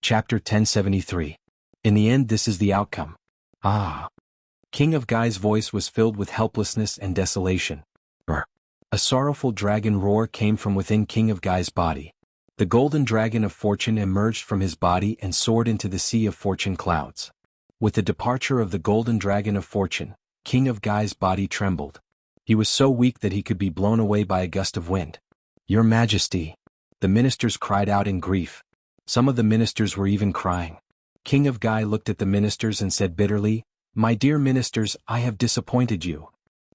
Chapter 1073. In the end, this is the outcome. Ah. King of Gai's voice was filled with helplessness and desolation. Brr. A sorrowful dragon roar came from within King of Gai's body. The golden dragon of fortune emerged from his body and soared into the sea of fortune clouds. With the departure of the golden dragon of fortune, King of Gai's body trembled. He was so weak that he could be blown away by a gust of wind. "Your Majesty!" The ministers cried out in grief. Some of the ministers were even crying. King of Gai looked at the ministers and said bitterly, "My dear ministers, I have disappointed you.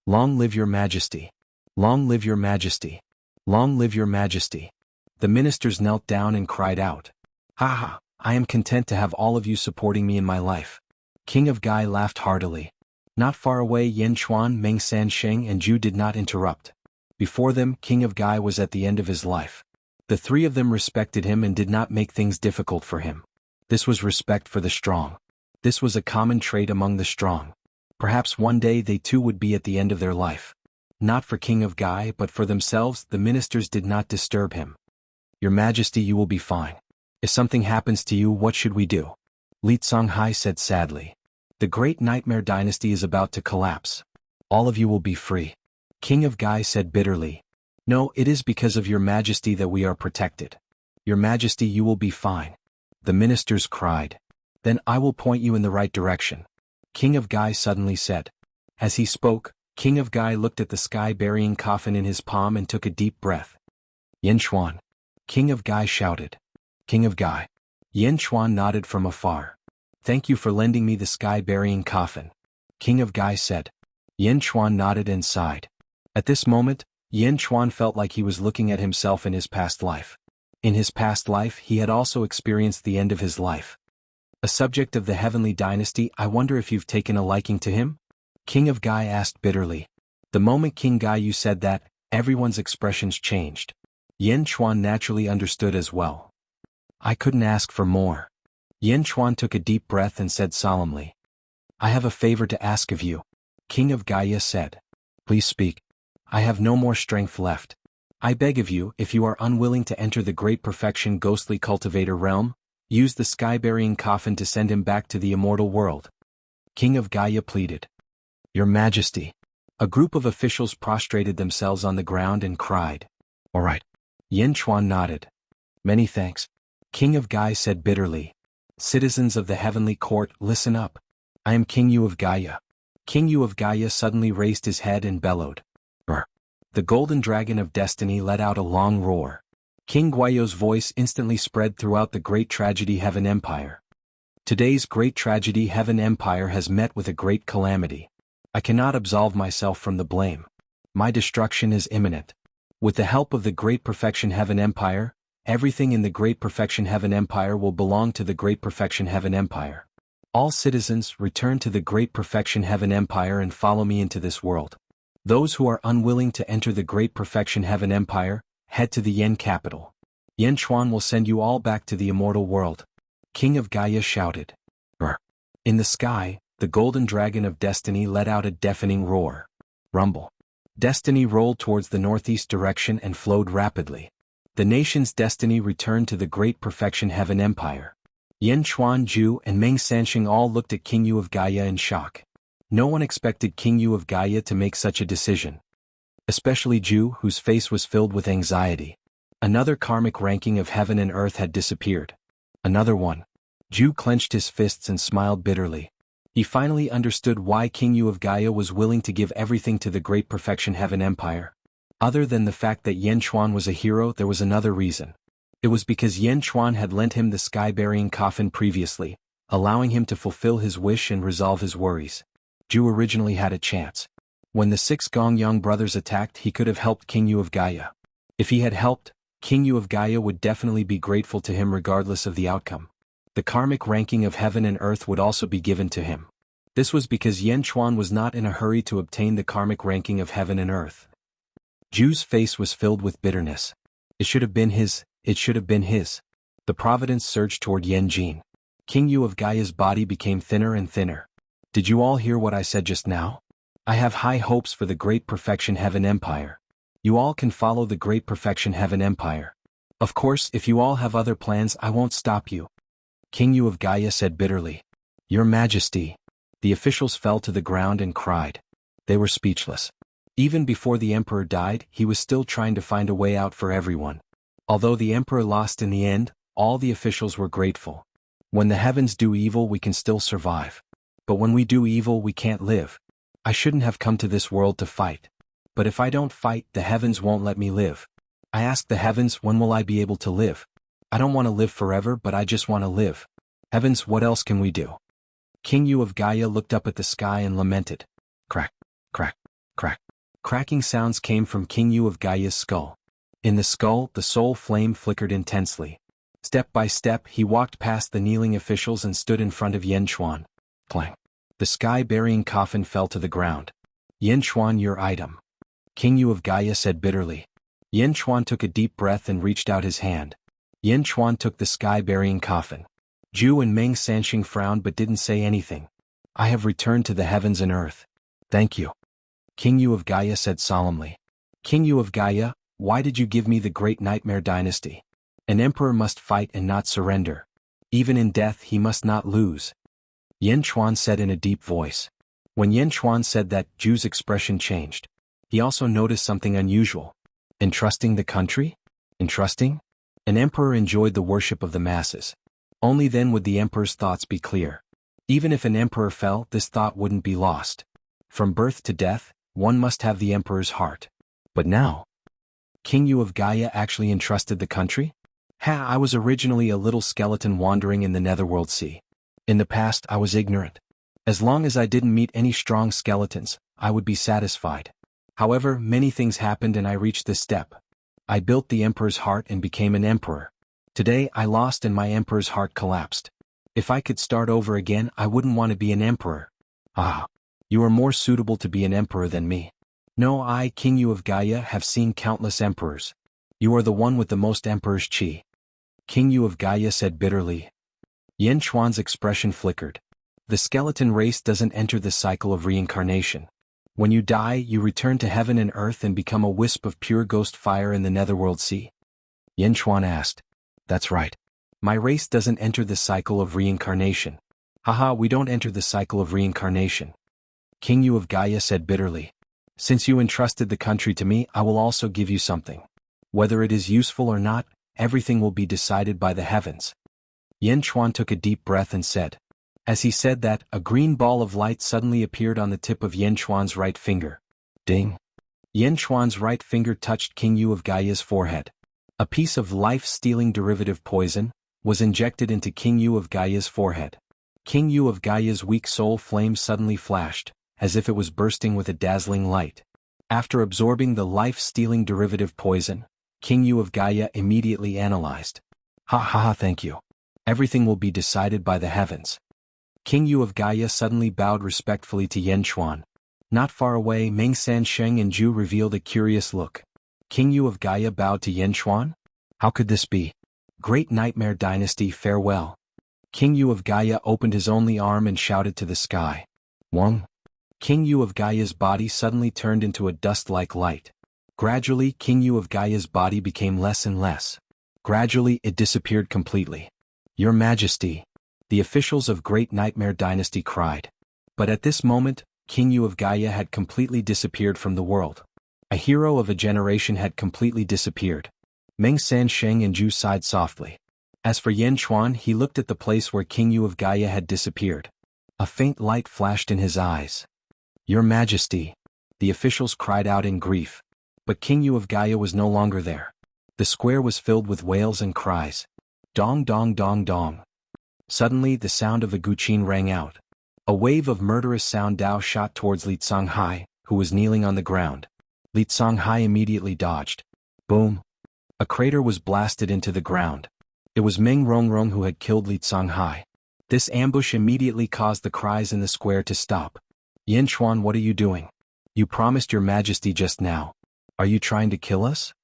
Long live your Majesty! Long live your Majesty! Long live your Majesty!" The ministers knelt down and cried out, "Ha ha, I am content to have all of you supporting me in my life." King of Gai laughed heartily. Not far away, Yan Chuan, Meng Sansheng and Zhu did not interrupt. Before them, King of Gai was at the end of his life. The three of them respected him and did not make things difficult for him. This was respect for the strong. This was a common trait among the strong. Perhaps one day they too would be at the end of their life. Not for King of Gai but for themselves, the ministers did not disturb him. "Your Majesty, you will be fine. If something happens to you, what should we do?" Li Songhai said sadly. "The great nightmare dynasty is about to collapse. All of you will be free." King of Gai said bitterly, "No, it is because of your Majesty that we are protected. Your Majesty, you will be fine." The ministers cried. "Then I will point you in the right direction," King of Gai suddenly said. As he spoke, King of Gai looked at the sky-burying coffin in his palm and took a deep breath. "Yan Chuan!" King of Gai shouted. "King of Gai!" Yan Chuan nodded from afar. "Thank you for lending me the sky-burying coffin," King of Gai said. Yan Chuan nodded and sighed. At this moment, Yan Chuan felt like he was looking at himself in his past life. In his past life, he had also experienced the end of his life. "A subject of the heavenly dynasty, I wonder if you've taken a liking to him?" King of Gai asked bitterly. The moment King Gai you said that, everyone's expressions changed. Yan Chuan naturally understood as well. "I couldn't ask for more." Yan Chuan took a deep breath and said solemnly, "I have a favor to ask of you." King of Gaia said, "Please speak. I have no more strength left. I beg of you, if you are unwilling to enter the great perfection ghostly cultivator realm, use the sky-burying coffin to send him back to the immortal world." King of Gaia pleaded. "Your Majesty." A group of officials prostrated themselves on the ground and cried, "All right." Yan Chuan nodded. "Many thanks." King of Gai said bitterly, "Citizens of the heavenly court, listen up. I am King Yu of Gaia." King Yu of Gaia suddenly raised his head and bellowed. Brr. The golden dragon of destiny let out a long roar. King Guayo's voice instantly spread throughout the great tragedy Heaven Empire. "Today's great tragedy Heaven Empire has met with a great calamity. I cannot absolve myself from the blame. My destruction is imminent. With the help of the Great Perfection Heaven Empire, everything in the Great Perfection Heaven Empire will belong to the Great Perfection Heaven Empire. All citizens, return to the Great Perfection Heaven Empire and follow me into this world. Those who are unwilling to enter the Great Perfection Heaven Empire, head to the Yen capital. Yan Chuan will send you all back to the immortal world." King of Gaia shouted. Brr. In the sky, the golden dragon of destiny let out a deafening roar. Rumble. Destiny rolled towards the northeast direction and flowed rapidly. The nation's destiny returned to the Great Perfection Heaven Empire. Yan Chuan, Zhu, and Meng Sansheng all looked at King Yu of Gaia in shock. No one expected King Yu of Gaia to make such a decision. Especially Zhu, whose face was filled with anxiety. Another karmic ranking of heaven and earth had disappeared. Another one. Zhu clenched his fists and smiled bitterly. He finally understood why King Yu of Gaia was willing to give everything to the Great Perfection Heaven Empire. Other than the fact that Yan Chuan was a hero, there was another reason. It was because Yan Chuan had lent him the sky-burying coffin previously, allowing him to fulfill his wish and resolve his worries. Zhu originally had a chance. When the 6 Gongyang brothers attacked, he could have helped King Yu of Gaia. If he had helped, King Yu of Gaia would definitely be grateful to him regardless of the outcome. The karmic ranking of heaven and earth would also be given to him. This was because Yan Chuan was not in a hurry to obtain the karmic ranking of heaven and earth. Zhu's face was filled with bitterness. It should have been his. It should have been his. The providence surged toward Yan Jin. King Yu of Gaia's body became thinner and thinner. "Did you all hear what I said just now? I have high hopes for the Great Perfection Heaven Empire. You all can follow the Great Perfection Heaven Empire. Of course, if you all have other plans, I won't stop you." King Yu of Gaia said bitterly. Your Majesty. The officials fell to the ground and cried. They were speechless. Even before the emperor died, he was still trying to find a way out for everyone. Although the emperor lost in the end, all the officials were grateful. When the heavens do evil, we can still survive. But when we do evil, we can't live. I shouldn't have come to this world to fight. But if I don't fight, the heavens won't let me live. I ask the heavens, when will I be able to live? I don't want to live forever, but I just want to live. Heavens, what else can we do? King Yu of Gaia looked up at the sky and lamented. Crack, crack, crack. Cracking sounds came from King Yu of Gaia's skull. In the skull, the soul flame flickered intensely. Step by step, he walked past the kneeling officials and stood in front of Yen Chuan. Clang. The sky-burying coffin fell to the ground. Yen Chuan, your item. King Yu of Gaia said bitterly. Yen Chuan took a deep breath and reached out his hand. Yen Chuan took the sky-burying coffin. Zhu and Meng Sanxing frowned but didn't say anything. I have returned to the heavens and earth. Thank you. King Yu of Gaia said solemnly. King Yu of Gaia, why did you give me the great nightmare dynasty? An emperor must fight and not surrender. Even in death he must not lose. Yen Chuan said in a deep voice. When Yen Chuan said that, Zhu's expression changed. He also noticed something unusual. Entrusting the country? Entrusting? An emperor enjoyed the worship of the masses. Only then would the emperor's thoughts be clear. Even if an emperor fell, this thought wouldn't be lost. From birth to death, one must have the emperor's heart. But now, King Yu of Gaia actually entrusted the country? I was originally a little skeleton wandering in the netherworld sea. In the past, I was ignorant. As long as I didn't meet any strong skeletons, I would be satisfied. However, many things happened and I reached this step. I built the emperor's heart and became an emperor. Today, I lost and my emperor's heart collapsed. If I could start over again, I wouldn't want to be an emperor. You are more suitable to be an emperor than me. No, I, King Yu of Gaia, have seen countless emperors. You are the one with the most emperor's chi. King Yu of Gaia said bitterly. Yen Chuan's expression flickered. The skeleton race doesn't enter the cycle of reincarnation. When you die, you return to heaven and earth and become a wisp of pure ghost fire in the netherworld sea. Yen Chuan asked. That's right. My race doesn't enter the cycle of reincarnation. We don't enter the cycle of reincarnation. King Yu of Gaia said bitterly. Since you entrusted the country to me, I will also give you something. Whether it is useful or not, everything will be decided by the heavens. Yen Chuan took a deep breath and said. As he said that, a green ball of light suddenly appeared on the tip of Yen Chuan's right finger. Ding! Yen Chuan's right finger touched King Yu of Gaia's forehead. A piece of life-stealing derivative poison was injected into King Yu of Gaia's forehead. King Yu of Gaia's weak soul flame suddenly flashed, as if it was bursting with a dazzling light. After absorbing the life-stealing derivative poison, King Yu of Gaia immediately analyzed. Thank you. Everything will be decided by the heavens. King Yu of Gaia suddenly bowed respectfully to Yen Chuan. Not far away, Meng Sansheng and Zhu revealed a curious look. King Yu of Gaia bowed to Yen Chuan? How could this be? Great Nightmare Dynasty, farewell. King Yu of Gaia opened his only arm and shouted to the sky. Wong. King Yu of Gaia's body suddenly turned into a dust-like light. Gradually, King Yu of Gaia's body became less and less. Gradually, it disappeared completely. Your Majesty. The officials of Great Nightmare Dynasty cried. But at this moment, King Yu of Gaia had completely disappeared from the world. A hero of a generation had completely disappeared. Meng Sansheng and Zhu sighed softly. As for Yen Chuan, he looked at the place where King Yu of Gaia had disappeared. A faint light flashed in his eyes. Your Majesty. The officials cried out in grief. But King Yu of Gaia was no longer there. The square was filled with wails and cries. Dong dong dong dong. Suddenly the sound of a guqin rang out. A wave of murderous sound Dao shot towards Li Songhai, who was kneeling on the ground. Li Songhai immediately dodged. Boom. A crater was blasted into the ground. It was Meng Rongrong who had killed Li Songhai. This ambush immediately caused the cries in the square to stop. Yen Chuan, what are you doing? You promised your Majesty just now. Are you trying to kill us?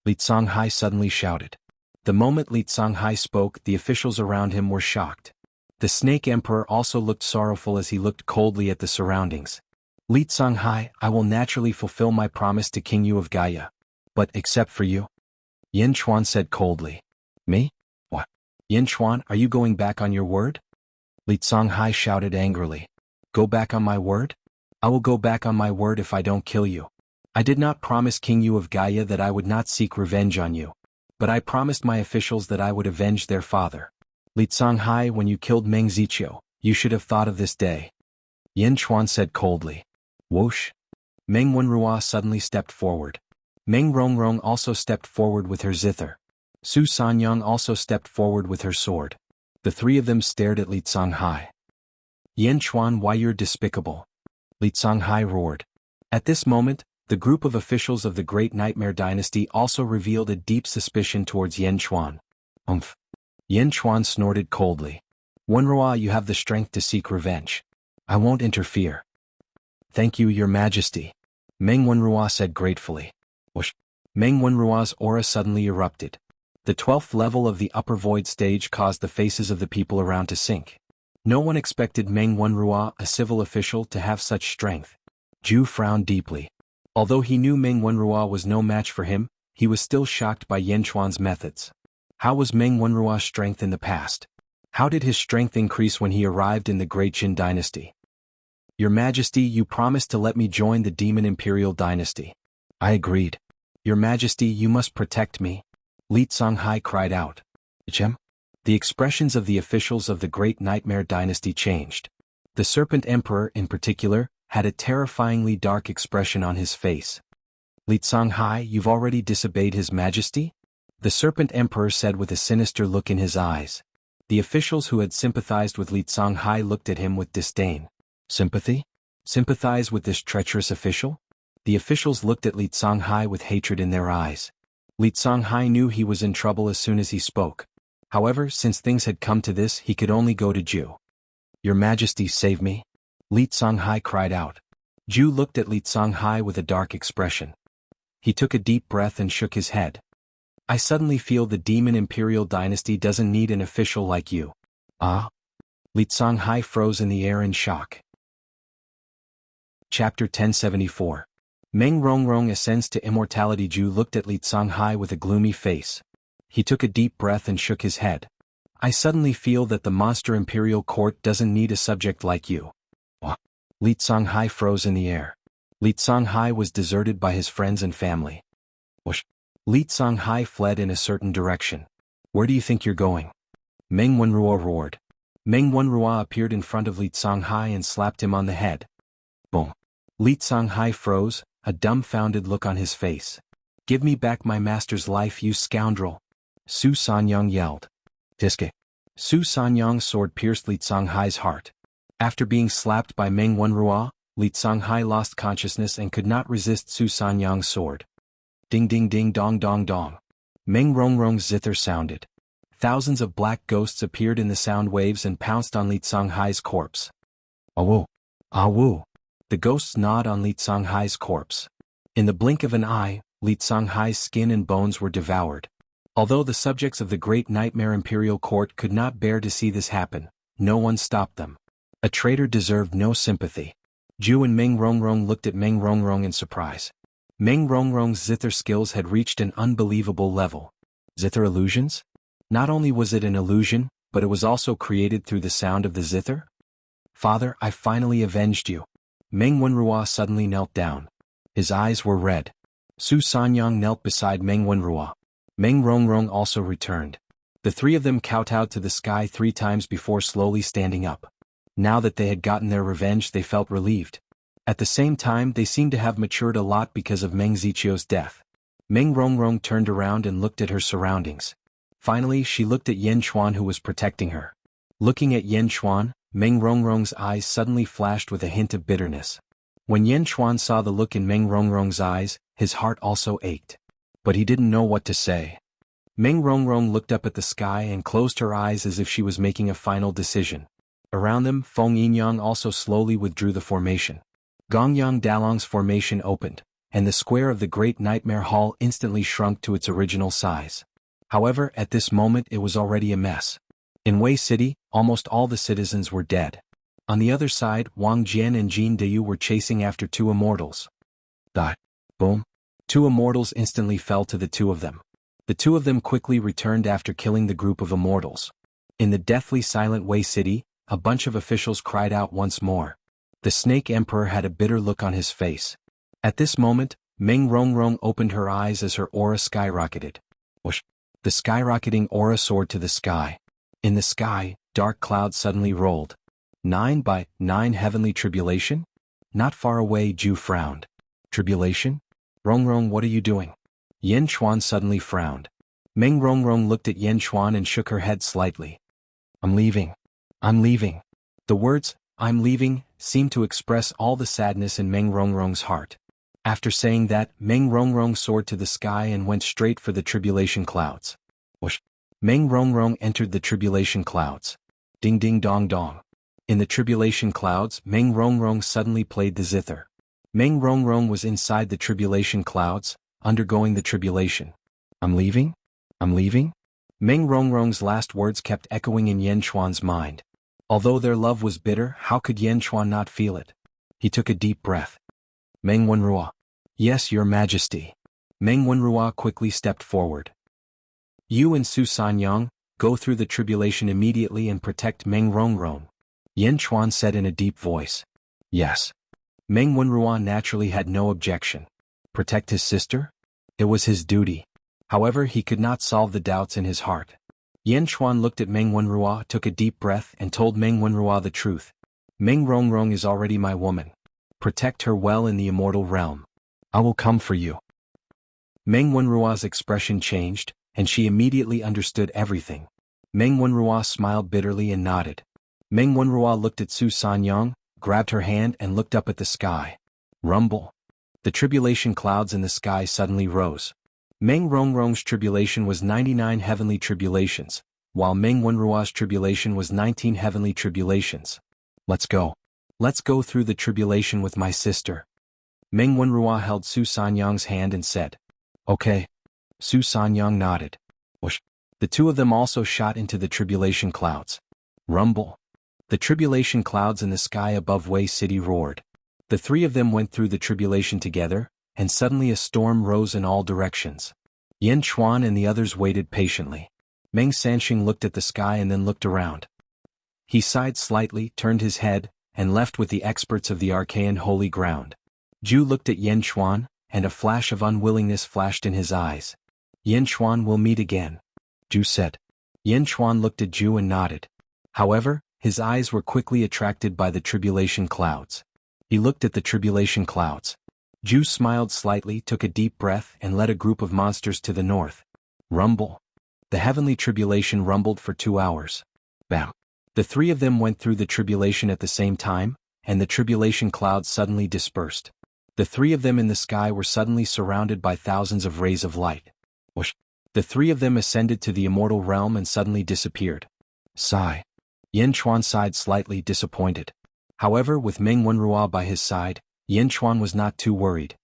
Li Songhai suddenly shouted. The moment Li Songhai spoke, the officials around him were shocked. The Snake Emperor also looked sorrowful as he looked coldly at the surroundings. Li Songhai, I will naturally fulfill my promise to King Yu of Gaia. But except for you? Yen Chuan said coldly. Me? What? Yin Chuan, are you going back on your word? Li Songhai shouted angrily. Go back on my word? I will go back on my word if I don't kill you. I did not promise King Yu of Gaia that I would not seek revenge on you. But I promised my officials that I would avenge their father. Li Songhai, when you killed Meng Ziqiu, you should have thought of this day. Yin Chuan said coldly. Whoosh. Meng Wenrua suddenly stepped forward. Meng Rongrong also stepped forward with her zither. Su Sanyang also stepped forward with her sword. The three of them stared at Li Songhai. Yin Chuan, why you're despicable? Li Songhai roared. At this moment, the group of officials of the Great Nightmare Dynasty also revealed a deep suspicion towards Yin Chuan. Yin Chuan snorted coldly. Wenrua, you have the strength to seek revenge. I won't interfere. Thank you, Your Majesty. Meng Wenrua said gratefully. Whoosh. Meng Wenrua's aura suddenly erupted. The 12th level of the upper void stage caused the faces of the people around to sink. No one expected Meng Wenrua, a civil official, to have such strength. Zhu frowned deeply. Although he knew Meng Wenrua was no match for him, he was still shocked by Yin Chuan's methods. How was Meng Wenrua's strength in the past? How did his strength increase when he arrived in the Great Jin Dynasty? Your Majesty, you promised to let me join the Demon Imperial Dynasty. I agreed. Your Majesty, you must protect me. Li Songhai cried out. Chem? The expressions of the officials of the Great Nightmare Dynasty changed. The Serpent Emperor, in particular, had a terrifyingly dark expression on his face. Li Songhai, you've already disobeyed His Majesty? The Serpent Emperor said with a sinister look in his eyes. The officials who had sympathized with Li Songhai looked at him with disdain. Sympathy? Sympathize with this treacherous official? The officials looked at Li Songhai with hatred in their eyes. Li Songhai knew he was in trouble as soon as he spoke. However, since things had come to this, he could only go to Zhu. Your Majesty, save me. Li Songhai cried out. Zhu looked at Li Songhai with a dark expression. He took a deep breath and shook his head. I suddenly feel the Demon Imperial Dynasty doesn't need an official like you. Ah? Li Songhai froze in the air in shock. Chapter 1074. Meng Rongrong ascends to immortality. Zhu looked at Li Songhai with a gloomy face. He took a deep breath and shook his head. I suddenly feel that the monster imperial court doesn't need a subject like you. What? Li Songhai froze in the air. Li Songhai was deserted by his friends and family. Whoosh. Li Songhai fled in a certain direction. Where do you think you're going? Meng Wenrua roared. Meng Wenrua appeared in front of Li Songhai and slapped him on the head. Boom. Li Songhai froze, a dumbfounded look on his face. Give me back my master's life, you scoundrel. Su Sanyang yelled. Diske. Su Sanyang's sword pierced Li Songhai's heart. After being slapped by Meng Wenrua, Li Songhai lost consciousness and could not resist Su Sanyang's sword. Ding ding ding dong dong dong. Meng Rongrong's zither sounded. Thousands of black ghosts appeared in the sound waves and pounced on Li Songhai's corpse. Awu. Awu. The ghosts gnawed on Li Songhai's corpse. In the blink of an eye, Li Songhai's skin and bones were devoured. Although the subjects of the Great Nightmare Imperial Court could not bear to see this happen, no one stopped them. A traitor deserved no sympathy. Zhu and Meng Rongrong looked at Meng Rongrong in surprise. Meng Rongrong's zither skills had reached an unbelievable level. Zither illusions? Not only was it an illusion, but it was also created through the sound of the zither? Father, I finally avenged you. Meng Wenrua suddenly knelt down. His eyes were red. Su Sanyang knelt beside Meng Wenrua. Meng Rongrong also returned. The three of them kowtowed to the sky 3 times before slowly standing up. Now that they had gotten their revenge, they felt relieved. At the same time, they seemed to have matured a lot because of Meng Ziqiu's death. Meng Rongrong turned around and looked at her surroundings. Finally, she looked at Yin Chuan, who was protecting her. Looking at Yin Chuan, Meng Rongrong's eyes suddenly flashed with a hint of bitterness. When Yin Chuan saw the look in Meng Rongrong's eyes, his heart also ached. But he didn't know what to say. Meng Rongrong looked up at the sky and closed her eyes as if she was making a final decision. Around them, Feng Yinyang also slowly withdrew the formation. Gongyang Dalong's formation opened, and the square of the Great Nightmare Hall instantly shrunk to its original size. However, at this moment it was already a mess. In Wei City, almost all the citizens were dead. On the other side, Wang Jian and Jin Deyu were chasing after 2 immortals. Boom. 2 immortals instantly fell to the 2 of them. The two of them quickly returned after killing the group of immortals. In the deathly silent Wei City, a bunch of officials cried out once more. The Snake Emperor had a bitter look on his face. At this moment, Meng Rongrong opened her eyes as her aura skyrocketed. Whoosh! The skyrocketing aura soared to the sky. In the sky, dark clouds suddenly rolled. 9 by 9 heavenly tribulation? Not far away, Ju frowned. Tribulation? Rongrong, what are you doing? Yen Chuan suddenly frowned. Meng Rongrong looked at Yen Chuan and shook her head slightly. I'm leaving. I'm leaving. The words, I'm leaving, seemed to express all the sadness in Meng Rongrong's heart. After saying that, Meng Rongrong soared to the sky and went straight for the tribulation clouds. Whoosh! Meng Rongrong entered the tribulation clouds. Ding ding dong dong. In the tribulation clouds, Meng Rongrong suddenly played the zither. Meng Rongrong was inside the tribulation clouds, undergoing the tribulation. I'm leaving? I'm leaving? Meng Rongrong's last words kept echoing in Yen Chuan's mind. Although their love was bitter, how could Yen Chuan not feel it? He took a deep breath. Meng Wenrua. Yes, your majesty. Meng Wenrua quickly stepped forward. You and Su Sanyang, go through the tribulation immediately and protect Meng Rongrong. Yen Chuan said in a deep voice. Yes. Meng Wenrua naturally had no objection. Protect his sister? It was his duty. However, he could not solve the doubts in his heart. Yen Chuan looked at Meng Wenrua, took a deep breath and told Meng Wenrua the truth. Meng Rongrong is already my woman. Protect her well in the immortal realm. I will come for you. Meng Wenrua's expression changed, and she immediately understood everything. Meng Wenrua smiled bitterly and nodded. Meng Wenrua looked at Su Sanyang, grabbed her hand and looked up at the sky. Rumble. The tribulation clouds in the sky suddenly rose. Meng Rongrong's tribulation was 99 heavenly tribulations, while Meng Wenrua's tribulation was 19 heavenly tribulations. Let's go. Let's go through the tribulation with my sister. Meng Wenrua held Su Sanyang's hand and said. Okay. Su Sanyang nodded. Whoosh. The two of them also shot into the tribulation clouds. Rumble. The tribulation clouds in the sky above Wei City roared. The three of them went through the tribulation together, and suddenly a storm rose in all directions. Yen Chuan and the others waited patiently. Meng Sanxing looked at the sky and then looked around. He sighed slightly, turned his head, and left with the experts of the Archaean holy ground. Ju looked at Yen Chuan, and a flash of unwillingness flashed in his eyes. Yen Chuan will meet again. Ju said. Yen Chuan looked at Ju and nodded. However, his eyes were quickly attracted by the tribulation clouds. He looked at the tribulation clouds. Ju smiled slightly, took a deep breath and led a group of monsters to the north. Rumble. The heavenly tribulation rumbled for 2 hours. Bam. The three of them went through the tribulation at the same time, and the tribulation clouds suddenly dispersed. The three of them in the sky were suddenly surrounded by thousands of rays of light. Whoosh. The three of them ascended to the immortal realm and suddenly disappeared. Sigh. Yen Chuan sighed slightly, disappointed. However, with Meng Wenrua by his side, Yen Chuan was not too worried.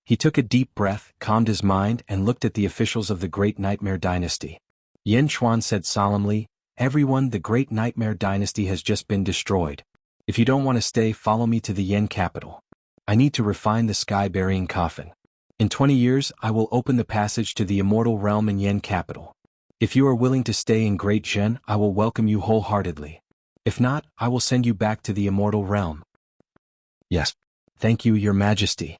He took a deep breath, calmed his mind and looked at the officials of the Great Nightmare Dynasty. Yen Chuan said solemnly, Everyone, the Great Nightmare Dynasty has just been destroyed. If you don't want to stay, follow me to the Yen capital. I need to refine the sky-burying coffin. In 20 years, I will open the passage to the immortal realm in Yen capital. If you are willing to stay in Great Zhen, I will welcome you wholeheartedly. If not, I will send you back to the immortal realm. Yes. Thank you, your majesty.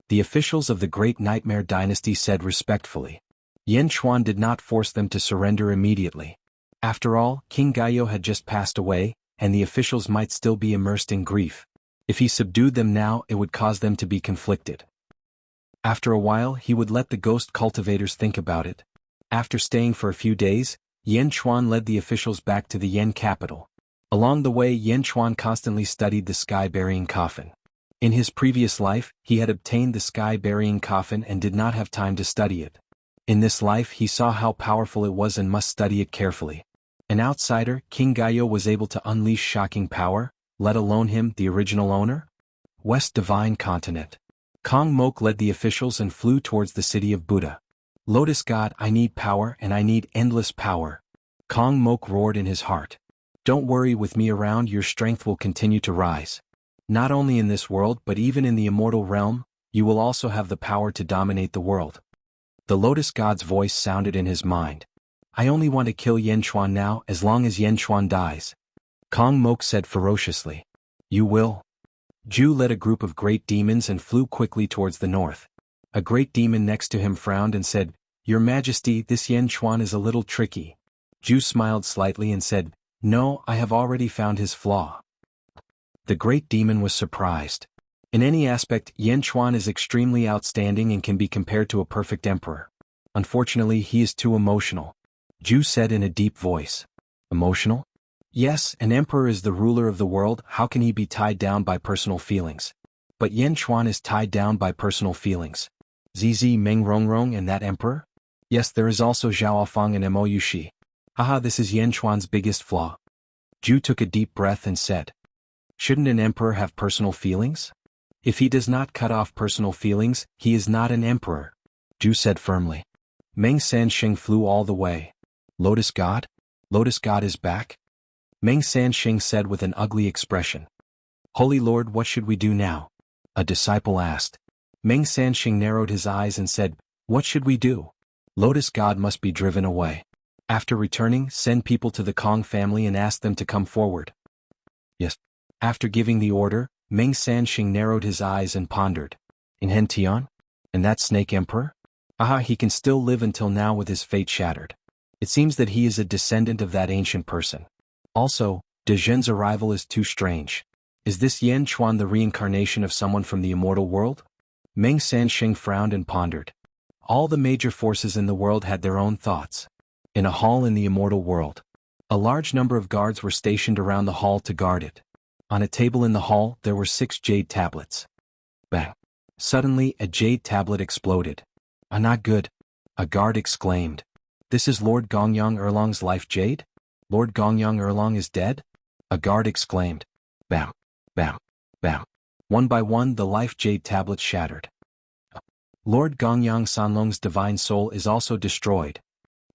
The officials of the Great Nightmare Dynasty said respectfully. Yen Chuan did not force them to surrender immediately. After all, King Gaio had just passed away, and the officials might still be immersed in grief. If he subdued them now, it would cause them to be conflicted. After a while, he would let the ghost cultivators think about it. After staying for a few days, Yen Chuan led the officials back to the Yen capital. Along the way, Yen Chuan constantly studied the sky-burying coffin. In his previous life, he had obtained the sky-burying coffin and did not have time to study it. In this life, he saw how powerful it was and must study it carefully. An outsider, King Gaio was able to unleash shocking power, let alone him, the original owner? West Divine Continent. Kong Mok led the officials and flew towards the city of Buddha. Lotus God, I need power and I need endless power. Kong Mok roared in his heart. Don't worry, with me around, your strength will continue to rise. Not only in this world but even in the immortal realm, you will also have the power to dominate the world. The lotus god's voice sounded in his mind. I only want to kill Yan Chuan now as long as Yan Chuan dies. Kong Mok said ferociously. You will? Zhu led a group of great demons and flew quickly towards the north. A great demon next to him frowned and said, Your Majesty, this Yan Chuan is a little tricky. Zhu smiled slightly and said, No, I have already found his flaw. The great demon was surprised. In any aspect, Yan Chuan is extremely outstanding and can be compared to a perfect emperor. Unfortunately, he is too emotional. Zhu said in a deep voice. Emotional? Yes, an emperor is the ruler of the world, how can he be tied down by personal feelings? But Yan Chuan is tied down by personal feelings. Zizi Meng Rongrong and that emperor? Yes, there is also Zhao Feng and Mo Yushi. Haha, this is Yan Chuan's biggest flaw. Zhu took a deep breath and said. Shouldn't an emperor have personal feelings? If he does not cut off personal feelings, he is not an emperor. Zhu said firmly. Meng Sanxing flew all the way. Lotus God? Lotus God is back? Meng Sanxing said with an ugly expression. Holy Lord, what should we do now? A disciple asked. Meng Sanxing narrowed his eyes and said, What should we do? Lotus God must be driven away. After returning, send people to the Kong family and ask them to come forward. Yes. After giving the order, Meng Sanxing narrowed his eyes and pondered. In Hentian? And that snake emperor? Aha, he can still live until now with his fate shattered. It seems that he is a descendant of that ancient person. Also, De Zhen's arrival is too strange. Is this Yan Chuan the reincarnation of someone from the immortal world? Meng Sanxing frowned and pondered. All the major forces in the world had their own thoughts. In a hall in the immortal world, a large number of guards were stationed around the hall to guard it. On a table in the hall, there were 6 jade tablets. Bang! Suddenly, a jade tablet exploded. Not good. A guard exclaimed. This is Lord Gongyang Erlong's life jade? Lord Gongyang Erlong is dead? A guard exclaimed. Bam! Bam! Bam! One by one the life jade tablets shattered. Lord Gongyang Sanlong's divine soul is also destroyed.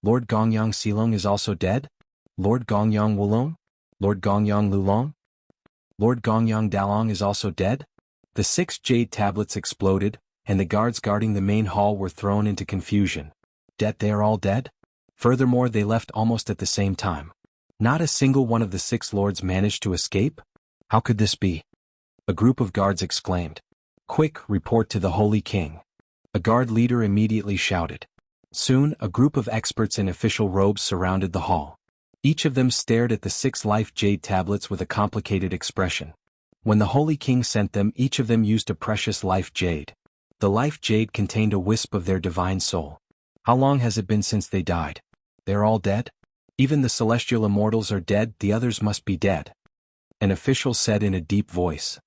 Lord Gongyang Silong is also dead? Lord Gongyang Wulong? Lord Gongyang Lulong? Lord Gongyang Dalong is also dead? The 6 jade tablets exploded, and the guards guarding the main hall were thrown into confusion. They are all dead? Furthermore, they left almost at the same time. Not a single one of the 6 lords managed to escape? How could this be? A group of guards exclaimed. Quick, report to the Holy King. A guard leader immediately shouted. Soon, a group of experts in official robes surrounded the hall. Each of them stared at the 6 life jade tablets with a complicated expression. When the Holy King sent them, each of them used a precious life jade. The life jade contained a wisp of their divine soul. How long has it been since they died? They're all dead? Even the celestial immortals are dead, the others must be dead. An official said in a deep voice.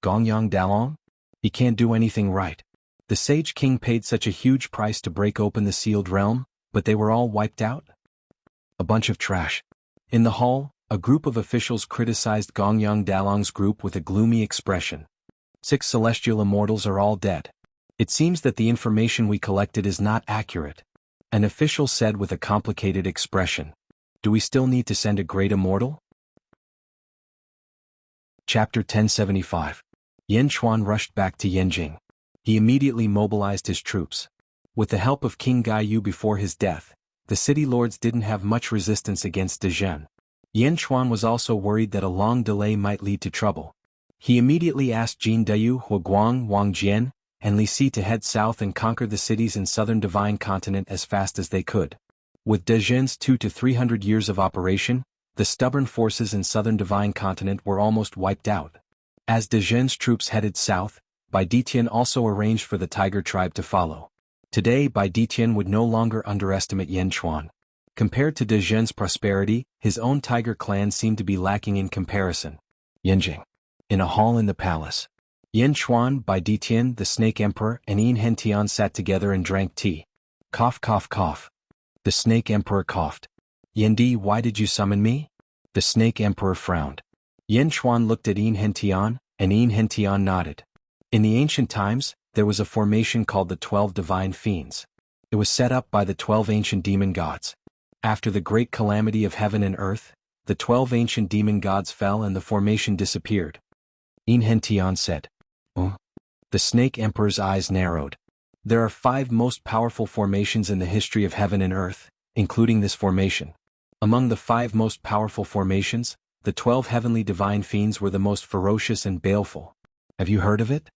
Gongyang Dalong? He can't do anything right. The Sage King paid such a huge price to break open the sealed realm, but they were all wiped out? A bunch of trash. In the hall, a group of officials criticized Gongyang Dalong's group with a gloomy expression. 6 celestial immortals are all dead. It seems that the information we collected is not accurate. An official said with a complicated expression. Do we still need to send a great immortal? Chapter 1075. Yan Chuan rushed back to Yanjing. He immediately mobilized his troops. With the help of King Gai Yu before his death, the city lords didn't have much resistance against De Zhen. Yan Chuan was also worried that a long delay might lead to trouble. He immediately asked Jin Deyu, Huaguang, Wang Jian, and Li Si to head south and conquer the cities in southern Divine Continent as fast as they could. With De Zhen's 200 to 300 years of operation, the stubborn forces in southern Divine Continent were almost wiped out. As De Zhen's troops headed south, Bai Ditian also arranged for the Tiger tribe to follow. Today Bai Ditian would no longer underestimate Yan Chuan. Compared to De Zhen's prosperity, his own Tiger clan seemed to be lacking in comparison. Yanjing. In a hall in the palace. Yan Chuan, Bai Ditian, the Snake Emperor, and Yin Hentian sat together and drank tea. Cough, cough, cough. The Snake Emperor coughed. Yendi, why did you summon me? The Snake Emperor frowned. Yan Chuan looked at Yin Hentian, and Yin Hentian nodded. In the ancient times, there was a formation called the 12 Divine Fiends. It was set up by the 12 ancient demon gods. After the great calamity of heaven and earth, the 12 ancient demon gods fell and the formation disappeared. Yin Hentian said. Oh? The Snake Emperor's eyes narrowed. There are 5 most powerful formations in the history of heaven and earth, including this formation. Among the 5 most powerful formations, the 12 heavenly divine fiends were the most ferocious and baleful. Have you heard of it?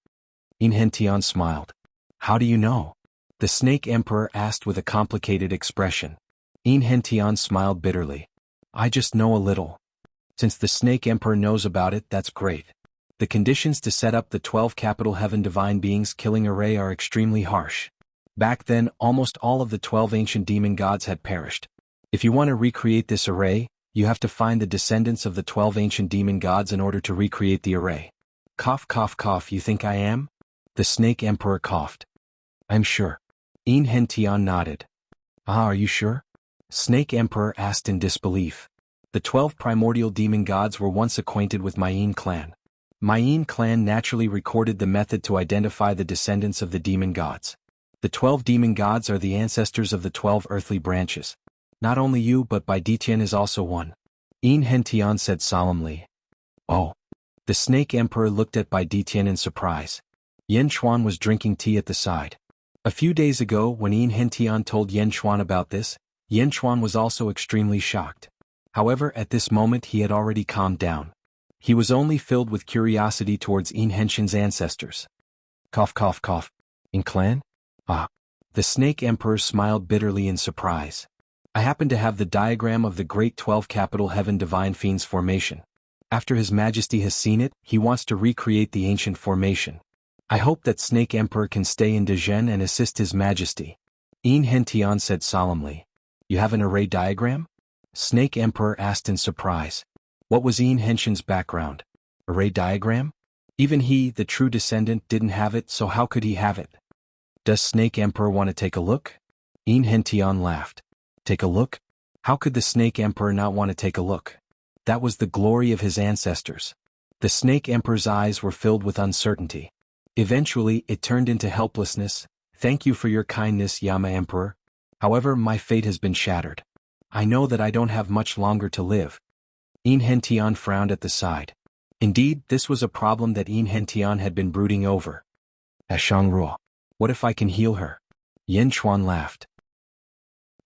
Inhentian smiled. How do you know? The Snake Emperor asked with a complicated expression. Inhentian smiled bitterly. I just know a little. Since the Snake Emperor knows about it, that's great. The conditions to set up the 12 capital heaven divine beings killing array are extremely harsh. Back then, almost all of the 12 ancient demon gods had perished. If you want to recreate this array, you have to find the descendants of the 12 ancient demon gods in order to recreate the array. Cough cough cough, you think I am? The Snake Emperor coughed. I'm sure. Inhentian nodded. Ah, are you sure? Snake Emperor asked in disbelief. The 12 primordial demon gods were once acquainted with Mayin clan. Mayin clan naturally recorded the method to identify the descendants of the demon gods. The 12 demon gods are the ancestors of the 12 earthly branches. Not only you but Bai Ditian is also one. Inhentian said solemnly. Oh. The Snake Emperor looked at Bai Ditian in surprise. Yen Chuan was drinking tea at the side. A few days ago when Inhentian told Yen Chuan about this, Yen Chuan was also extremely shocked. However, at this moment he had already calmed down. He was only filled with curiosity towards Inhentian's ancestors. Cough cough cough. In clan? Ah. The Snake Emperor smiled bitterly in surprise. I happen to have the diagram of the great 12 capital heaven divine fiends formation. After His Majesty has seen it, he wants to recreate the ancient formation. I hope that Snake Emperor can stay in Dezhen and assist His Majesty. Inhentian said solemnly. You have an array diagram? Snake Emperor asked in surprise. What was Inhentian's background? Array diagram? Even he, the true descendant, didn't have it, so how could he have it? Does Snake Emperor want to take a look? Inhentian laughed. Take a look? How could the Snake Emperor not want to take a look? That was the glory of his ancestors. The Snake Emperor's eyes were filled with uncertainty. Eventually, it turned into helplessness. Thank you for your kindness, Yama Emperor. However, my fate has been shattered. I know that I don't have much longer to live. Inhentian frowned at the side. Indeed, this was a problem that Inhentian had been brooding over. Ashangruo. What if I can heal her? Yen Chuan laughed.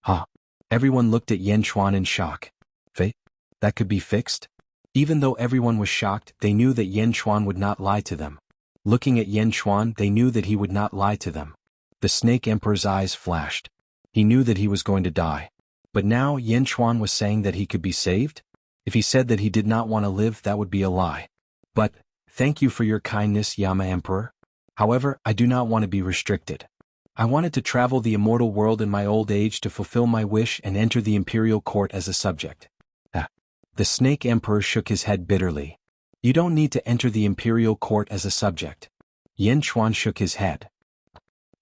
Huh. Everyone looked at Yen Chuan in shock. Fate? That could be fixed? Even though everyone was shocked, they knew that Yen Chuan would not lie to them. Looking at Yen Chuan, they knew that he would not lie to them. The Snake Emperor's eyes flashed. He knew that he was going to die. But now Yen Chuan was saying that he could be saved? If he said that he did not want to live, that would be a lie. But, thank you for your kindness, Yama Emperor. However, I do not want to be restricted. I wanted to travel the immortal world in my old age to fulfill my wish and enter the imperial court as a subject. The Snake Emperor shook his head bitterly. You don't need to enter the imperial court as a subject. Yen Chuan shook his head.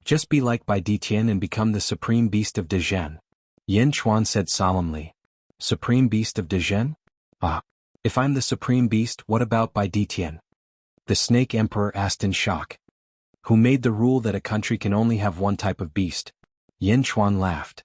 Just be like Bai Ditian and become the supreme beast of Dezhen. Yen Chuan said solemnly. Supreme beast of Dezhen? Ah. If I'm the supreme beast, what about Bai Ditian? The Snake Emperor asked in shock. Who made the rule that a country can only have one type of beast? Yen Chuan laughed.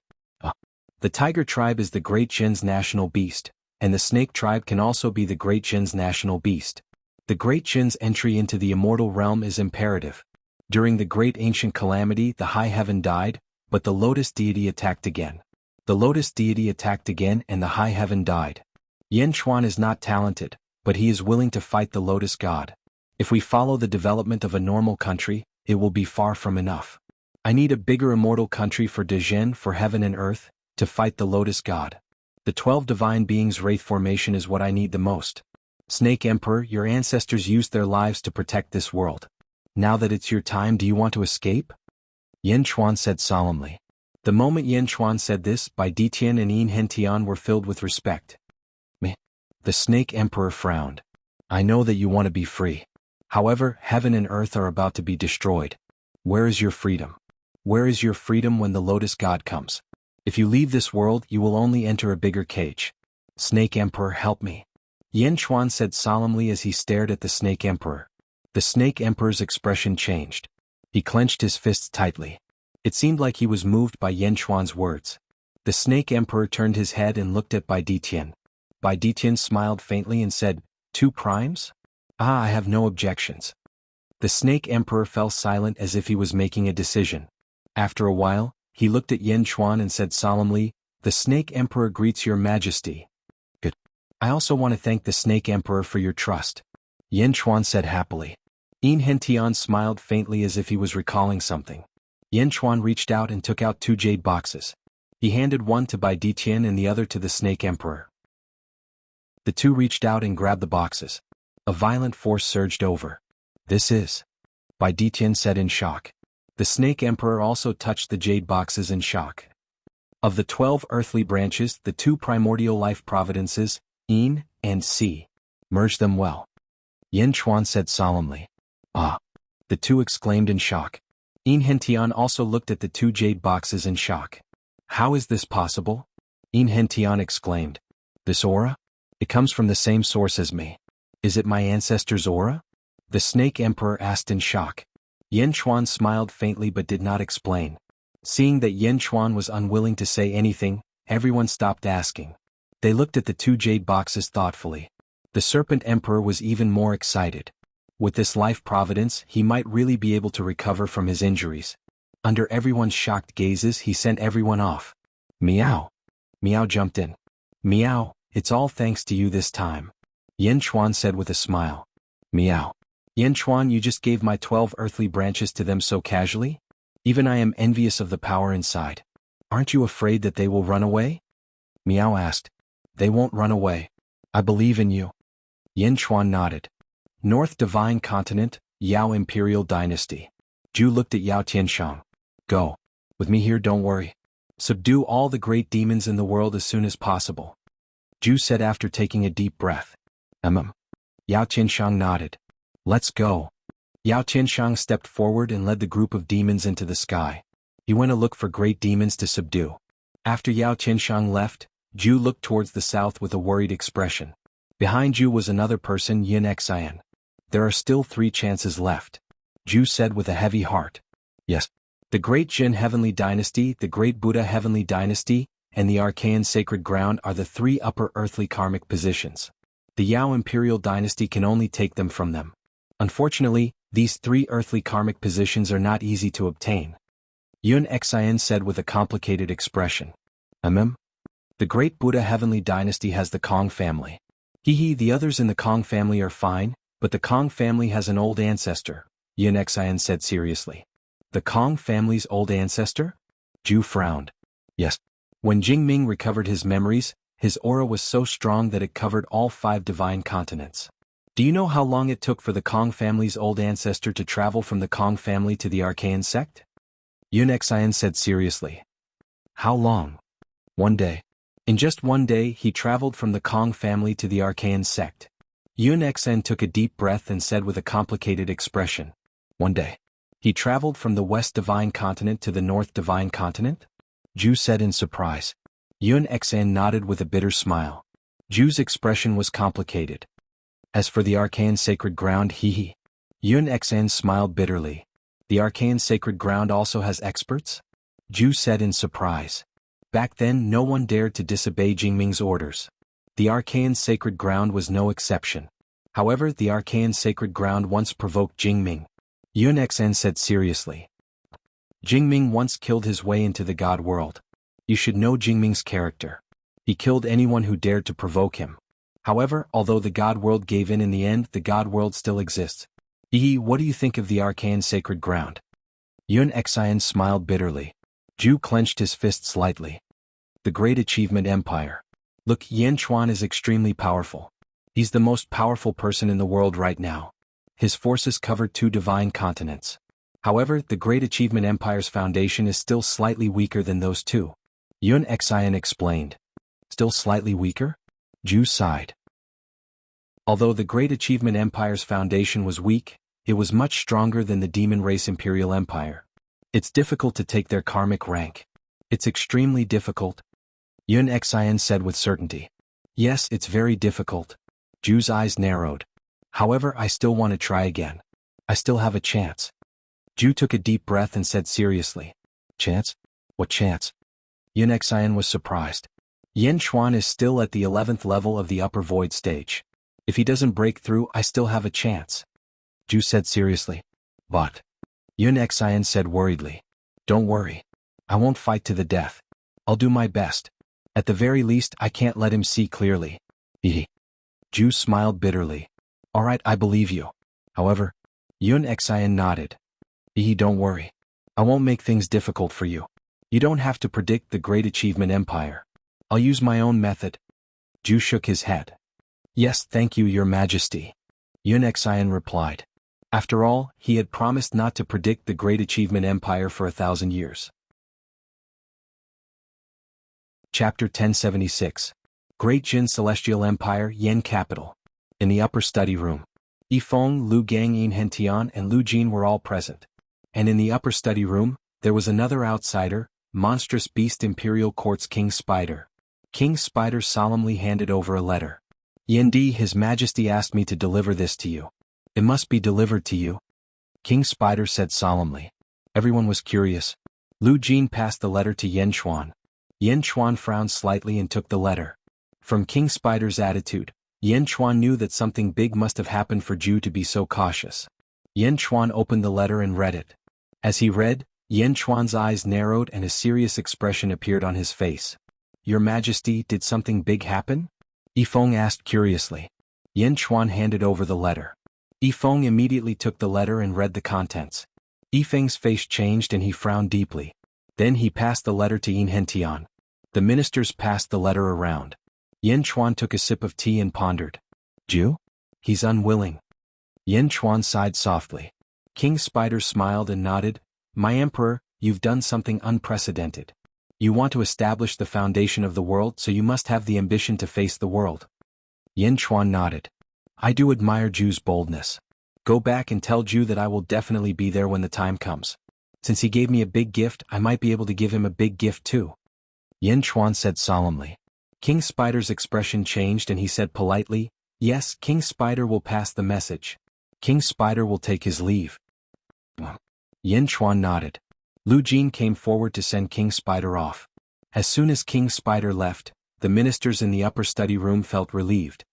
The Tiger tribe is the Great Jin's national beast, and the Snake tribe can also be the Great Jin's national beast. The Great Jin's entry into the immortal realm is imperative. During the Great Ancient Calamity, the High Heaven died, but the Lotus Deity attacked again. The Lotus Deity attacked again and the High Heaven died. Yen Chuan is not talented, but he is willing to fight the Lotus God. If we follow the development of a normal country, it will be far from enough. I need a bigger immortal country for Dezhen, for heaven and earth, to fight the Lotus God. The 12 divine beings' wraith formation is what I need the most. Snake Emperor, your ancestors used their lives to protect this world. Now that it's your time, do you want to escape? Yen Chuan said solemnly. The moment Yen Chuan said this, Bai Ditian and Inhentian were filled with respect. Meh. The Snake Emperor frowned. I know that you want to be free. However, heaven and earth are about to be destroyed. Where is your freedom? Where is your freedom when the Lotus God comes? If you leave this world, you will only enter a bigger cage. Snake Emperor, help me. Yen Chuan said solemnly as he stared at the Snake Emperor. The Snake Emperor's expression changed. He clenched his fists tightly. It seemed like he was moved by Yen Chuan's words. The Snake Emperor turned his head and looked at Bai Ditian. Bai Ditian smiled faintly and said, 2 primes? Ah, I have no objections. The Snake Emperor fell silent as if he was making a decision. After a while, he looked at Yen Chuan and said solemnly, "The Snake Emperor greets your majesty." "Good. I also want to thank the Snake Emperor for your trust," Yen Chuan said happily. Yin Hentian smiled faintly as if he was recalling something. Yen Chuan reached out and took out 2 jade boxes. He handed one to Bai Ditian and the other to the Snake Emperor. The two reached out and grabbed the boxes. A violent force surged over. "This is," Bai Ditian said in shock. The Snake Emperor also touched the jade boxes in shock. Of the 12 earthly branches, the 2 primordial life providences, Yin and Si, merged them well. Yen Chuan said solemnly. "Ah!" The two exclaimed in shock. Yin Hentian also looked at the 2 jade boxes in shock. "How is this possible?" Yin Hentian exclaimed. "This aura? It comes from the same source as me. Is it my ancestor's aura?" The Snake Emperor asked in shock. Yen Chuan smiled faintly but did not explain. Seeing that Yen Chuan was unwilling to say anything, everyone stopped asking. They looked at the 2 jade boxes thoughtfully. The Serpent Emperor was even more excited. With this life providence, he might really be able to recover from his injuries. Under everyone's shocked gazes, he sent everyone off. "Meow." Meow jumped in. "Meow, it's all thanks to you this time," Yen Chuan said with a smile. "Meow. Yen Chuan, you just gave my 12 earthly branches to them so casually? Even I am envious of the power inside. Aren't you afraid that they will run away?" Meow asked. "They won't run away. I believe in you." Yen Chuan nodded. North Divine Continent, Yao Imperial Dynasty. Zhu looked at Yao Tianshang. "Go. With me here, don't worry. Subdue all the great demons in the world as soon as possible," Zhu said after taking a deep breath. Yao Tianshang nodded. "Let's go." Yao Tianshang stepped forward and led the group of demons into the sky. He went to look for great demons to subdue. After Yao Tianshang left, Zhu looked towards the south with a worried expression. Behind Zhu was another person, Yin Xian. "There are still 3 chances left," Zhu said with a heavy heart. "Yes. The Great Jin Heavenly Dynasty, the Great Buddha Heavenly Dynasty, and the Archaean Sacred Ground are the 3 upper earthly karmic positions. The Yao Imperial Dynasty can only take them from them. Unfortunately, these 3 earthly karmic positions are not easy to obtain," Yun Xian said with a complicated expression. The Great Buddha Heavenly Dynasty has the Kong family. The others in the Kong family are fine, but the Kong family has an old ancestor, Yun Xian said seriously. "The Kong family's old ancestor?" Zhu frowned. "Yes. When Jingming recovered his memories, his aura was so strong that it covered all 5 divine continents. Do you know how long it took for the Kong family's old ancestor to travel from the Kong family to the Archaean sect?" Yun Xian said seriously. "How long?" "1 day. In just 1 day he traveled from the Kong family to the Archaean sect." Yun Xian took a deep breath and said with a complicated expression. "1 day. He traveled from the West Divine Continent to the North Divine Continent?" Zhu said in surprise. Yun Xian nodded with a bitter smile. Zhu's expression was complicated. "As for the Archaean Sacred Ground, Yun Xian smiled bitterly. "The Archaean Sacred Ground also has experts?" Zhu said in surprise. Back then no one dared to disobey Jingming's orders. The Archaean Sacred Ground was no exception. However, the Archaean Sacred Ground once provoked Jingming. Yun Xian said seriously. "Jingming once killed his way into the God world. You should know Jingming's character. He killed anyone who dared to provoke him. However, although the God world gave in the end, the God world still exists. What do you think of the Archaean Sacred Ground?" Yun Xian smiled bitterly. Zhu clenched his fist slightly. "The Great Achievement Empire. Look, Yen Chuan is extremely powerful. He's the most powerful person in the world right now. His forces cover 2 divine continents. However, the Great Achievement Empire's foundation is still slightly weaker than those 2. Yun Xian explained. "Still slightly weaker?" Zhu sighed. Although the Great Achievement Empire's foundation was weak, it was much stronger than the Demon Race Imperial Empire. It's difficult to take their karmic rank. It's extremely difficult," Yun Xian said with certainty. "Yes, it's very difficult." Zhu's eyes narrowed. "However, I still want to try again. I still have a chance." Zhu took a deep breath and said seriously. "Chance? What chance?" Yun Xian was surprised. "Yen Chuan is still at the 11th level of the upper void stage. If he doesn't break through, I still have a chance." Zhu said seriously. "But," Yun Xian said worriedly. Don't worry. I won't fight to the death. I'll do my best. At the very least, I can't let him see clearly. Ju smiled bitterly. All right, I believe you. However, Yun Xian nodded. Don't worry. I won't make things difficult for you. You don't have to predict the Great Achievement Empire. I'll use my own method. Ju shook his head. Yes, thank you, Your Majesty. Yun Xian replied. After all, he had promised not to predict the Great Achievement Empire for 1,000 years. Chapter 1076. Great Jin Celestial Empire, Yen Capital. In the upper study room, Yifeng, Lu Gang, Yin Hentian, and Lu Jin were all present. And in the upper study room, there was another outsider, monstrous beast Imperial Court's King Spider. King Spider solemnly handed over a letter. Yendi, His Majesty asked me to deliver this to you. It must be delivered to you. King Spider said solemnly. Everyone was curious. Lu Jin passed the letter to Yen Chuan. Yen Chuan frowned slightly and took the letter. From King Spider's attitude, Yen Chuan knew that something big must have happened for Ju to be so cautious. Yen Chuan opened the letter and read it. As he read, Yen Chuan's eyes narrowed and a serious expression appeared on his face. Your Majesty, did something big happen? Yifeng asked curiously. Yen Chuan handed over the letter. Yifeng immediately took the letter and read the contents. Yifeng's face changed and he frowned deeply. Then he passed the letter to Yin Hentian. The ministers passed the letter around. Yen Chuan took a sip of tea and pondered. Ju? He's unwilling. Yen Chuan sighed softly. King Spider smiled and nodded. My emperor, you've done something unprecedented. You want to establish the foundation of the world, so you must have the ambition to face the world. Yen Chuan nodded. I do admire Ju's boldness. Go back and tell Ju that I will definitely be there when the time comes. Since he gave me a big gift, I might be able to give him a big gift too. Yen Chuan said solemnly. King Spider's expression changed and he said politely, Yes, King Spider will pass the message. King Spider will take his leave. Yen Chuan nodded. Lu Jin came forward to send King Spider off. As soon as King Spider left, the ministers in the upper study room felt relieved.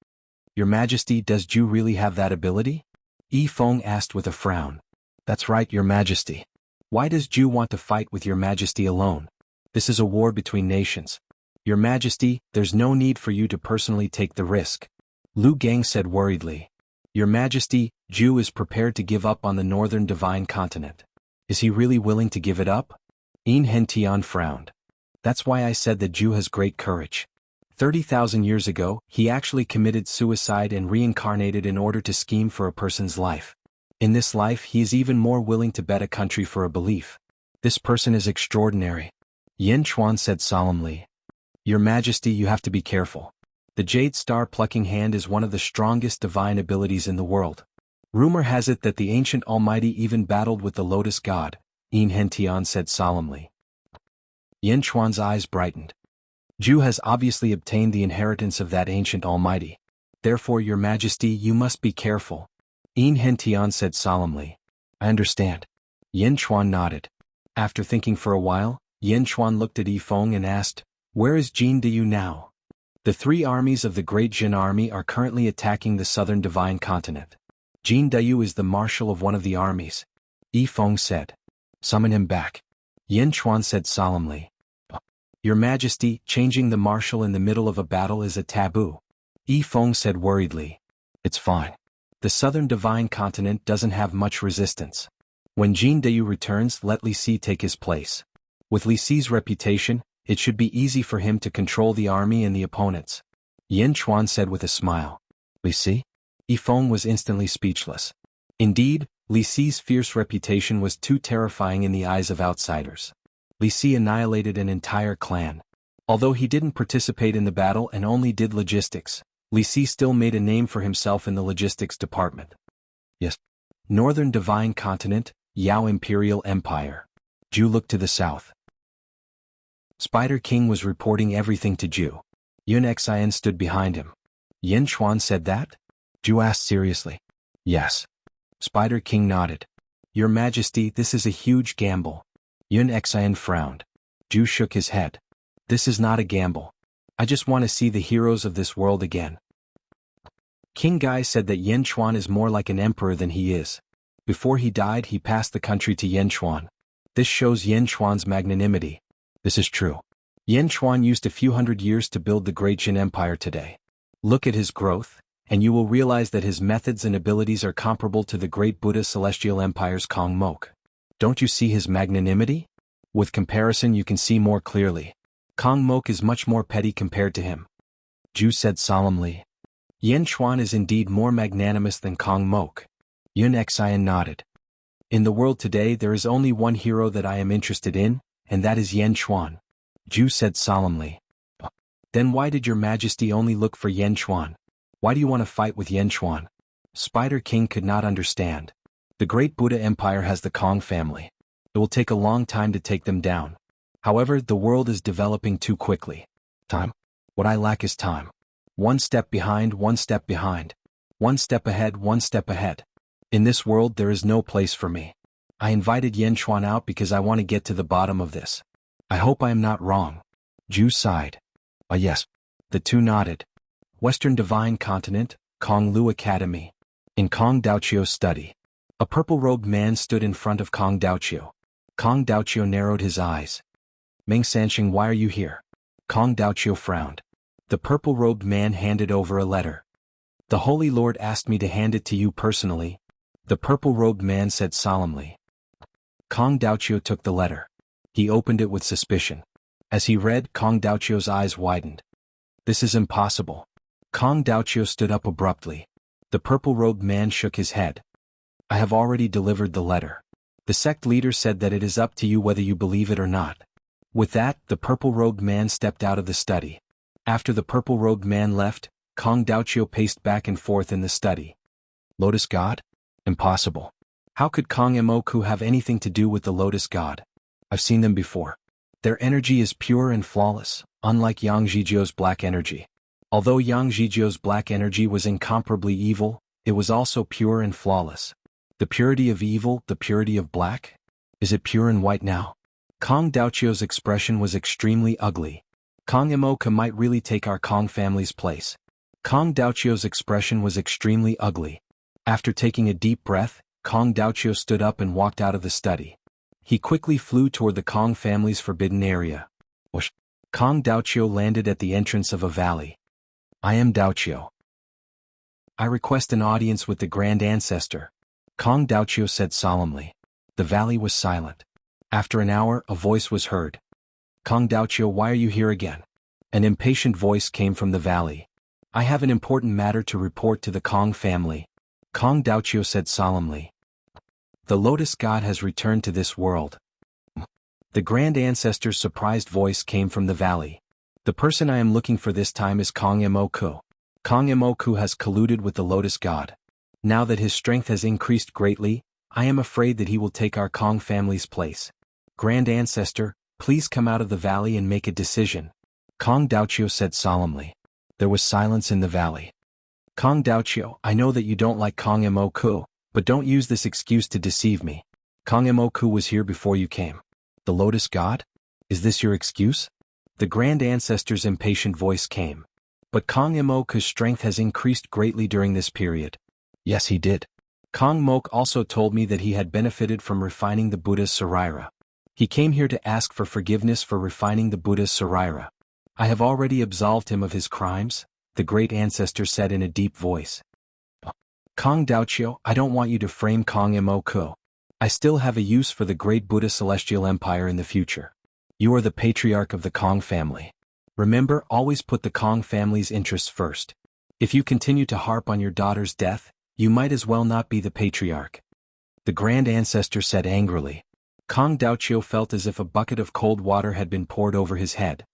Your Majesty, does Ju really have that ability? Yifeng asked with a frown. That's right, Your Majesty. Why does Ju want to fight with Your Majesty alone? This is a war between nations. Your Majesty, there's no need for you to personally take the risk. Lu Gang said worriedly. Your Majesty, Ju is prepared to give up on the northern divine continent. Is he really willing to give it up? Yin Hentian frowned. That's why I said that Ju has great courage. 30,000 years ago, he actually committed suicide and reincarnated in order to scheme for a person's life. In this life, he is even more willing to bet a country for a belief. This person is extraordinary. Yen Chuan said solemnly. Your Majesty, you have to be careful. The Jade Star Plucking Hand is one of the strongest divine abilities in the world. Rumor has it that the ancient Almighty even battled with the Lotus God, Yin Hentian said solemnly. Yen Chuan's eyes brightened. Ju has obviously obtained the inheritance of that ancient Almighty. Therefore, Your Majesty, you must be careful. Yin Hentian said solemnly. I understand. Yen Chuan nodded. After thinking for a while, Yen Chuan looked at Yifeng and asked, Where is Jin Deyu now? The three armies of the Great Jin Army are currently attacking the southern divine continent. Jin Deyu is the marshal of one of the armies. Yifeng said. Summon him back. Yen Chuan said solemnly. Your Majesty, changing the marshal in the middle of a battle is a taboo. Yifeng said worriedly. It's fine. The southern divine continent doesn't have much resistance. When Jin Deyu returns, let Li Si take his place. With Li Si's reputation, it should be easy for him to control the army and the opponents. Yen Chuan said with a smile. Li Si? Yifeng was instantly speechless. Indeed, Li Si's fierce reputation was too terrifying in the eyes of outsiders. Li Si annihilated an entire clan. Although he didn't participate in the battle and only did logistics, Li Si still made a name for himself in the logistics department. Yes. Northern Divine Continent, Yao Imperial Empire. Ju looked to the south. Spider King was reporting everything to Ju. Yun Xian stood behind him. Yen Chuan said that? Ju asked seriously. Yes. Spider King nodded. Your Majesty, this is a huge gamble. Yun Xian frowned. Ju shook his head. This is not a gamble. I just want to see the heroes of this world again. King Gai said that Yen Chuan is more like an emperor than he is. Before he died, he passed the country to Yen Chuan. This shows Yen Chuan's magnanimity. This is true. Yen Chuan used a few hundred years to build the great Jin Empire today. Look at his growth, and you will realize that his methods and abilities are comparable to the great Buddha Celestial Empire's Kong Mok. Don't you see his magnanimity? With comparison you can see more clearly. Kong Mok is much more petty compared to him. Ju said solemnly. Yen Chuan is indeed more magnanimous than Kong Mok. Yun Xian nodded. In the world today there is only one hero that I am interested in, and that is Yen Chuan. Ju said solemnly. Then why did your majesty only look for Yen Chuan? Why do you want to fight with Yen Chuan? Spider King could not understand. The great Buddha Empire has the Kong family. It will take a long time to take them down. However, the world is developing too quickly. Time? What I lack is time. One step behind, one step behind. One step ahead, one step ahead. In this world there is no place for me. I invited Yen Chuan out because I want to get to the bottom of this. I hope I am not wrong. Ju sighed. Yes. The two nodded. Western Divine Continent, Kong Lu Academy. In Kong Daochio's study. A purple-robed man stood in front of Kong Daochio. Kong Daochio narrowed his eyes. Meng Sanxing, why are you here? Kong Daochio frowned. The purple-robed man handed over a letter. The Holy Lord asked me to hand it to you personally, the purple-robed man said solemnly. Kong Daochio took the letter. He opened it with suspicion. As he read, Kong Daochio's eyes widened. This is impossible. Kong Daochio stood up abruptly. The purple-robed man shook his head. I have already delivered the letter. The sect leader said that it is up to you whether you believe it or not. With that, the purple-robed man stepped out of the study. After the purple-robed man left, Kong Daochio paced back and forth in the study. Lotus God? Impossible. How could Kong Moku have anything to do with the Lotus God? I've seen them before. Their energy is pure and flawless, unlike Yang Zhijio's black energy. Although Yang Zhijio's black energy was incomparably evil, it was also pure and flawless. The purity of evil, the purity of black? Is it pure and white now? Kong Daochio's expression was extremely ugly. Kong Moku might really take our Kong family's place. Kong Daochio's expression was extremely ugly. After taking a deep breath, Kong Daochio stood up and walked out of the study. He quickly flew toward the Kong family's forbidden area. Whoosh! Kong Daochio landed at the entrance of a valley. I am Daochio. I request an audience with the Grand Ancestor. Kong Daochio said solemnly. The valley was silent. After an hour, a voice was heard. Kong Daochio, why are you here again? An impatient voice came from the valley. I have an important matter to report to the Kong family. Kong Daochio said solemnly. The Lotus God has returned to this world. The Grand Ancestor's surprised voice came from the valley. The person I am looking for this time is Kong Moku. Kong Moku has colluded with the Lotus God. Now that his strength has increased greatly, I am afraid that he will take our Kong family's place. Grand Ancestor, please come out of the valley and make a decision. Kong Daochio said solemnly. There was silence in the valley. Kong Daochio, I know that you don't like Kong Moku, but don't use this excuse to deceive me. Kong Moku was here before you came. The Lotus God? Is this your excuse? The Grand Ancestor's impatient voice came. But Kong Moku's strength has increased greatly during this period. Yes, he did. Kong Mok also told me that he had benefited from refining the Buddha's Saraira. He came here to ask for forgiveness for refining the Buddha's Saraira. I have already absolved him of his crimes, the Great Ancestor said in a deep voice. Kong Daochio, I don't want you to frame Kong Moku. I still have a use for the great Buddha Celestial Empire in the future. You are the patriarch of the Kong family. Remember, always put the Kong family's interests first. If you continue to harp on your daughter's death, you might as well not be the patriarch. The Grand Ancestor said angrily. Kong Daochio felt as if a bucket of cold water had been poured over his head.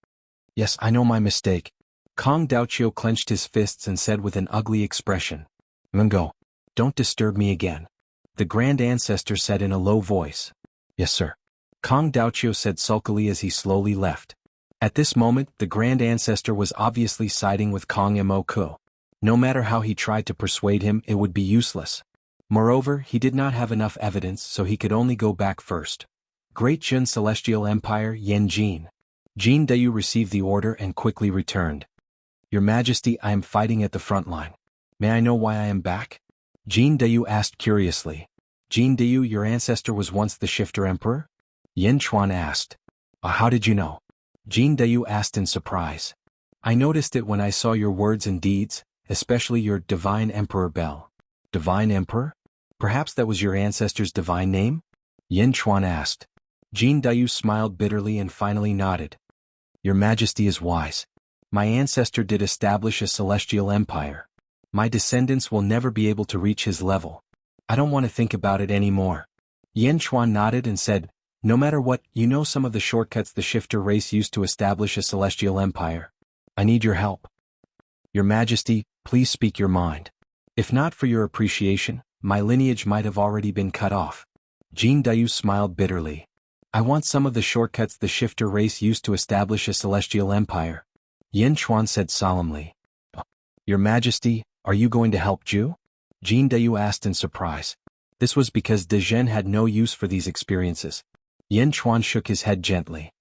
Yes, I know my mistake. Kong Daochio clenched his fists and said with an ugly expression. Go. Don't disturb me again. The Grand Ancestor said in a low voice. Yes, sir. Kong Daochio said sulkily as he slowly left. At this moment, the Grand Ancestor was obviously siding with Kong Moku. No matter how he tried to persuade him, it would be useless. Moreover, he did not have enough evidence, so he could only go back first. Great Jin Celestial Empire, Yen Jin. Jin Dayu received the order and quickly returned. Your Majesty, I am fighting at the front line. May I know why I am back? Jin Dayu asked curiously. Jin Dayu, your ancestor was once the Shifter Emperor? Yin Chuan asked. How did you know? Jin Dayu asked in surprise. I noticed it when I saw your words and deeds, especially your Divine Emperor Bell. Divine Emperor? Perhaps that was your ancestor's divine name? Yin Chuan asked. Jin Dayu smiled bitterly and finally nodded. Your Majesty is wise. My ancestor did establish a celestial empire. My descendants will never be able to reach his level. I don't want to think about it anymore. Yin Chuan nodded and said, no matter what, you know some of the shortcuts the shifter race used to establish a celestial empire. I need your help. Your Majesty, please speak your mind. If not for your appreciation, my lineage might have already been cut off. Jin Dayu smiled bitterly. I want some of the shortcuts the shifter race used to establish a celestial empire. Yin Chuan said solemnly. Your Majesty, are you going to help Ju? Jin Dayu asked in surprise. This was because De Zhen had no use for these experiences. Yin Chuan shook his head gently.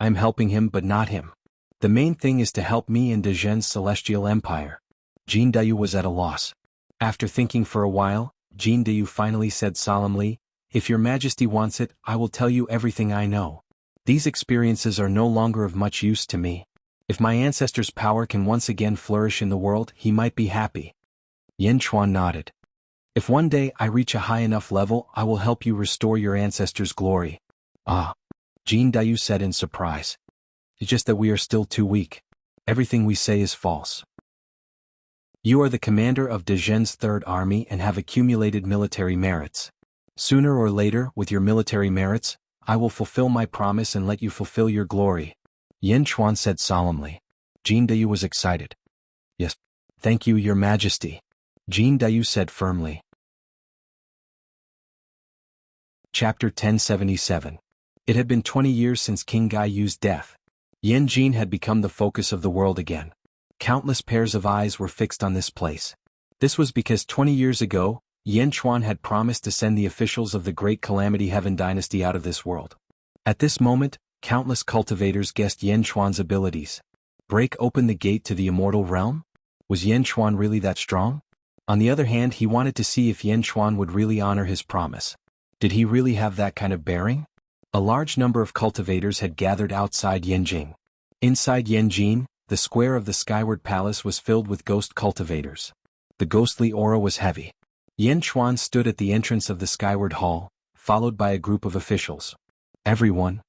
I'm helping him but not him. The main thing is to help me in De Zhen's celestial empire. Jin Dayu was at a loss. After thinking for a while, Jin Dayu finally said solemnly, if your Majesty wants it, I will tell you everything I know. These experiences are no longer of much use to me. If my ancestor's power can once again flourish in the world, he might be happy. Yin Chuan nodded. If one day I reach a high enough level, I will help you restore your ancestor's glory. Jin Dayu said in surprise. It's just that we are still too weak. Everything we say is false. You are the commander of De Zhen's Third Army and have accumulated military merits. Sooner or later, with your military merits, I will fulfill my promise and let you fulfill your glory. Yin Chuan said solemnly. Jin Dayu was excited. Yes, thank you, your Majesty. Jin Dayu said firmly. Chapter 1077. It had been 20 years since King Gaiyu's death. Yin Jin had become the focus of the world again. Countless pairs of eyes were fixed on this place. This was because 20 years ago, Yin Chuan had promised to send the officials of the Great Calamity Heaven dynasty out of this world. At this moment, countless cultivators guessed Yin Chuan's abilities. Break open the gate to the immortal realm? Was Yin Chuan really that strong? On the other hand, he wanted to see if Yin Chuan would really honor his promise. Did he really have that kind of bearing? A large number of cultivators had gathered outside Yanjing. Inside Yanjing, the square of the Skyward Palace was filled with ghost cultivators. The ghostly aura was heavy. Yin Chuan stood at the entrance of the Skyward Hall, followed by a group of officials. Everyone.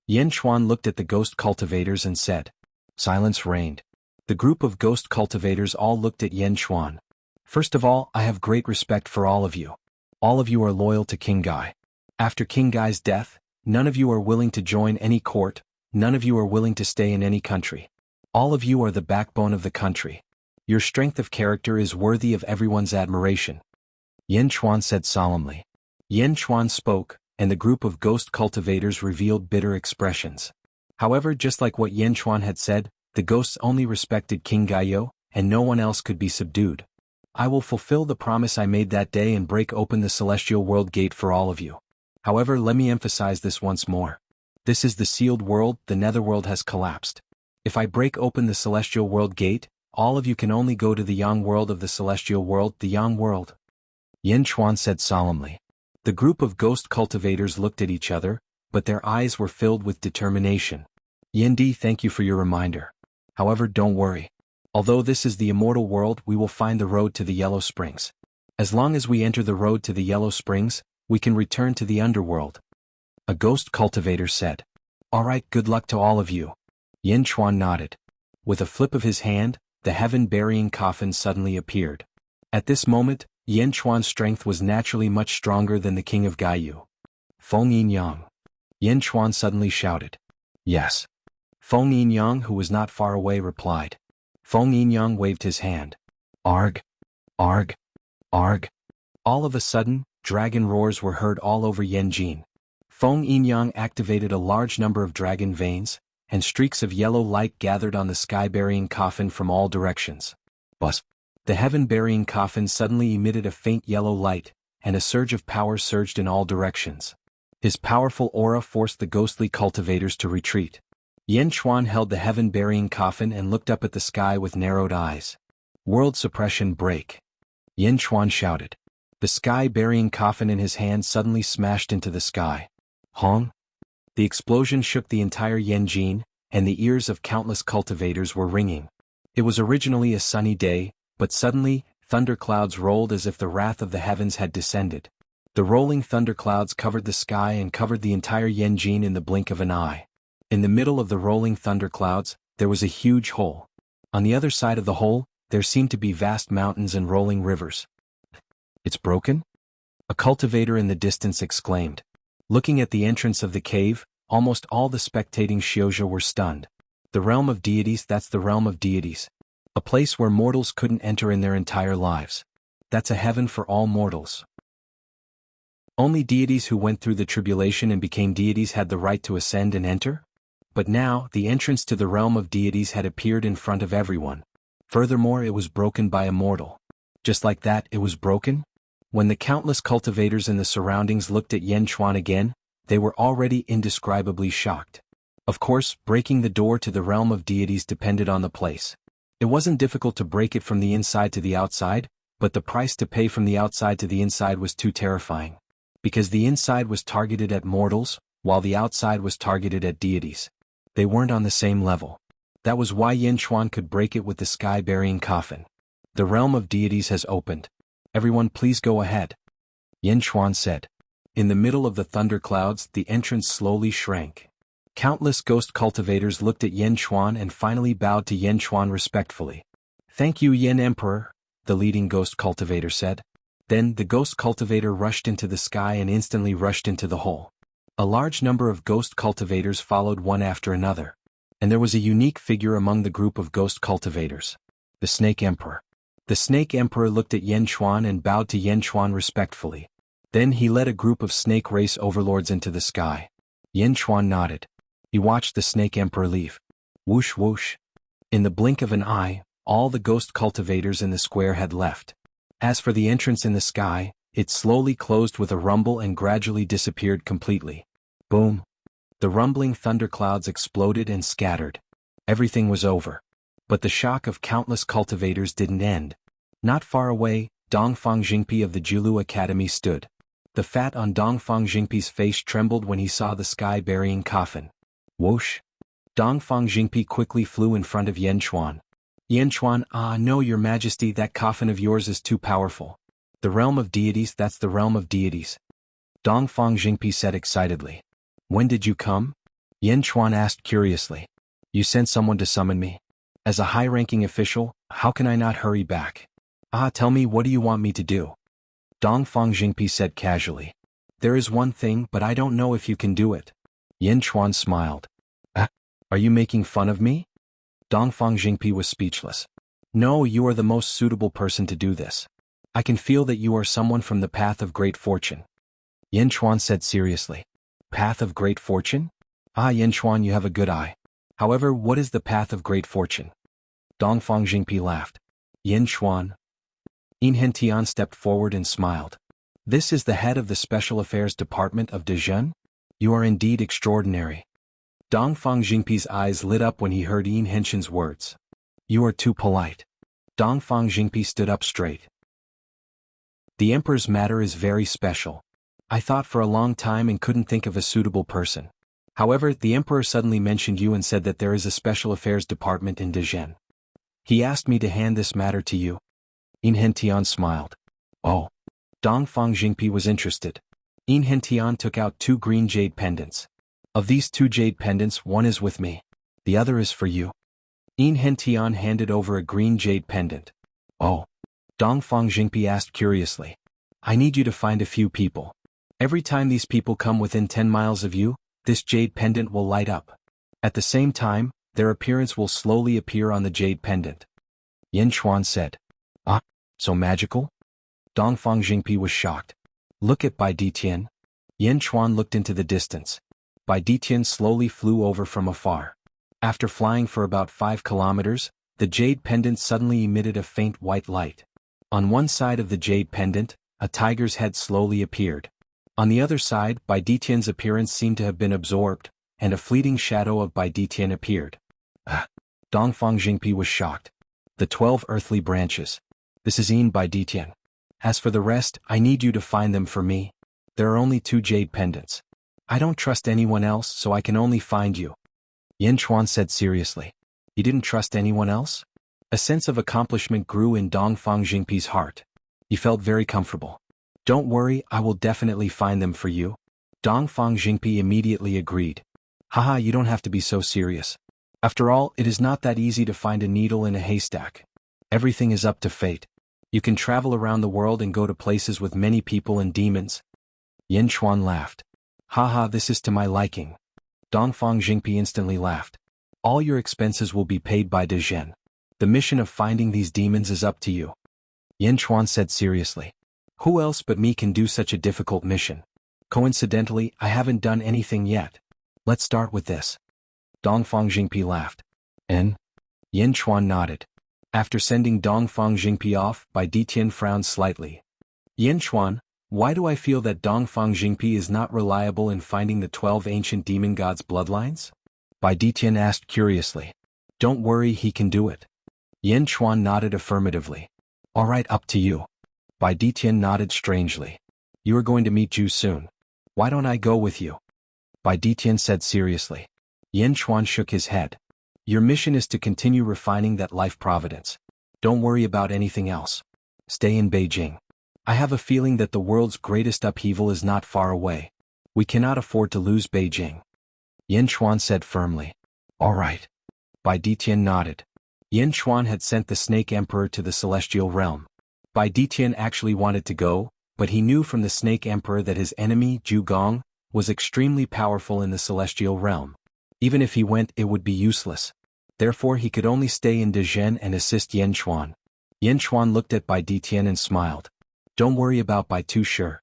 Yin Chuan looked at the ghost cultivators and said. Silence reigned. The group of ghost cultivators all looked at Yin Chuan. First of all, I have great respect for all of you. All of you are loyal to King Gai. After King Gai's death, none of you are willing to join any court, none of you are willing to stay in any country. All of you are the backbone of the country. Your strength of character is worthy of everyone's admiration. Yin Chuan said solemnly. Yin Chuan spoke, and the group of ghost cultivators revealed bitter expressions. However, just like what Yin Chuan had said, the ghosts only respected King Gaiyu, and no one else could be subdued. I will fulfill the promise I made that day and break open the celestial world gate for all of you. However, let me emphasize this once more. This is the sealed world, the netherworld has collapsed. If I break open the celestial world gate, all of you can only go to the yang world of the celestial world, the yang world. Yin Chuan said solemnly. The group of ghost cultivators looked at each other, but their eyes were filled with determination. Yin Di, thank you for your reminder. However, don't worry. Although this is the immortal world, we will find the road to the Yellow Springs. As long as we enter the road to the Yellow Springs, we can return to the underworld. A ghost cultivator said. All right, good luck to all of you. Yin Chuan nodded. With a flip of his hand, the heaven-burying coffin suddenly appeared. At this moment, Yin Chuan's strength was naturally much stronger than the king of Gaiyu. Feng Yin-yang. Yin Chuan suddenly shouted. Yes. Feng Yin-yang, who was not far away, replied. Feng Yin-yang waved his hand. Arg. Arg. Arg. All of a sudden, dragon roars were heard all over Yanjin. Feng Yin-yang activated a large number of dragon veins, and streaks of yellow light gathered on the sky-burying coffin from all directions. Buzz. The heaven-burying coffin suddenly emitted a faint yellow light, and a surge of power surged in all directions. His powerful aura forced the ghostly cultivators to retreat. Yin Chuan held the heaven-burying coffin and looked up at the sky with narrowed eyes. World suppression break. Yin Chuan shouted. The sky-burying coffin in his hand suddenly smashed into the sky. Hong? The explosion shook the entire Yanjin, and the ears of countless cultivators were ringing. It was originally a sunny day, but suddenly, thunderclouds rolled as if the wrath of the heavens had descended. The rolling thunderclouds covered the sky and covered the entire Yanjin in the blink of an eye. In the middle of the rolling thunderclouds, there was a huge hole. On the other side of the hole, there seemed to be vast mountains and rolling rivers. "It's broken?" a cultivator in the distance exclaimed. Looking at the entrance of the cave, almost all the spectating Shioja were stunned. The realm of deities, that's the realm of deities. A place where mortals couldn't enter in their entire lives. That's a heaven for all mortals. Only deities who went through the tribulation and became deities had the right to ascend and enter? But now, the entrance to the realm of deities had appeared in front of everyone. Furthermore, it was broken by a mortal. Just like that, it was broken? When the countless cultivators in the surroundings looked at Yan Chuan again, they were already indescribably shocked. Of course, breaking the door to the realm of deities depended on the place. It wasn't difficult to break it from the inside to the outside, but the price to pay from the outside to the inside was too terrifying. Because the inside was targeted at mortals, while the outside was targeted at deities. They weren't on the same level. That was why Yan Chuan could break it with the sky-burying coffin. The realm of deities has opened. Everyone please go ahead, Yan Chuan said. In the middle of the thunderclouds, the entrance slowly shrank. Countless ghost cultivators looked at Yan Chuan and finally bowed to Yan Chuan respectfully. "Thank you, Yan Emperor," the leading ghost cultivator said. Then the ghost cultivator rushed into the sky and instantly rushed into the hole. A large number of ghost cultivators followed one after another. And there was a unique figure among the group of ghost cultivators. The Snake Emperor. The Snake Emperor looked at Yan Chuan and bowed to Yan Chuan respectfully. Then he led a group of snake race overlords into the sky. Yan Chuan nodded. He watched the Snake Emperor leave. Whoosh whoosh. In the blink of an eye, all the ghost cultivators in the square had left. As for the entrance in the sky, it slowly closed with a rumble and gradually disappeared completely. Boom. The rumbling thunderclouds exploded and scattered. Everything was over. But the shock of countless cultivators didn't end. Not far away, Dongfang Jingpi of the Julu Academy stood. The fat on Dongfang Jingpi's face trembled when he saw the sky-burying coffin. Whoosh. Dongfang Jingpi quickly flew in front of Yan Chuan. Yan Chuan, no, Your Majesty, that coffin of yours is too powerful. The realm of deities, that's the realm of deities. Dongfang Jingpi said excitedly. When did you come? Yan Chuan asked curiously. You sent someone to summon me? As a high-ranking official, how can I not hurry back? Tell me, what do you want me to do? Dongfang Jingpi said casually. There is one thing, but I don't know if you can do it. Yan Chuan smiled. Are you making fun of me? Dongfang Jingpi was speechless. No, you are the most suitable person to do this. I can feel that you are someone from the path of great fortune. Yan Chuan said seriously. Path of great fortune? Yan Chuan, you have a good eye. However, what is the path of great fortune? Dongfang Jingpi laughed. Yan Chuan. In Hentian stepped forward and smiled. This is the head of the Special Affairs Department of Dezhen? You are indeed extraordinary. Dongfang Jingpi's eyes lit up when he heard In Henshin's words. You are too polite. Dongfang Jingpi stood up straight. The Emperor's matter is very special. I thought for a long time and couldn't think of a suitable person. However, the Emperor suddenly mentioned you and said that there is a Special Affairs Department in Dezhen. He asked me to hand this matter to you. In Hentian smiled. Oh. Dongfang Jingpi was interested. In Hentian took out 2 green jade pendants. Of these 2 jade pendants, one is with me. The other is for you. In Hentian handed over a green jade pendant. Oh. Dongfang Jingpi asked curiously. I need you to find a few people. Every time these people come within 10 miles of you, this jade pendant will light up. At the same time, their appearance will slowly appear on the jade pendant. Yan Chuan said. So magical? Dongfang Jingpi was shocked. Look at Bai Ditian. Yan Chuan looked into the distance. Bai Ditian slowly flew over from afar. After flying for about 5 kilometers, the jade pendant suddenly emitted a faint white light. On one side of the jade pendant, a tiger's head slowly appeared. On the other side, Bai Ditian's appearance seemed to have been absorbed, and a fleeting shadow of Bai Ditian appeared. Dongfang Jingpi was shocked. The 12 earthly branches. This is In Bai Ditian. As for the rest, I need you to find them for me. There are only 2 jade pendants. I don't trust anyone else, so I can only find you. Yin Chuan said seriously. You didn't trust anyone else? A sense of accomplishment grew in Dongfang Jingpi's heart. He felt very comfortable. Don't worry, I will definitely find them for you. Dongfang Jingpi immediately agreed. Haha, you don't have to be so serious. After all, it is not that easy to find a needle in a haystack. Everything is up to fate. You can travel around the world and go to places with many people and demons. Yin Chuan laughed. Haha, this is to my liking. Dongfang Jingpi instantly laughed. All your expenses will be paid by De Zhen. The mission of finding these demons is up to you. Yin Chuan said seriously. Who else but me can do such a difficult mission? Coincidentally, I haven't done anything yet. Let's start with this. Dongfang Jingpi laughed. And? Yin Chuan nodded. After sending Dongfang Jingpi off, Bai Ditian frowned slightly. Yin Chuan, why do I feel that Dongfang Jingpi is not reliable in finding the 12 ancient demon gods' bloodlines? Bai Ditian asked curiously. Don't worry, he can do it. Yin Chuan nodded affirmatively. All right, up to you. Bai Ditian nodded strangely. You are going to meet Zhu soon. Why don't I go with you? Bai Ditian said seriously. Yin Chuan shook his head. Your mission is to continue refining that life providence. Don't worry about anything else. Stay in Beijing. I have a feeling that the world's greatest upheaval is not far away. We cannot afford to lose Beijing. Yin Chuan said firmly. All right. Bai Ditian nodded. Yin Chuan had sent the Snake Emperor to the Celestial Realm. Bai Ditian actually wanted to go, but he knew from the Snake Emperor that his enemy, Zhu Gong, was extremely powerful in the Celestial Realm. Even if he went, it would be useless. Therefore he could only stay in De Zhen and assist Yin Chuan. Yin Chuan looked at Bai Ditian and smiled. Don't worry about Bai Tu-Shi.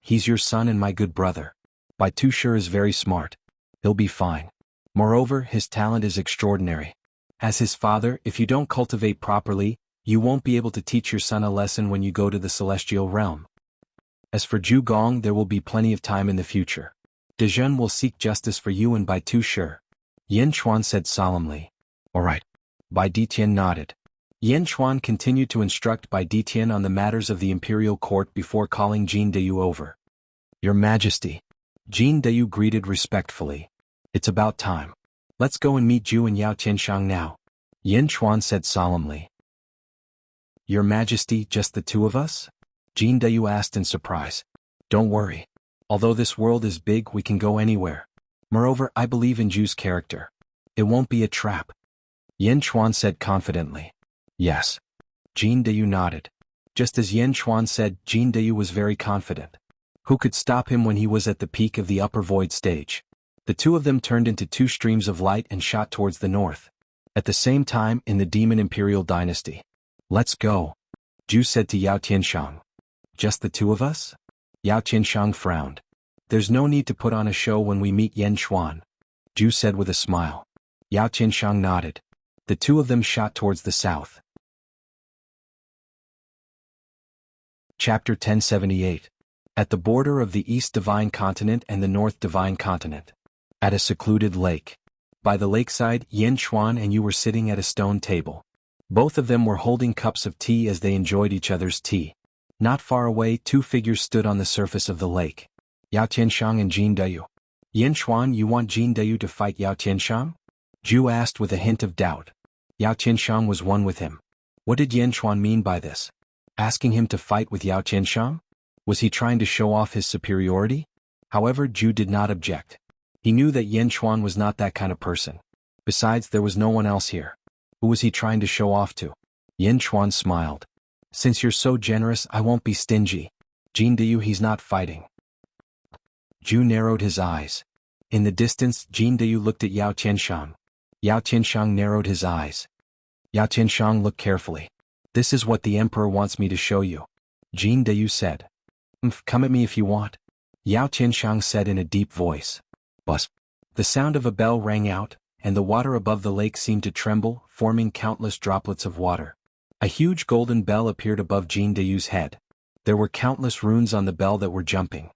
He's your son and my good brother. Bai Tu-Shi is very smart. He'll be fine. Moreover, his talent is extraordinary. As his father, if you don't cultivate properly, you won't be able to teach your son a lesson when you go to the Celestial Realm. As for Zhu Gong, there will be plenty of time in the future. De Zhen will seek justice for you and Bai Tu-Shi. Yin Chuan said solemnly. All right. Bai Ditian nodded. Yin Chuan continued to instruct Bai Ditian on the matters of the imperial court before calling Jin Deyu over. Your Majesty. Jin Deyu greeted respectfully. It's about time. Let's go and meet Zhu and Yao Tianshang now. Yin Chuan said solemnly. Your Majesty, just the two of us? Jin Deyu asked in surprise. Don't worry. Although this world is big, we can go anywhere. Moreover, I believe in Zhu's character. It won't be a trap. Yin Chuan said confidently. Yes. Jin Deyu nodded. Just as Yin Chuan said, Jin Deyu was very confident. Who could stop him when he was at the peak of the upper void stage? The two of them turned into two streams of light and shot towards the north. At the same time, in the Demon Imperial Dynasty. Let's go. Zhu said to Yao Tianshang. Just the two of us? Yao Tianshang frowned. There's no need to put on a show when we meet Yin Chuan. Zhu said with a smile. Yao Tianshang nodded. The two of them shot towards the south. Chapter 1078. At the border of the East Divine Continent and the North Divine Continent. At a secluded lake. By the lakeside, Yin Chuan and you were sitting at a stone table. Both of them were holding cups of tea as they enjoyed each other's tea. Not far away, two figures stood on the surface of the lake. Yao Tianshang and Jin Deyu. Yin Chuan, you want Jin Deyu to fight Yao Tianshang? Zhu asked with a hint of doubt. Yao Tianshang was one with him. What did Yin Chuan mean by this? Asking him to fight with Yao Tianshang? Was he trying to show off his superiority? However, Zhu did not object. He knew that Yin Chuan was not that kind of person. Besides, there was no one else here. Who was he trying to show off to? Yin Chuan smiled. Since you're so generous, I won't be stingy. Jin Deyu, he's not fighting. Zhu narrowed his eyes. In the distance, Jin Deyu looked at Yao Tianshang. Yao Tianshang narrowed his eyes. Yao Tianshang looked carefully. This is what the Emperor wants me to show you. Jin Deyu said. Come at me if you want. Yao Tianshang said in a deep voice. Buzz. The sound of a bell rang out, and the water above the lake seemed to tremble, forming countless droplets of water. A huge golden bell appeared above Jin Deyu's head. There were countless runes on the bell that were jumping.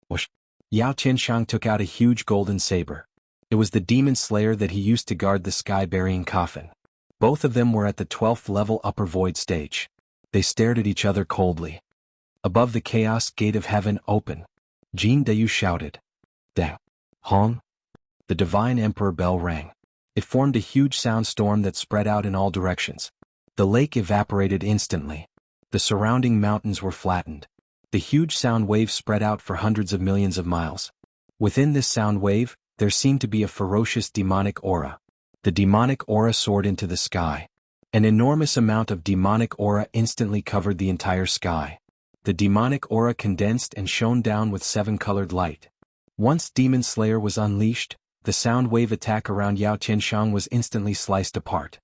Whoosh. Yao Tianshang took out a huge golden saber. It was the demon slayer that he used to guard the sky-burying coffin. Both of them were at the 12th level upper void stage. They stared at each other coldly. Above the chaos gate of heaven open. Jin Deyu shouted. Dang. Hong. The Divine Emperor bell rang. It formed a huge soundstorm that spread out in all directions. The lake evaporated instantly. The surrounding mountains were flattened. The huge sound wave spread out for hundreds of millions of miles. Within this sound wave, there seemed to be a ferocious demonic aura. The demonic aura soared into the sky. An enormous amount of demonic aura instantly covered the entire sky. The demonic aura condensed and shone down with seven-colored light. Once Demon Slayer was unleashed, the sound wave attack around Yao Qianshang was instantly sliced apart.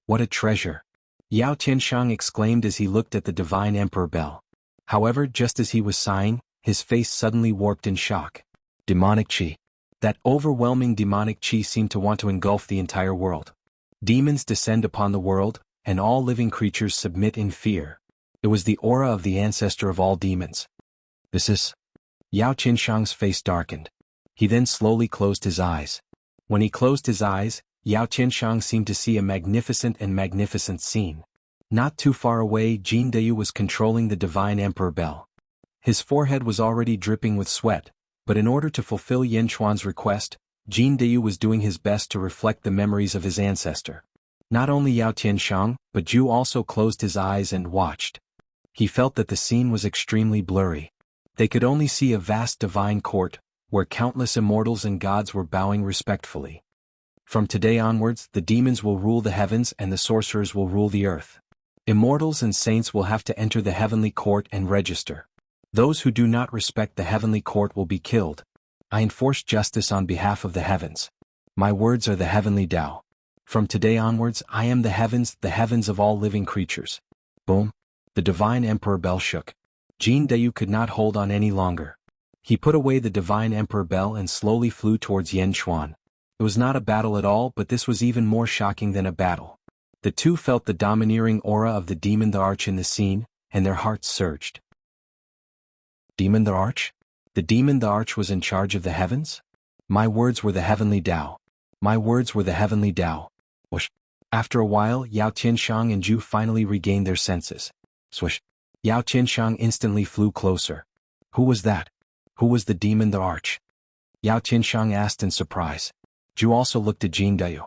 What a treasure! Yao Qianshang exclaimed as he looked at the Divine Emperor bell. However, just as he was sighing, his face suddenly warped in shock. Demonic Qi. That overwhelming demonic Qi seemed to want to engulf the entire world. Demons descend upon the world, and all living creatures submit in fear. It was the aura of the ancestor of all demons. This is... Yao Qianshang's face darkened. He then slowly closed his eyes. When he closed his eyes, Yao Qianshang seemed to see a magnificent scene. Not too far away, Jin Deyu was controlling the Divine Emperor bell. His forehead was already dripping with sweat, but in order to fulfill Yan Chuan's request, Jin Deyu was doing his best to reflect the memories of his ancestor. Not only Yao Qianshang, but Zhu also closed his eyes and watched. He felt that the scene was extremely blurry. They could only see a vast divine court, where countless immortals and gods were bowing respectfully. From today onwards, the demons will rule the heavens and the sorcerers will rule the earth. Immortals and saints will have to enter the heavenly court and register. Those who do not respect the heavenly court will be killed. I enforce justice on behalf of the heavens. My words are the heavenly Tao. From today onwards, I am the heavens of all living creatures. Boom! The Divine Emperor bell shook. Jin Deyu could not hold on any longer. He put away the Divine Emperor bell and slowly flew towards Yan Chuan. It was not a battle at all, but this was even more shocking than a battle. The two felt the domineering aura of the Demon the Arch in the scene, and their hearts surged. Demon the Arch? The Demon the Arch was in charge of the heavens? My words were the heavenly Tao. My words were the heavenly Tao. Whoosh. After a while, Yao Qianshang and Zhu finally regained their senses. Swish. Yao Qianshang instantly flew closer. Who was that? Who was the Demon the Arch? Yao Qianshang asked in surprise. Zhu also looked at Jin Deyu.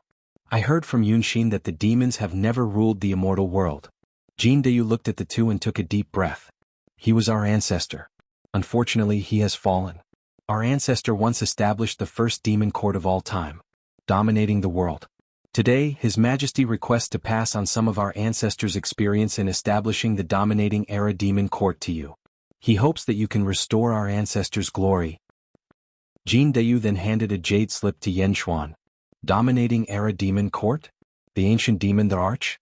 I heard from Yunxin that the demons have never ruled the immortal world. Jin Deyu looked at the two and took a deep breath. He was our ancestor. Unfortunately, he has fallen. Our ancestor once established the first demon court of all time, dominating the world. Today, His Majesty requests to pass on some of our ancestors' experience in establishing the dominating era demon court to you. He hopes that you can restore our ancestors' glory. Jin Deyu then handed a jade slip to Yan Chuan. Dominating era demon court? The ancient demon the Arch?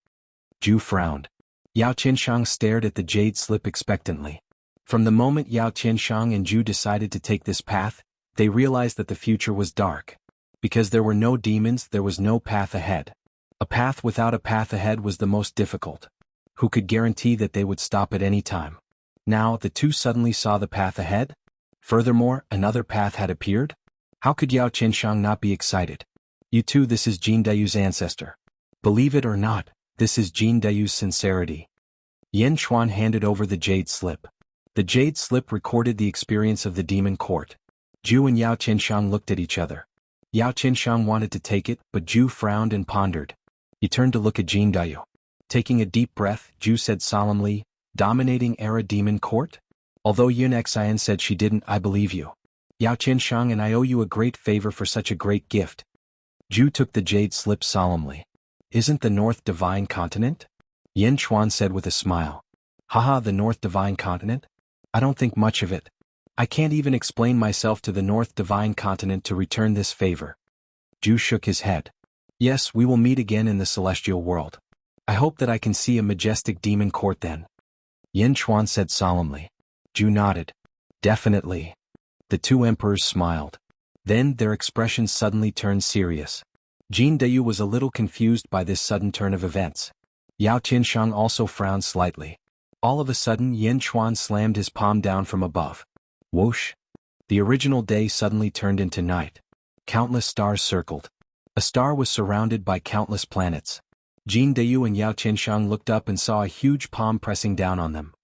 Zhu frowned. Yao Qianshang stared at the jade slip expectantly. From the moment Yao Qianshang and Zhu decided to take this path, they realized that the future was dark. Because there were no demons, there was no path ahead. A path without a path ahead was the most difficult. Who could guarantee that they would stop at any time? Now, the two suddenly saw the path ahead. Furthermore, another path had appeared. How could Yao Qianshang not be excited? You two, this is Jin Deyu's ancestor. Believe it or not, this is Jin Deyu's sincerity. Yan Chuan handed over the jade slip. The jade slip recorded the experience of the demon court. Zhu and Yao Qianshang looked at each other. Yao Qianshang wanted to take it, but Zhu frowned and pondered. He turned to look at Jin Deyu. Taking a deep breath, Zhu said solemnly, Dominating era demon court? Although Yun Xian said she didn't, I believe you. Yao Qianshang and I owe you a great favor for such a great gift. Zhu took the jade slip solemnly. Isn't the North Divine Continent? Yan Chuan said with a smile. Haha, the North Divine Continent? I don't think much of it. I can't even explain myself to the North Divine Continent to return this favor. Zhu shook his head. Yes, we will meet again in the celestial world. I hope that I can see a majestic demon court then. Yan Chuan said solemnly. Zhu nodded. Definitely. The two emperors smiled. Then their expressions suddenly turned serious. Jin Deyu was a little confused by this sudden turn of events. Yao Qianshang also frowned slightly. All of a sudden, Yan Chuan slammed his palm down from above. Whoosh! The original day suddenly turned into night. Countless stars circled. A star was surrounded by countless planets. Jin Deyu and Yao Qianshang looked up and saw a huge palm pressing down on them.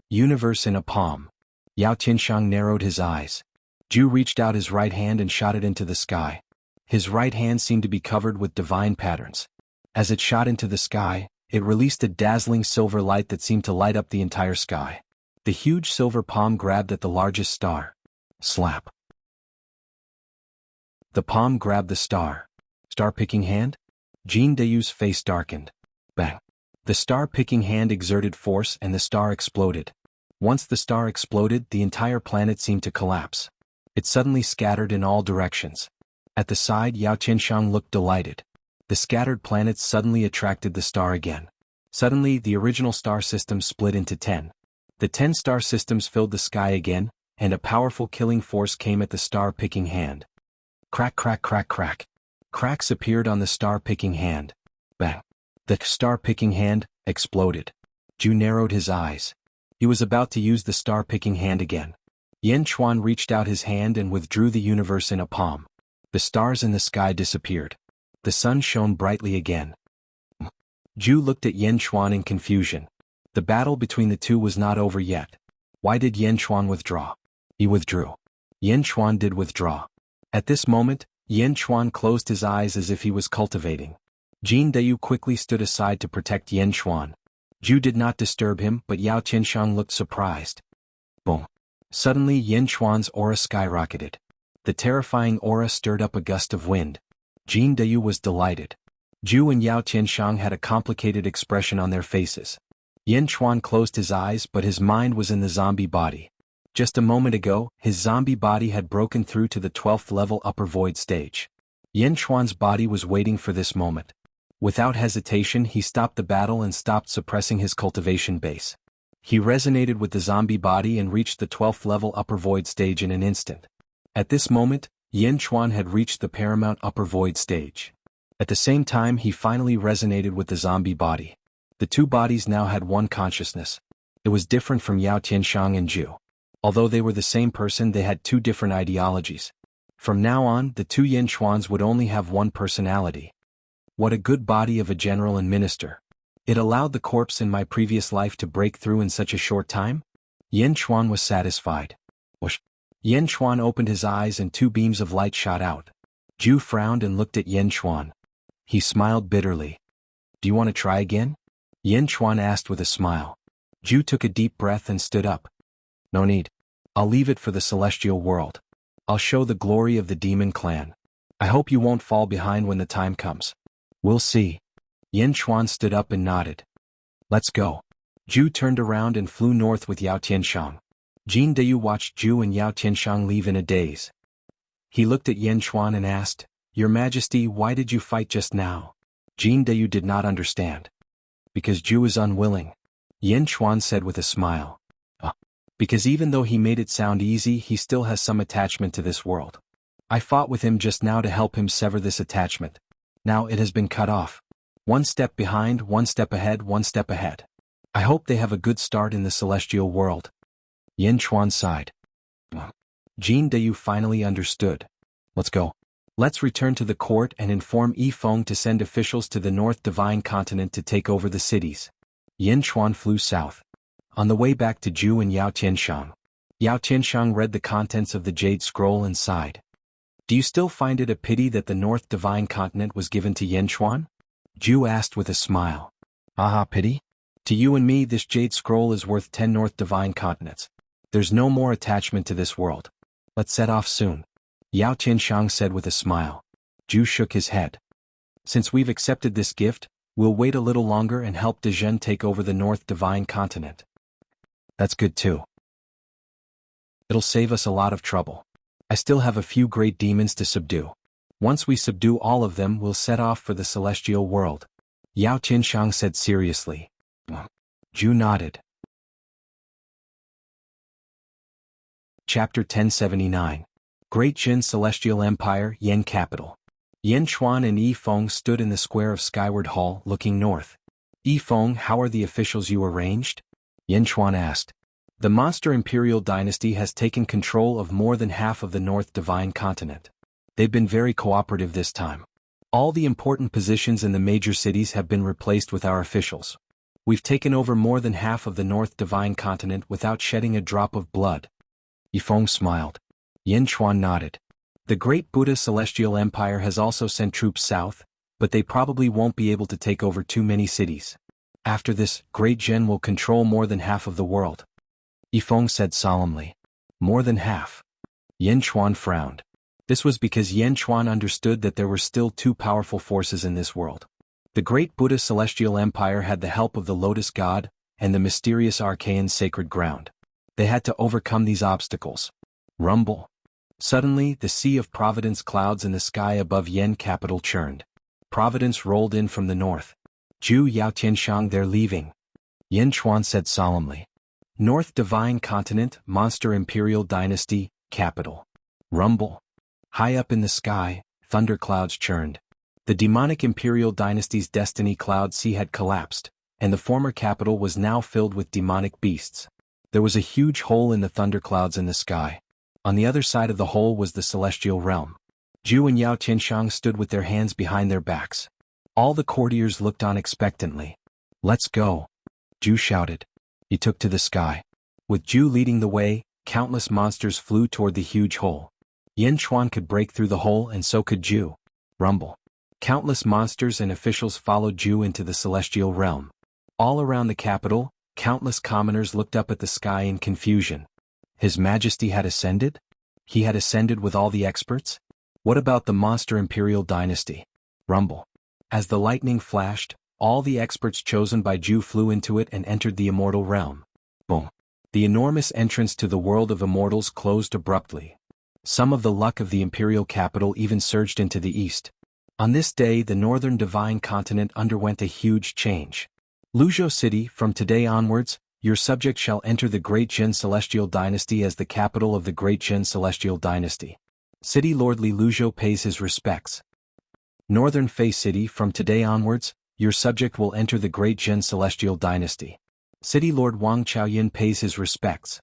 Universe in a palm. Yao Qianshang narrowed his eyes. Zhu reached out his right hand and shot it into the sky. His right hand seemed to be covered with divine patterns. As it shot into the sky, it released a dazzling silver light that seemed to light up the entire sky. The huge silver palm grabbed at the largest star. Slap. The palm grabbed the star. Star-picking hand? Jin Deyu's face darkened. Bang. The star-picking hand exerted force and the star exploded. Once the star exploded, the entire planet seemed to collapse. It suddenly scattered in all directions. At the side, Yao Qianshang looked delighted. The scattered planets suddenly attracted the star again. Suddenly, the original star system split into 10. The 10 star systems filled the sky again, and a powerful killing force came at the star-picking hand. Crack, crack, crack, crack. Cracks appeared on the star-picking hand. Bang. The star-picking hand exploded. Zhu narrowed his eyes. He was about to use the star-picking hand again. Yan Chuan reached out his hand and withdrew the universe in a palm. The stars in the sky disappeared. The sun shone brightly again. Zhu looked at Yan Chuan in confusion. The battle between the two was not over yet. Why did Yan Chuan withdraw? He withdrew. Yan Chuan did withdraw. At this moment, Yan Chuan closed his eyes as if he was cultivating. Jin Deyu quickly stood aside to protect Yan Chuan. Zhu did not disturb him, but Yao Qianshang looked surprised. Boom. Suddenly Yan Chuan's aura skyrocketed. The terrifying aura stirred up a gust of wind. Jin Deyu was delighted. Zhu and Yao Qianshang had a complicated expression on their faces. Yan Chuan closed his eyes, but his mind was in the zombie body. Just a moment ago, his zombie body had broken through to the 12th level upper void stage. Yan Chuan's body was waiting for this moment. Without hesitation, he stopped the battle and stopped suppressing his cultivation base. He resonated with the zombie body and reached the 12th level upper void stage in an instant. At this moment, Yan Chuan had reached the paramount upper void stage. At the same time, he finally resonated with the zombie body. The two bodies now had one consciousness. It was different from Yao Qianshang and Zhu. Although they were the same person, they had two different ideologies. From now on, the two Yan Chuans would only have one personality. What a good body of a general and minister. It allowed the corpse in my previous life to break through in such a short time? Yan Chuan was satisfied. Whoosh. Yan Chuan opened his eyes and two beams of light shot out. Zhu frowned and looked at Yan Chuan. He smiled bitterly. Do you want to try again? Yan Chuan asked with a smile. Zhu took a deep breath and stood up. No need. I'll leave it for the celestial world. I'll show the glory of the demon clan. I hope you won't fall behind when the time comes. We'll see. Yan Chuan stood up and nodded. Let's go. Zhu turned around and flew north with Yao Qianshang. Jin Deyu watched Zhu and Yao Qianshang leave in a daze. He looked at Yan Chuan and asked, Your Majesty, why did you fight just now? Jin Deyu did not understand. Because Zhu is unwilling. Yan Chuan said with a smile. Because even though he made it sound easy, he still has some attachment to this world. I fought with him just now to help him sever this attachment. Now it has been cut off. One step behind, one step ahead, one step ahead. I hope they have a good start in the celestial world. Yan Chuan sighed. Jin Deyu finally understood. Let's go. Let's return to the court and inform Yifeng to send officials to the North Divine Continent to take over the cities. Yan Chuan flew south. On the way back to Zhu and Yao Qianshang. Yao Qianshang read the contents of the Jade Scroll and sighed. Do you still find it a pity that the North Divine Continent was given to Yan Chuan? Zhu asked with a smile. Aha, pity? To you and me, this Jade Scroll is worth 10 North Divine Continents. There's no more attachment to this world. Let's set off soon. Yao Qianshang said with a smile. Zhu shook his head. Since we've accepted this gift, we'll wait a little longer and help Dezhen take over the North Divine Continent. That's good too. It'll save us a lot of trouble. I still have a few great demons to subdue. Once we subdue all of them, we'll set off for the celestial world. Yao Qianshang said seriously. Zhu nodded. Chapter 1079. Great Jin Celestial Empire, Yan Capital. Yan Chuan and Yifeng stood in the square of Skyward Hall, looking north. Yifeng, how are the officials you arranged? Yan Chuan asked. The monster imperial dynasty has taken control of more than half of the North Divine Continent. They've been very cooperative this time. All the important positions in the major cities have been replaced with our officials. We've taken over more than half of the North Divine Continent without shedding a drop of blood. Yifeng smiled. Yin Chuan nodded. The great Buddha Celestial Empire has also sent troops south, but they probably won't be able to take over too many cities. After this, Great Zhen will control more than half of the world. Yifeng said solemnly. More than half. Yin Chuan frowned. This was because Yin Chuan understood that there were still two powerful forces in this world. The great Buddha Celestial Empire had the help of the Lotus God and the mysterious Archaean Sacred Ground. They had to overcome these obstacles. Rumble. Suddenly, the sea of Providence clouds in the sky above Yen capital churned. Providence rolled in from the north. Zhu Yao Tianshang, they're leaving. Yin Chuan said solemnly. North Divine Continent, Monster Imperial Dynasty, capital. Rumble. High up in the sky, thunderclouds churned. The demonic Imperial Dynasty's destiny cloud sea had collapsed, and the former capital was now filled with demonic beasts. There was a huge hole in the thunderclouds in the sky. On the other side of the hole was the celestial realm. Zhu and Yao Tianshang stood with their hands behind their backs. All the courtiers looked on expectantly. Let's go, Zhu shouted. He took to the sky. With Zhu leading the way, countless monsters flew toward the huge hole. Yin Chuan could break through the hole and so could Zhu. Rumble. Countless monsters and officials followed Zhu into the celestial realm. All around the capital, countless commoners looked up at the sky in confusion. His Majesty had ascended? He had ascended with all the experts? What about the monster Imperial Dynasty? Rumble. As the lightning flashed, all the experts chosen by Zhu flew into it and entered the immortal realm. Boom. The enormous entrance to the world of immortals closed abruptly. Some of the luck of the imperial capital even surged into the east. On this day, the northern divine continent underwent a huge change. Luzhou City, from today onwards, your subject shall enter the Great Zhen Celestial Dynasty as the capital of the Great Zhen Celestial Dynasty. City Lord Li Luzhou pays his respects. Northern Fei City, from today onwards, your subject will enter the Great Zhen Celestial Dynasty. City Lord Wang Chaoyin pays his respects.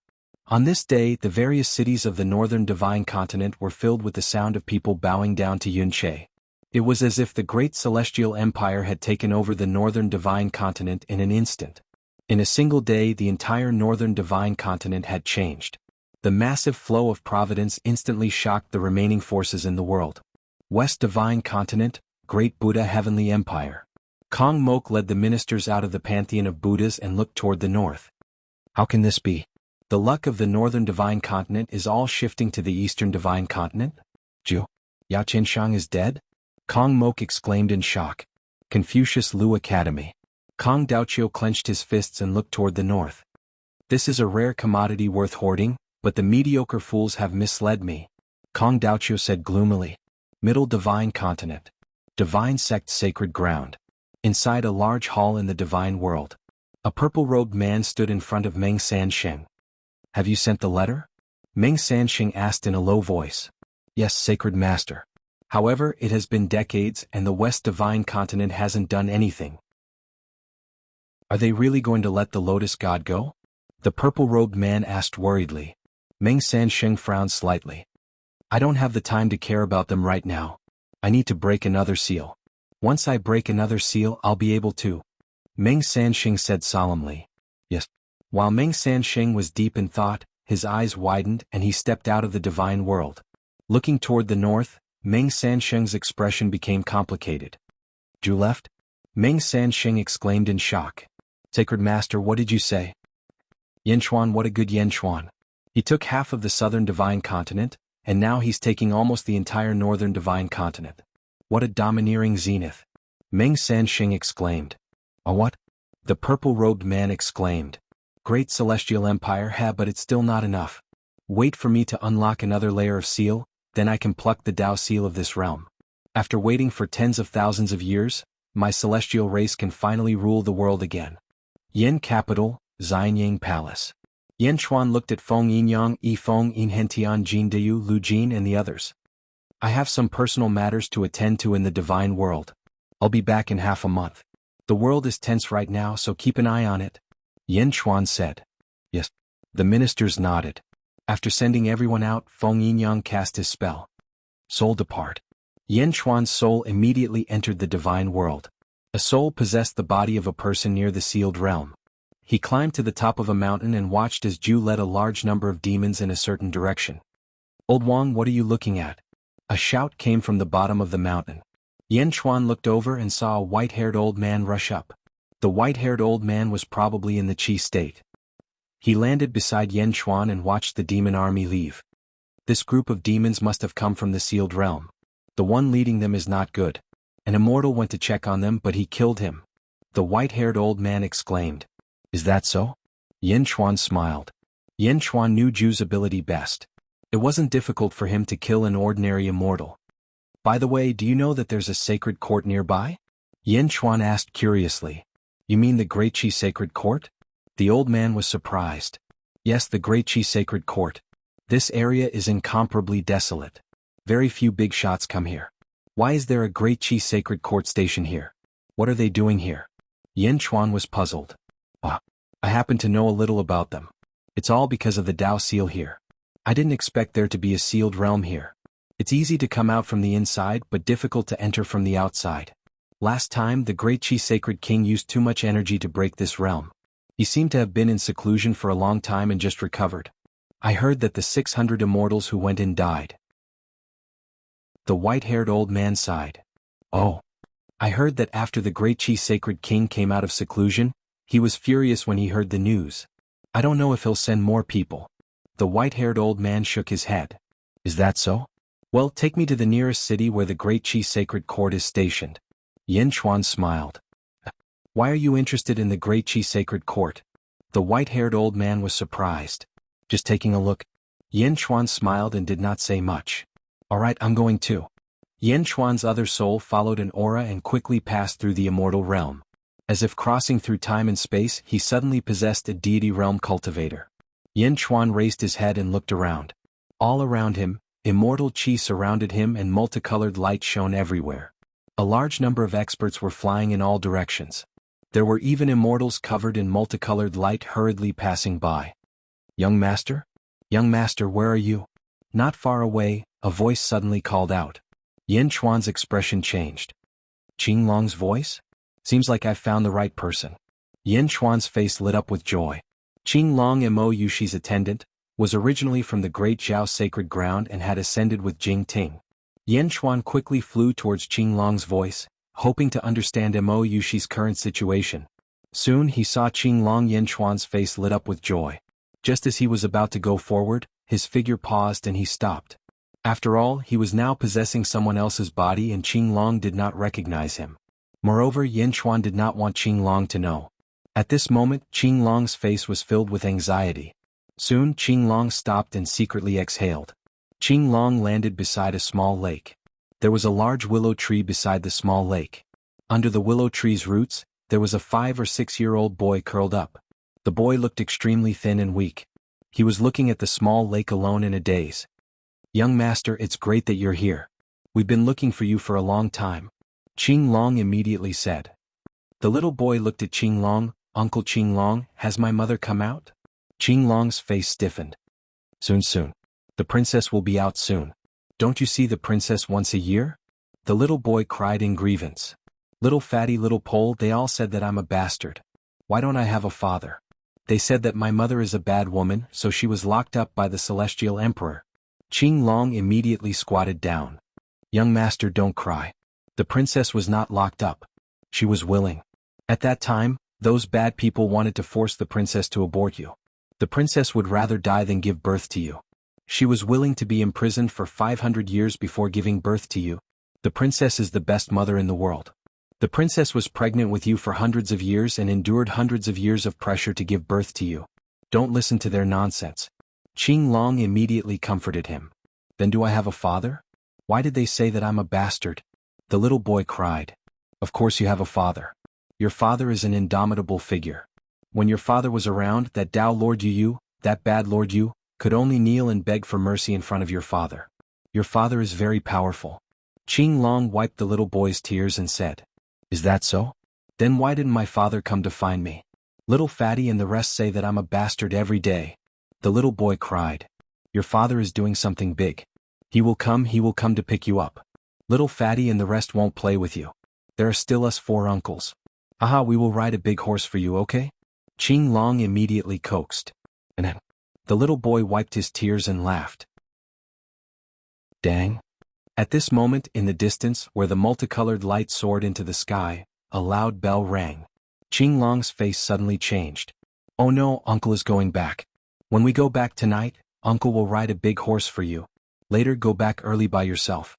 On this day, the various cities of the northern divine continent were filled with the sound of people bowing down to Yunche. It was as if the great celestial empire had taken over the northern divine continent in an instant. In a single day, the entire northern divine continent had changed. The massive flow of providence instantly shocked the remaining forces in the world. West Divine Continent, Great Buddha Heavenly Empire. Kong Mok led the ministers out of the pantheon of Buddhas and looked toward the north. How can this be? The luck of the northern divine continent is all shifting to the eastern divine continent? Zhu Yao Tianshang is dead? Kong Mok exclaimed in shock. Confucius Lu Academy. Kong Daoqiu clenched his fists and looked toward the north. This is a rare commodity worth hoarding, but the mediocre fools have misled me. Kong Daoqiu said gloomily. Middle Divine Continent. Divine Sect Sacred Ground. Inside a large hall in the divine world. A purple-robed man stood in front of Meng Sansheng. Have you sent the letter? Meng Sansheng asked in a low voice. Yes, Sacred Master. However, it has been decades and the West Divine Continent hasn't done anything. Are they really going to let the Lotus God go? The purple-robed man asked worriedly. Meng Sansheng frowned slightly. I don't have the time to care about them right now. I need to break another seal. Once I break another seal, I'll be able to. Meng Sansheng said solemnly. Yes. While Meng Sansheng was deep in thought, his eyes widened and he stepped out of the divine world. Looking toward the north, Meng Sansheng's expression became complicated. Zhu left? Meng Sansheng exclaimed in shock. Sacred Master, what did you say? Yin Chuan, what a good Yin Chuan. He took half of the southern divine continent, and now he's taking almost the entire northern divine continent. What a domineering zenith. Meng Sansheng exclaimed. A what? The purple-robed man exclaimed. Great celestial empire, but it's still not enough. Wait for me to unlock another layer of seal, then I can pluck the Tao seal of this realm. After waiting for tens of thousands of years, my celestial race can finally rule the world again. Yin Capital, Xianyang Palace. Yin Chuan looked at Feng Yinyang, Yifeng, Yin Hentian, Jin Deyu, Lu Jin and the others. I have some personal matters to attend to in the divine world. I'll be back in half a month. The world is tense right now, so keep an eye on it. Yin Chuan said. Yes. The ministers nodded. After sending everyone out, Feng Yinyang cast his spell. Soul depart. Yin Chuan's soul immediately entered the divine world. A soul possessed the body of a person near the sealed realm. He climbed to the top of a mountain and watched as Zhu led a large number of demons in a certain direction. Old Wang, what are you looking at? A shout came from the bottom of the mountain. Yan Chuan looked over and saw a white-haired old man rush up. The white-haired old man was probably in the Qi state. He landed beside Yan Chuan and watched the demon army leave. This group of demons must have come from the sealed realm. The one leading them is not good. An immortal went to check on them, but he killed him. The white-haired old man exclaimed. Is that so? Yan Chuan smiled. Yan Chuan knew Ju's ability best. It wasn't difficult for him to kill an ordinary immortal. By the way, do you know that there's a sacred court nearby? Yan Chuan asked curiously. You mean the Great Qi Sacred Court? The old man was surprised. Yes, the Great Qi Sacred Court. This area is incomparably desolate. Very few big shots come here. Why is there a Great Qi Sacred Court station here? What are they doing here? Yan Chuan was puzzled. I happen to know a little about them. It's all because of the Dao seal here. I didn't expect there to be a sealed realm here. It's easy to come out from the inside but difficult to enter from the outside. Last time, the Great Qi Sacred King used too much energy to break this realm. He seemed to have been in seclusion for a long time and just recovered. I heard that the 600 immortals who went in died. The white-haired old man sighed. Oh. I heard that after the Great Qi Sacred King came out of seclusion, he was furious when he heard the news. I don't know if he'll send more people. The white-haired old man shook his head. Is that so? Well, take me to the nearest city where the Great Qi Sacred Court is stationed. Yan Chuan smiled. Why are you interested in the Great Qi Sacred Court? The white-haired old man was surprised. Just taking a look. Yan Chuan smiled and did not say much. All right, I'm going too. Yan Chuan's other soul followed an aura and quickly passed through the immortal realm. As if crossing through time and space, he suddenly possessed a deity realm cultivator. Yan Chuan raised his head and looked around. All around him, immortal qi surrounded him and multicolored light shone everywhere. A large number of experts were flying in all directions. There were even immortals covered in multicolored light hurriedly passing by. Young master? Young master, where are you? Not far away, a voice suddenly called out. Yan Chuan's expression changed. Qing Long's voice? Seems like I've found the right person. Yan Chuan's face lit up with joy. Qing Long, Mo Yushi's attendant, was originally from the Great Zhao Sacred Ground and had ascended with Jing Ting. Yan Chuan quickly flew towards Qing Long's voice, hoping to understand Mo Yushi's current situation. Soon he saw Qing Long. Yan Chuan's face lit up with joy. Just as he was about to go forward, his figure paused and he stopped. After all, he was now possessing someone else's body and Qing Long did not recognize him. Moreover, Yan Chuan did not want Qing Long to know. At this moment, Qing Long's face was filled with anxiety. Soon, Qing Long stopped and secretly exhaled. Qing Long landed beside a small lake. There was a large willow tree beside the small lake. Under the willow tree's roots, there was a 5 or 6-year-old boy curled up. The boy looked extremely thin and weak. He was looking at the small lake alone in a daze. Young master, it's great that you're here. We've been looking for you for a long time. Qing Long immediately said. The little boy looked at Qing Long. Uncle Qing Long, has my mother come out? Qing Long's face stiffened. Soon. The princess will be out soon. Don't you see the princess once a year? The little boy cried in grievance. Little fatty little Pole, they all said that I'm a bastard. Why don't I have a father? They said that my mother is a bad woman, so she was locked up by the celestial emperor. Qing Long immediately squatted down. Young master, don't cry. The princess was not locked up. She was willing. At that time, those bad people wanted to force the princess to abort you. The princess would rather die than give birth to you. She was willing to be imprisoned for 500 years before giving birth to you. The princess is the best mother in the world. The princess was pregnant with you for hundreds of years and endured hundreds of years of pressure to give birth to you. Don't listen to their nonsense. Qing Long immediately comforted him. Then do I have a father? Why did they say that I'm a bastard? The little boy cried. Of course you have a father. Your father is an indomitable figure. When your father was around, that Dao Lord Yu, that bad Lord Yu, could only kneel and beg for mercy in front of your father. Your father is very powerful. Qing Long wiped the little boy's tears and said. Is that so? Then why didn't my father come to find me? Little fatty and the rest say that I'm a bastard every day. The little boy cried. Your father is doing something big. He will come to pick you up. Little fatty and the rest won't play with you. There are still us 4 uncles. Aha, we will ride a big horse for you, okay? Qing Long immediately coaxed. And then, the little boy wiped his tears and laughed. Dang. At this moment in the distance where the multicolored light soared into the sky, a loud bell rang. Qinglong's face suddenly changed. Oh no, Uncle is going back. When we go back tonight, Uncle will ride a big horse for you. Later go back early by yourself.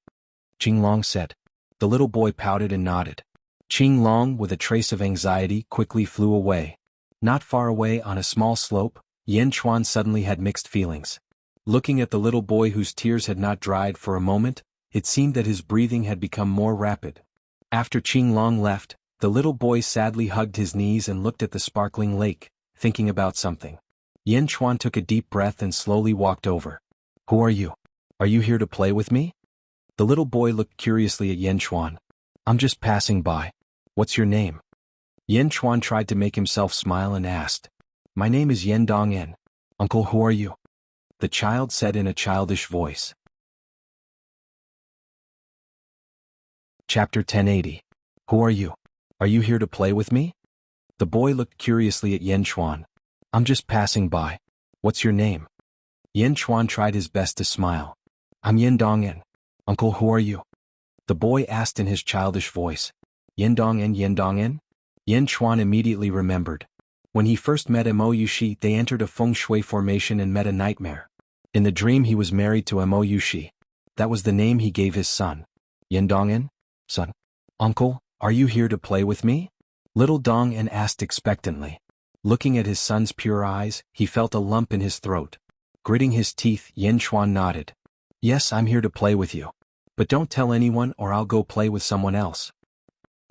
Qinglong said. The little boy pouted and nodded. Qinglong, with a trace of anxiety, quickly flew away. Not far away on a small slope, Yan Chuan suddenly had mixed feelings. Looking at the little boy whose tears had not dried for a moment, it seemed that his breathing had become more rapid. After Qinglong left, the little boy sadly hugged his knees and looked at the sparkling lake, thinking about something. Yan Chuan took a deep breath and slowly walked over. Who are you? Are you here to play with me? The little boy looked curiously at Yan Chuan. I'm just passing by. What's your name? Yan Chuan tried to make himself smile and asked. My name is Yan Dong'en. Uncle, who are you? The child said in a childish voice. Chapter 1080. Who are you? Are you here to play with me? The boy looked curiously at Yan Chuan. I'm just passing by. What's your name? Yan Chuan tried his best to smile. I'm Yan Dong'en. Uncle, who are you? The boy asked in his childish voice. Yan Dong'en, Yan Dong'en? Yan Chuan immediately remembered. When he first met Mo Yushi, they entered a feng shui formation and met a nightmare. In the dream he was married to Mo Yushi. That was the name he gave his son. Yan Dong'en? Son. Uncle, are you here to play with me? Little Dong'en asked expectantly. Looking at his son's pure eyes, he felt a lump in his throat. Gritting his teeth, Yan Chuan nodded. Yes, I'm here to play with you. But don't tell anyone or I'll go play with someone else.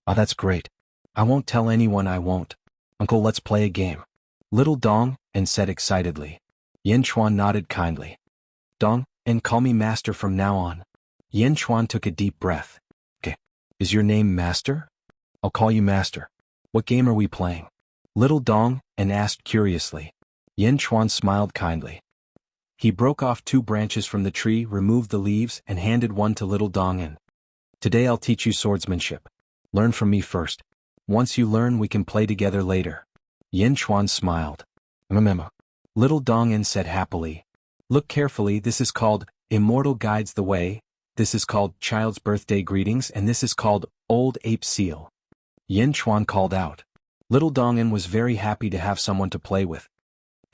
Ah, that's great. I won't tell anyone, I won't. Uncle, let's play a game. Little Dong'en said excitedly. Yan Chuan nodded kindly. Dong'en, call me Master from now on. Yan Chuan took a deep breath. Okay. Is your name Master? I'll call you Master. What game are we playing? Little Dong'en asked curiously. Yan Chuan smiled kindly. He broke off 2 branches from the tree, removed the leaves, and handed one to little Dong'en. Today I'll teach you swordsmanship. Learn from me first. Once you learn, we can play together later. Yan Chuan smiled. Little Dong'en said happily. Look carefully, this is called Immortal Guides the Way, this is called Child's Birthday Greetings, and this is called Old Ape Seal. Yan Chuan called out. Little Dong'en was very happy to have someone to play with.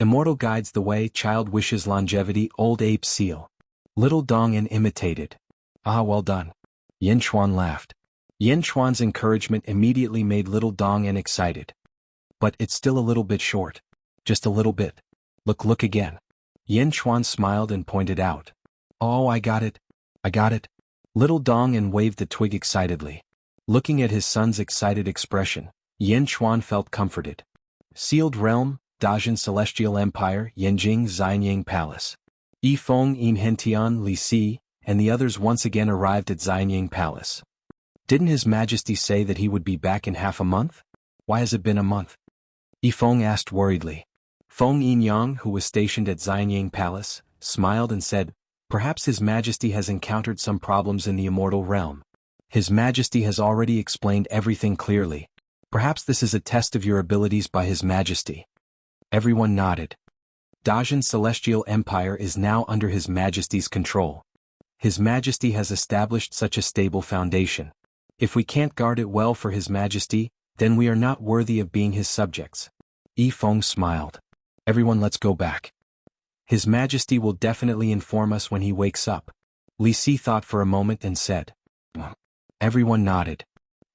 Immortal Guides the Way, Child Wishes Longevity, Old Ape Seal. Little Dong'en imitated. Ah, well done. Yan Chuan laughed. Yan Chuan's encouragement immediately made little Dong'en excited. But it's still a little bit short. Just a little bit. Look again. Yan Chuan smiled and pointed out. Oh, I got it. I got it. Little Dong'en waved the twig excitedly. Looking at his son's excited expression, Yan Chuan felt comforted. Sealed Realm, Dajin Celestial Empire, Yanjing Xianyang Palace. Yifeng Yin Hentian Li Si, and the others once again arrived at Xianyang Palace. Didn't His Majesty say that he would be back in half a month? Why has it been a month? Yifeng asked worriedly. Feng Yinyang, who was stationed at Xianyang Palace, smiled and said, Perhaps His Majesty has encountered some problems in the immortal realm. His Majesty has already explained everything clearly. Perhaps this is a test of your abilities by His Majesty. Everyone nodded. Dajin Celestial Empire is now under His Majesty's control. His Majesty has established such a stable foundation. If we can't guard it well for His Majesty, then we are not worthy of being His subjects. Yifeng smiled. Everyone, let's go back. His Majesty will definitely inform us when he wakes up. Li Si thought for a moment and said. Everyone nodded.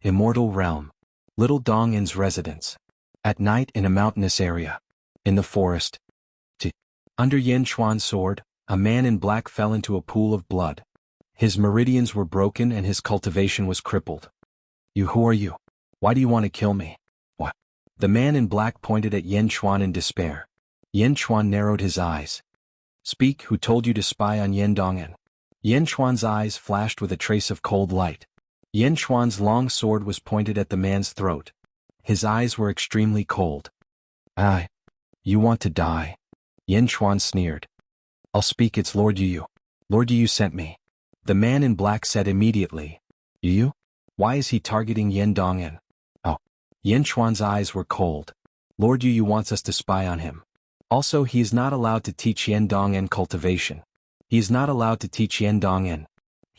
Immortal Realm. Little Dong'en's residence. At night in a mountainous area. In the forest. Under Yan Chuan's sword, a man in black fell into a pool of blood. His meridians were broken and his cultivation was crippled. Who are you? Why do you want to kill me? What? The man in black pointed at Yan Chuan in despair. Yan Chuan narrowed his eyes. Speak, who told you to spy on Yan Dong'en? Yan Chuan's eyes flashed with a trace of cold light. Yan Chuan's long sword was pointed at the man's throat. His eyes were extremely cold. You want to die? Yan Chuan sneered. I'll speak, it's Lord Yu. Lord Yu sent me. The man in black said immediately. Yu? Why is he targeting Yan Dong'en? Oh. Yan Chuan's eyes were cold. Lord Yu wants us to spy on him. Also, he is not allowed to teach Yan Dong'en cultivation. He is not allowed to teach Yan Dong'en.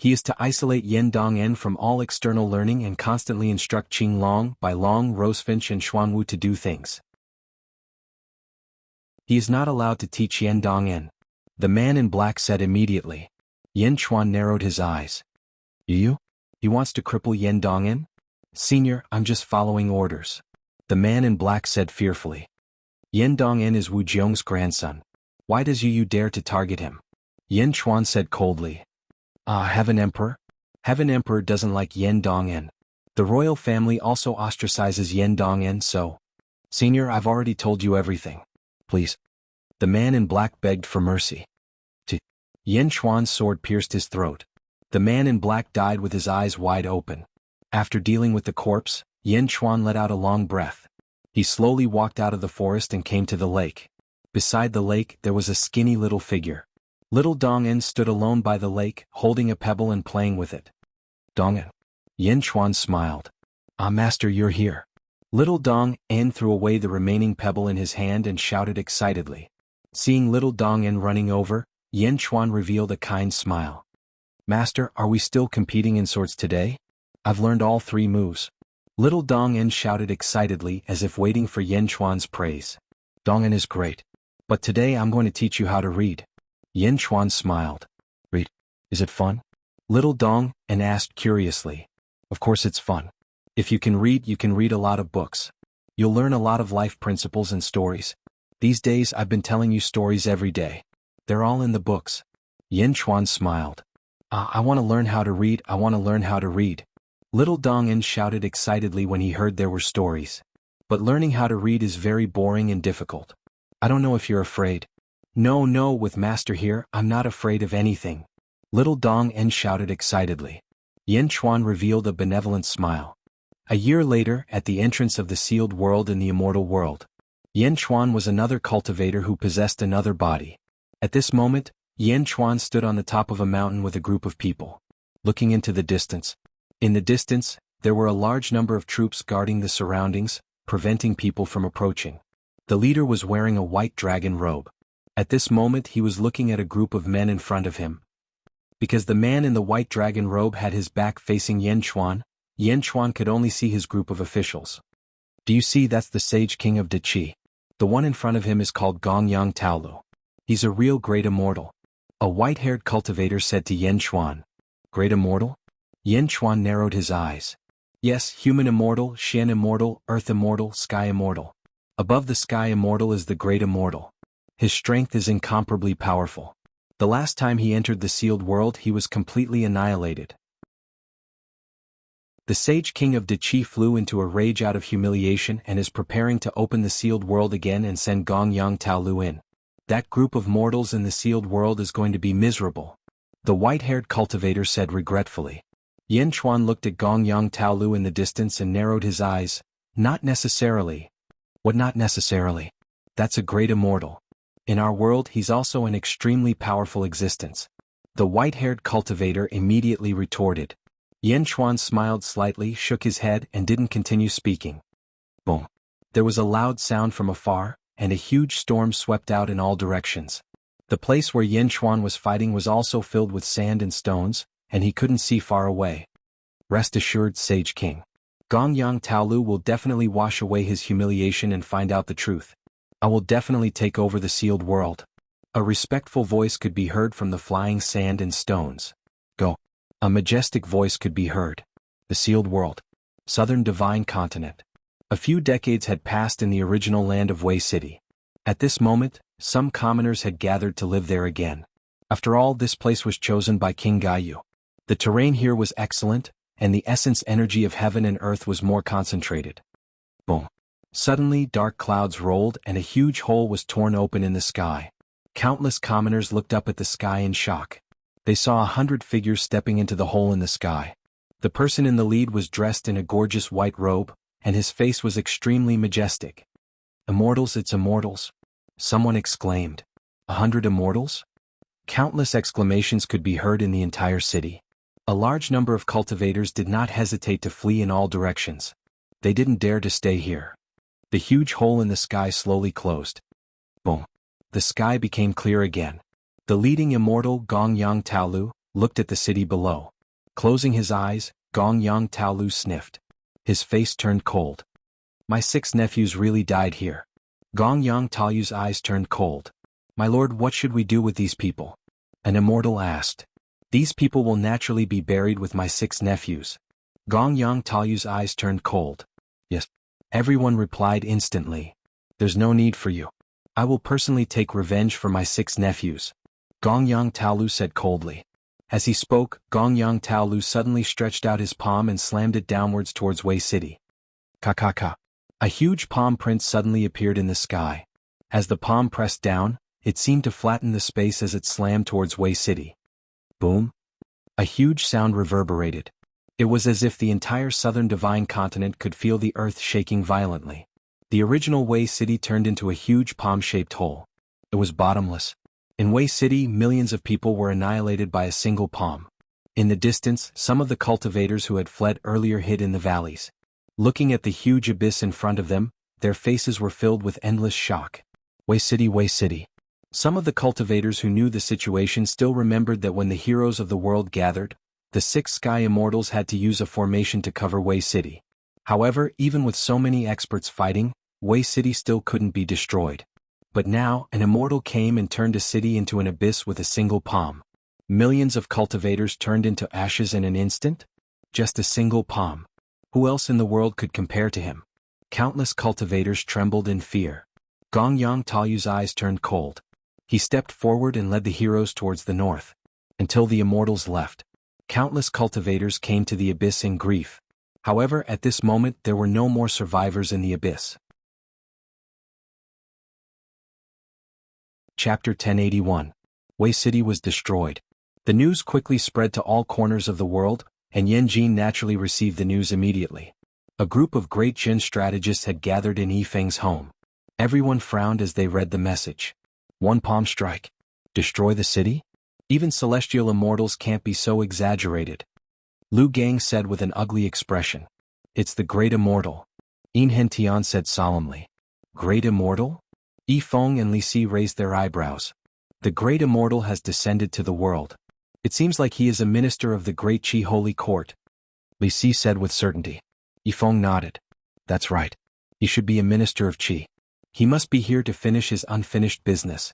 He is to isolate Yen Dong'en from all external learning and constantly instruct Qing Long, Bai Long, Rosefinch and Xuanwu to do things. He is not allowed to teach Yen Dong'en. The man in black said immediately. Yen Chuan narrowed his eyes. You? He wants to cripple Yen Dong'en? Senior, I'm just following orders. The man in black said fearfully. Yen Dong'en is Wu Jiong's grandson. Why does you dare to target him? Yen Chuan said coldly. Heaven Emperor? Heaven Emperor doesn't like Yen Dong'en. The royal family also ostracizes Yen Dong'en, so. Senior, I've already told you everything. Please. The man in black begged for mercy. Yen Chuan's sword pierced his throat. The man in black died with his eyes wide open. After dealing with the corpse, Yen Chuan let out a long breath. He slowly walked out of the forest and came to the lake. Beside the lake there was a skinny little figure. Little Dong'en stood alone by the lake, holding a pebble and playing with it. Dong'en. Yen Chuan smiled. Master, you're here. Little Dong'en threw away the remaining pebble in his hand and shouted excitedly. Seeing little Dong'en running over, Yen Chuan revealed a kind smile. Master, are we still competing in swords today? I've learned all 3 moves. Little Dong'en shouted excitedly as if waiting for Yen Chuan's praise. Dong'en is great. But today I'm going to teach you how to read. Yen Chuan smiled. Read? Is it fun? Little Dong'en asked curiously. Of course it's fun. If you can read a lot of books. You'll learn a lot of life principles and stories. These days I've been telling you stories every day. They're all in the books. Yen Chuan smiled. I want to learn how to read, I want to learn how to read. Little Dong'en shouted excitedly when he heard there were stories. But learning how to read is very boring and difficult. I don't know if you're afraid. No, with Master here, I'm not afraid of anything. Little Dong'en shouted excitedly. Yen Chuan revealed a benevolent smile. A year later, at the entrance of the sealed world in the immortal world, Yen Chuan was another cultivator who possessed another body. At this moment, Yen Chuan stood on the top of a mountain with a group of people, looking into the distance. In the distance, there were a large number of troops guarding the surroundings, preventing people from approaching. The leader was wearing a white dragon robe. At this moment he was looking at a group of men in front of him. Because the man in the white dragon robe had his back facing Yen Chuan could only see his group of officials. Do you see, that's the Sage King of Deqi. The one in front of him is called Gongyang Taolu. He's a real great immortal. A white-haired cultivator said to Yen Chuan. Great immortal? Yen Chuan narrowed his eyes. Yes, human immortal, Shen immortal, earth immortal, sky immortal. Above the sky immortal is the great immortal. His strength is incomparably powerful. The last time he entered the sealed world he was completely annihilated. The Sage King of Deqi flew into a rage out of humiliation and is preparing to open the sealed world again and send Gongyang Taolu in. That group of mortals in the sealed world is going to be miserable. The white-haired cultivator said regretfully. Yen Chuan looked at Gongyang Taolu in the distance and narrowed his eyes. Not necessarily. What, not necessarily? That's a great immortal. In our world he's also an extremely powerful existence. The white-haired cultivator immediately retorted. Yen Chuan smiled slightly, shook his head and didn't continue speaking. Boom. There was a loud sound from afar, and a huge storm swept out in all directions. The place where Yen Chuan was fighting was also filled with sand and stones, and he couldn't see far away. Rest assured, Sage King. Gongyang Taolu will definitely wash away his humiliation and find out the truth. I will definitely take over the sealed world. A respectful voice could be heard from the flying sand and stones. Go. A majestic voice could be heard. The sealed world. Southern Divine Continent. A few decades had passed in the original land of Wei City. At this moment, some commoners had gathered to live there again. After all, this place was chosen by King Gaiyu. The terrain here was excellent, and the essence energy of heaven and earth was more concentrated. Boom. Suddenly, dark clouds rolled and a huge hole was torn open in the sky. Countless commoners looked up at the sky in shock. They saw 100 figures stepping into the hole in the sky. The person in the lead was dressed in a gorgeous white robe, and his face was extremely majestic. Immortals, it's immortals. Someone exclaimed. 100 immortals? Countless exclamations could be heard in the entire city. A large number of cultivators did not hesitate to flee in all directions. They didn't dare to stay here. The huge hole in the sky slowly closed. Boom. The sky became clear again. The leading immortal, Gongyang Taolu, looked at the city below. Closing his eyes, Gong Yang Taolu sniffed. His face turned cold. My 6 nephews really died here. Gong Yang Taolu's eyes turned cold. My lord, what should we do with these people? An immortal asked. These people will naturally be buried with my 6 nephews. Gong Yang Taolu's eyes turned cold. Yes. Everyone replied instantly. There's no need for you. I will personally take revenge for my 6 nephews. Gong Yang Taolu said coldly. As he spoke, Gong Yang Taolu suddenly stretched out his palm and slammed it downwards towards Wei City. Ka. A huge palm print suddenly appeared in the sky. As the palm pressed down, it seemed to flatten the space as it slammed towards Wei City. Boom! A huge sound reverberated. It was as if the entire southern divine continent could feel the earth shaking violently. The original Wei City turned into a huge palm-shaped hole. It was bottomless. In Wei City, millions of people were annihilated by a single palm. In the distance, some of the cultivators who had fled earlier hid in the valleys. Looking at the huge abyss in front of them, their faces were filled with endless shock. Wei City. Some of the cultivators who knew the situation still remembered that when the heroes of the world gathered, the 6 sky immortals had to use a formation to cover Wei City. However, even with so many experts fighting, Wei City still couldn't be destroyed. But now, an immortal came and turned a city into an abyss with a single palm. Millions of cultivators turned into ashes in an instant? Just a single palm. Who else in the world could compare to him? Countless cultivators trembled in fear. Gong Yang Taolu's eyes turned cold. He stepped forward and led the heroes towards the north. Until the immortals left, countless cultivators came to the abyss in grief. However, at this moment there were no more survivors in the abyss. Chapter 1081. Wei City was destroyed. The news quickly spread to all corners of the world, and Yan Jin naturally received the news immediately. A group of great Jin strategists had gathered in Yifeng's home. Everyone frowned as they read the message. 1 palm strike. Destroy the city? Even celestial immortals can't be so exaggerated. Lu Gang said with an ugly expression. It's the great immortal. Yin Hentian said solemnly. Great immortal? Yifeng and Li Si raised their eyebrows. The great immortal has descended to the world. It seems like he is a minister of the great Qi Holy Court. Li Si said with certainty. Yifeng nodded. That's right. He should be a minister of Qi. He must be here to finish his unfinished business.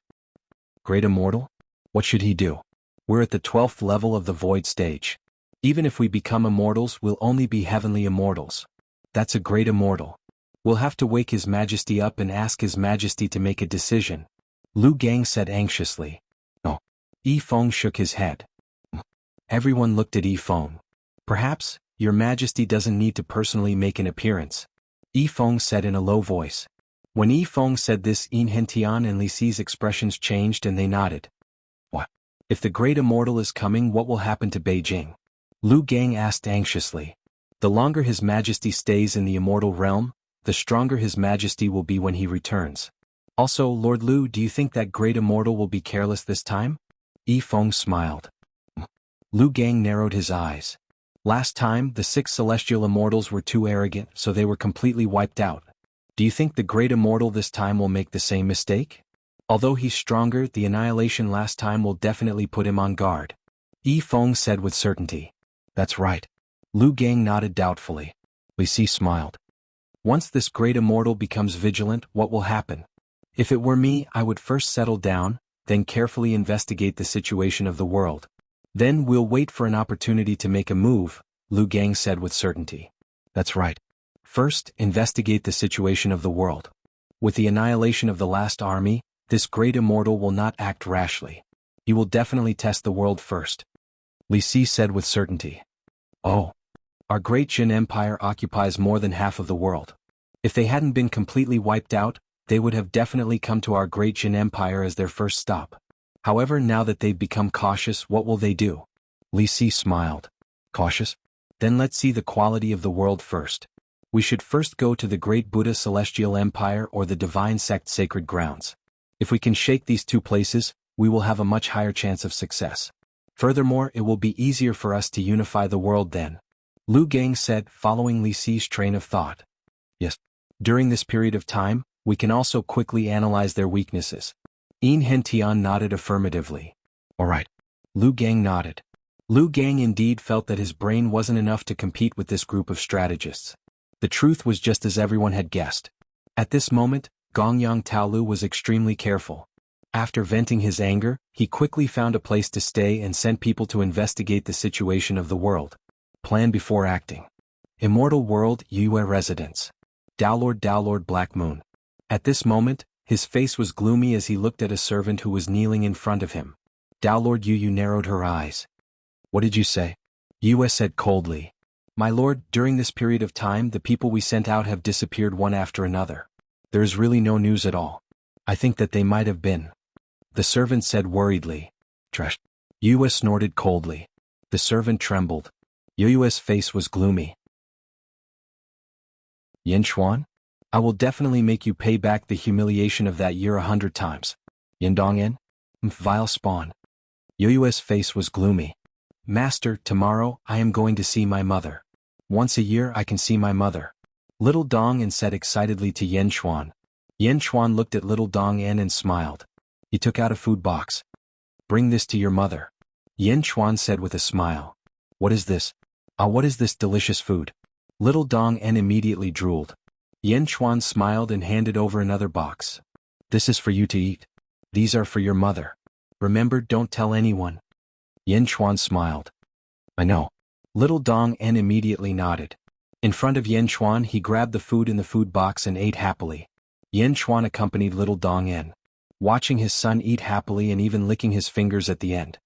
Great immortal? What should he do? We're at the 12th level of the void stage. Even if we become immortals, we'll only be heavenly immortals. That's a great immortal. We'll have to wake His Majesty up and ask His Majesty to make a decision. Lu Gang said anxiously. No. Yifeng shook his head. Everyone looked at Yifeng. Perhaps, Your Majesty doesn't need to personally make an appearance. Yifeng said in a low voice. When Yifeng said this, Yin Hentian and Li Si's expressions changed and they nodded. What? If the great immortal is coming, what will happen to Beijing? Lu Gang asked anxiously. The longer His Majesty stays in the immortal realm, the stronger His Majesty will be when he returns. Also, Lord Lu, do you think that great immortal will be careless this time? Yifeng smiled. Lu Gang narrowed his eyes. Last time, the 6 celestial immortals were too arrogant, so they were completely wiped out. Do you think the great immortal this time will make the same mistake? Although he's stronger, the annihilation last time will definitely put him on guard. Yifeng said with certainty. That's right. Lu Gang nodded doubtfully. Li Si smiled. Once this great immortal becomes vigilant, what will happen? If it were me, I would first settle down, then carefully investigate the situation of the world. Then we'll wait for an opportunity to make a move, Lu Gang said with certainty. That's right. First, investigate the situation of the world. With the annihilation of the last army, this great immortal will not act rashly. He will definitely test the world first. Li Si said with certainty. Oh. Our great Jin Empire occupies more than half of the world. If they hadn't been completely wiped out, they would have definitely come to our great Jin Empire as their first stop. However, now that they've become cautious, what will they do? Li Si smiled. Cautious? Then let's see the quality of the world first. We should first go to the great Buddha Celestial Empire or the Divine Sect Sacred Grounds. If we can shake these 2 places, we will have a much higher chance of success. Furthermore, it will be easier for us to unify the world then. Lu Gang said, following Li Si's train of thought. Yes. During this period of time, we can also quickly analyze their weaknesses. Yin Hentian nodded affirmatively. All right. Lu Gang nodded. Lu Gang indeed felt that his brain wasn't enough to compete with this group of strategists. The truth was just as everyone had guessed. At this moment, Gongyang Taolu was extremely careful. After venting his anger, he quickly found a place to stay and sent people to investigate the situation of the world. Plan before acting. Immortal World, Yue Residence. Downlord Black Moon. At this moment, his face was gloomy as he looked at a servant who was kneeling in front of him. Downlord Yu narrowed her eyes. What did you say? Yue said coldly. My lord, during this period of time the people we sent out have disappeared one after another. There is really no news at all. I think that they might have been. The servant said worriedly. Trash. Yue snorted coldly. The servant trembled. Yue's face was gloomy. Yin Xuan? I will definitely make you pay back the humiliation of that year 100 times. Yin Dongyan? Vile spawn. Yue's face was gloomy. Master, tomorrow I am going to see my mother. Once a year I can see my mother. Little Dongyan said excitedly to Yin Xuan. Yin Xuan looked at little Dongyan and smiled. He took out a food box. Bring this to your mother. Yin Xuan said with a smile. What is this? What is this delicious food? Little Dongyan immediately drooled. Yin Xuan smiled and handed over another box. This is for you to eat. These are for your mother. Remember, don't tell anyone. Yin Xuan smiled. I know. Little Dongyan immediately nodded. In front of Yin Xuan he grabbed the food in the food box and ate happily. Yin Xuan accompanied little Dongyan, watching his son eat happily and even licking his fingers at the end.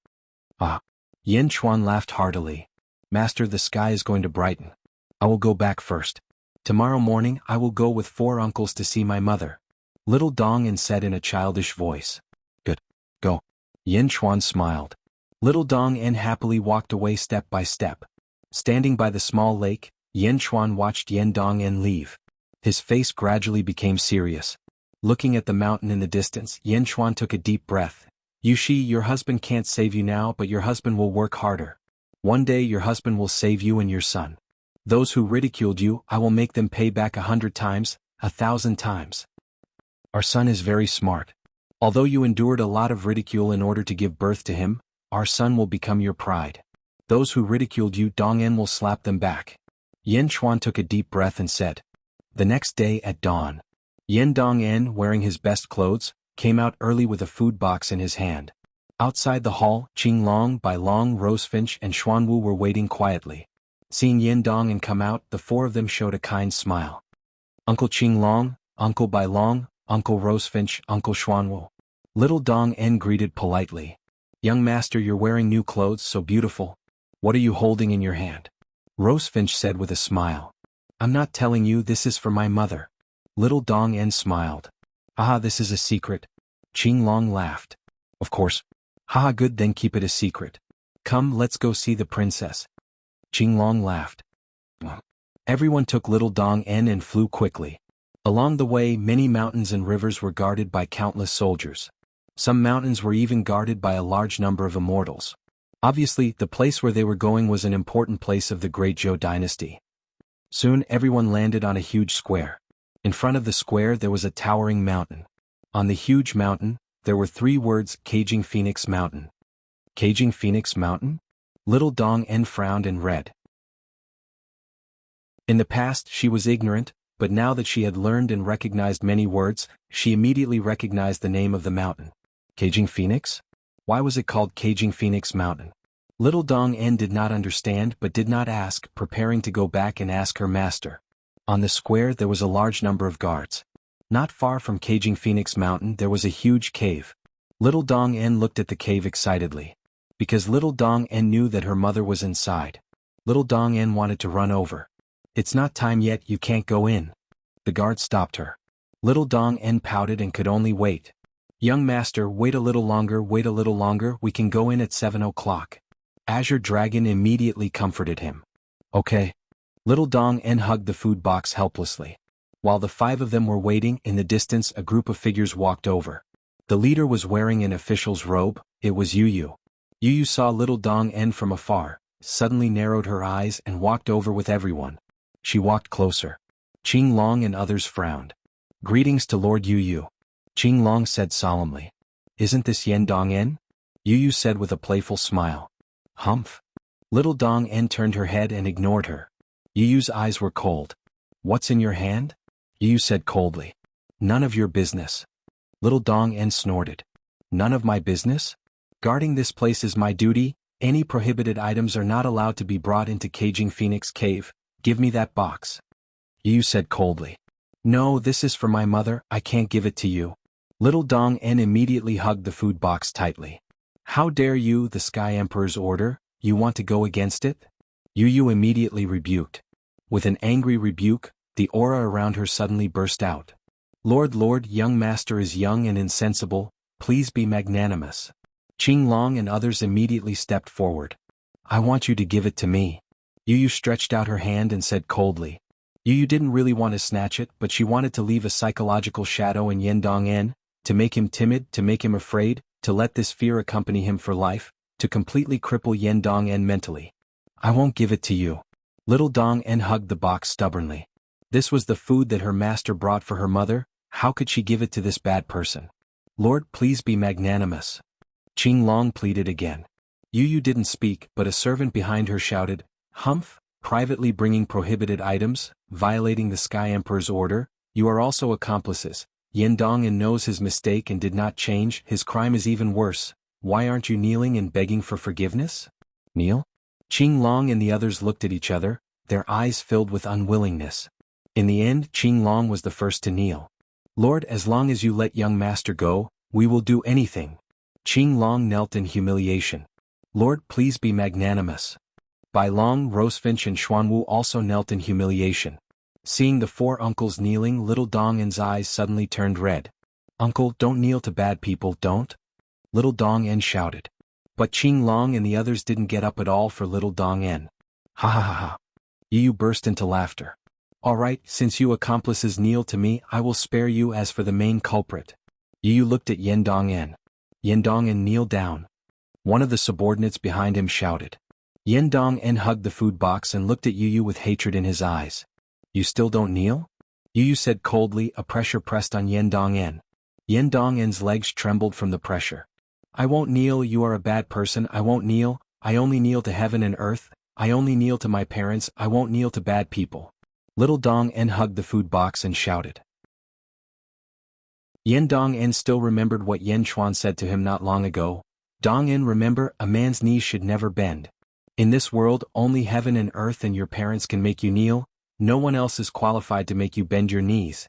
Yin Xuan laughed heartily. Master, the sky is going to brighten. I will go back first. Tomorrow morning I will go with 4 uncles to see my mother. Little Dongyan said in a childish voice. Good. Go. Yin Xuan smiled. Little Dongyan happily walked away step by step. Standing by the small lake, Yin Xuan watched Yin Dongyan leave. His face gradually became serious. Looking at the mountain in the distance, Yin Xuan took a deep breath. Yushi, your husband can't save you now, but your husband will work harder. One day your husband will save you and your son. Those who ridiculed you, I will make them pay back 100 times, 1,000 times. Our son is very smart. Although you endured a lot of ridicule in order to give birth to him, our son will become your pride. Those who ridiculed you, Dongyan will slap them back. Yin Xuan took a deep breath and said. The next day at dawn, Yin Dongyan, wearing his best clothes, came out early with a food box in his hand. Outside the hall, Qing Long, Bai Long, Rosefinch and Xuanwu were waiting quietly. Seeing Yin Dongyan come out, the 4 of them showed a kind smile. Uncle Qing Long, Uncle Bai Long, Uncle Rosefinch, Uncle Xuanwu. Little Dongyan greeted politely. Young master, you're wearing new clothes, so beautiful. What are you holding in your hand? Rosefinch said with a smile. I'm not telling you, this is for my mother. Little Dongyan smiled. This is a secret. Qing Long laughed. Of course. Good, then keep it a secret. Come, let's go see the princess. Qing Long laughed. Everyone took little Dongyan and flew quickly. Along the way, many mountains and rivers were guarded by countless soldiers. Some mountains were even guarded by a large number of immortals. Obviously, the place where they were going was an important place of the Great Zhou dynasty. Soon everyone landed on a huge square. In front of the square there was a towering mountain. On the huge mountain, there were 3 words, Caging Phoenix Mountain. Caging Phoenix Mountain? Little Dongyan frowned and read. In the past she was ignorant, but now that she had learned and recognized many words, she immediately recognized the name of the mountain. Caging Phoenix? Why was it called Caging Phoenix Mountain? Little Dongyan did not understand but did not ask, preparing to go back and ask her master. On the square there was a large number of guards. Not far from Caging Phoenix Mountain there was a huge cave. Little Dongyan looked at the cave excitedly. Because Little Dongyan knew that her mother was inside. Little Dongyan wanted to run over. It's not time yet, you can't go in. The guard stopped her. Little Dongyan pouted and could only wait. Young master, wait a little longer, we can go in at 7 o'clock. Azure Dragon immediately comforted him. Okay. Little Dongyan hugged the food box helplessly. While the 5 of them were waiting, in the distance a group of figures walked over. The leader was wearing an official's robe, it was Yu. Yu saw Little Dongyan from afar, suddenly narrowed her eyes and walked over with everyone. She walked closer. Qing Long and others frowned. Greetings to Lord Yu. Qing Long said solemnly. Isn't this Yin Dongyan? Yu said with a playful smile. Humph. Little Dong En turned her head and ignored her. Yu Yu's eyes were cold. What's in your hand? Yu Yu said coldly. None of your business. Little Dong En snorted. None of my business? Guarding this place is my duty. Any prohibited items are not allowed to be brought into Caging Phoenix Cave. Give me that box. Yu Yu said coldly. No, this is for my mother, I can't give it to you. Little Dong En immediately hugged the food box tightly. How dare you, the Sky Emperor's order, you want to go against it? Yu Yu immediately rebuked. With an angry rebuke, the aura around her suddenly burst out. Lord, young master is young and insensible, please be magnanimous. Qing Long and others immediately stepped forward. I want you to give it to me. Yu Yu stretched out her hand and said coldly. Yu Yu didn't really want to snatch it, but she wanted to leave a psychological shadow in Yen Dong En, to make him timid, to make him afraid, to let this fear accompany him for life, to completely cripple Yen Dong En mentally. I won't give it to you. Little Dong En hugged the box stubbornly. This was the food that her master brought for her mother, how could she give it to this bad person? Lord, please be magnanimous. Qing Long pleaded again. Yu Yu didn't speak, but a servant behind her shouted, Humph, privately bringing prohibited items, violating the Sky Emperor's order, you are also accomplices. Yen Dong En knows his mistake and did not change, his crime is even worse. Why aren't you kneeling and begging for forgiveness? Kneel? Qing Long and the others looked at each other, their eyes filled with unwillingness. In the end, Qing Long was the first to kneel. Lord, as long as you let young master go, we will do anything. Qing Long knelt in humiliation. Lord, please be magnanimous. Bai Long, Rosefinch and Xuanwu also knelt in humiliation. Seeing the four uncles kneeling, Little Dong En's eyes suddenly turned red. Uncle, don't kneel to bad people, don't. Little Dong En shouted. But Qing Long and the others didn't get up at all for Little Dong En. Ha ha ha ha. Yu Yu burst into laughter. All right, since you accomplices kneel to me, I will spare you. As for the main culprit. Yu Yu looked at Yen Dong En. Yen Dong En kneeled down. One of the subordinates behind him shouted. Yen Dong En hugged the food box and looked at Yu Yu with hatred in his eyes. You still don't kneel? Yu Yu said coldly, a pressure pressed on Yen Dong En. Yen Dong En's legs trembled from the pressure. I won't kneel, you are a bad person, I won't kneel, I only kneel to heaven and earth, I only kneel to my parents, I won't kneel to bad people. Little Dong En hugged the food box and shouted. Yen Dong En still remembered what Yen Chuan said to him not long ago. Dong En, remember, a man's knees should never bend. In this world, only heaven and earth and your parents can make you kneel, no one else is qualified to make you bend your knees.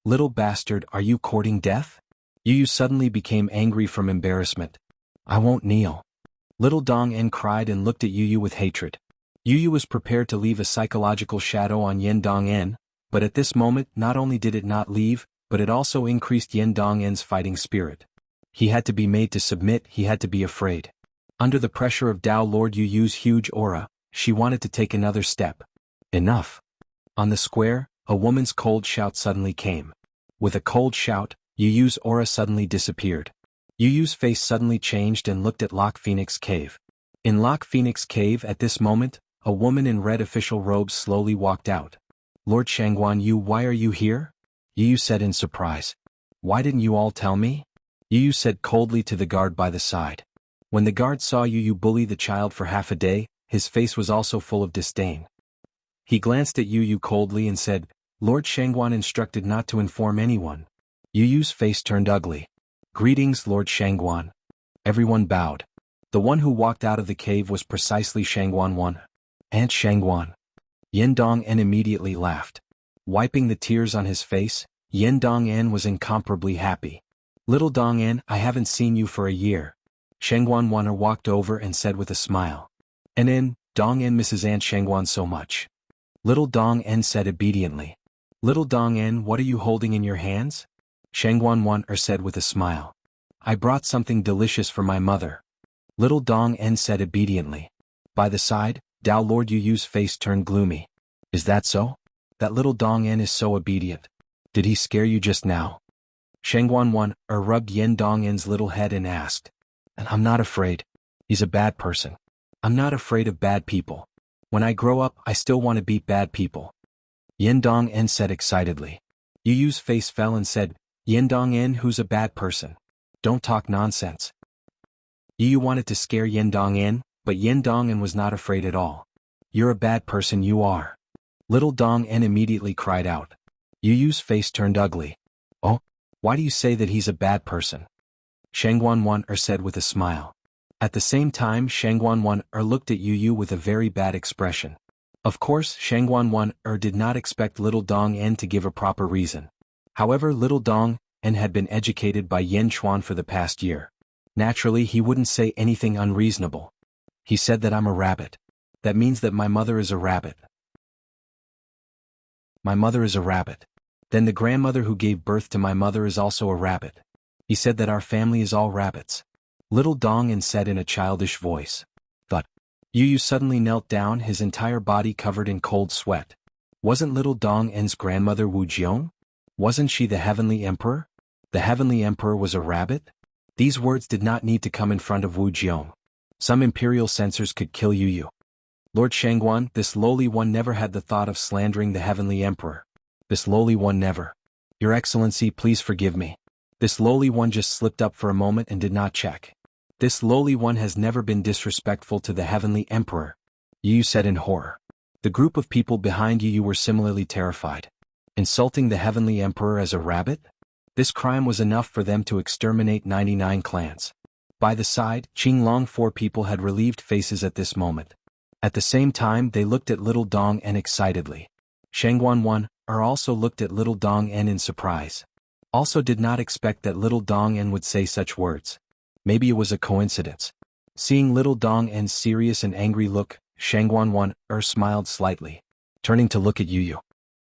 Little bastard, are you courting death? Yu Yu suddenly became angry from embarrassment. I won't kneel. Little Dong En cried and looked at Yu Yu with hatred. Yu Yu was prepared to leave a psychological shadow on Yen Dong En, but at this moment not only did it not leave, but it also increased Yen Dong En's fighting spirit. He had to be made to submit, he had to be afraid. Under the pressure of Tao Lord Yu Yu's huge aura, she wanted to take another step. Enough. On the square, a woman's cold shout suddenly came. With a cold shout, Yu Yu's aura suddenly disappeared. Yu Yu's face suddenly changed and looked at Lock Phoenix Cave. In Lock Phoenix Cave at this moment, a woman in red official robes slowly walked out. Lord Shangguan Yu, why are you here? Yu Yu said in surprise. Why didn't you all tell me? Yu Yu said coldly to the guard by the side. When the guard saw Yu Yu bully the child for half a day, his face was also full of disdain. He glanced at Yu Yu coldly and said, Lord Shangguan instructed not to inform anyone. Yu Yu's face turned ugly. Greetings, Lord Shangguan. Everyone bowed. The one who walked out of the cave was precisely Shangguan 1. Aunt Shangguan. Yen Dong En immediately laughed. Wiping the tears on his face, Yen Dong En was incomparably happy. Little Dong En, I haven't seen you for a year. Shangguan 1 walked over and said with a smile. And Dong En misses Aunt Shangguan so much. Little Dong En said obediently. Little Dong En, what are you holding in your hands? Shangguan 1 said with a smile. I brought something delicious for my mother. Little Dong En said obediently. By the side, Tao Lord Yu Yu's face turned gloomy. Is that so? That little Dong En is so obedient. Did he scare you just now? Shangguan 1 rubbed Yen Dong En's little head and asked. And I'm not afraid. He's a bad person. I'm not afraid of bad people. When I grow up, I still want to beat bad people. Yen Dong En said excitedly. Yu Yu's face fell and said, Yen Dong En, who's a bad person? Don't talk nonsense. Yu Yu wanted to scare Yen Dong En, but Yen Dong'an was not afraid at all. "You're a bad person, you are." Little Dong'an immediately cried out. Yu Yu's face turned ugly. "Oh? Why do you say that he's a bad person?" Shangguan said with a smile. At the same time Shangguan looked at Yu Yu with a very bad expression. Of course Shangguan did not expect Little Dong'an to give a proper reason. However, Little Dong'an had been educated by Yen Chuan for the past year. Naturally he wouldn't say anything unreasonable. He said that I'm a rabbit. That means that my mother is a rabbit. My mother is a rabbit. Then the grandmother who gave birth to my mother is also a rabbit. He said that our family is all rabbits. Little Dong'an said in a childish voice. But Yu Yu suddenly knelt down, his entire body covered in cold sweat. Wasn't Little Dong'an's grandmother Wu Jiong? Wasn't she the Heavenly Emperor? The Heavenly Emperor was a rabbit? These words did not need to come in front of Wu Jiong. Some imperial censors could kill Yu Yu. Lord Shangguan, this lowly one never had the thought of slandering the Heavenly Emperor. This lowly one never. Your Excellency, please forgive me. This lowly one just slipped up for a moment and did not check. This lowly one has never been disrespectful to the Heavenly Emperor, Yu Yu said in horror. The group of people behind Yu Yu were similarly terrified. Insulting the Heavenly Emperor as a rabbit? This crime was enough for them to exterminate 99 clans. By the side, Qinglong, 4 people had relieved faces at this moment. At the same time they looked at Little Dong'an excitedly. Shangguan also looked at Little Dong'an in surprise. Also did not expect that Little Dong'an would say such words. Maybe it was a coincidence. Seeing Little Dong'an's serious and angry look, Shangguan smiled slightly. Turning to look at Yu Yu.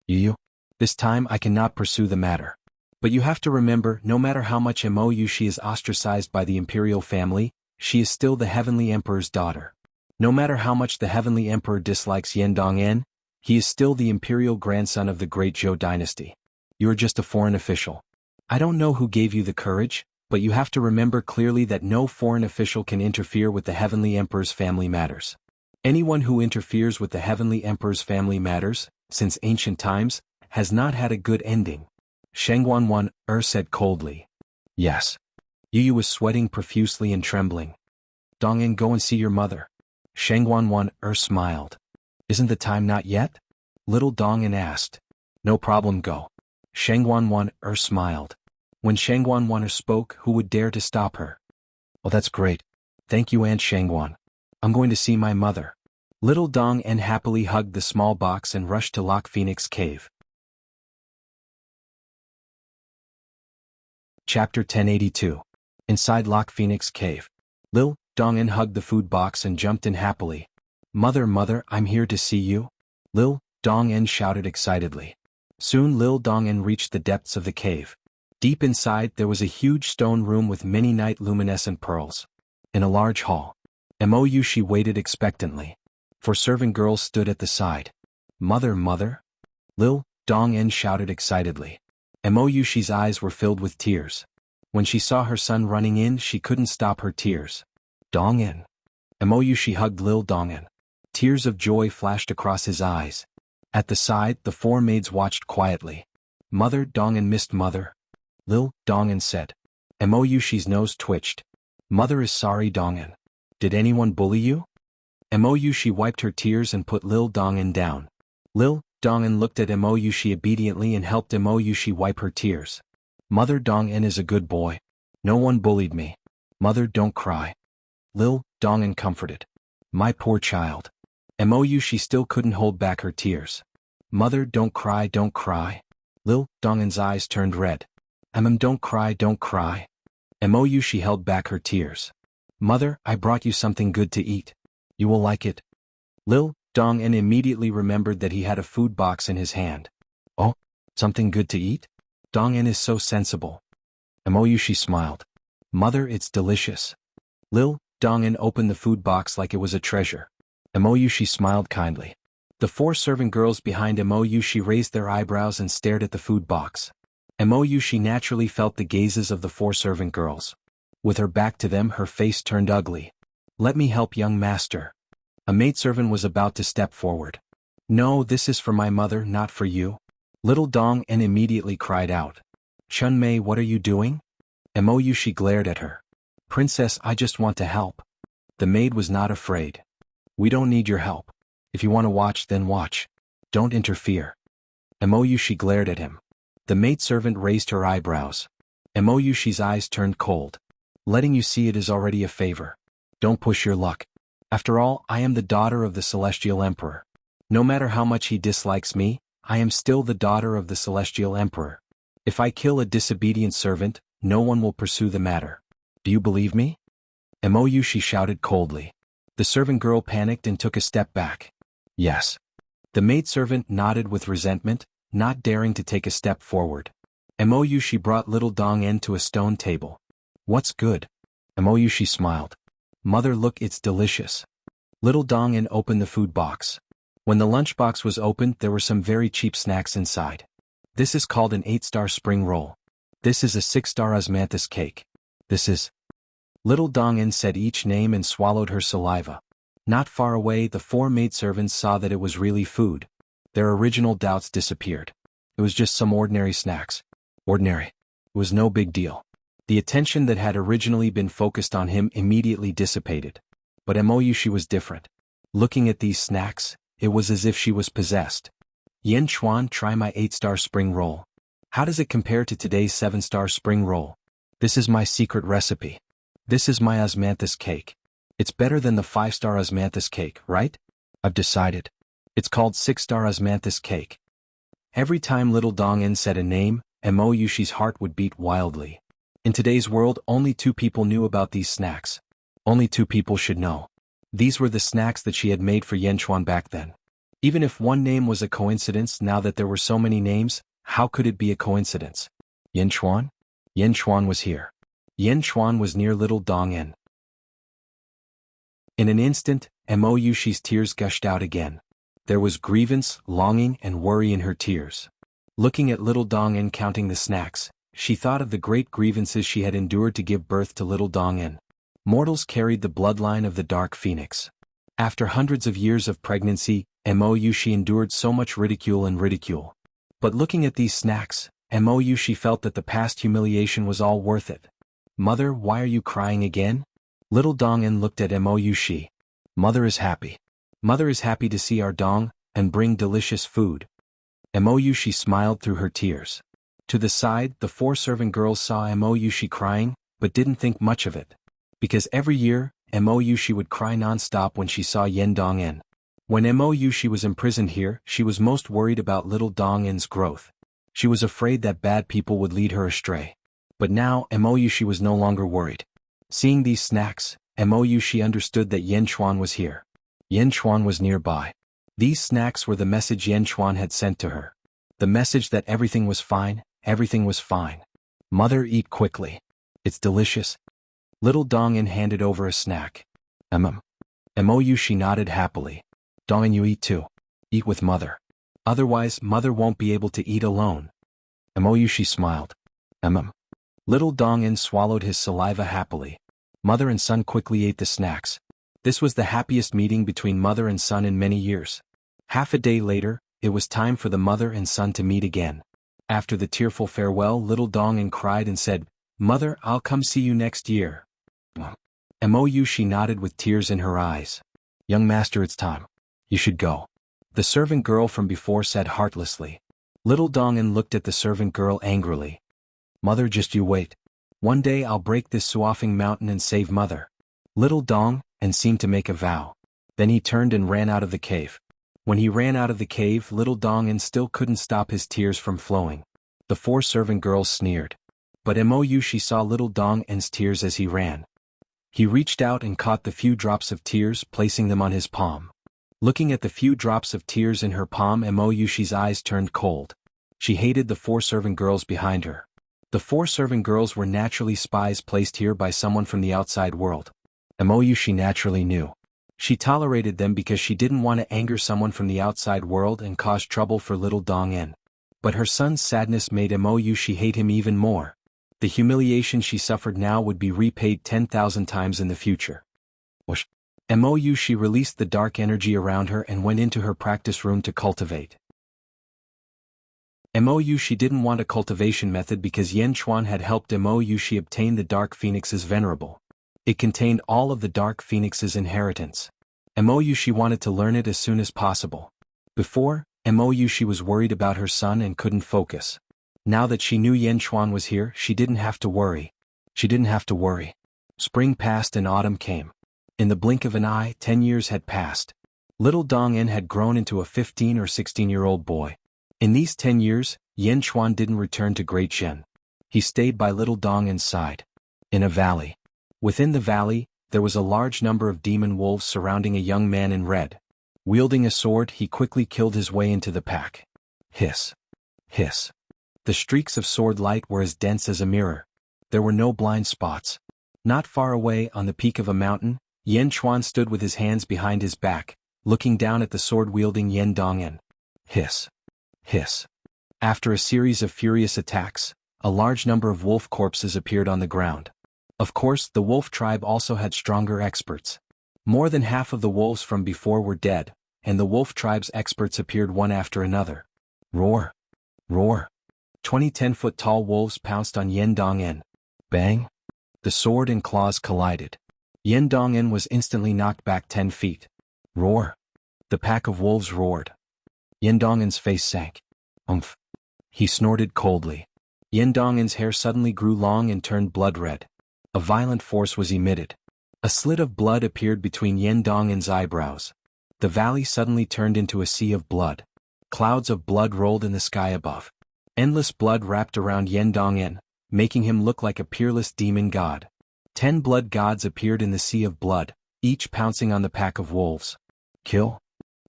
Yu Yu? This time I cannot pursue the matter. But you have to remember, no matter how much Mou she is ostracized by the imperial family, she is still the Heavenly Emperor's daughter. No matter how much the Heavenly Emperor dislikes Yen Dong'an, he is still the imperial grandson of the great Zhou dynasty. You are just a foreign official. I don't know who gave you the courage, but you have to remember clearly that no foreign official can interfere with the Heavenly Emperor's family matters. Anyone who interferes with the Heavenly Emperor's family matters, since ancient times, has not had a good ending. Shangguan said coldly. Yes. Yu Yu was sweating profusely and trembling. Dong'an, go and see your mother. Shangguan smiled. Isn't the time not yet? Little Dong'an asked. No problem, go. Shangguan smiled. When Shangguan spoke, who would dare to stop her? Oh, that's great. Thank you, Aunt Shangguan. I'm going to see my mother. Little Dong'an happily hugged the small box and rushed to Lock Phoenix Cave. Chapter 1082. Inside Lock Phoenix Cave. Lil Dong'an hugged the food box and jumped in happily. Mother, I'm here to see you. Lil Dong'an shouted excitedly. Soon Lil Dong'an reached the depths of the cave. Deep inside there was a huge stone room with many night luminescent pearls. In a large hall, Mou she waited expectantly. 4 servant girls stood at the side. Mother. Lil Dong'an shouted excitedly. Mou she's eyes were filled with tears. When she saw her son running in, she couldn't stop her tears. Dong'an. Mou she hugged Lil Dong'an. Tears of joy flashed across his eyes. At the side, the 4 maids watched quietly. Mother, Dong'an missed mother. Lil Dong'an said. Mou she's nose twitched. Mother is sorry, Dong'an. Did anyone bully you? Mou she wiped her tears and put Lil Dong'an down. Lil Dong'an looked at Mou she obediently and helped Mou she wipe her tears. Mother, Dong'an is a good boy. No one bullied me. Mother, don't cry. Lil Dong'an comforted. My poor child. Mou she still couldn't hold back her tears. Mother, don't cry. Lil Dong'an's eyes turned red. Don't cry. Mou she held back her tears. Mother, I brought you something good to eat. You will like it. Lil Dong'an immediately remembered that he had a food box in his hand. Oh, something good to eat? Dong'an is so sensible. Mou she smiled. Mother, it's delicious. Lil Dong'an opened the food box like it was a treasure. Mou she smiled kindly. The 4 servant girls behind Mou she raised their eyebrows and stared at the food box. Mou she naturally felt the gazes of the 4 servant girls. With her back to them, her face turned ugly. Let me help, young master. A maidservant was about to step forward. No, this is for my mother, not for you. Little Dong'an immediately cried out. Chun Mei, what are you doing? Mou she glared at her. Princess, I just want to help. The maid was not afraid. We don't need your help. If you want to watch, then watch. Don't interfere. Emoyushi glared at him. The maidservant raised her eyebrows. Emoyushi's eyes turned cold. Letting you see it is already a favor. Don't push your luck. After all, I am the daughter of the Celestial Emperor. No matter how much he dislikes me, I am still the daughter of the Celestial Emperor. If I kill a disobedient servant, no one will pursue the matter. Do you believe me? Emoyushi shouted coldly. The servant girl panicked and took a step back. Yes. The maidservant nodded with resentment, not daring to take a step forward. Emoyushi brought little Dong-en to a stone table. What's good? Emoyushi smiled. Mother, look, it's delicious. Little Dong-en opened the food box. When the lunchbox was opened, there were some very cheap snacks inside. This is called an 8-star spring roll. This is a 6-star osmanthus cake. This is... Little Dong-en said each name and swallowed her saliva. Not far away, the 4 maidservants saw that it was really food. Their original doubts disappeared. It was just some ordinary snacks. Ordinary. It was no big deal. The attention that had originally been focused on him immediately dissipated. But Emoyushi was different. Looking at these snacks, it was as if she was possessed. Yen Chuan, try my 8-star spring roll. How does it compare to today's 7-star spring roll? This is my secret recipe. This is my osmanthus cake. It's better than the 5-star osmanthus cake, right? I've decided. It's called 6-star osmanthus cake. Every time little Dong-en said a name, Emoyushi's heart would beat wildly. In today's world, only 2 people knew about these snacks. Only 2 people should know. These were the snacks that she had made for Yen Chuan back then. Even if one name was a coincidence, now that there were so many names, how could it be a coincidence? Yen Chuan? Yen Chuan was here. Yen Chuan was near little Dong-en. In an instant, Emoyushi's tears gushed out again. There was grievance, longing, and worry in her tears. Looking at little Dong-en counting the snacks, she thought of the great grievances she had endured to give birth to little Dong-en. Mortals carried the bloodline of the Dark Phoenix. After hundreds of years of pregnancy, Emoyushi endured so much ridicule. But looking at these snacks, Emoyushi felt that the past humiliation was all worth it. Mother, why are you crying again? Little Dong-en looked at Emoyushi. Mother is happy. Mother is happy to see our Dong, and bring delicious food. Emoyushi smiled through her tears. To the side, the 4 servant girls saw Emoyushi crying, but didn't think much of it. Because every year, Emoyushi would cry non-stop when she saw Yen Dong-en. When Emoyushi was imprisoned here, she was most worried about little Dong-en's growth. She was afraid that bad people would lead her astray. But now, Emoyushi was no longer worried. Seeing these snacks, Emoyushi understood that Yen Chuan was here. Yen Chuan was nearby. These snacks were the message Yen Chuan had sent to her. The message that everything was fine, everything was fine. Mother, eat quickly. It's delicious. Little Dong-en handed over a snack. Emoyushi nodded happily. Dong-en, you eat too. Eat with mother. Otherwise, mother won't be able to eat alone. Emoyushi smiled. Little Dong-en swallowed his saliva happily. Mother and son quickly ate the snacks. This was the happiest meeting between mother and son in many years. Half a day later, it was time for the mother and son to meet again. After the tearful farewell, little Dong-en cried and said, Mother, I'll come see you next year. Emoyushi nodded with tears in her eyes. Young master, it's time. You should go. The servant girl from before said heartlessly. Little Dong-en looked at the servant girl angrily. Mother, just you wait. One day I'll break this Suafing mountain and save mother. Little Dong-en seemed to make a vow. Then he turned and ran out of the cave. When he ran out of the cave, little Dong-en still couldn't stop his tears from flowing. The 4 servant girls sneered. But Emoyushi saw little Dong-en's tears as he ran. He reached out and caught the few drops of tears, placing them on his palm. Looking at the few drops of tears in her palm, Emoyushi's eyes turned cold. She hated the 4 servant girls behind her. The 4 servant girls were naturally spies placed here by someone from the outside world. Emoyushi naturally knew. She tolerated them because she didn't want to anger someone from the outside world and cause trouble for little Dong-en. But her son's sadness made Emoyushi hate him even more. The humiliation she suffered now would be repaid 10,000 times in the future. Whoosh. Emoyushi released the dark energy around her and went into her practice room to cultivate. Emoyushi didn't want a cultivation method because Yen Chuan had helped Emoyushi obtain the Dark Phoenix's venerable. It contained all of the Dark Phoenix's inheritance. She wanted to learn it as soon as possible. Before, she was worried about her son and couldn't focus. Now that she knew Yan Xuan was here, she didn't have to worry. Spring passed and autumn came. In the blink of an eye, 10 years had passed. Little Dong En had grown into a 15 or 16-year-old boy. In these 10 years, Yan Xuan didn't return to Great Shen. He stayed by little Dong En's side. In a valley. Within the valley, there was a large number of demon wolves surrounding a young man in red. Wielding a sword, he quickly killed his way into the pack. Hiss. Hiss. The streaks of sword light were as dense as a mirror. There were no blind spots. Not far away, on the peak of a mountain, Yan Xuan stood with his hands behind his back, looking down at the sword-wielding Yan Dong'en. Hiss. Hiss. After a series of furious attacks, a large number of wolf corpses appeared on the ground. Of course, the wolf tribe also had stronger experts. More than half of the wolves from before were dead, and the wolf tribe's experts appeared one after another. Roar. Roar. 20 10-foot-tall wolves pounced on Yan Dong'en. Bang. The sword and claws collided. Yan Dong'en was instantly knocked back 10 feet. Roar. The pack of wolves roared. Yan Dong'en's face sank. Umph. He snorted coldly. Yan Dong'en's hair suddenly grew long and turned blood red. A violent force was emitted. A slit of blood appeared between Yan Dong'en's eyebrows. The valley suddenly turned into a sea of blood. Clouds of blood rolled in the sky above. Endless blood wrapped around Yan Dong'en, making him look like a peerless demon god. 10 blood gods appeared in the sea of blood, each pouncing on the pack of wolves. Kill?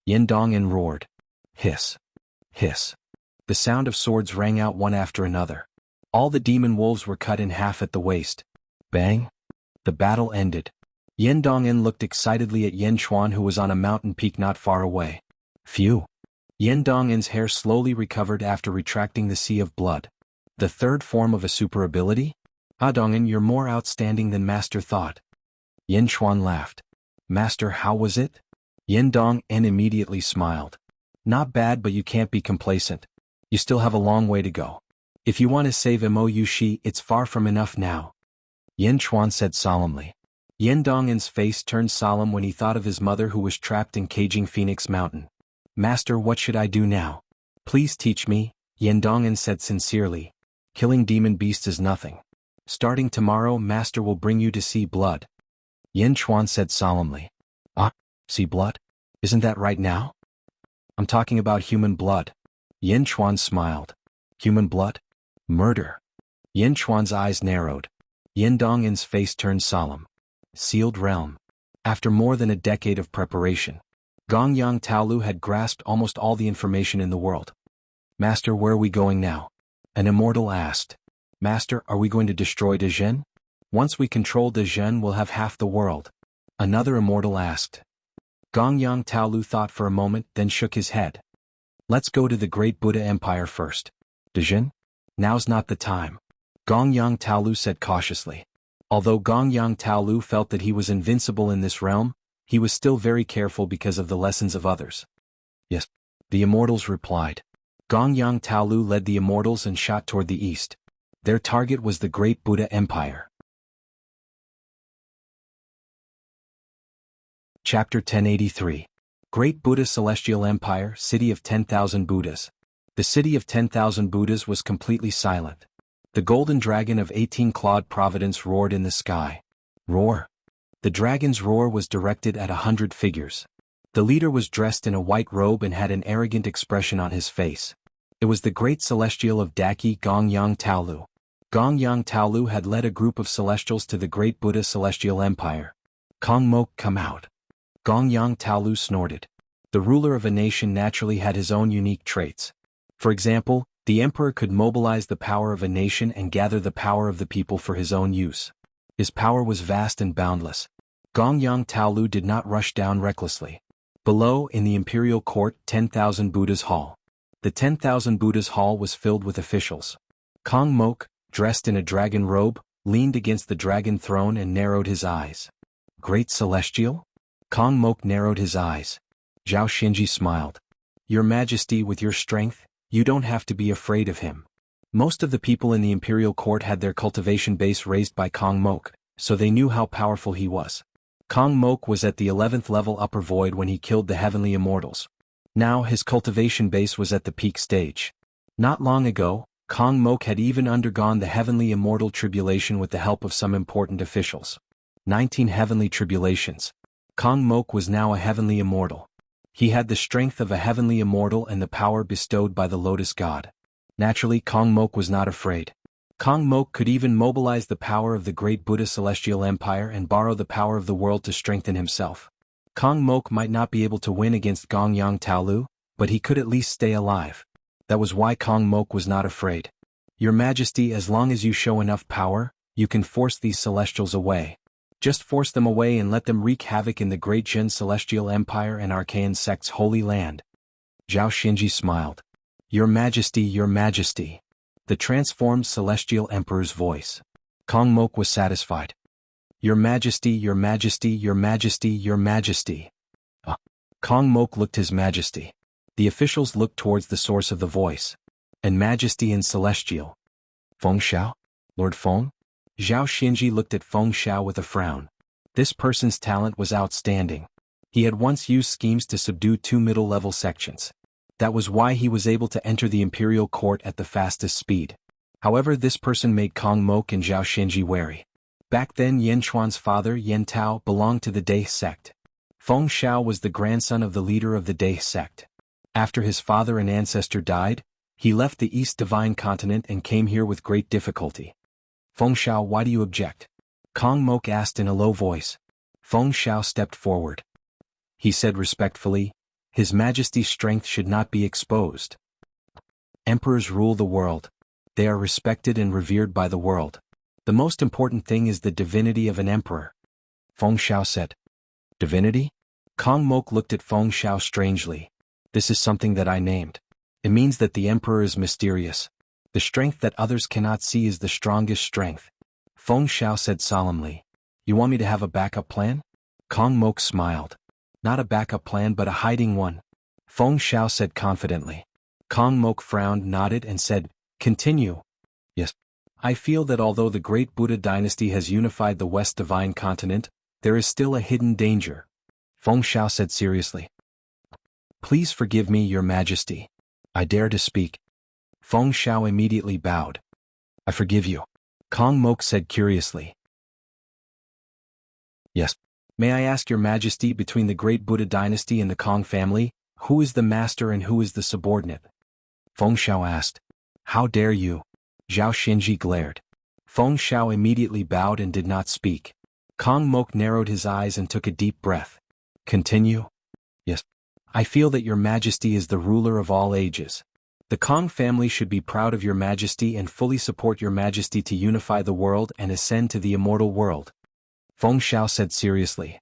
Yan Dong'en roared. Hiss. Hiss. The sound of swords rang out one after another. All the demon wolves were cut in half at the waist. Bang. The battle ended. Yan Dong'en looked excitedly at Yan Xuan, who was on a mountain peak not far away. Phew. Yan Dong'en's hair slowly recovered after retracting the sea of blood. The third form of a super ability? Ah, Dong'en, you're more outstanding than Master thought. Yan Xuan laughed. Master, how was it? Yan Dong'en immediately smiled. Not bad, but you can't be complacent. You still have a long way to go. If you want to save Mouxi, it's far from enough now. Yan Xuan said solemnly. Yan Dong'en's face turned solemn when he thought of his mother who was trapped in caging Phoenix Mountain. Master, what should I do now? Please teach me, Yan Dong'en said sincerely. Killing demon beasts is nothing. Starting tomorrow, Master will bring you to see blood. Yan Xuan said solemnly. Ah, see blood? Isn't that right now? I'm talking about human blood. Yan Xuan smiled. Human blood? Murder. Yan Xuan's eyes narrowed. Yan Dong'en's face turned solemn. Sealed realm. After more than a decade of preparation, Gongyang Taolu had grasped almost all the information in the world. Master, where are we going now? An immortal asked. Master, are we going to destroy Dezhen? Once we control Dezhen, we'll have half the world. Another immortal asked. Gongyang Taolu thought for a moment, then shook his head. Let's go to the Great Buddha Empire first. Dezhen? Now's not the time. Gongyang Taolu said cautiously. Although Gongyang Taolu felt that he was invincible in this realm, he was still very careful because of the lessons of others. Yes, the immortals replied. Gongyang Taolu led the immortals and shot toward the east. Their target was the Great Buddha Empire. Chapter 1083. Great Buddha Celestial Empire, City of 10,000 Buddhas. The City of 10,000 Buddhas was completely silent. The golden dragon of 18-clawed Providence roared in the sky. Roar. The dragon's roar was directed at 100 figures. The leader was dressed in a white robe and had an arrogant expression on his face. It was the great celestial of Daki Gongyang Taolu. Gongyang Taolu had led a group of celestials to the Great Buddha Celestial Empire. Kong Mok, come out. Gongyang Taolu snorted. The ruler of a nation naturally had his own unique traits. For example, the emperor could mobilize the power of a nation and gather the power of the people for his own use. His power was vast and boundless. Gongyang Taolu did not rush down recklessly. Below, in the imperial court, 10,000 Buddhas Hall. The 10,000 Buddhas Hall was filled with officials. Kong Mok, dressed in a dragon robe, leaned against the dragon throne and narrowed his eyes. Great Celestial? Kong Mok narrowed his eyes. Zhao Xinji smiled. Your Majesty, with your strength, you don't have to be afraid of him. Most of the people in the imperial court had their cultivation base raised by Kong Mok, so they knew how powerful he was. Kong Mok was at the 11th level upper void when he killed the heavenly immortals. Now his cultivation base was at the peak stage. Not long ago, Kong Mok had even undergone the heavenly immortal tribulation with the help of some important officials. 19 heavenly tribulations. Kong Mok was now a heavenly immortal. He had the strength of a heavenly immortal and the power bestowed by the Lotus God. Naturally, Kong Mok was not afraid. Kong Mok could even mobilize the power of the great Buddha Celestial Empire and borrow the power of the world to strengthen himself. Kong Mok might not be able to win against Gong Yang Taolu, but he could at least stay alive. That was why Kong Mok was not afraid. Your Majesty, as long as you show enough power, you can force these celestials away. Just force them away and let them wreak havoc in the great Jin Celestial Empire and Archaean sect's holy land. Zhao Xinji smiled. Your Majesty, Your Majesty. The transformed Celestial Emperor's voice. Kong Mok was satisfied. Your Majesty, Your Majesty, Your Majesty, Your Majesty. Kong Mok looked His Majesty. The officials looked towards the source of the voice. And Majesty in Celestial. Feng Xiao? Lord Feng? Zhao Xinji looked at Feng Xiao with a frown. This person's talent was outstanding. He had once used schemes to subdue 2 middle-level sections. That was why he was able to enter the imperial court at the fastest speed. However, this person made Kong Mok and Zhao Xinji wary. Back then, Yan Chuan's father, Yan Tao, belonged to the Dai sect. Feng Xiao was the grandson of the leader of the Dai sect. After his father and ancestor died, he left the East Divine Continent and came here with great difficulty. Feng Xiao, why do you object? Kong Mok asked in a low voice. Feng Xiao stepped forward. He said respectfully, His Majesty's strength should not be exposed. Emperors rule the world. They are respected and revered by the world. The most important thing is the divinity of an emperor. Feng Xiao said. Divinity? Kong Mok looked at Feng Xiao strangely. This is something that I named. It means that the emperor is mysterious. The strength that others cannot see is the strongest strength. Feng Xiao said solemnly. You want me to have a backup plan? Kong Mok smiled. Not a backup plan but a hiding one. Feng Xiao said confidently. Kong Mok frowned, nodded and said, Continue. Yes. I feel that although the great Buddha dynasty has unified the West Divine Continent, there is still a hidden danger. Feng Xiao said seriously. Please forgive me, Your Majesty. I dare to speak. Feng Xiao immediately bowed. I forgive you. Kong Mok said curiously. Yes. May I ask Your Majesty, between the great Buddha dynasty and the Kong family, who is the master and who is the subordinate? Feng Xiao asked. How dare you? Zhao Xinji glared. Feng Xiao immediately bowed and did not speak. Kong Mok narrowed his eyes and took a deep breath. Continue? Yes. I feel that Your Majesty is the ruler of all ages. The Kong family should be proud of Your Majesty and fully support Your Majesty to unify the world and ascend to the immortal world. Feng Xiao said seriously.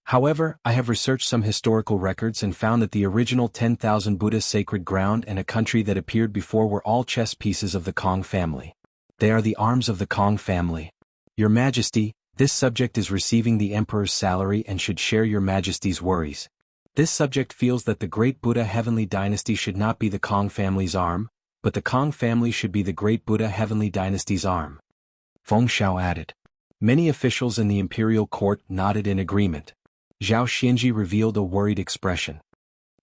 However, I have researched some historical records and found that the original 10,000 Buddha sacred ground and a country that appeared before were all chess pieces of the Kong family. They are the arms of the Kong family. Your Majesty, this subject is receiving the Emperor's salary and should share Your Majesty's worries. This subject feels that the great Buddha heavenly dynasty should not be the Kong family's arm, but the Kong family should be the great Buddha heavenly dynasty's arm. Feng Xiao added. Many officials in the imperial court nodded in agreement. Zhao Xinji revealed a worried expression.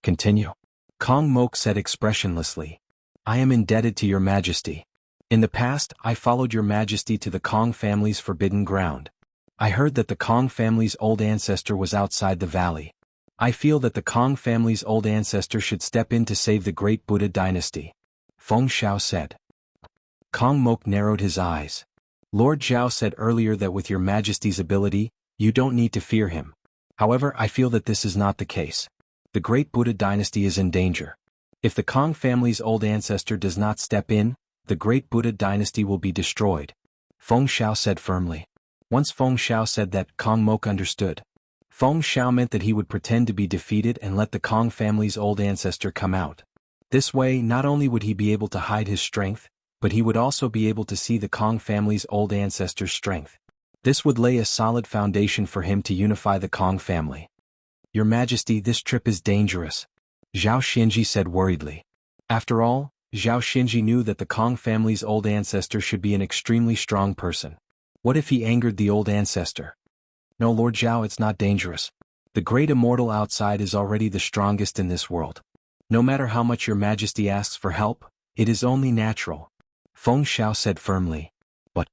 Continue. Kong Mok said expressionlessly. I am indebted to Your Majesty. In the past, I followed Your Majesty to the Kong family's forbidden ground. I heard that the Kong family's old ancestor was outside the valley. I feel that the Kong family's old ancestor should step in to save the great Buddha dynasty. Feng Xiao said. Kong Mok narrowed his eyes. Lord Zhao said earlier that with Your Majesty's ability, you don't need to fear him. However, I feel that this is not the case. The great Buddha dynasty is in danger. If the Kong family's old ancestor does not step in, the great Buddha dynasty will be destroyed. Feng Xiao said firmly. Once Feng Xiao said that, Kong Mok understood. Feng Xiao meant that he would pretend to be defeated and let the Kong family's old ancestor come out. This way, not only would he be able to hide his strength, but he would also be able to see the Kong family's old ancestor's strength. This would lay a solid foundation for him to unify the Kong family. Your Majesty, this trip is dangerous. Zhao Xinji said worriedly. After all, Zhao Xinji knew that the Kong family's old ancestor should be an extremely strong person. What if he angered the old ancestor? No, Lord Zhao, it's not dangerous. The great immortal outside is already the strongest in this world. No matter how much your majesty asks for help, it is only natural. Feng Xiao said firmly. But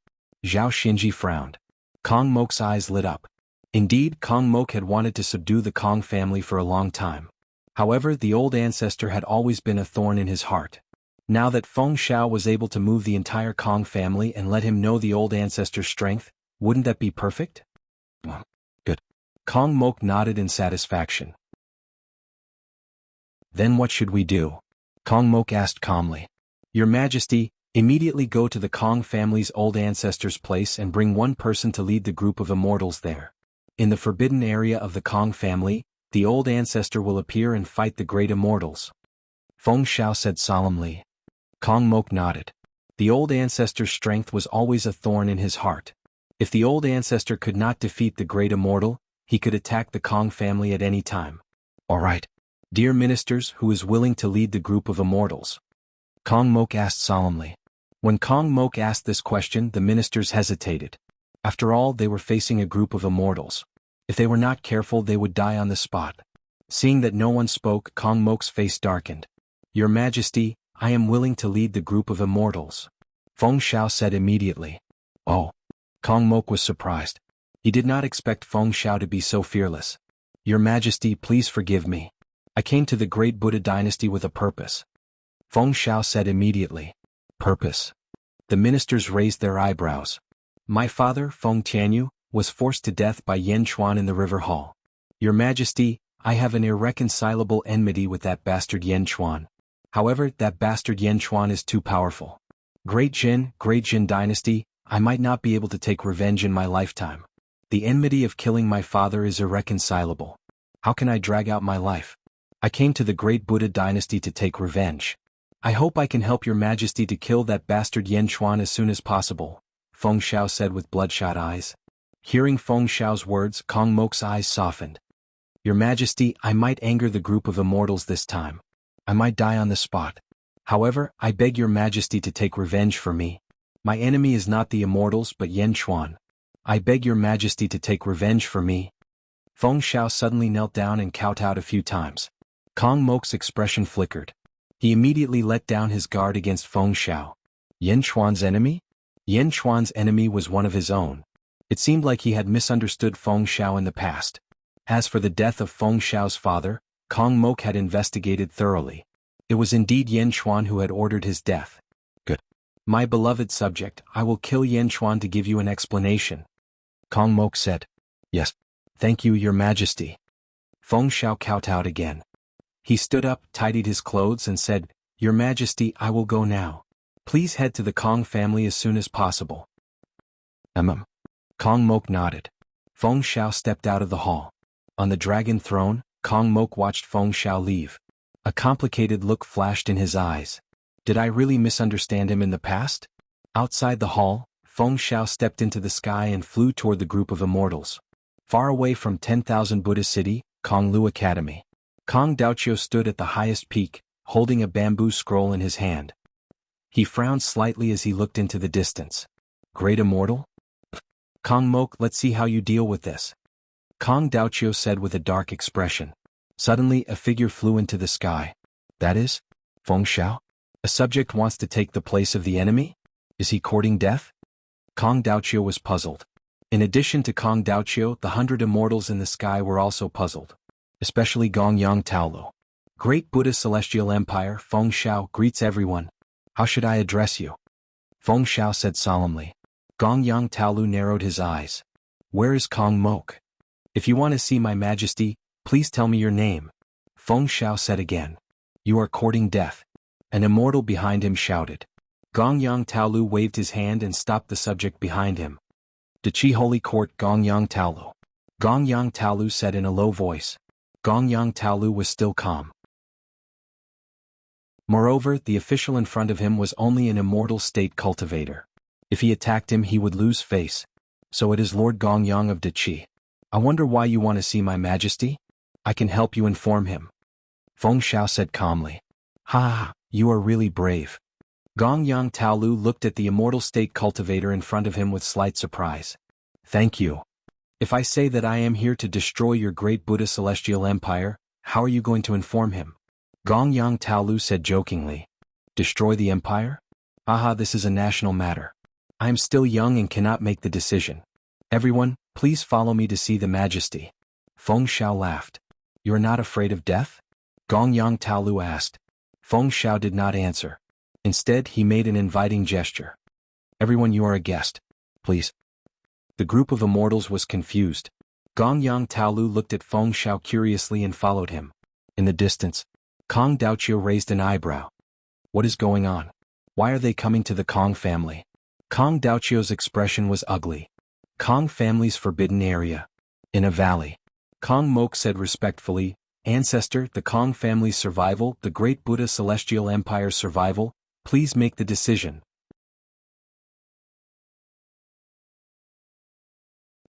Zhao Xinji frowned. Kong Mok's eyes lit up. Indeed, Kong Mok had wanted to subdue the Kong family for a long time. However, the old ancestor had always been a thorn in his heart. Now that Feng Xiao was able to move the entire Kong family and let him know the old ancestor's strength, wouldn't that be perfect? Good. Kong Mok nodded in satisfaction. Then what should we do? Kong Mok asked calmly. Your Majesty, immediately go to the Kong family's old ancestor's place and bring one person to lead the group of immortals there. In the forbidden area of the Kong family, the old ancestor will appear and fight the great immortals. Feng Xiao said solemnly. Kong Mok nodded. The old ancestor's strength was always a thorn in his heart. If the old ancestor could not defeat the great immortal, he could attack the Kong family at any time. All right. Dear ministers, who is willing to lead the group of immortals? Kong Mok asked solemnly. When Kong Mok asked this question, the ministers hesitated. After all, they were facing a group of immortals. If they were not careful, they would die on the spot. Seeing that no one spoke, Kong Mok's face darkened. Your Majesty, I am willing to lead the group of immortals. Feng Xiao said immediately. Oh. Kong Mok was surprised. He did not expect Feng Xiao to be so fearless. Your Majesty, please forgive me. I came to the great Buddha dynasty with a purpose. Feng Xiao said immediately. Purpose? The ministers raised their eyebrows. My father, Feng Tianyu, was forced to death by Yan Chuan in the river hall. Your Majesty, I have an irreconcilable enmity with that bastard Yan Chuan. However, that bastard Yan Chuan is too powerful. Great Jin dynasty, I might not be able to take revenge in my lifetime. The enmity of killing my father is irreconcilable. How can I drag out my life? I came to the great Buddha dynasty to take revenge. I hope I can help your Majesty to kill that bastard Yan Chuan as soon as possible, Feng Xiao said with bloodshot eyes. Hearing Feng Xiao's words, Kong Mok's eyes softened. Your Majesty, I might anger the group of immortals this time. I might die on the spot. However, I beg your Majesty to take revenge for me. My enemy is not the immortals but Yan Chuan. I beg your Majesty to take revenge for me. Feng Xiao suddenly knelt down and kowtowed a few times. Kong Mok's expression flickered. He immediately let down his guard against Feng Xiao. Yan Chuan's enemy? Yan Chuan's enemy was one of his own. It seemed like he had misunderstood Feng Xiao in the past. As for the death of Feng Xiao's father, Kong Mok had investigated thoroughly. It was indeed Yan Chuan who had ordered his death. Good. My beloved subject, I will kill Yan Chuan to give you an explanation. Kong Mok said. Yes. Thank you, Your Majesty. Feng Xiao kowtowed again. He stood up, tidied his clothes and said, Your Majesty, I will go now. Please head to the Kong family as soon as possible. Kong Mok nodded. Feng Xiao stepped out of the hall. On the dragon throne, Kong Mok watched Feng Xiao leave. A complicated look flashed in his eyes. Did I really misunderstand him in the past? Outside the hall, Feng Xiao stepped into the sky and flew toward the group of immortals. Far away from 10,000 Buddha City, Konglu Academy. Kong Daoqiu stood at the highest peak, holding a bamboo scroll in his hand. He frowned slightly as he looked into the distance. Great Immortal? Kong Mok, let's see how you deal with this. Kong Daoqiu said with a dark expression. Suddenly, a figure flew into the sky. That is? Feng Xiao? A subject wants to take the place of the enemy? Is he courting death? Kong Daoqiu was puzzled. In addition to Kong Daoqiu, the 100 immortals in the sky were also puzzled. Especially Gongyang Taolu. Great Buddha Celestial Empire, Feng Xiao greets everyone. How should I address you? Feng Xiao said solemnly. Gongyang Taolu narrowed his eyes. Where is Kong Mok? If you want to see my Majesty, please tell me your name. Feng Xiao said again. You are courting death. An immortal behind him shouted. Gongyang Taolu waved his hand and stopped the subject behind him. Dachi Holy Court Gongyang Taolu. Gongyang Taolu said in a low voice. Gongyang Taolu was still calm. Moreover, the official in front of him was only an immortal state cultivator. If he attacked him, he would lose face. So it is Lord Gongyang of Dachi. I wonder why you want to see my Majesty? I can help you inform him. Feng Xiao said calmly. Ha ha, you are really brave. Gong Yang Taolu looked at the immortal state cultivator in front of him with slight surprise. Thank you. If I say that I am here to destroy your great Buddha celestial empire, how are you going to inform him? Gong Yang Taolu said jokingly. Destroy the empire? Aha, this is a national matter. I am still young and cannot make the decision. Everyone, please follow me to see the majesty. Feng Xiao laughed. You are not afraid of death? Gong Yang Taolu asked. Feng Xiao did not answer. Instead, he made an inviting gesture. Everyone, you are a guest. Please. The group of immortals was confused. Gong Yang Taolu looked at Feng Xiao curiously and followed him. In the distance, Kong Daoqiu raised an eyebrow. What is going on? Why are they coming to the Kong family? Kong Daoqiu's expression was ugly. Kong family's forbidden area. In a valley. Kong Mok said respectfully, Ancestor, the Kong family's survival, the great Buddha celestial empire's survival, please make the decision.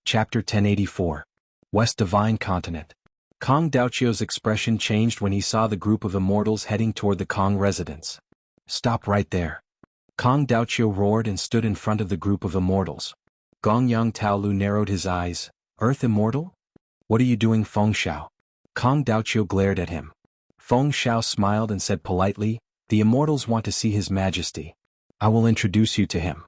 Chapter 1084. West Divine Continent. Kong Daoqiu's expression changed when he saw the group of immortals heading toward the Kong residence. Stop right there. Kong Daoqiu roared and stood in front of the group of immortals. Gong Yang Taolu narrowed his eyes. Earth Immortal? What are you doing, Feng Xiao? Kong Daoqiu glared at him. Feng Xiao smiled and said politely, The immortals want to see His Majesty. I will introduce you to him.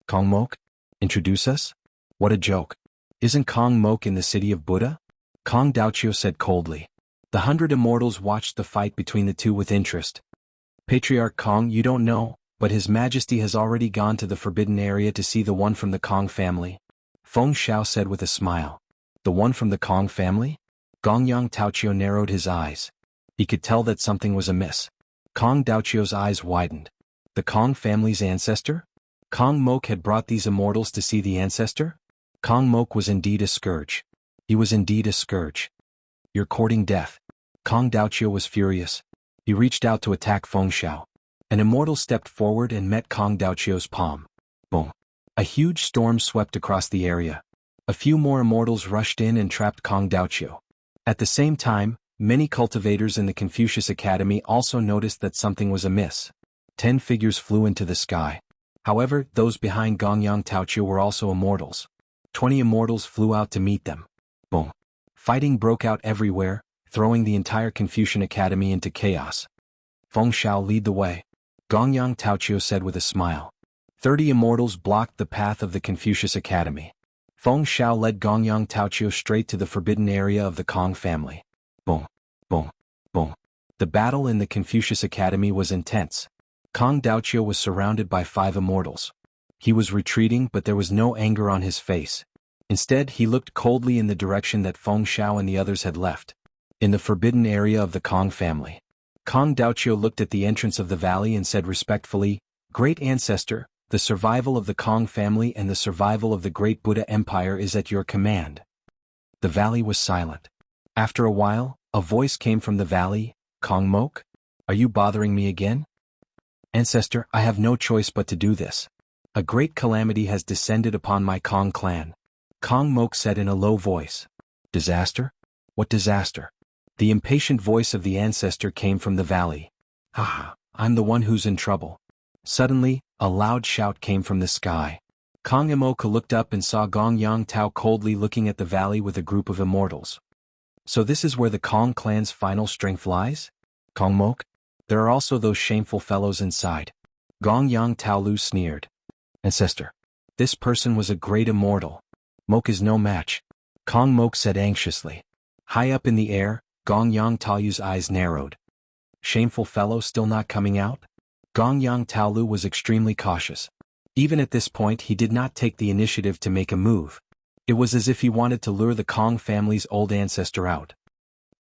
Kong Mok? Introduce us? What a joke. Isn't Kong Mok in the city of Buddha? Kong Daoqiu said coldly. The 100 immortals watched the fight between the two with interest. Patriarch Kong, you don't know, but His Majesty has already gone to the forbidden area to see the one from the Kong family. Feng Xiao said with a smile. The one from the Kong family? Gong Yang Taoqiu narrowed his eyes. He could tell that something was amiss. Kong Daoqiu's eyes widened. The Kong family's ancestor? Kong Mok had brought these immortals to see the ancestor? Kong Mok was indeed a scourge. He was indeed a scourge. You're courting death. Kong Daoqiu was furious. He reached out to attack Feng Xiao. An immortal stepped forward and met Kong Daoqiu's palm. Boom. A huge storm swept across the area. A few more immortals rushed in and trapped Kong Daoqiu. At the same time, many cultivators in the Confucius Academy also noticed that something was amiss. 10 figures flew into the sky. However, those behind Gong Yang Taoqiu were also immortals. 20 immortals flew out to meet them. Boom. Fighting broke out everywhere, throwing the entire Confucian Academy into chaos. Feng Xiao, lead the way. Gong Yang Taoqiu said with a smile. 30 immortals blocked the path of the Confucius Academy. Feng Xiao led Gong Yang Taoqiu straight to the forbidden area of the Kong family. Boom. Boom. Boom. The battle in the Confucius Academy was intense. Kong Daoqiu was surrounded by 5 immortals. He was retreating, but there was no anger on his face. Instead, he looked coldly in the direction that Feng Xiao and the others had left. In the forbidden area of the Kong family. Kong Daoqiu looked at the entrance of the valley and said respectfully, Great Ancestor, the survival of the Kong family and the survival of the great Buddha Empire is at your command. The valley was silent. After a while, a voice came from the valley. Kong Mok? Are you bothering me again? Ancestor, I have no choice but to do this. A great calamity has descended upon my Kong clan. Kong Mok said in a low voice. Disaster? What disaster? The impatient voice of the ancestor came from the valley. Ha! I'm the one who's in trouble. Suddenly, a loud shout came from the sky. Kong Imoka looked up and saw Gong Yang Tao coldly looking at the valley with a group of immortals. So this is where the Kong clan's final strength lies? Kong Mok? There are also those shameful fellows inside. Gong Yang Taolu sneered. Ancestor. This person was a great immortal. Mok is no match. Kong Mok said anxiously. High up in the air, Gong Yang Taolu's eyes narrowed. Shameful fellow still not coming out? Gong Yang Taolu was extremely cautious. Even at this point he did not take the initiative to make a move. It was as if he wanted to lure the Kong family's old ancestor out.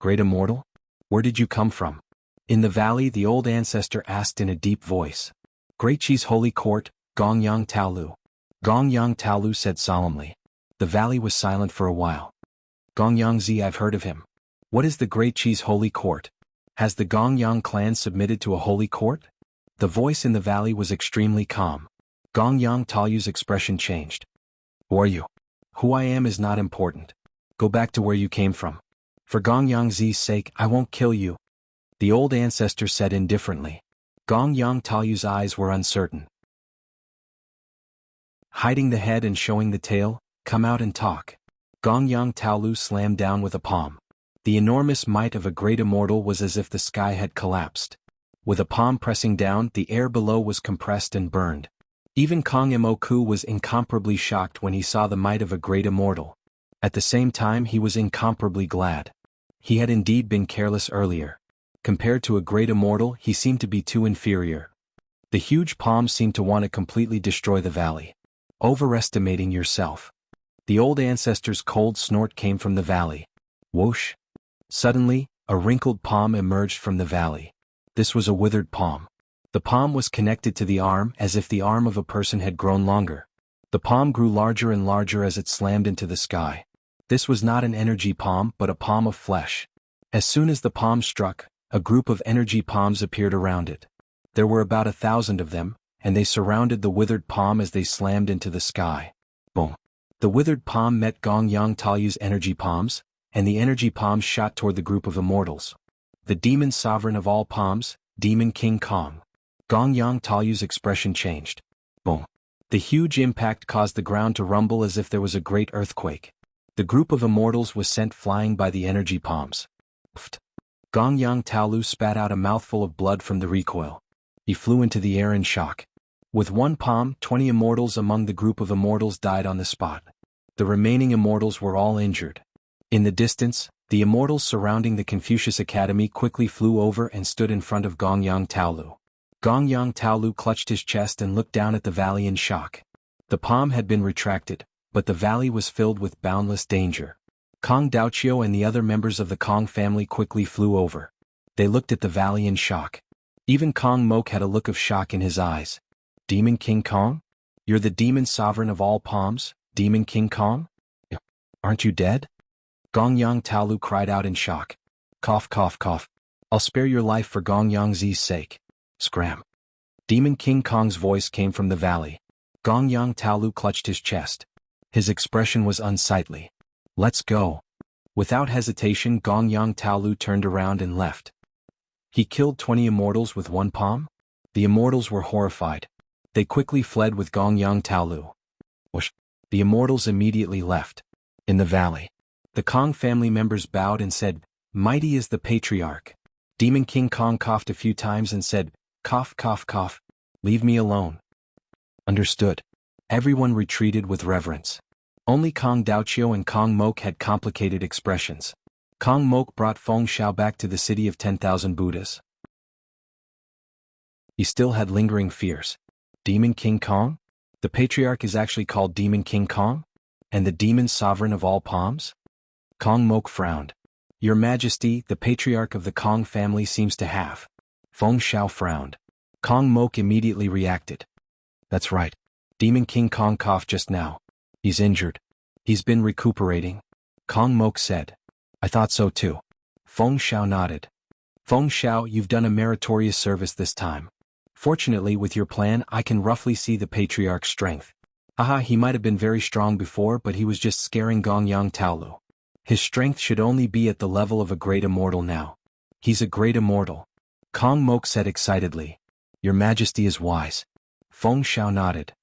Great immortal? Where did you come from? In the valley the old ancestor asked in a deep voice. Great Chi's holy court, Gong Yang Taolu. Gong Yang Taolu said solemnly. The valley was silent for a while. Gong Yang Zi, I've heard of him. What is the Great Chi's holy court? Has the Gong Yang clan submitted to a holy court? The voice in the valley was extremely calm. Gong Yang Taolu's expression changed. Who are you? Who I am is not important. Go back to where you came from. For Gong Yang Zi's sake, I won't kill you. The old ancestor said indifferently. Gong Yang Taoyu's eyes were uncertain. Hiding the head and showing the tail, come out and talk. Gong Yang Taolu slammed down with a palm. The enormous might of a great immortal was as if the sky had collapsed. With a palm pressing down, the air below was compressed and burned. Even Kong Moku was incomparably shocked when he saw the might of a great immortal. At the same time he was incomparably glad. He had indeed been careless earlier. Compared to a great immortal he seemed to be too inferior. The huge palm seemed to want to completely destroy the valley. Overestimating yourself. The old ancestor's cold snort came from the valley. Whoosh! Suddenly, a wrinkled palm emerged from the valley. This was a withered palm. The palm was connected to the arm as if the arm of a person had grown longer. The palm grew larger and larger as it slammed into the sky. This was not an energy palm but a palm of flesh. As soon as the palm struck, a group of energy palms appeared around it. There were about 1,000 of them, and they surrounded the withered palm as they slammed into the sky. Boom! The withered palm met Gong Yang Taoyu's energy palms, and the energy palms shot toward the group of immortals. The demon sovereign of all palms, Demon King Kong. Gong Yang Taoyu's expression changed. Boom! The huge impact caused the ground to rumble as if there was a great earthquake. The group of immortals was sent flying by the energy palms. Pfft! Gong Yang Taolu spat out a mouthful of blood from the recoil. He flew into the air in shock. With one palm, 20 immortals among the group of immortals died on the spot. The remaining immortals were all injured. In the distance, the immortals surrounding the Confucius Academy quickly flew over and stood in front of Gong Yang Taolu. Gong Yang Taolu clutched his chest and looked down at the valley in shock. The palm had been retracted, but the valley was filled with boundless danger. Kong Daoqiu and the other members of the Kong family quickly flew over. They looked at the valley in shock. Even Kong Mok had a look of shock in his eyes. Demon King Kong? You're the demon sovereign of all palms, Demon King Kong? Aren't you dead? Gong Yang Taolu cried out in shock. Cough cough cough. I'll spare your life for Gong Yang Zi's sake. Scram. Demon King Kong's voice came from the valley. Gong Yang Taolu clutched his chest. His expression was unsightly. Let's go. Without hesitation Gong Yang Taolu turned around and left. He killed 20 immortals with one palm? The immortals were horrified. They quickly fled with Gong Yang Taolu. Whoosh! The immortals immediately left. In the valley, the Kong family members bowed and said, Mighty is the patriarch. Demon King Kong coughed a few times and said, Cough cough cough. Leave me alone. Understood. Everyone retreated with reverence. Only Kong Daoqiu and Kong Mok had complicated expressions. Kong Mok brought Feng Xiao back to the city of 10,000 Buddhas. He still had lingering fears. Demon King Kong? The patriarch is actually called Demon King Kong? And the demon sovereign of all palms? Kong Mok frowned. Your Majesty, the patriarch of the Kong family seems to have. Feng Xiao frowned. Kong Mok immediately reacted. That's right. Demon King Kong coughed just now. He's injured. He's been recuperating. Kong Mok said. I thought so too. Feng Xiao nodded. Feng Xiao, you've done a meritorious service this time. Fortunately, with your plan, I can roughly see the patriarch's strength. Haha, he might have been very strong before, but he was just scaring Gong Yang Taolu. His strength should only be at the level of a great immortal now. He's a great immortal. Kong Mok said excitedly. Your Majesty is wise. Feng Xiao nodded.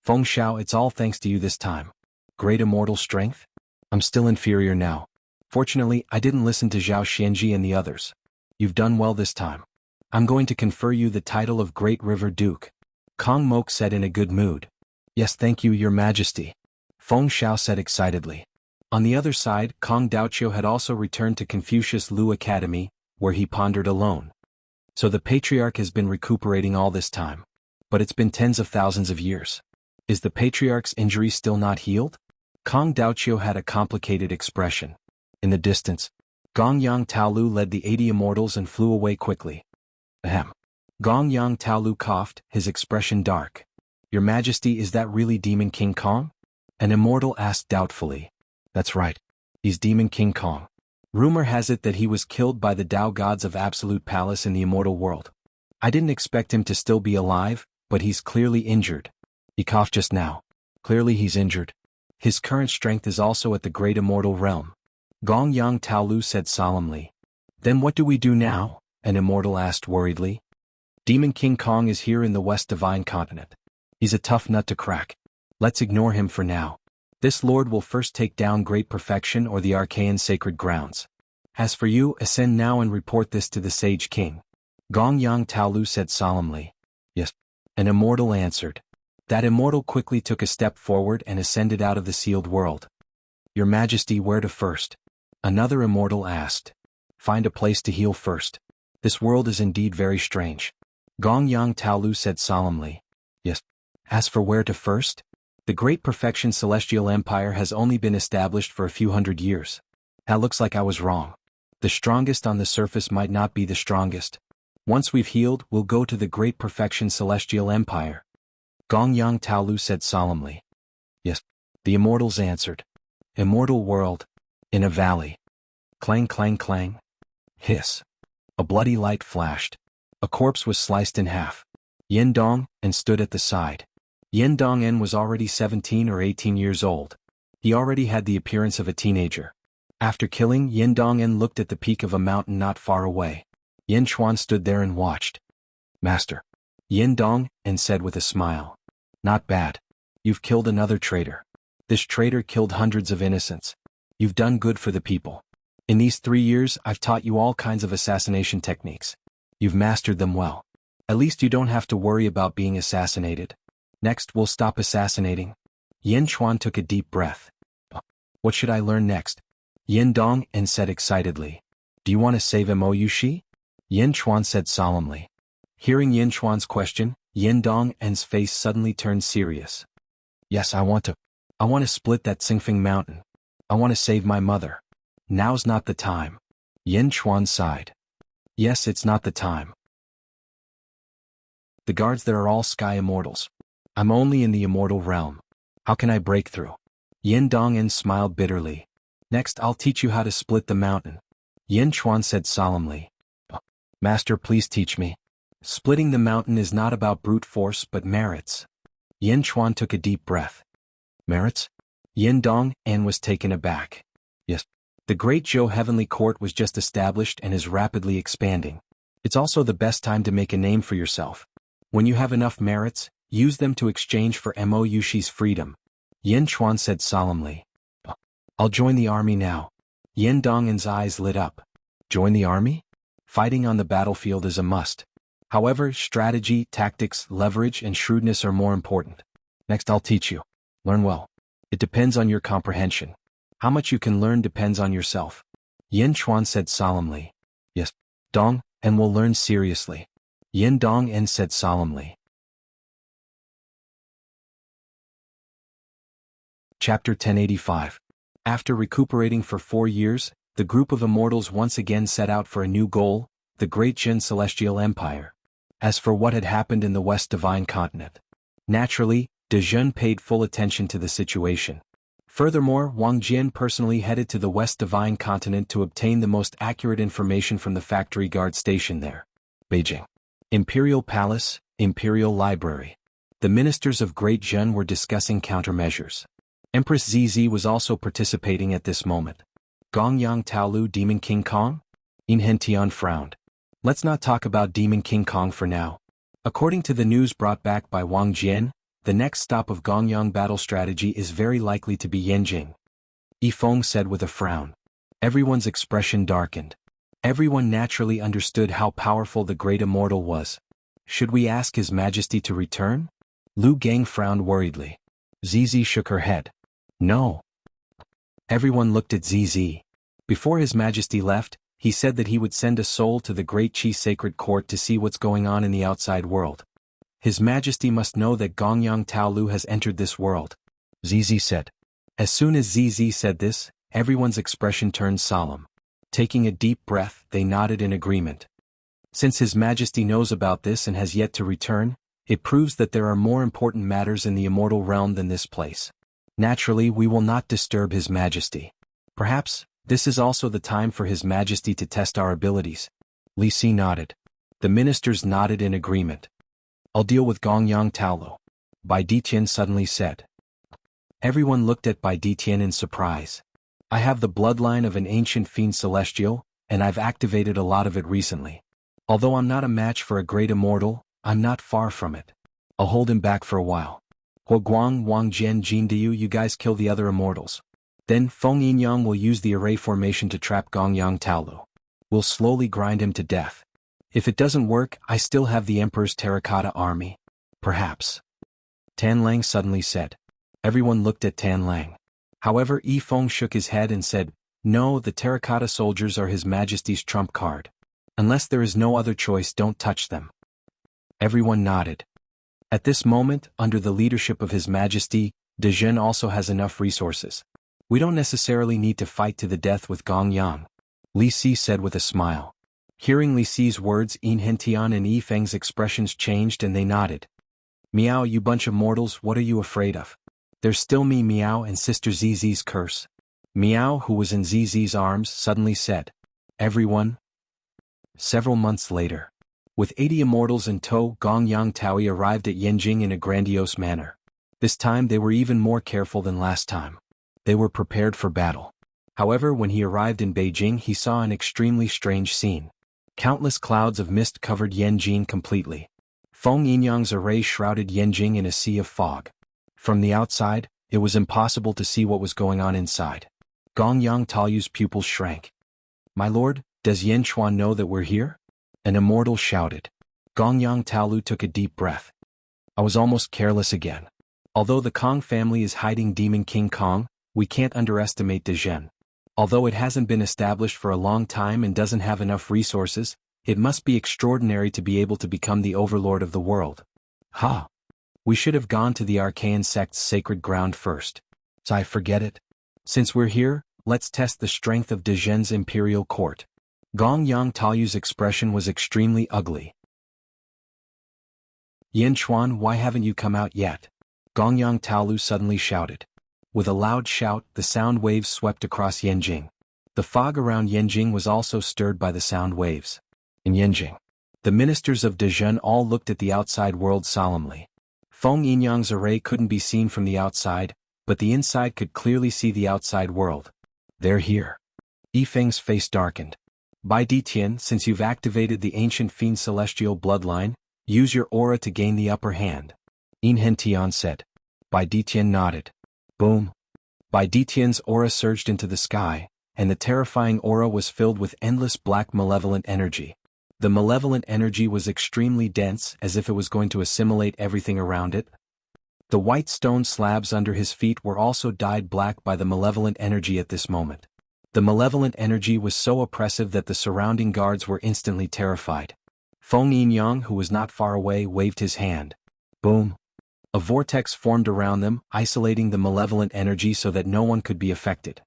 Feng Xiao, it's all thanks to you this time. Great immortal strength? I'm still inferior now. Fortunately, I didn't listen to Zhao Xianji and the others. You've done well this time. I'm going to confer you the title of Great River Duke. Kong Mok said in a good mood. Yes, thank you, Your Majesty. Feng Xiao said excitedly. On the other side, Kong Daoqiu had also returned to Confucius Lu Academy, where he pondered alone. So the patriarch has been recuperating all this time. But it's been tens of thousands of years. Is the patriarch's injury still not healed? Kong Daoqiu had a complicated expression. In the distance, Gong Yang Taolu led the 80 immortals and flew away quickly. Ahem. Gong Yang Taolu coughed, his expression dark. Your Majesty, is that really Demon King Kong? An immortal asked doubtfully. That's right. He's Demon King Kong. Rumor has it that he was killed by the Tao gods of Absolute Palace in the immortal world. I didn't expect him to still be alive, but he's clearly injured. He coughed just now. Clearly he's injured. His current strength is also at the great immortal realm. Gong Yang Taolu said solemnly. Then what do we do now? An immortal asked worriedly. Demon King Kong is here in the West Divine Continent. He's a tough nut to crack. Let's ignore him for now. This lord will first take down Great Perfection or the Archaean Sacred Grounds. As for you, ascend now and report this to the Sage King. Gong Yang Taolu said solemnly. Yes. An immortal answered. That immortal quickly took a step forward and ascended out of the sealed world. Your Majesty, where to first? Another immortal asked. Find a place to heal first. This world is indeed very strange. Gong Yang Taolu said solemnly. Yes. As for where to first? The Great Perfection Celestial Empire has only been established for a few hundred years. That looks like I was wrong. The strongest on the surface might not be the strongest. Once we've healed, we'll go to the Great Perfection Celestial Empire. Gong Yang Taolu said solemnly. Yes. The immortals answered. Immortal world. In a valley. Clang clang clang. Hiss. A bloody light flashed. A corpse was sliced in half. Yin Dong and stood at the side. Yin Dong-en was already 17 or 18 years old. He already had the appearance of a teenager. After killing, Yin Dong-en looked at the peak of a mountain not far away. Yin Chuan stood there and watched. Master. Yin Dong-en said with a smile. Not bad. You've killed another traitor. This traitor killed hundreds of innocents. You've done good for the people. In these 3 years, I've taught you all kinds of assassination techniques. You've mastered them well. At least you don't have to worry about being assassinated. Next, we'll stop assassinating. Yin Chuan took a deep breath. What should I learn next? Yin Dong-en said excitedly. Do you want to save Mo Yushi? Yin Chuan said solemnly. Hearing Yin Chuan's question, Yin Dong-en's face suddenly turned serious. Yes, I want to split that Xingfeng mountain. I want to save my mother. Now's not the time. Yin Chuan sighed. Yes, it's not the time. The guards there are all sky immortals. I'm only in the immortal realm. How can I break through? Yin Dong-en smiled bitterly. Next, I'll teach you how to split the mountain. Yin Chuan said solemnly. Master, please teach me. Splitting the mountain is not about brute force but merits. Yin Chuan took a deep breath. Merits? Yin Dong-en was taken aback. Yes. The Great Zhou Heavenly Court was just established and is rapidly expanding. It's also the best time to make a name for yourself. When you have enough merits, use them to exchange for Mo Yushi's freedom. Yin Chuan said solemnly. I'll join the army now. Yin Dong-en's eyes lit up. Join the army? Fighting on the battlefield is a must. However, strategy, tactics, leverage, and shrewdness are more important. Next, I'll teach you. Learn well. It depends on your comprehension. How much you can learn depends on yourself. Yin Chuan said solemnly. Yes. Dong-en will learn seriously. Yin Dong-en said solemnly. Chapter 1085. After recuperating for 4 years, the group of immortals once again set out for a new goal, the Great Jin Celestial Empire. As for what had happened in the West Divine Continent, naturally, De Jun paid full attention to the situation. Furthermore, Wang Jian personally headed to the West Divine Continent to obtain the most accurate information from the factory guard station there. Beijing. Imperial Palace, Imperial Library. The ministers of Great Jun were discussing countermeasures. Empress ZZ was also participating at this moment. Gong Yang Taolu Demon King Kong? In Hentian frowned. Let's not talk about Demon King Kong for now. According to the news brought back by Wang Jian, the next stop of Gongyang battle strategy is very likely to be Yanjing. Yifeng said with a frown. Everyone's expression darkened. Everyone naturally understood how powerful the great immortal was. Should we ask His Majesty to return? Lu Gang frowned worriedly. ZZ shook her head. No. Everyone looked at ZZ. Before His Majesty left, he said that he would send a soul to the Great Qi Sacred Court to see what's going on in the outside world. His Majesty must know that Gongyang Taolu has entered this world. ZZ said. As soon as ZZ said this, everyone's expression turned solemn. Taking a deep breath, they nodded in agreement. Since His Majesty knows about this and has yet to return, it proves that there are more important matters in the immortal realm than this place. Naturally, we will not disturb His Majesty. Perhaps, this is also the time for His Majesty to test our abilities. Li Si nodded. The ministers nodded in agreement. I'll deal with Gongyang Taolu. Bai Ditian suddenly said. Everyone looked at Bai Ditian in surprise. I have the bloodline of an ancient fiend celestial, and I've activated a lot of it recently. Although I'm not a match for a great immortal, I'm not far from it. I'll hold him back for a while. Huaguang Wang Jian Jin Diu, you guys kill the other immortals. Then Feng Yinyang will use the array formation to trap Gongyang Taolu. We'll slowly grind him to death. If it doesn't work, I still have the Emperor's terracotta army. Perhaps. Tan Lang suddenly said. Everyone looked at Tan Lang. However, Yi Feng shook his head and said, no, the terracotta soldiers are His Majesty's trump card. Unless there is no other choice, don't touch them. Everyone nodded. At this moment, under the leadership of His Majesty, De Zhen also has enough resources. We don't necessarily need to fight to the death with Gong Yang, Li Si said with a smile. Hearing Li Si's words, Yin Hentian and Yi Feng's expressions changed and they nodded. Miao, you bunch of mortals, what are you afraid of? There's still me, Miao, and Sister Zizi's curse. Miao, who was in Zizi's arms, suddenly said. Everyone? Several months later. With 80 immortals in tow, Gong Yang Taui arrived at Yanjing in a grandiose manner. This time they were even more careful than last time. They were prepared for battle. However, when he arrived in Beijing, he saw an extremely strange scene. Countless clouds of mist covered Yanjing completely. Feng Yinyang's array shrouded Yanjing in a sea of fog. From the outside, it was impossible to see what was going on inside. Gong Yang Taoyu's pupils shrank. My lord, does Yan Chuan know that we're here? An immortal shouted. Gong Yang Taolu took a deep breath. I was almost careless again. Although the Kong family is hiding Demon King Kong, we can't underestimate De Zhen. Although it hasn't been established for a long time and doesn't have enough resources, it must be extraordinary to be able to become the overlord of the world. Ha! We should have gone to the Archaean sect's sacred ground first. So I forget it. Since we're here, let's test the strength of De Zhen's imperial court. Gong Yang Taoyu's expression was extremely ugly. Yan Chuan, why haven't you come out yet? Gong Yang Taolu suddenly shouted. With a loud shout, the sound waves swept across Yanjing. The fog around Yanjing was also stirred by the sound waves. In Yanjing, the ministers of De Zhen all looked at the outside world solemnly. Feng Yinyang's array couldn't be seen from the outside, but the inside could clearly see the outside world. They're here. Yi Feng's face darkened. Bai Ditian, since you've activated the ancient fiend celestial bloodline, use your aura to gain the upper hand. Yin Hentian said. Bai Ditian nodded. Boom. Bai Ditian's aura surged into the sky, and the terrifying aura was filled with endless black malevolent energy. The malevolent energy was extremely dense, as if it was going to assimilate everything around it. The white stone slabs under his feet were also dyed black by the malevolent energy at this moment. The malevolent energy was so oppressive that the surrounding guards were instantly terrified. Feng Yinyang, who was not far away, waved his hand. Boom. A vortex formed around them, isolating the malevolent energy so that no one could be affected.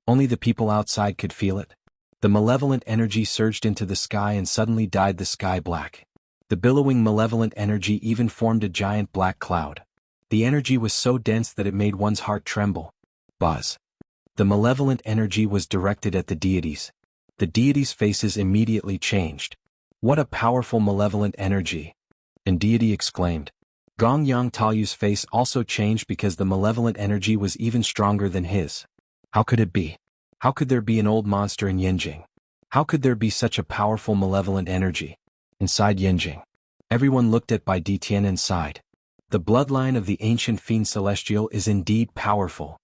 Only the people outside could feel it. The malevolent energy surged into the sky and suddenly dyed the sky black. The billowing malevolent energy even formed a giant black cloud. The energy was so dense that it made one's heart tremble. Buzz. The malevolent energy was directed at the deities. The deities' faces immediately changed. What a powerful malevolent energy! And deity exclaimed. Gong Yang Taoyu's face also changed because the malevolent energy was even stronger than his. How could it be? How could there be an old monster in Yanjing? How could there be such a powerful malevolent energy? Inside Yanjing, everyone looked at Bai Ditian and sighed. The bloodline of the ancient fiend celestial is indeed powerful.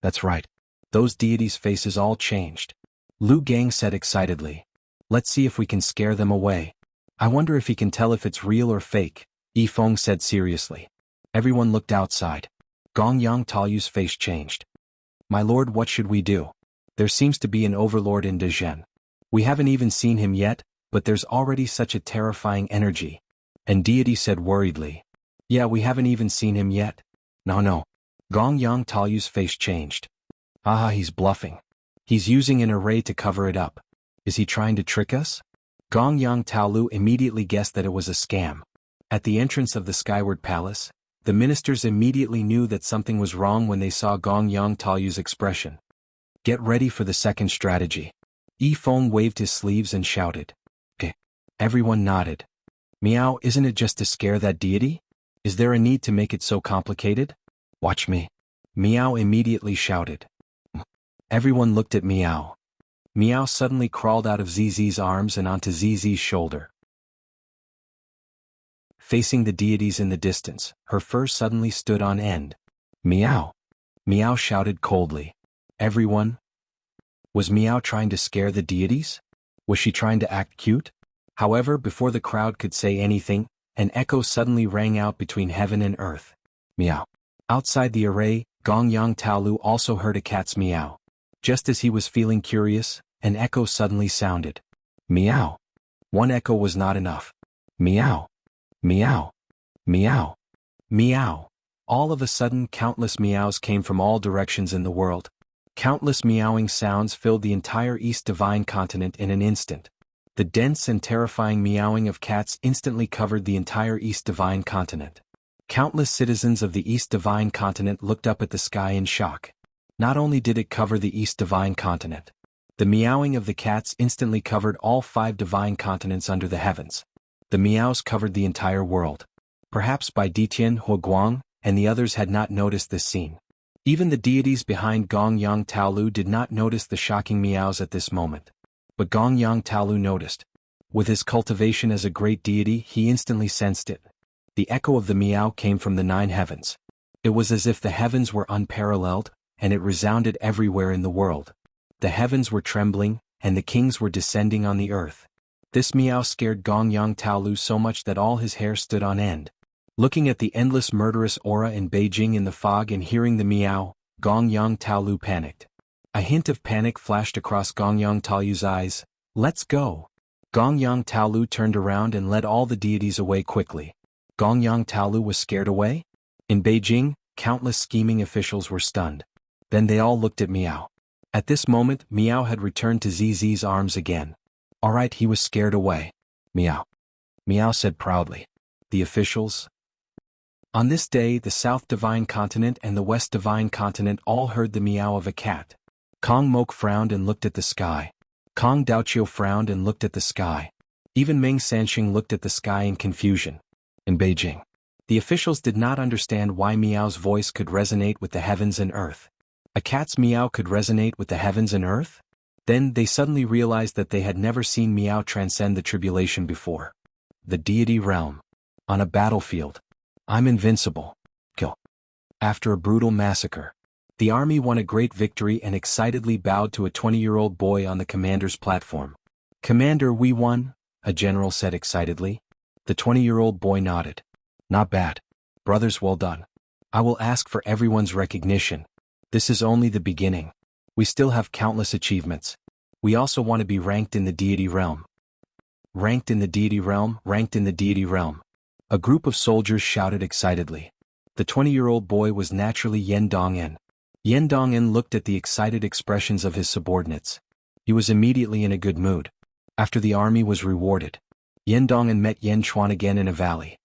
That's right. Those deities' faces all changed. Lu Gang said excitedly. Let's see if we can scare them away. I wonder if he can tell if it's real or fake, Yi Feng said seriously. Everyone looked outside. Gong Yang Taoyu's face changed. My lord, what should we do? There seems to be an overlord in De Zhen. We haven't even seen him yet, but there's already such a terrifying energy. And deity said worriedly. Yeah, we haven't even seen him yet. No. Gong Yang Taoyu's face changed. Ah, he's bluffing. He's using an array to cover it up. Is he trying to trick us? Gong Yang Taolu immediately guessed that it was a scam. At the entrance of the Skyward Palace, the ministers immediately knew that something was wrong when they saw Gong Yang Taoyu's expression. Get ready for the second strategy. Yi Feng waved his sleeves and shouted. Everyone nodded. Miao, isn't it just to scare that deity? Is there a need to make it so complicated? Watch me. Miao immediately shouted. Everyone looked at Miao. Miao suddenly crawled out of Zizi's arms and onto Zizi's shoulder. facing the deities in the distance. Her fur suddenly stood on end. Meow. Meow shouted coldly. Everyone? Was Meow trying to scare the deities? Was she trying to act cute? However, before the crowd could say anything, an echo suddenly rang out between heaven and earth. Meow. Outside the array, Gong Yang Taolu also heard a cat's meow. Just as he was feeling curious, an echo suddenly sounded. Meow. One echo was not enough. Meow. Meow. Meow. Meow. All of a sudden, countless meows came from all directions in the world. Countless meowing sounds filled the entire East Divine Continent in an instant. The dense and terrifying meowing of cats instantly covered the entire East Divine Continent. Countless citizens of the East Divine Continent looked up at the sky in shock. Not only did it cover the East Divine Continent, the meowing of the cats instantly covered all 5 divine continents under the heavens. The meows covered the entire world. Perhaps Bai Ditian, Huoguang, and the others had not noticed this scene. Even the deities behind Gong Yang Taolu did not notice the shocking meows at this moment. But Gong Yang Taolu noticed. With his cultivation as a great deity, he instantly sensed it. The echo of the meow came from the 9 heavens. It was as if the heavens were unparalleled, and it resounded everywhere in the world. The heavens were trembling, and the kings were descending on the earth. This meow scared Gong Yang Taolu so much that all his hair stood on end. Looking at the endless murderous aura in Beijing in the fog and hearing the meow, Gong Yang Taolu panicked. A hint of panic flashed across Gong Yang Taolu's eyes. Let's go. Gong Yang Taolu turned around and led all the deities away quickly. Gong Yang Taolu was scared away? In Beijing, countless scheming officials were stunned. Then they all looked at Meow. At this moment, Meow had returned to ZZ's arms again. Alright, he was scared away. Meow. Meow said proudly. The officials? On this day, the South Divine Continent and the West Divine Continent all heard the meow of a cat. Kong Mok frowned and looked at the sky. Kong Daoqiu frowned and looked at the sky. Even Meng Sanxing looked at the sky in confusion. In Beijing, the officials did not understand why Meow's voice could resonate with the heavens and earth. A cat's meow could resonate with the heavens and earth? Then they suddenly realized that they had never seen Meow transcend the tribulation before. The deity realm. On a battlefield. I'm invincible. Kill. After a brutal massacre, the army won a great victory and excitedly bowed to a 20-year-old boy on the commander's platform. Commander, we won, a general said excitedly. The 20-year-old boy nodded. Not bad. Brothers, well done. I will ask for everyone's recognition. This is only the beginning. We still have countless achievements. We also want to be ranked in the deity realm. Ranked in the deity realm, ranked in the deity realm. A group of soldiers shouted excitedly. The 20-year-old boy was naturally Yen Dongen. Yen Dongen looked at the excited expressions of his subordinates. He was immediately in a good mood. After the army was rewarded, Yen Dongen met Yen Chuan again in a valley.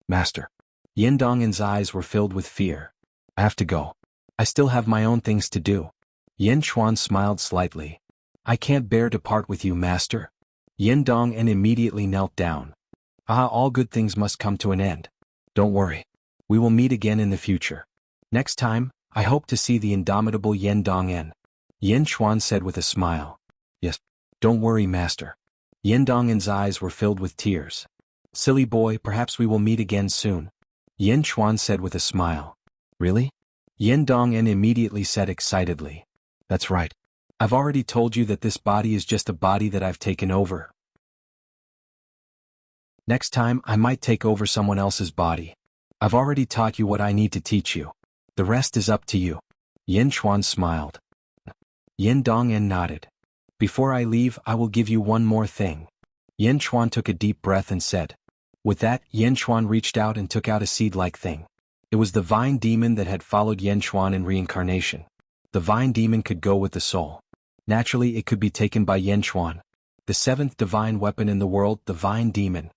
Master. Yen Dongen's eyes were filled with fear. I have to go. I still have my own things to do. Yen Chuan smiled slightly. I can't bear to part with you, master. Yen Dongen immediately knelt down. All good things must come to an end. Don't worry. We will meet again in the future. Next time, I hope to see the indomitable Yen Dongen. Yen Chuan said with a smile. Yes. Don't worry, master. Yen Dongen's eyes were filled with tears. Silly boy, perhaps we will meet again soon. Yen Chuan said with a smile. Really? Yen Dongen immediately said excitedly. That's right. I've already told you that this body is just a body that I've taken over. Next time, I might take over someone else's body. I've already taught you what I need to teach you. The rest is up to you. Yen Chuan smiled. Yen Dongen nodded. Before I leave, I will give you one more thing. Yen Chuan took a deep breath and said. With that, Yen Chuan reached out and took out a seed-like thing. It was the vine demon that had followed Yen Chuan in reincarnation. The vine demon could go with the soul. Naturally, it could be taken by Yen Chuan. The 7th divine weapon in the world, the vine demon.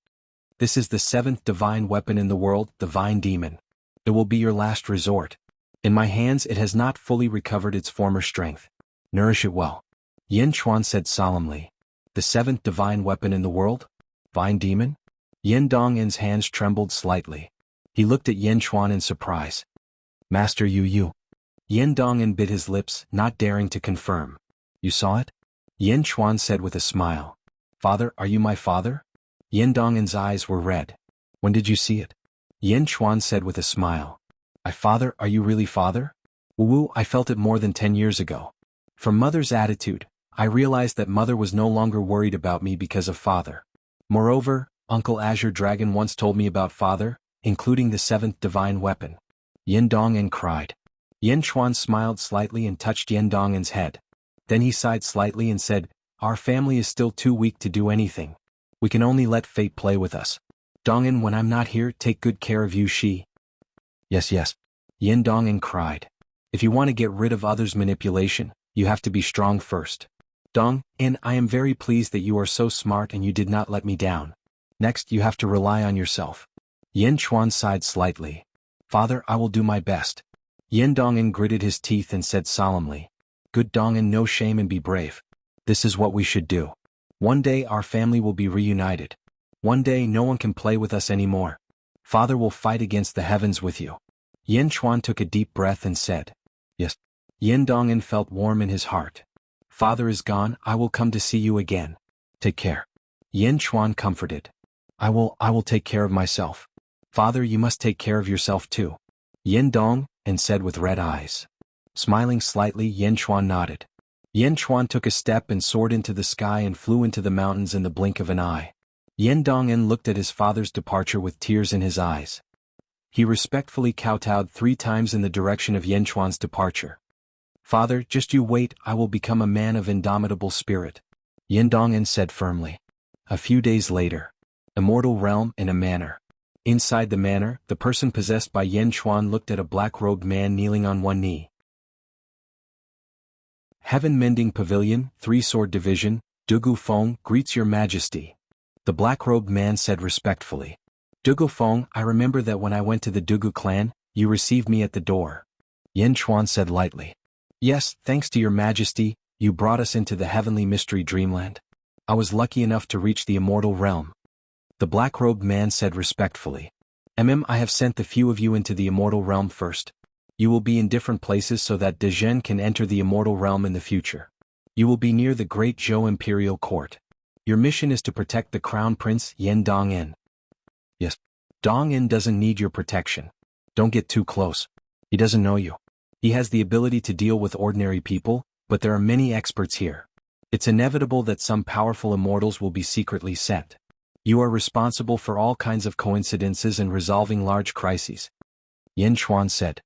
This is the 7th divine weapon in the world, the vine demon. It will be your last resort. In my hands it has not fully recovered its former strength. Nourish it well. Yen Chuan said solemnly. The 7th divine weapon in the world? Vine demon? Yen Dongen's hands trembled slightly. He looked at Yen Chuan in surprise. Master you. Yen Dongen bit his lips, not daring to confirm. You saw it? Yen Chuan said with a smile. Father, are you my father? Yen Dongen's eyes were red. When did you see it? Yen Chuan said with a smile. Father, are you really father? Wu, I felt it more than 10 years ago. From mother's attitude, I realized that mother was no longer worried about me because of father. Moreover, Uncle Azure Dragon once told me about father, including the 7th divine weapon. Yen Dongen cried. Yen Chuan smiled slightly and touched Yen Dongen's head. Then he sighed slightly and said, our family is still too weak to do anything. We can only let fate play with us. Dongen, when I'm not here, take good care of you, she. Yes, yes. Yen Dongen cried. If you want to get rid of others' manipulation, you have to be strong first. Dong-en, I am very pleased that you are so smart and you did not let me down. Next, you have to rely on yourself. Yen Chuan sighed slightly. Father, I will do my best. Yen Dongen gritted his teeth and said solemnly. Good Dongen, no shame and be brave. This is what we should do. One day our family will be reunited. One day no one can play with us anymore. Father will fight against the heavens with you. Yen Chuan took a deep breath and said, yes. Yen Dongen felt warm in his heart. Father is gone, I will come to see you again. Take care. Yen Chuan comforted. I will take care of myself. Father, you must take care of yourself too. Yen Dong, and said with red eyes. Smiling slightly, Yen Chuan nodded. Yen Chuan took a step and soared into the sky and flew into the mountains in the blink of an eye. Yen Dongen looked at his father's departure with tears in his eyes. He respectfully kowtowed 3 times in the direction of Yen Chuan's departure. Father, just you wait, I will become a man of indomitable spirit. Yen Dongen said firmly. A few days later. Immortal realm in a manor. Inside the manor, the person possessed by Yen Chuan looked at a black-robed man kneeling on one knee. Heaven Mending Pavilion, 3-Sword Division, Dugu Feng, greets your majesty. The black-robed man said respectfully. Dugu Feng, I remember that when I went to the Dugu clan, you received me at the door. Yen Chuan said lightly. Yes, thanks to your majesty, you brought us into the heavenly mystery dreamland. I was lucky enough to reach the immortal realm. The black-robed man said respectfully. I have sent the few of you into the immortal realm first. You will be in different places so that Dezhen can enter the immortal realm in the future. You will be near the great Zhou imperial court. Your mission is to protect the crown prince Yen Dongen. Yes. Dongen doesn't need your protection. Don't get too close. He doesn't know you. He has the ability to deal with ordinary people, but there are many experts here. It's inevitable that some powerful immortals will be secretly sent. You are responsible for all kinds of coincidences and resolving large crises. Yen Chuan said.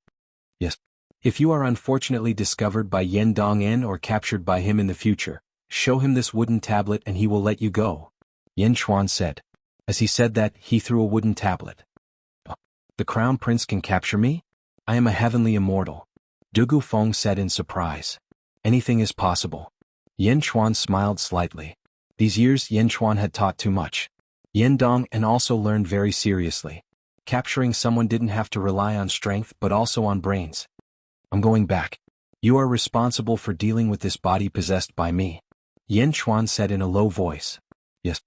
Yes. If you are unfortunately discovered by Yen Dongen or captured by him in the future, show him this wooden tablet and he will let you go. Yen Chuan said. As he said that, he threw a wooden tablet. The crown prince can capture me? I am a heavenly immortal. Dugu Feng said in surprise. Anything is possible. Yen Chuan smiled slightly. These years Yen Chuan had taught too much. Yen Dongen also learned very seriously. Capturing someone didn't have to rely on strength but also on brains. I'm going back. You are responsible for dealing with this body possessed by me. Yen Chuan said in a low voice. Yes.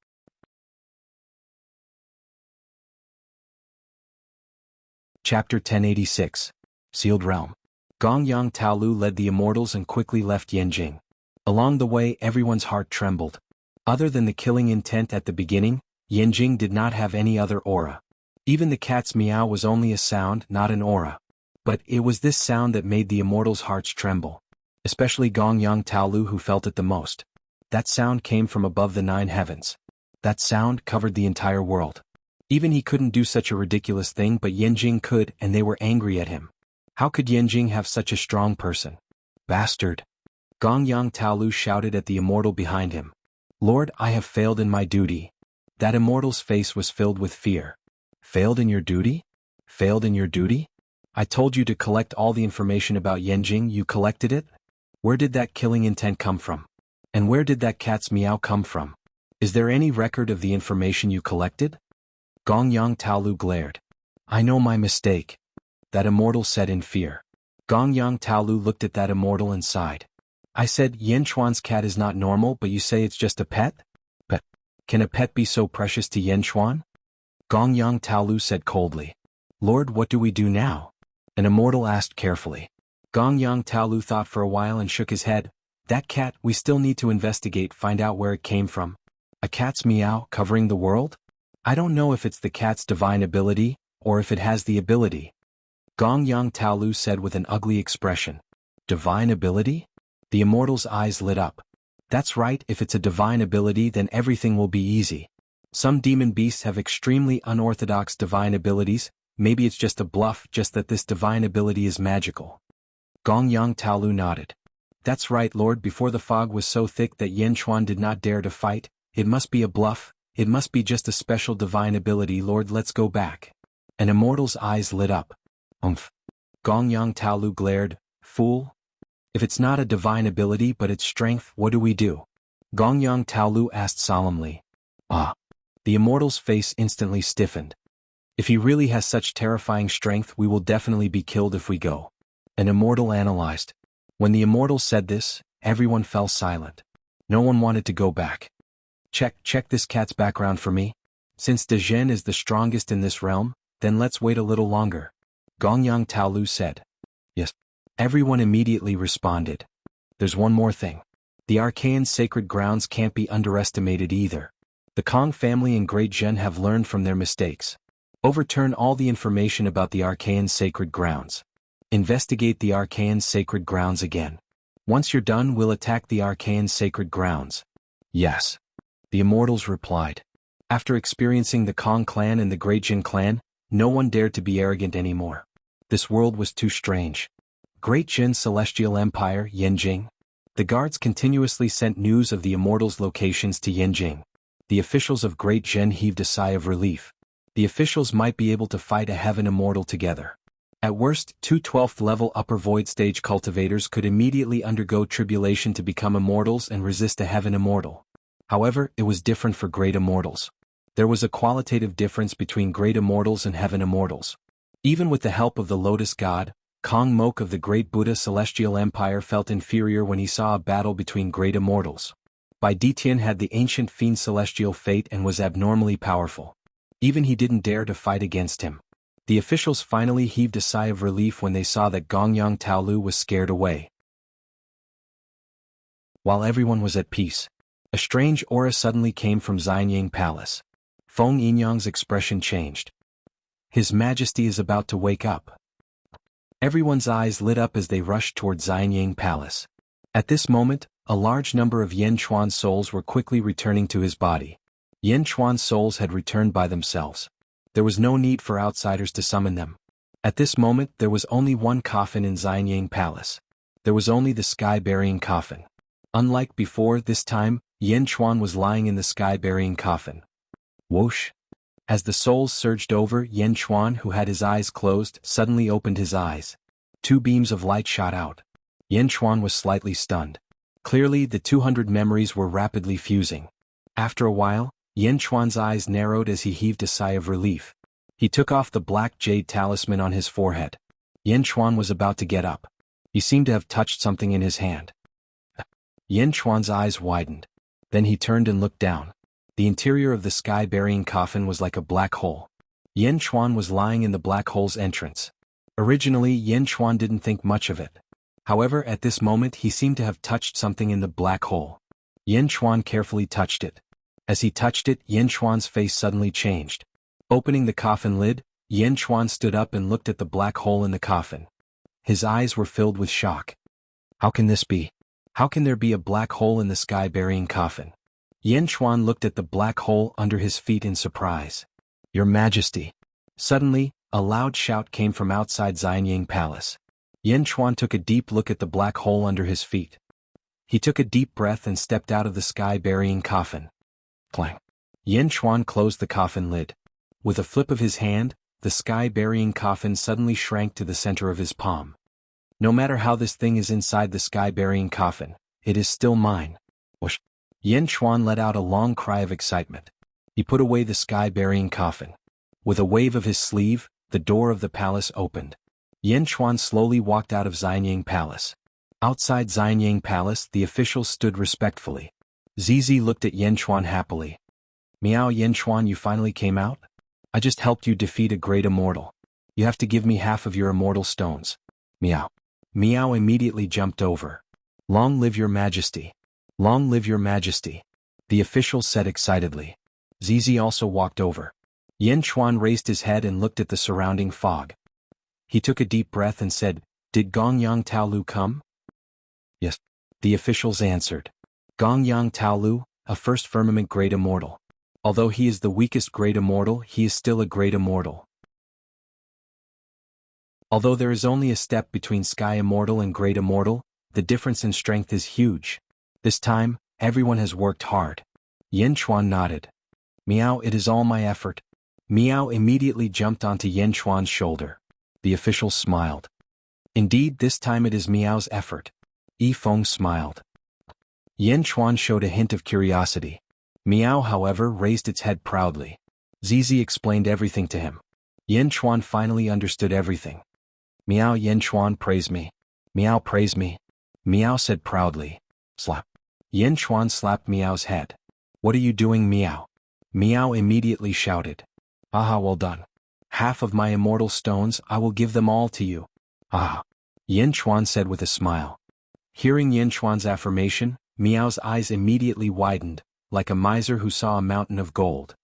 Chapter 1086. Sealed Realm. Gongyang Taolu led the immortals and quickly left Yanjing. Along the way everyone's heart trembled. Other than the killing intent at the beginning, Yanjing did not have any other aura. Even the cat's meow was only a sound, not an aura. But it was this sound that made the immortals' hearts tremble. Especially Gongyang Taolu who felt it the most. That sound came from above the 9 heavens. That sound covered the entire world. Even he couldn't do such a ridiculous thing but Yanjing could and they were angry at him. How could Yanjing have such a strong person? Bastard! Gongyang Taolu shouted at the immortal behind him. Lord, I have failed in my duty. That immortal's face was filled with fear. Failed in your duty? Failed in your duty? I told you to collect all the information about Yanjing, you collected it? Where did that killing intent come from? And where did that cat's meow come from? Is there any record of the information you collected? Gongyang Taolu glared. I know my mistake. That immortal said in fear. Gongyang Taolu looked at that immortal and sighed. I said Yen Chuan's cat is not normal but you say it's just a pet? But can a pet be so precious to Yen Chuan? Gongyang Taolu said coldly. Lord, what do we do now? An immortal asked carefully. Gongyang Taolu thought for a while and shook his head. That cat, we still need to investigate, find out where it came from. A cat's meow covering the world? I don't know if it's the cat's divine ability, or if it has the ability. Gong Yang Taolu said with an ugly expression. Divine ability? The immortal's eyes lit up. That's right, if it's a divine ability then everything will be easy. Some demon beasts have extremely unorthodox divine abilities, maybe it's just a bluff, just that this divine ability is magical. Gong Yang Taolu nodded. That's right, Lord, before the fog was so thick that Yen Chuan did not dare to fight, it must be a bluff, it must be just a special divine ability, Lord, let's go back. An immortal's eyes lit up. Gong Yang Taolu glared, fool. If it's not a divine ability but its strength, what do we do? Gong Yang Taolu asked solemnly. The immortal's face instantly stiffened. If he really has such terrifying strength, we will definitely be killed if we go. An immortal analyzed. When the immortal said this, everyone fell silent. No one wanted to go back. Check this cat's background for me. Since De Zhen is the strongest in this realm, then let's wait a little longer. Gong Yang Taolu said. Yes. Everyone immediately responded. There's one more thing. The Archaean sacred grounds can't be underestimated either. The Kong family and Great Zhen have learned from their mistakes. Overturn all the information about the Archaean sacred grounds. Investigate the Archaean sacred grounds again. Once you're done, we'll attack the Archaean sacred grounds. Yes. The immortals replied. After experiencing the Kong clan and the Great Zhen clan, no one dared to be arrogant anymore. This world was too strange. Great Zhen Celestial Empire, Yanjing. The guards continuously sent news of the immortals' locations to Yanjing. The officials of Great Zhen heaved a sigh of relief. The officials might be able to fight a heaven immortal together. At worst, 2 12th level upper void stage cultivators could immediately undergo tribulation to become immortals and resist a heaven immortal. However, it was different for great immortals. There was a qualitative difference between great immortals and heaven immortals. Even with the help of the Lotus God, Kong Mok of the Great Buddha Celestial Empire felt inferior when he saw a battle between great immortals. Bai Ditian had the ancient fiend celestial fate and was abnormally powerful. Even he didn't dare to fight against him. The officials finally heaved a sigh of relief when they saw that Gong Yang Taolu was scared away. While everyone was at peace, a strange aura suddenly came from Xianyang Palace. Feng Yinyang's expression changed. His Majesty is about to wake up. Everyone's eyes lit up as they rushed toward Xianyang Palace. At this moment, a large number of Yen Chuan's souls were quickly returning to his body. Yen Chuan's souls had returned by themselves. There was no need for outsiders to summon them. At this moment, there was only one coffin in Xianyang Palace. There was only the sky-burying coffin. Unlike before, this time, Yen Chuan was lying in the sky-burying coffin. Whoosh! As the souls surged over, Yen Chuan, who had his eyes closed, suddenly opened his eyes. 2 beams of light shot out. Yen Chuan was slightly stunned. Clearly, the 200 memories were rapidly fusing. After a while, Yen Chuan's eyes narrowed as he heaved a sigh of relief. He took off the black jade talisman on his forehead. Yen Chuan was about to get up. He seemed to have touched something in his hand. Yen Chuan's eyes widened. Then he turned and looked down. The interior of the sky-burying coffin was like a black hole. Yen Chuan was lying in the black hole's entrance. Originally, Yen Chuan didn't think much of it. However, at this moment he seemed to have touched something in the black hole. Yen Chuan carefully touched it. As he touched it, Yen Chuan's face suddenly changed. Opening the coffin lid, Yen Chuan stood up and looked at the black hole in the coffin. His eyes were filled with shock. How can this be? How can there be a black hole in the sky-burying coffin? Yen Chuan looked at the black hole under his feet in surprise. Your Majesty. Suddenly, a loud shout came from outside Xianyang Palace. Yen Chuan took a deep look at the black hole under his feet. He took a deep breath and stepped out of the sky-burying coffin. Clang. Yen Chuan closed the coffin lid. With a flip of his hand, the sky-burying coffin suddenly shrank to the center of his palm. No matter how this thing is inside the sky-burying coffin, it is still mine. Whoosh. Yen Chuan let out a long cry of excitement. He put away the sky-burying coffin. With a wave of his sleeve, the door of the palace opened. Yen Chuan slowly walked out of Xianyang Palace. Outside Xianyang Palace, the officials stood respectfully. Zizi looked at Yen Chuan happily. Meow, Yen Chuan, you finally came out? I just helped you defeat a great immortal. You have to give me half of your immortal stones. Meow. Meow immediately jumped over. Long live your Majesty. Long live your Majesty. The officials said excitedly. Zizi also walked over. Yen Chuan raised his head and looked at the surrounding fog. He took a deep breath and said, "Did Gong Yang Taolu come?" "Yes," the officials answered. "Gong Yang Taolu, a first firmament great immortal. Although he is the weakest great immortal, he is still a great immortal. Although there is only a step between Sky Immortal and Great Immortal, the difference in strength is huge. This time, everyone has worked hard." Yen Chuan nodded. "Miao, it is all my effort." Miao immediately jumped onto Yen Chuan's shoulder. The official smiled. "Indeed, this time it is Miao's effort." Yi Feng smiled. Yen Chuan showed a hint of curiosity. Miao, however, raised its head proudly. Zizi explained everything to him. Yen Chuan finally understood everything. "Miao, Yen Chuan praise me. Miao praise me." Miao said proudly. Slap. Yen Chuan slapped Miao's head. "What are you doing, Miao?" Miao immediately shouted. "Aha, well done. Half of my immortal stones, I will give them all to you." "Ah," Yen Chuan said with a smile. Hearing Yen Chuan's affirmation, Miao's eyes immediately widened, like a miser who saw a mountain of gold.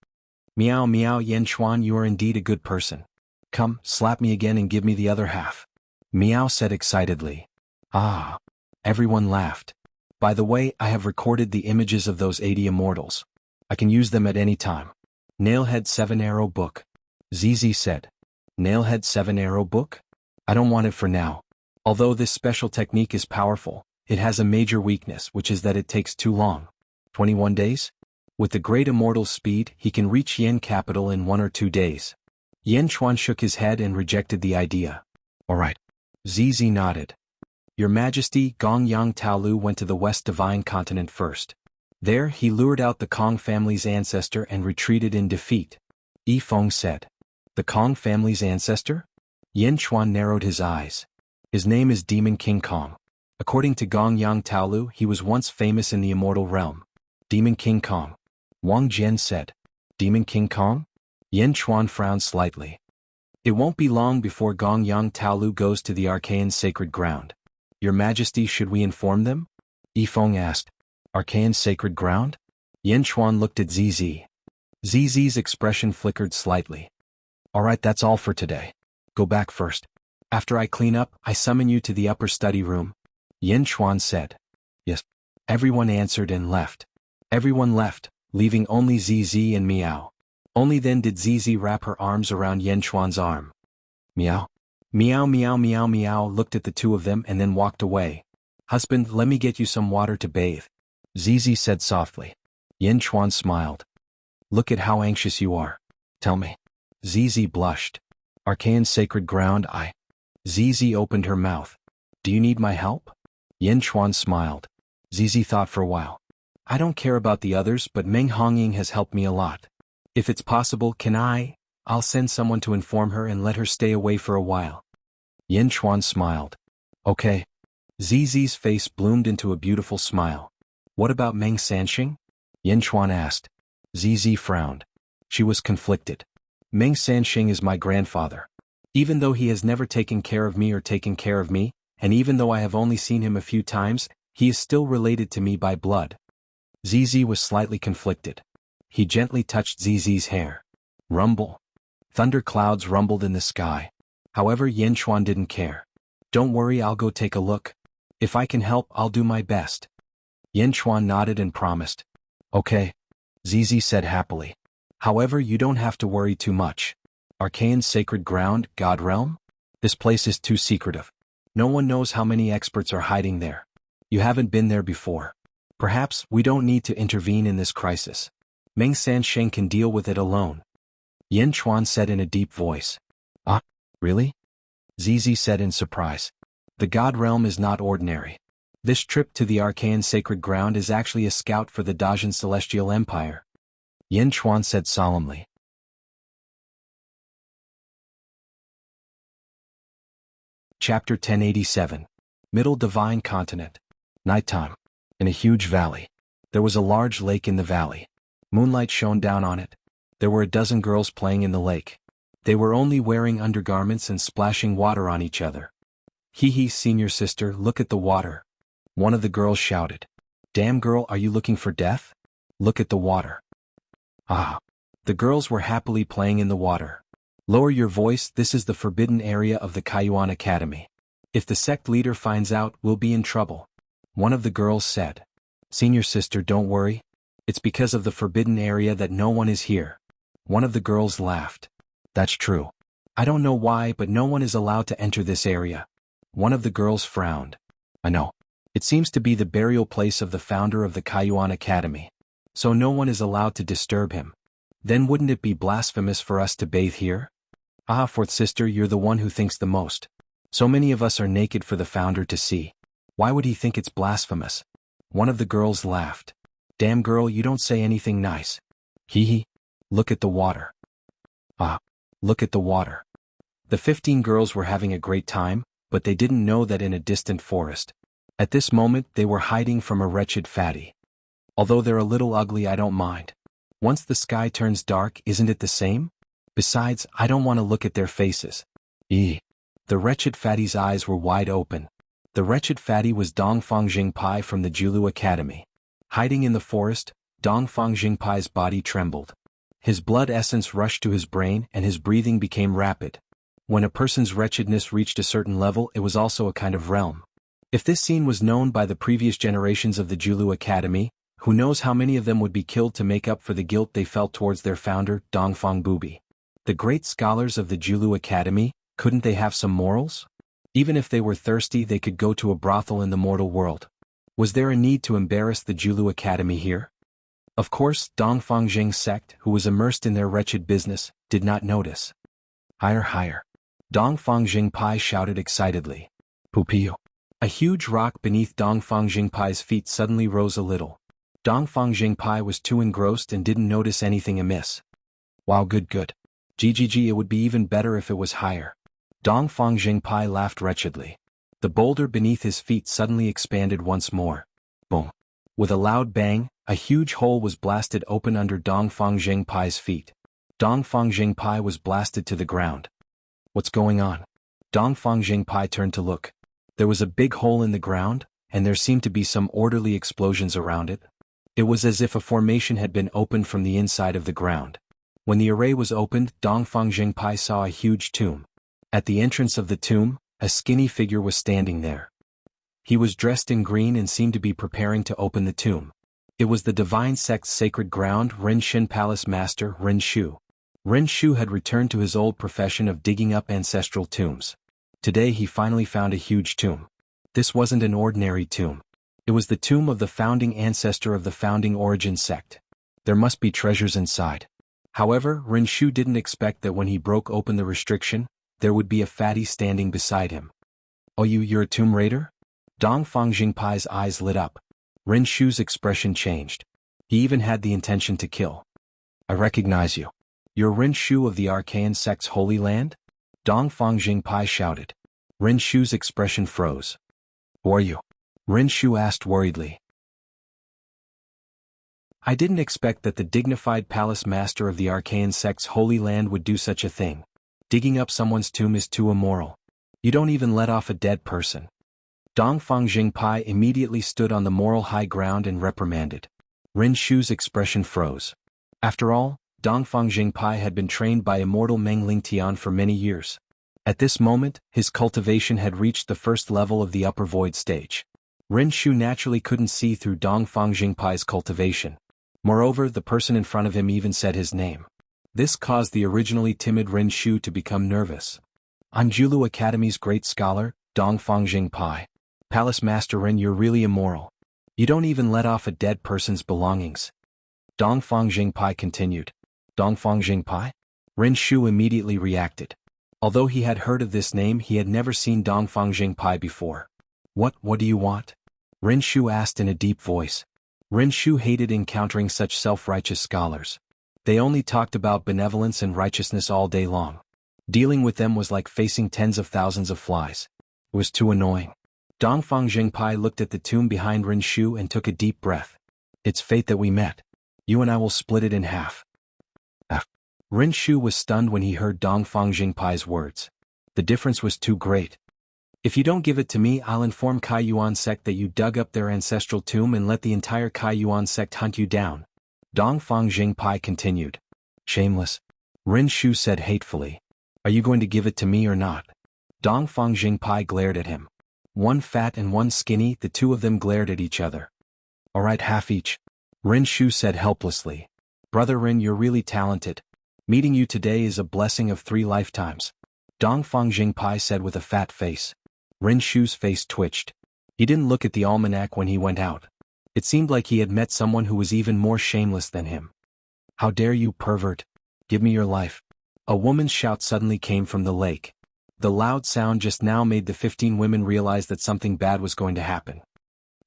"Miao, Miao, Yen Chuan, you are indeed a good person. Come, slap me again and give me the other half." Miao said excitedly. "Ah." Everyone laughed. "By the way, I have recorded the images of those 80 immortals. I can use them at any time." "Nailhead 7-arrow book," Zizi said. "Nailhead 7-arrow book? I don't want it for now. Although this special technique is powerful, it has a major weakness, which is that it takes too long. 21 days? With the great immortal's speed, he can reach Yen capital in 1 or 2 days." Yen Chuan shook his head and rejected the idea. "All right." Zizi nodded. "Your Majesty, Gong Yang Taolu went to the West Divine Continent first. There, he lured out the Kong family's ancestor and retreated in defeat." Yi Feng said. "The Kong family's ancestor?" Yen Chuan narrowed his eyes. "His name is Demon King Kong. According to Gong Yang Taolu, he was once famous in the immortal realm." "Demon King Kong," Wang Jian said. "Demon King Kong?" Yen Chuan frowned slightly. "It won't be long before Gong Yang Taolu goes to the Archaean sacred ground. Your Majesty, should we inform them?" Yi Feng asked. "Archaean sacred ground?" Yen Chuan looked at Zizi. Zizi's expression flickered slightly. "All right, that's all for today. Go back first. After I clean up, I summon you to the upper study room." Yen Chuan said. "Yes." Everyone answered and left. Everyone left, leaving only Zizi and Miao. Only then did Zizi wrap her arms around Yen Chuan's arm. "Miao. Miao, Miao, Miao, Miao," looked at the two of them and then walked away. "Husband, let me get you some water to bathe," Zizi said softly. Yen Chuan smiled. "Look at how anxious you are. Tell me." Zizi blushed. "Archaean sacred ground, Zizi opened her mouth. "Do you need my help?" Yen Chuan smiled. Zizi thought for a while. "I don't care about the others, but Meng Hongying has helped me a lot. If it's possible, I'll send someone to inform her and let her stay away for a while." Yen Chuan smiled. "Okay." Zizi's face bloomed into a beautiful smile. "What about Meng Sanxing?" Yen Chuan asked. Zizi frowned. She was conflicted. "Meng Sanxing is my grandfather. Even though he has never taken care of me or taken care of me, and even though I have only seen him a few times, he is still related to me by blood." Zizi was slightly conflicted. He gently touched Zizi's hair. Rumble. Thunder clouds rumbled in the sky. However, Yen Chuan didn't care. "Don't worry, I'll go take a look. If I can help, I'll do my best." Yen Chuan nodded and promised. "Okay," Zizi said happily. "However, you don't have to worry too much. Archaean sacred ground, God realm? This place is too secretive. No one knows how many experts are hiding there. You haven't been there before. Perhaps we don't need to intervene in this crisis. Meng Sansheng can deal with it alone." Yen Chuan said in a deep voice. "Ah, really?" Zizi said in surprise. "The God realm is not ordinary. This trip to the Archaean sacred ground is actually a scout for the Dajin Celestial Empire," Yen Chuan said solemnly. Chapter 1087. Middle Divine Continent. Nighttime. In a huge valley. There was a large lake in the valley. Moonlight shone down on it. There were a dozen girls playing in the lake. They were only wearing undergarments and splashing water on each other. "Hee hee, senior sister, look at the water." One of the girls shouted. "Damn girl, are you looking for death? Look at the water." "Ah." The girls were happily playing in the water. Lower your voice, this is the forbidden area of the Kaiyuan Academy. If the sect leader finds out, we'll be in trouble. One of the girls said. Senior sister, don't worry. It's because of the forbidden area that no one is here. One of the girls laughed. That's true. I don't know why, but no one is allowed to enter this area. One of the girls frowned. I know. It seems to be the burial place of the founder of the Kaiyuan Academy. So no one is allowed to disturb him. Then wouldn't it be blasphemous for us to bathe here? Ah, fourth sister, you're the one who thinks the most. So many of us are naked for the founder to see. Why would he think it's blasphemous? One of the girls laughed. Damn girl, you don't say anything nice. Hee hee. Look at the water. Ah. Look at the water. The 15 girls were having a great time, but they didn't know that in a distant forest. At this moment they were hiding from a wretched fatty. Although they're a little ugly, I don't mind. Once the sky turns dark, isn't it the same? Besides, I don't want to look at their faces. Eee. The wretched fatty's eyes were wide open. The wretched fatty was Dongfang Jingpai from the Julu Academy. Hiding in the forest, Dongfang Jingpai's body trembled. His blood essence rushed to his brain and his breathing became rapid. When a person's wretchedness reached a certain level, it was also a kind of realm. If this scene was known by the previous generations of the Julu Academy, who knows how many of them would be killed to make up for the guilt they felt towards their founder, Dongfang Bubi. The great scholars of the Julu Academy, couldn't they have some morals? Even if they were thirsty, they could go to a brothel in the mortal world. Was there a need to embarrass the Julu Academy here? Of course, Dongfang Jing's sect, who was immersed in their wretched business, did not notice. Higher, higher. Dongfang Jingpai shouted excitedly. Pupiu. A huge rock beneath Dongfang Jingpai's feet suddenly rose a little. Dongfang Jingpai was too engrossed and didn't notice anything amiss. Wow, good, good. GGG, it would be even better if it was higher. Dongfang Jingpai laughed wretchedly. The boulder beneath his feet suddenly expanded once more. Boom. With a loud bang, a huge hole was blasted open under Dongfang Jingpai's feet. Dongfang Jingpai was blasted to the ground. What's going on? Dongfang Jingpai turned to look. There was a big hole in the ground, and there seemed to be some orderly explosions around it. It was as if a formation had been opened from the inside of the ground. When the array was opened, Dongfang Jingpai saw a huge tomb. At the entrance of the tomb, a skinny figure was standing there. He was dressed in green and seemed to be preparing to open the tomb. It was the divine sect's sacred ground, Ren Shin Palace Master Ren Shu. Ren Shu had returned to his old profession of digging up ancestral tombs. Today he finally found a huge tomb. This wasn't an ordinary tomb. It was the tomb of the founding ancestor of the founding origin sect. There must be treasures inside. However, Ren Shu didn't expect that when he broke open the restriction, there would be a fatty standing beside him. Oh, you're a tomb raider? Dongfang Jingpai's eyes lit up. Ren Shu's expression changed. He even had the intention to kill. I recognize you. You're Ren Shu of the Archaean sect's Holy Land? Dongfang Jingpai shouted. Ren Shu's expression froze. Who are you? Ren Shu asked worriedly. I didn't expect that the dignified palace master of the Archaean sect's Holy Land would do such a thing. Digging up someone's tomb is too immoral. You don't even let off a dead person. Dongfang Jingpai immediately stood on the moral high ground and reprimanded. Ren Shu's expression froze. After all, Dongfang Jingpai had been trained by Immortal Meng Lingtian for many years. At this moment, his cultivation had reached the first level of the upper void stage. Ren Shu naturally couldn't see through Dongfang Jingpai's cultivation. Moreover, the person in front of him even said his name. This caused the originally timid Ren Shu to become nervous. Anjulu Academy's great scholar, Dongfang Jingpai. Palace Master Ren, you're really immoral. You don't even let off a dead person's belongings. Dongfang Jingpai continued. Dongfang Jingpai? Ren Shu immediately reacted. Although he had heard of this name, he had never seen Dongfang Jingpai before. What do you want? Ren Shu asked in a deep voice. Ren Shu hated encountering such self-righteous scholars. They only talked about benevolence and righteousness all day long. Dealing with them was like facing tens of thousands of flies. It was too annoying. Dongfang Jingpai looked at the tomb behind Ren Shu and took a deep breath. It's fate that we met. You and I will split it in half. Ren Shu was stunned when he heard Dongfang Jingpai's words. The difference was too great. If you don't give it to me, I'll inform Kaiyuan sect that you dug up their ancestral tomb and let the entire Kaiyuan sect hunt you down. Dongfang Jingpai continued. Shameless. Rin Shu said hatefully. Are you going to give it to me or not? Dongfang Jingpai glared at him. One fat and one skinny, the two of them glared at each other. Alright, half each. Rin Shu said helplessly. Brother Rin, you're really talented. Meeting you today is a blessing of 3 lifetimes. Dongfang Jingpai said with a fat face. Rin Shu's face twitched. He didn't look at the almanac when he went out. It seemed like he had met someone who was even more shameless than him. How dare you, pervert? Give me your life. A woman's shout suddenly came from the lake. The loud sound just now made the 15 women realize that something bad was going to happen.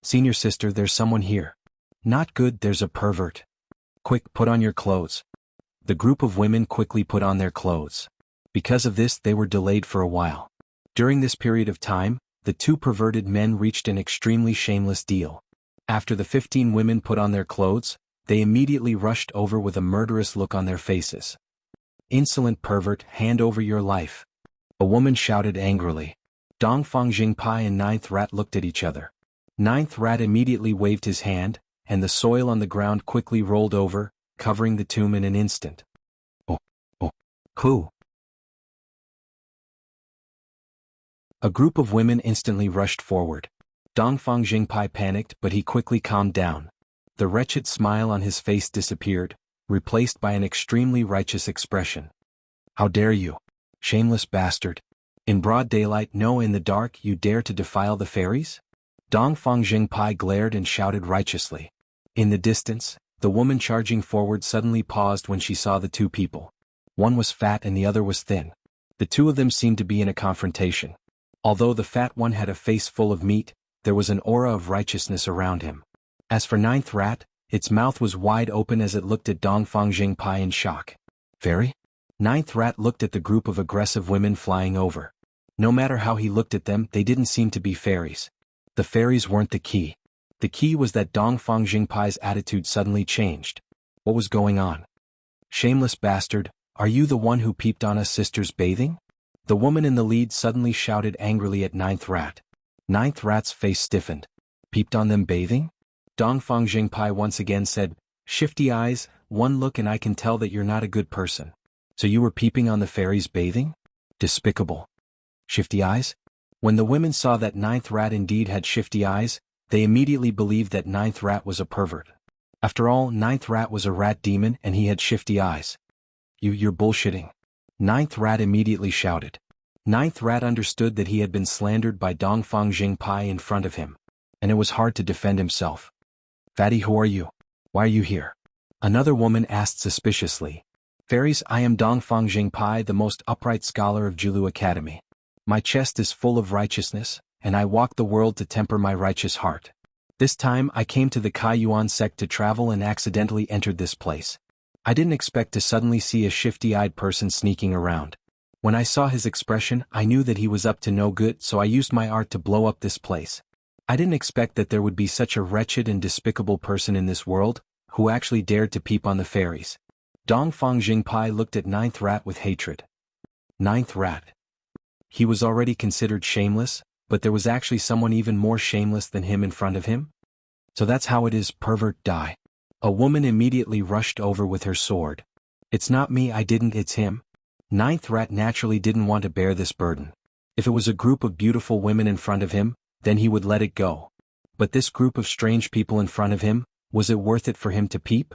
Senior sister, there's someone here. Not good, there's a pervert. Quick, put on your clothes. The group of women quickly put on their clothes. Because of this, they were delayed for a while. During this period of time, the 2 perverted men reached an extremely shameless deal. After the 15 women put on their clothes, they immediately rushed over with a murderous look on their faces. Insolent pervert, hand over your life. A woman shouted angrily. Dongfang Jingpai and Ninth Rat looked at each other. Ninth Rat immediately waved his hand, and the soil on the ground quickly rolled over, covering the tomb in an instant. Oh. Who? A group of women instantly rushed forward. Dongfang Jingpai panicked, but he quickly calmed down. The wretched smile on his face disappeared, replaced by an extremely righteous expression. How dare you? Shameless bastard. In broad daylight, no, in the dark, you dare to defile the fairies? Dongfang Jingpai glared and shouted righteously. In the distance, the woman charging forward suddenly paused when she saw the 2 people. One was fat and the other was thin. The 2 of them seemed to be in a confrontation. Although the fat one had a face full of meat, there was an aura of righteousness around him. As for Ninth Rat, its mouth was wide open as it looked at Dongfang Jingpai in shock. Fairy? Ninth Rat looked at the group of aggressive women flying over. No matter how he looked at them, they didn't seem to be fairies. The fairies weren't the key. The key was that Dongfang Jingpai's attitude suddenly changed. What was going on? Shameless bastard, are you the one who peeped on us sisters bathing? The woman in the lead suddenly shouted angrily at Ninth Rat. Ninth Rat's face stiffened. Peeped on them bathing? Dongfang Jingpai once again said, Shifty eyes, one look and I can tell that you're not a good person. So you were peeping on the fairies bathing? Despicable. Shifty eyes? When the women saw that Ninth Rat indeed had shifty eyes, they immediately believed that Ninth Rat was a pervert. After all, Ninth Rat was a rat demon and he had shifty eyes. You're bullshitting. Ninth Rat immediately shouted. Ninth Rat understood that he had been slandered by Dongfang Jingpai in front of him, and it was hard to defend himself. Fatty, who are you? Why are you here? Another woman asked suspiciously. Fairies, I am Dongfang Jingpai, the most upright scholar of Jilu Academy. My chest is full of righteousness, and I walk the world to temper my righteous heart. This time I came to the Kaiyuan sect to travel and accidentally entered this place. I didn't expect to suddenly see a shifty-eyed person sneaking around. When I saw his expression, I knew that he was up to no good, so I used my art to blow up this place. I didn't expect that there would be such a wretched and despicable person in this world, who actually dared to peep on the fairies. Dongfang Jingpai looked at Ninth Rat with hatred. Ninth Rat. He was already considered shameless, but there was actually someone even more shameless than him in front of him? So that's how it is, pervert, die. A woman immediately rushed over with her sword. It's not me, it's him. Ninth Rat naturally didn't want to bear this burden. If it was a group of beautiful women in front of him, then he would let it go. But this group of strange people in front of him, was it worth it for him to peep?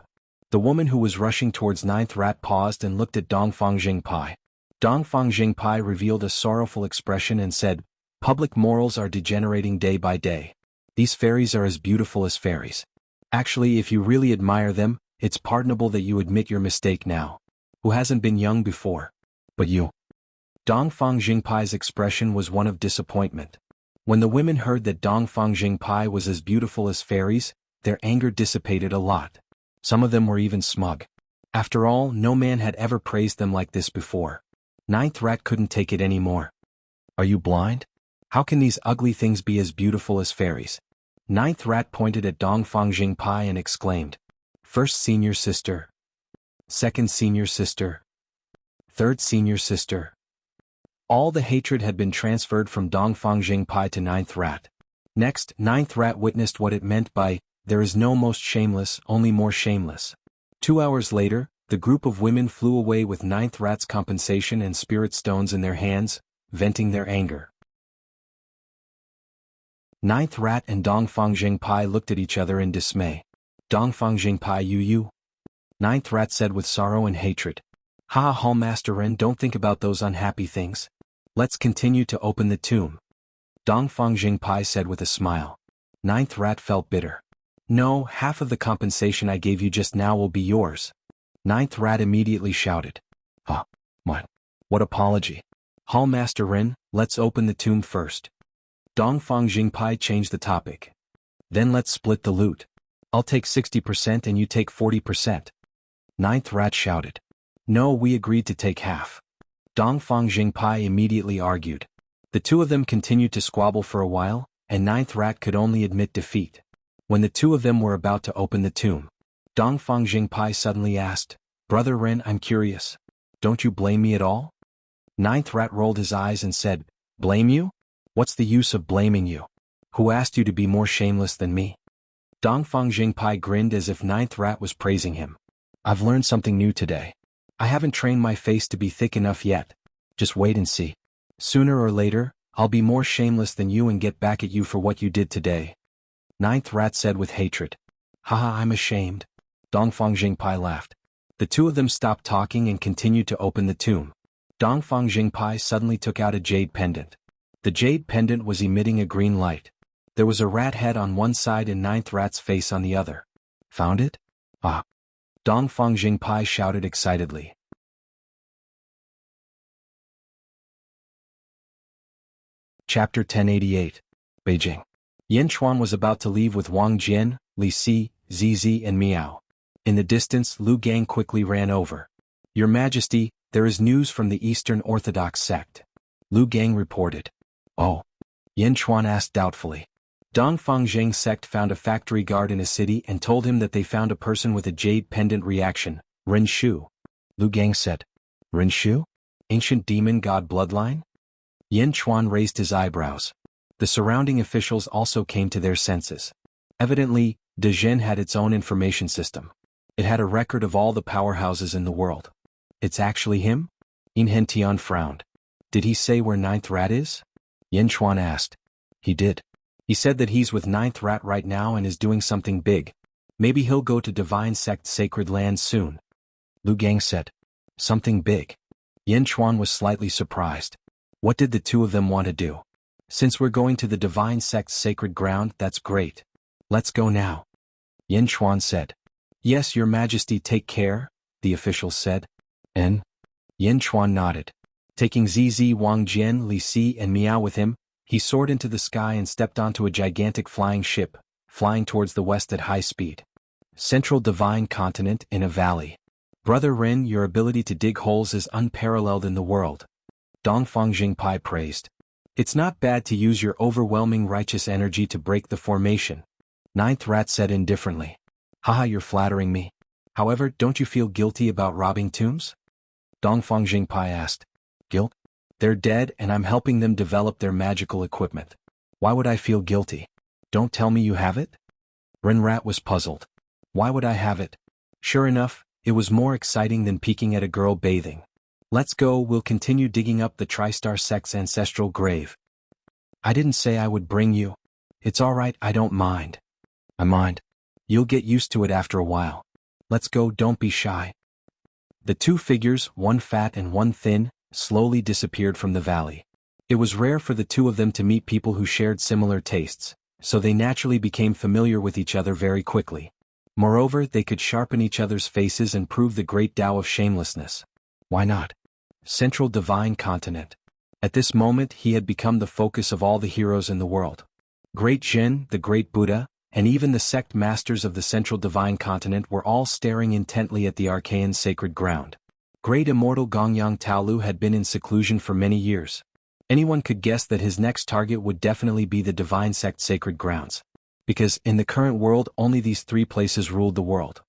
The woman who was rushing towards Ninth Rat paused and looked at Dongfang Jingpai. Dongfang Jingpai revealed a sorrowful expression and said, Public morals are degenerating day by day. These fairies are as beautiful as fairies. Actually, if you really admire them, it's pardonable that you admit your mistake now. Who hasn't been young before? But you. Dongfang Jingpai's expression was one of disappointment. When the women heard that Dongfang Jingpai was as beautiful as fairies, their anger dissipated a lot. Some of them were even smug. After all, no man had ever praised them like this before. Ninth Rat couldn't take it anymore. Are you blind? How can these ugly things be as beautiful as fairies? Ninth Rat pointed at Dongfang Jingpai and exclaimed, First senior sister. Second senior sister. Third senior sister. All the hatred had been transferred from Dongfang Jingpai to Ninth Rat. Next, Ninth Rat witnessed what it meant by, there is no most shameless, only more shameless. 2 hours later, the group of women flew away with ninth rat's compensation and spirit stones in their hands, venting their anger. Ninth rat and Dongfang Jingpai looked at each other in dismay. Dongfang Jingpai you. Ninth rat said with sorrow and hatred. Ha ha, Master Ren, don't think about those unhappy things. Let's continue to open the tomb. Dongfang Jingpai said with a smile. Ninth rat felt bitter. No, half of the compensation I gave you just now will be yours. Ninth rat immediately shouted. Ah, what apology? Hall Master Ren, let's open the tomb first. Dongfang Jingpai changed the topic. Then let's split the loot. I'll take 60% and you take 40%. Ninth rat shouted. No, we agreed to take half. Dongfang Jingpai immediately argued. The two of them continued to squabble for a while, and ninth rat could only admit defeat. When the two of them were about to open the tomb, Dongfang Jingpai suddenly asked, Brother Ren, I'm curious. Don't you blame me at all? Ninth rat rolled his eyes and said, Blame you? What's the use of blaming you? Who asked you to be more shameless than me? Dongfang Jingpai grinned as if ninth rat was praising him. I've learned something new today. I haven't trained my face to be thick enough yet. Just wait and see. Sooner or later, I'll be more shameless than you and get back at you for what you did today. Ninth rat said with hatred. Haha, I'm ashamed. Dongfang Jingpai laughed. The two of them stopped talking and continued to open the tomb. Dongfang Jingpai suddenly took out a jade pendant. The jade pendant was emitting a green light. There was a rat head on one side and ninth rat's face on the other. Found it? Ah. Dongfang Jingpai shouted excitedly. Chapter 1088. Beijing. Yin Chuan was about to leave with Wang Jian, Li Si, Zizi and Miao. In the distance, Lu Gang quickly ran over. Your Majesty, there is news from the Eastern Orthodox sect. Lu Gang reported. Oh. Yin Chuan asked doubtfully. Dongfang Zheng sect found a factory guard in a city and told him that they found a person with a jade pendant reaction, Ren Shu. Lu Gang said. Ren Shu? Ancient demon god bloodline? Yin Chuan raised his eyebrows. The surrounding officials also came to their senses. Evidently, Dezhen had its own information system. It had a record of all the powerhouses in the world. It's actually him? Yin Hentian frowned. Did he say where ninth rat is? Yin Chuan asked. He did. He said that he's with ninth rat right now and is doing something big. Maybe he'll go to divine sect sacred land soon. Lu Gang said. Something big. Yin Chuan was slightly surprised. What did the two of them want to do? Since we're going to the divine sect's sacred ground, that's great. Let's go now. Yin Chuan said. Yes, Your Majesty, take care, the officials said. And? Yin Chuan nodded. Taking Zizi, Wang Jian, Li Si and Miao with him, he soared into the sky and stepped onto a gigantic flying ship, flying towards the west at high speed. Central Divine Continent in a valley. Brother Ren, your ability to dig holes is unparalleled in the world. Dongfang Jingpai praised. It's not bad to use your overwhelming righteous energy to break the formation. Ninth rat said indifferently. Haha, you're flattering me. However, don't you feel guilty about robbing tombs? Dongfang Jingpai asked. Guilt? They're dead and I'm helping them develop their magical equipment. Why would I feel guilty? Don't tell me you have it? Ren Rat was puzzled. Why would I have it? Sure enough, it was more exciting than peeking at a girl bathing. Let's go, we'll continue digging up the Tristar sect's ancestral grave. I didn't say I would bring you. It's alright, I don't mind. I mind. You'll get used to it after a while. Let's go, don't be shy. The two figures, one fat and one thin, slowly disappeared from the valley. It was rare for the two of them to meet people who shared similar tastes, so they naturally became familiar with each other very quickly. Moreover, they could sharpen each other's faces and prove the great Tao of shamelessness. Why not? Central Divine Continent. At this moment he had become the focus of all the heroes in the world. Great Zhen, the Great Buddha, and even the sect masters of the Central Divine Continent were all staring intently at the Archaean sacred ground. Great Immortal Gongyang Taolu had been in seclusion for many years. Anyone could guess that his next target would definitely be the Divine Sect sacred grounds. Because, in the current world, only these three places ruled the world.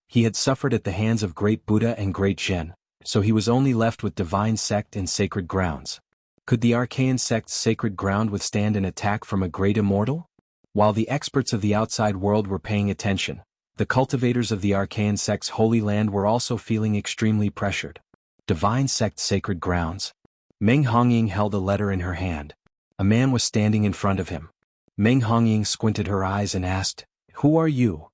He had suffered at the hands of Great Buddha and Great Zhen, so he was only left with Divine Sect and sacred grounds. Could the Archaean sect's sacred ground withstand an attack from a Great Immortal? While the experts of the outside world were paying attention, the The cultivators of the Archaean sect's holy land were also feeling extremely pressured. Divine sect sacred grounds. Meng Hongying held a letter in her hand. A man was standing in front of him. Meng Hongying squinted her eyes and asked, "Who are you?"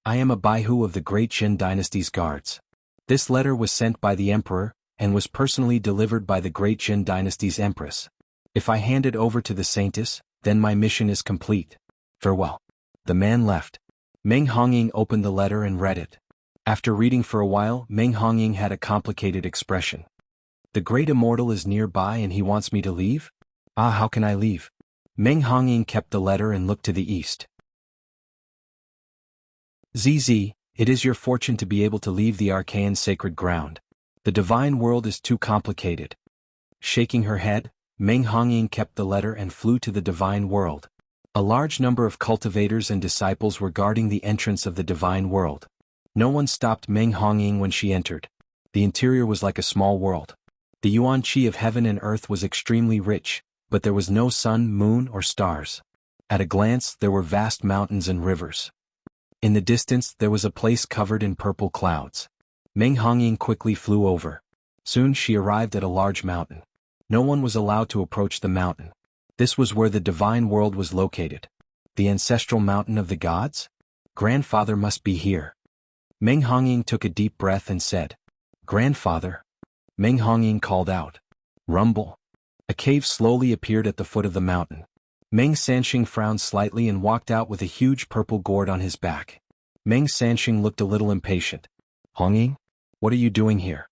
"I am a Baihu of the Great Qin Dynasty's guards." This letter was sent by the emperor, and was personally delivered by the Great Qin Dynasty's empress. "If I hand it over to the saintess, then my mission is complete. Farewell." The man left. Meng Hongying opened the letter and read it. After reading for a while, Meng Hongying had a complicated expression. "The great immortal is nearby and he wants me to leave? Ah, how can I leave?" Meng Hongying kept the letter and looked to the east. "ZZ, it is your fortune to be able to leave the Archaean sacred ground. The divine world is too complicated." Shaking her head, Meng Hongying kept the letter and flew to the divine world. A large number of cultivators and disciples were guarding the entrance of the divine world. No one stopped Meng Hongying when she entered. The interior was like a small world. The yuan qi of heaven and earth was extremely rich, but there was no sun, moon, or stars. At a glance, there were vast mountains and rivers. In the distance, there was a place covered in purple clouds. Meng Hongying quickly flew over. Soon she arrived at a large mountain. No one was allowed to approach the mountain. This was where the divine world was located. The ancestral mountain of the gods? Grandfather must be here. Meng Hongying took a deep breath and said, "Grandfather." Meng Hongying called out, "Rumble." A cave slowly appeared at the foot of the mountain. Meng Sanxing frowned slightly and walked out with a huge purple gourd on his back. Meng Sanxing looked a little impatient. "Hongying? What are you doing here?"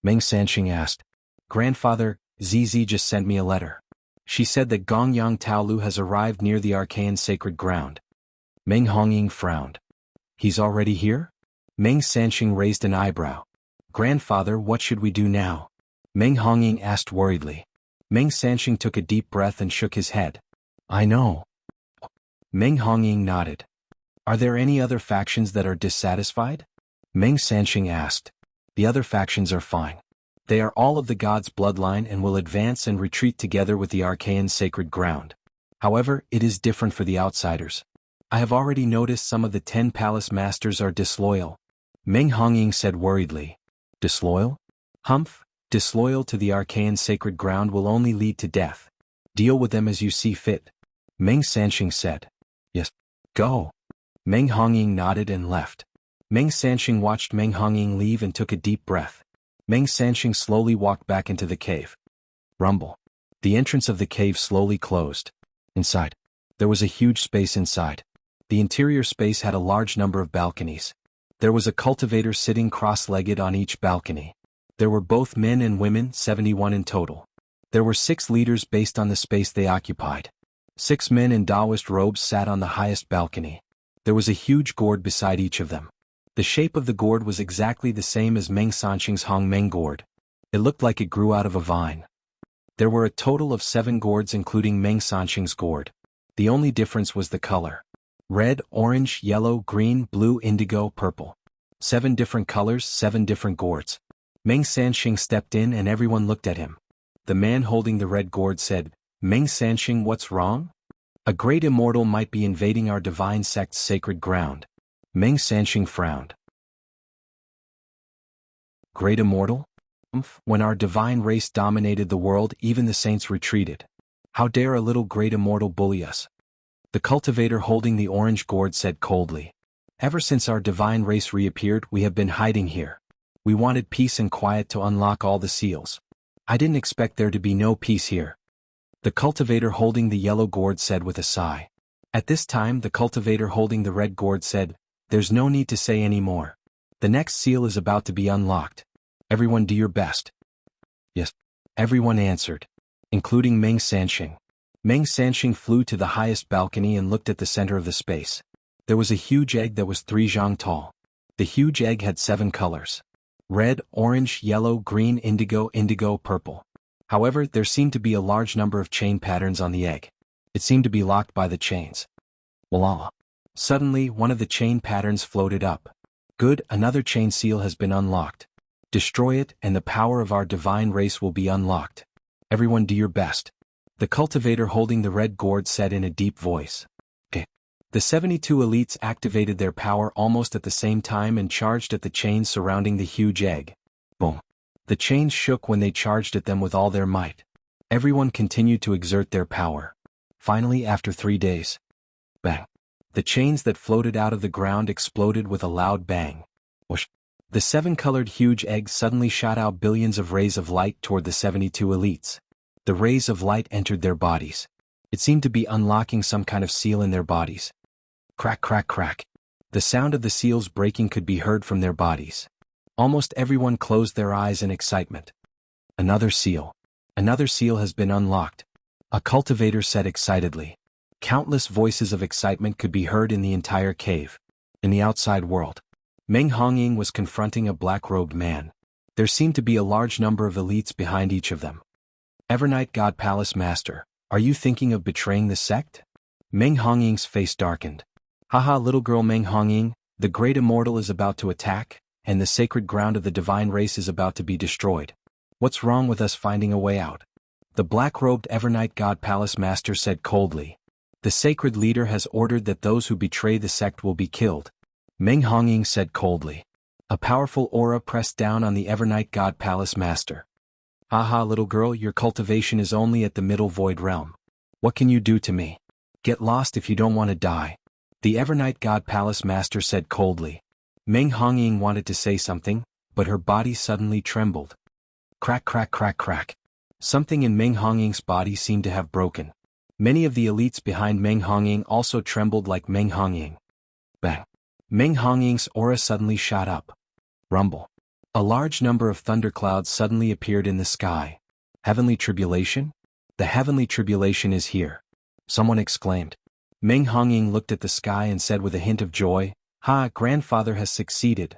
Meng Sanxing asked. "Grandfather, ZZ just sent me a letter. She said that Gongyang Taolu has arrived near the Archaean sacred ground." Meng Hongying frowned. "He's already here?" Meng Sanxing raised an eyebrow. "Grandfather, what should we do now?" Meng Hongying asked worriedly. Meng Sanxing took a deep breath and shook his head. "I know." Meng Hongying nodded. "Are there any other factions that are dissatisfied?" Meng Sanxing asked. "The other factions are fine. They are all of the god's bloodline and will advance and retreat together with the Archaean sacred ground. However, it is different for the outsiders. I have already noticed some of the 10 palace masters are disloyal." Meng Hongying said worriedly. "Disloyal? Humph, disloyal to the Archaean sacred ground will only lead to death. Deal with them as you see fit." Meng Sanxing said. "Yes. Go." Meng Hongying nodded and left. Meng Sanxing watched Meng Hongying leave and took a deep breath. Meng Sanxing slowly walked back into the cave. Rumble. The entrance of the cave slowly closed. Inside. There was a huge space inside. The interior space had a large number of balconies. There was a cultivator sitting cross-legged on each balcony. There were both men and women, 71 in total. There were 6 leaders based on the space they occupied. 6 men in Taoist robes sat on the highest balcony. There was a huge gourd beside each of them. The shape of the gourd was exactly the same as Meng Sanxing's Hongmeng gourd. It looked like it grew out of a vine. There were a total of 7 gourds including Meng Sanxing's gourd. The only difference was the color. Red, orange, yellow, green, blue, indigo, purple. 7 different colors, 7 different gourds. Meng Sanxing stepped in and everyone looked at him. The man holding the red gourd said, "Meng Sanxing, what's wrong? A great immortal might be invading our divine sect's sacred ground." Meng Sanxing frowned. "Great immortal? When our divine race dominated the world, even the saints retreated. How dare a little great immortal bully us?" The cultivator holding the orange gourd said coldly. "Ever since our divine race reappeared, we have been hiding here. We wanted peace and quiet to unlock all the seals. I didn't expect there to be no peace here." The cultivator holding the yellow gourd said with a sigh. At this time, the cultivator holding the red gourd said, "There's no need to say any more. The next seal is about to be unlocked. Everyone do your best." "Yes." Everyone answered, including Meng Sanxing. Meng Sanxing flew to the highest balcony and looked at the center of the space. There was a huge egg that was 3 zhang tall. The huge egg had 7 colors. Red, orange, yellow, green, indigo, purple. However, there seemed to be a large number of chain patterns on the egg. It seemed to be locked by the chains. Voila! Suddenly, one of the chain patterns floated up. "Good, another chain seal has been unlocked. Destroy it, and the power of our divine race will be unlocked. Everyone do your best." The cultivator holding the red gourd said in a deep voice. "Okay." The 72 elites activated their power almost at the same time and charged at the chains surrounding the huge egg. Boom. The chains shook when they charged at them with all their might. Everyone continued to exert their power. Finally, after 3 days, bang. The chains that floated out of the ground exploded with a loud bang. Whoosh. The 7-colored huge egg suddenly shot out billions of rays of light toward the 72 elites. The rays of light entered their bodies. It seemed to be unlocking some kind of seal in their bodies. Crack, crack, crack. The sound of the seals breaking could be heard from their bodies. Almost everyone closed their eyes in excitement. Another seal. Another seal has been unlocked, a cultivator said excitedly. Countless voices of excitement could be heard in the entire cave. In the outside world, Meng Hongying was confronting a black-robed man. There seemed to be a large number of elites behind each of them. Evernight God Palace Master, are you thinking of betraying the sect? Meng Hongying's face darkened. Haha, little girl Meng Hongying, the great immortal is about to attack, and the sacred ground of the divine race is about to be destroyed. What's wrong with us finding a way out? The black-robed Evernight God Palace Master said coldly. The sacred leader has ordered that those who betray the sect will be killed. Meng Hongying said coldly. A powerful aura pressed down on the Evernight God Palace Master. Aha, little girl, your cultivation is only at the middle void realm. What can you do to me? Get lost if you don't want to die. The Evernight God Palace Master said coldly. Meng Hongying wanted to say something, but her body suddenly trembled. Crack, crack, crack, crack. Something in Meng Hongying's body seemed to have broken. Many of the elites behind Meng Hongying also trembled like Meng Hongying. Bang. Meng Hongying's aura suddenly shot up. Rumble. A large number of thunderclouds suddenly appeared in the sky. Heavenly tribulation? The heavenly tribulation is here. Someone exclaimed. Meng Hongying looked at the sky and said with a hint of joy, Ha, grandfather has succeeded.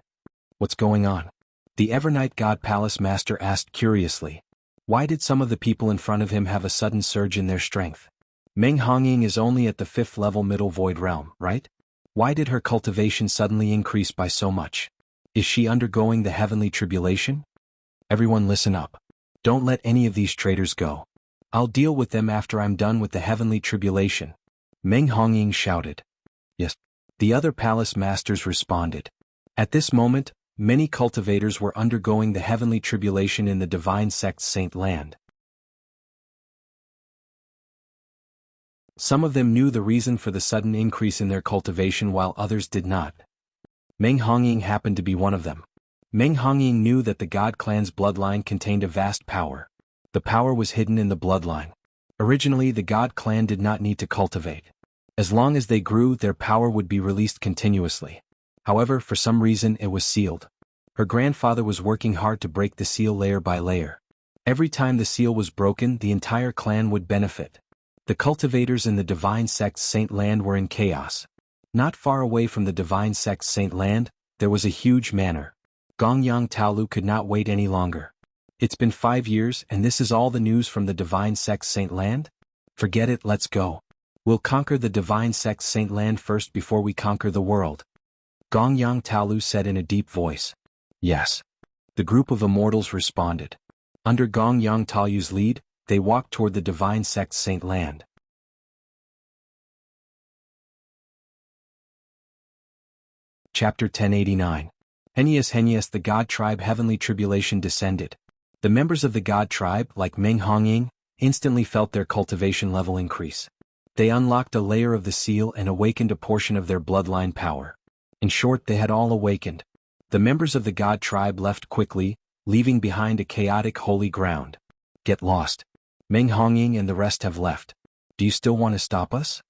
What's going on? The Evernight God Palace Master asked curiously. Why did some of the people in front of him have a sudden surge in their strength? Meng Hongying is only at the 5th level middle void realm, right? Why did her cultivation suddenly increase by so much? Is she undergoing the heavenly tribulation? Everyone listen up. Don't let any of these traitors go. I'll deal with them after I'm done with the heavenly tribulation. Meng Hongying shouted. Yes. The other palace masters responded. At this moment, many cultivators were undergoing the heavenly tribulation in the divine sect's Saint Land. Some of them knew the reason for the sudden increase in their cultivation while others did not. Meng Hongying happened to be one of them. Meng Hongying knew that the God clan's bloodline contained a vast power. The power was hidden in the bloodline. Originally, the God clan did not need to cultivate. As long as they grew, their power would be released continuously. However, for some reason it was sealed. Her grandfather was working hard to break the seal layer by layer. Every time the seal was broken, the entire clan would benefit. The cultivators in the divine sect's Saint Land were in chaos. Not far away from the divine sect's Saint Land, there was a huge manor. Gongyang Taolu could not wait any longer. It's been 5 years and this is all the news from the divine sect's Saint Land? Forget it, let's go. We'll conquer the divine sect's Saint Land first before we conquer the world. Gongyang Taolu said in a deep voice. Yes. The group of immortals responded. Under Gongyang Taolu's lead, they walked toward the divine sect's Saint Land. Chapter 1089. Henias, the God tribe heavenly tribulation descended. The members of the God tribe, like Meng Hongying, instantly felt their cultivation level increase. They unlocked a layer of the seal and awakened a portion of their bloodline power. In short, they had all awakened. The members of the God tribe left quickly, leaving behind a chaotic holy ground. Get lost. Meng Hongying and the rest have left. Do you still want to stop us?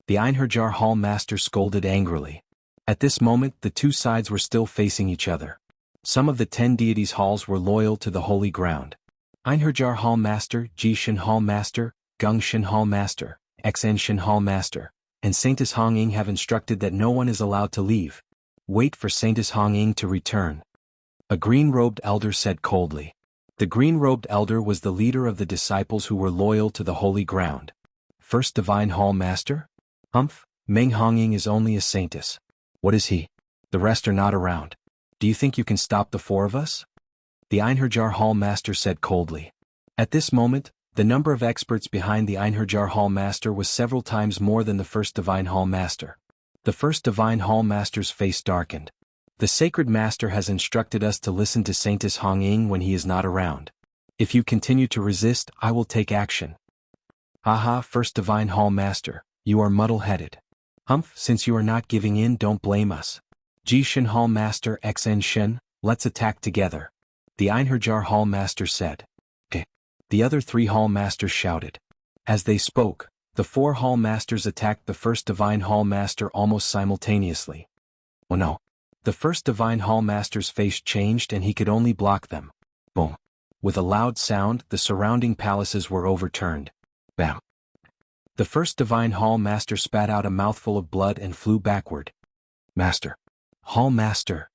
The Einherjar Hall Master scolded angrily. At this moment, the two sides were still facing each other. Some of the 10 deities' halls were loyal to the holy ground. Einherjar Hall Master, Jishin Hall Master, Gungshin Hall Master, Xenshin Hall Master, and Saintis Hongying have instructed that no one is allowed to leave. Wait for Saintis Hongying to return. A green-robed elder said coldly. The green-robed elder was the leader of the disciples who were loyal to the holy ground. First Divine Hall Master? Humph, Meng Hongying is only a saintess. What is he? The rest are not around. Do you think you can stop the 4 of us? The Einherjar Hall Master said coldly. At this moment, the number of experts behind the Einherjar Hall Master was several times more than the first Divine Hall Master. The first divine hall master's face darkened. The sacred master has instructed us to listen to Saintess Hong Ying when he is not around. If you continue to resist, I will take action. Aha, first divine hall master, you are muddle-headed. Humph, since you are not giving in, don't blame us. Jishin hall master XN Shen, let's attack together. The Einherjar hall master said. Okay. The other 3 hall masters shouted. As they spoke, the 4 hall masters attacked the first divine hall master almost simultaneously. Oh no. The first divine hall master's face changed and he could only block them. Boom. With a loud sound, the surrounding palaces were overturned. Bam. The first divine hall master spat out a mouthful of blood and flew backward. Master. Hall master.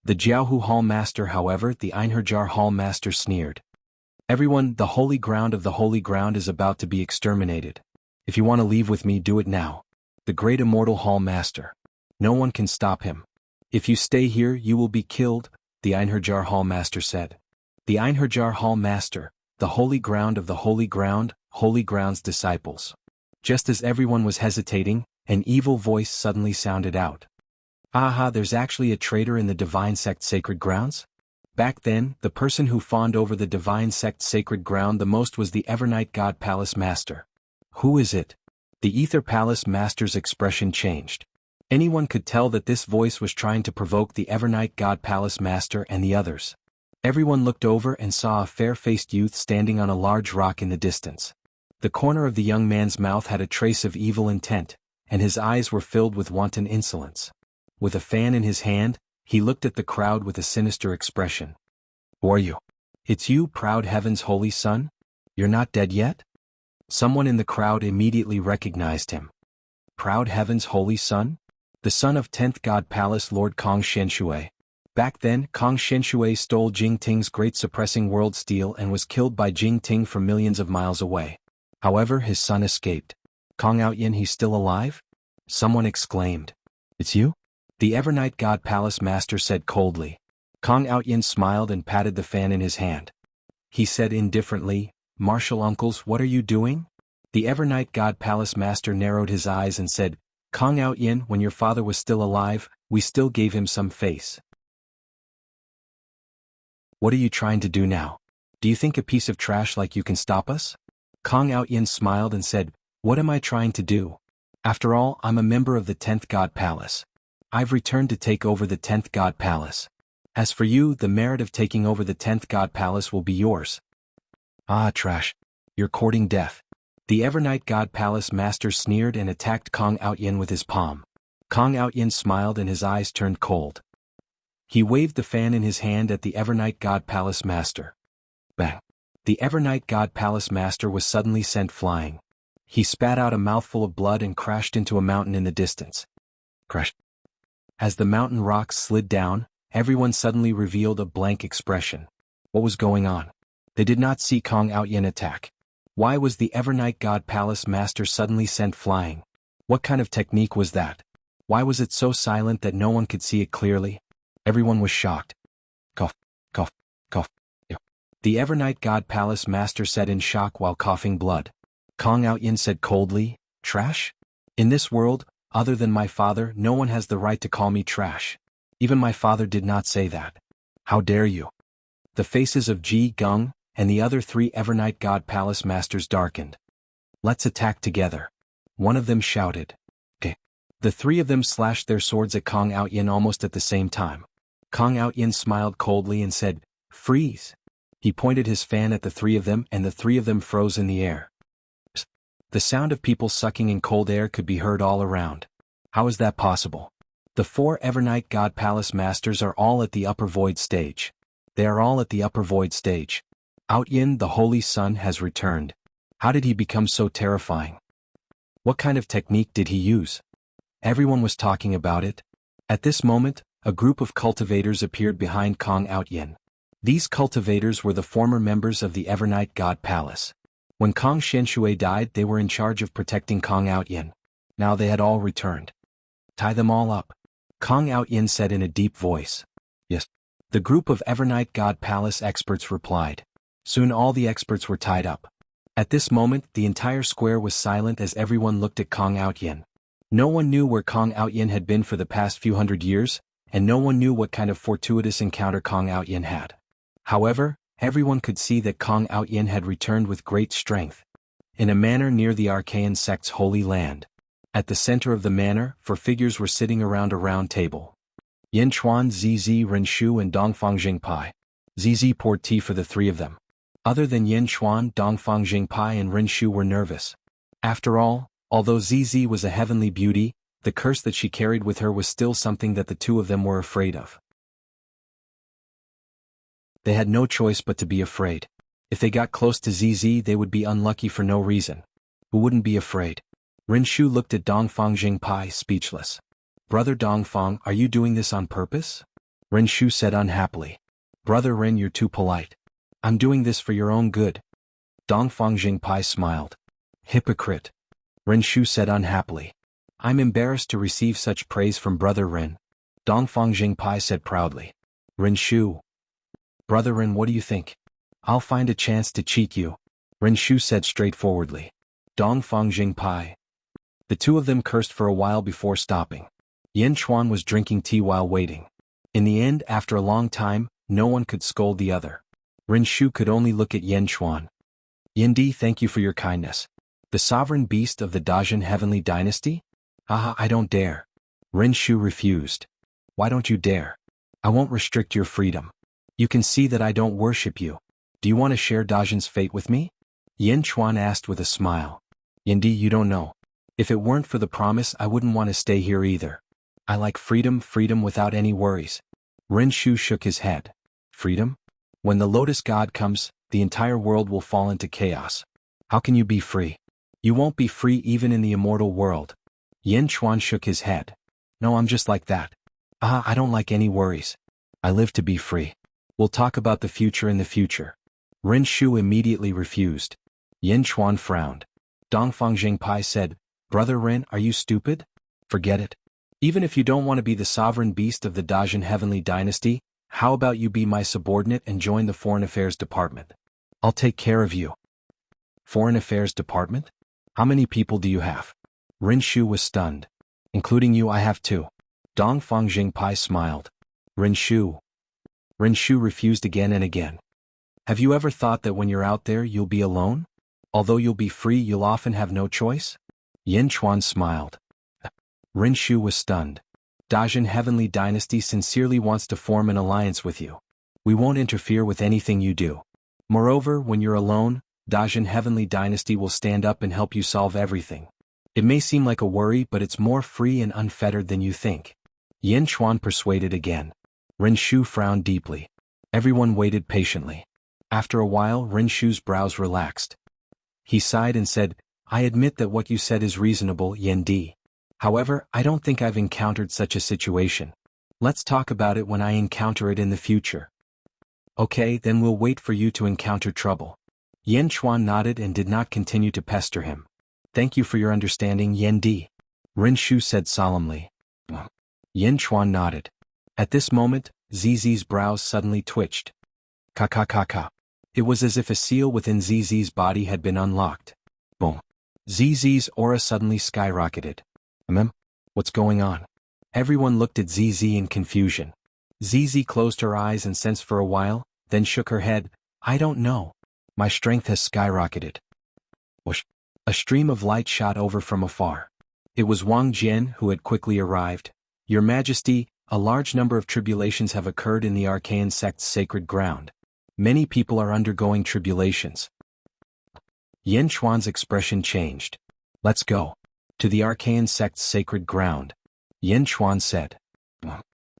The Jiaohu hall master, however, the Einherjar hall master sneered. Everyone, the holy ground of the holy ground is about to be exterminated. If you want to leave with me, do it now. The great immortal hall master. No one can stop him. If you stay here, you will be killed, the Einherjar hall master said. The Einherjar hall master, the holy ground of the holy ground, holy ground's disciples. Just as everyone was hesitating, an evil voice suddenly sounded out. Aha, there's actually a traitor in the divine sect sacred grounds? Back then, the person who fawned over the divine sect sacred ground the most was the Evernight God Palace Master. Who is it? The Ether Palace Master's expression changed. Anyone could tell that this voice was trying to provoke the Evernight God Palace Master and the others. Everyone looked over and saw a fair-faced youth standing on a large rock in the distance. The corner of the young man's mouth had a trace of evil intent, and his eyes were filled with wanton insolence. With a fan in his hand, he looked at the crowd with a sinister expression. Who are you? It's you, proud heaven's holy son? You're not dead yet? Someone in the crowd immediately recognized him. Proud heaven's holy son? The son of 10th God Palace Lord Kong Shenshui. Back then, Kong Shenshui stole Jing Ting's great suppressing world steel and was killed by Jing Ting from millions of miles away. However, his son escaped. Kong Outyin, he's still alive? Someone exclaimed. It's you? The Evernight God Palace Master said coldly. Kong Outyin smiled and patted the fan in his hand. He said indifferently, Martial uncles, what are you doing? The Evernight God Palace Master narrowed his eyes and said, Kong Outyin, when your father was still alive, we still gave him some face. What are you trying to do now? Do you think a piece of trash like you can stop us? Kong Outyin smiled and said, What am I trying to do? After all, I'm a member of the 10th God Palace. I've returned to take over the 10th God Palace. As for you, the merit of taking over the 10th God Palace will be yours. Ah, trash. You're courting death. The Evernight God Palace Master sneered and attacked Kong Outyin with his palm. Kong Outyin smiled and his eyes turned cold. He waved the fan in his hand at the Evernight God Palace Master. Bang! The Evernight God Palace Master was suddenly sent flying. He spat out a mouthful of blood and crashed into a mountain in the distance. Crash! As the mountain rocks slid down, everyone suddenly revealed a blank expression. What was going on? They did not see Kong Outyin attack. Why was the Evernight God Palace Master suddenly sent flying? What kind of technique was that? Why was it so silent that no one could see it clearly? Everyone was shocked. Cough, cough, cough. The Evernight God Palace Master said in shock while coughing blood. Kong Outyin said coldly, Trash? In this world, other than my father, no one has the right to call me trash. Even my father did not say that. How dare you? The faces of Ji Gung and the other 3 Evernight God Palace Masters darkened. Let's attack together. One of them shouted. Okay. The 3 of them slashed their swords at Kong Outyin almost at the same time. Kong Outyin smiled coldly and said, Freeze! He pointed his fan at the 3 of them and the 3 of them froze in the air. The sound of people sucking in cold air could be heard all around. How is that possible? The 4 Evernight God Palace Masters are all at the upper void stage. They are all at the upper void stage. Outyin, the Holy Sun, has returned. How did he become so terrifying? What kind of technique did he use? Everyone was talking about it. At this moment, a group of cultivators appeared behind Kong Outyin. These cultivators were the former members of the Evernight God Palace. When Kong Shenshui died, they were in charge of protecting Kong Outyin. Now they had all returned. Tie them all up. Kong Outyin said in a deep voice. Yes. The group of Evernight God Palace experts replied. Soon all the experts were tied up. At this moment, the entire square was silent as everyone looked at Kong Outyin. No one knew where Kong Outyin had been for the past few hundred years, and no one knew what kind of fortuitous encounter Kong Outyin had. However, everyone could see that Kong Outyin had returned with great strength, in a manor near the Archaean sect's holy land. At the center of the manor, 4 figures were sitting around a round table. Yin Chuan, Zizi, Renshu, and Dongfang Jingpai. Zizi poured tea for the 3 of them. Other than Yin Chuan, Dongfang Jingpai and Renshu were nervous. After all, although Zizi was a heavenly beauty, the curse that she carried with her was still something that the 2 of them were afraid of. They had no choice but to be afraid. If they got close to Zizi, they would be unlucky for no reason. Who wouldn't be afraid? Renshu looked at Dongfang Jingpai, speechless. Brother Dongfang, are you doing this on purpose? Renshu said unhappily. Brother Ren, you're too polite. I'm doing this for your own good. Dongfang Jingpai smiled. Hypocrite. Renshu said unhappily. I'm embarrassed to receive such praise from Brother Ren. Dongfang Jingpai said proudly. Renshu. Brother Ren, what do you think? I'll find a chance to cheat you. Renshu said straightforwardly. Dongfang Jingpai. The 2 of them cursed for a while before stopping. Yin Chuan was drinking tea while waiting. In the end, after a long time, no one could scold the other. Renshu could only look at Yin Chuan. Yindi, thank you for your kindness. The sovereign beast of the Dajin heavenly dynasty? Ah, I don't dare. Renshu refused. Why don't you dare? I won't restrict your freedom. You can see that I don't worship you. Do you want to share Dajin's fate with me? Yin Chuan asked with a smile. Yindi, you don't know. If it weren't for the promise, I wouldn't want to stay here either. I like freedom without any worries. Renshu shook his head. Freedom? When the Lotus God comes, the entire world will fall into chaos. How can you be free? You won't be free even in the immortal world. Yin Chuan shook his head. No, I'm just like that. I don't like any worries. I live to be free. We'll talk about the future in the future. Renshu immediately refused. Yin Chuan frowned. Dongfang Jingpai said, Brother Ren, are you stupid? Forget it. Even if you don't want to be the sovereign beast of the Dajin heavenly dynasty, how about you be my subordinate and join the Foreign Affairs Department? I'll take care of you. Foreign Affairs Department? How many people do you have? Renshu was stunned. Including you, I have 2. Dongfang Jingpai smiled. Renshu. Renshu refused again and again. Have you ever thought that when you're out there you'll be alone? Although you'll be free, you'll often have no choice? Yin Chuan smiled. Renshu was stunned. Dajin Heavenly Dynasty sincerely wants to form an alliance with you. We won't interfere with anything you do. Moreover, when you're alone, Dajin Heavenly Dynasty will stand up and help you solve everything. It may seem like a worry, but it's more free and unfettered than you think. Yin Chuan persuaded again. Renshu frowned deeply. Everyone waited patiently. After a while, Renshu's brows relaxed. He sighed and said, I admit that what you said is reasonable, Yendi. However, I don't think I've encountered such a situation. Let's talk about it when I encounter it in the future. Okay, then we'll wait for you to encounter trouble. Yin Chuan nodded and did not continue to pester him. Thank you for your understanding, Yendi. Renshu said solemnly. Yin Chuan nodded. At this moment, Zizi's brows suddenly twitched. Ka. It was as if a seal within Zizi's body had been unlocked. Boom. Zizi's aura suddenly skyrocketed. What's going on? Everyone looked at Zizi in confusion. Zizi closed her eyes and sensed for a while, then shook her head. I don't know. My strength has skyrocketed. Whoosh. A stream of light shot over from afar. It was Wang Jian who had quickly arrived. Your Majesty, a large number of tribulations have occurred in the Archaean sect's sacred ground. Many people are undergoing tribulations. Yin Chuan's expression changed. Let's go. To the Archaean sect's sacred ground. Yin Chuan said.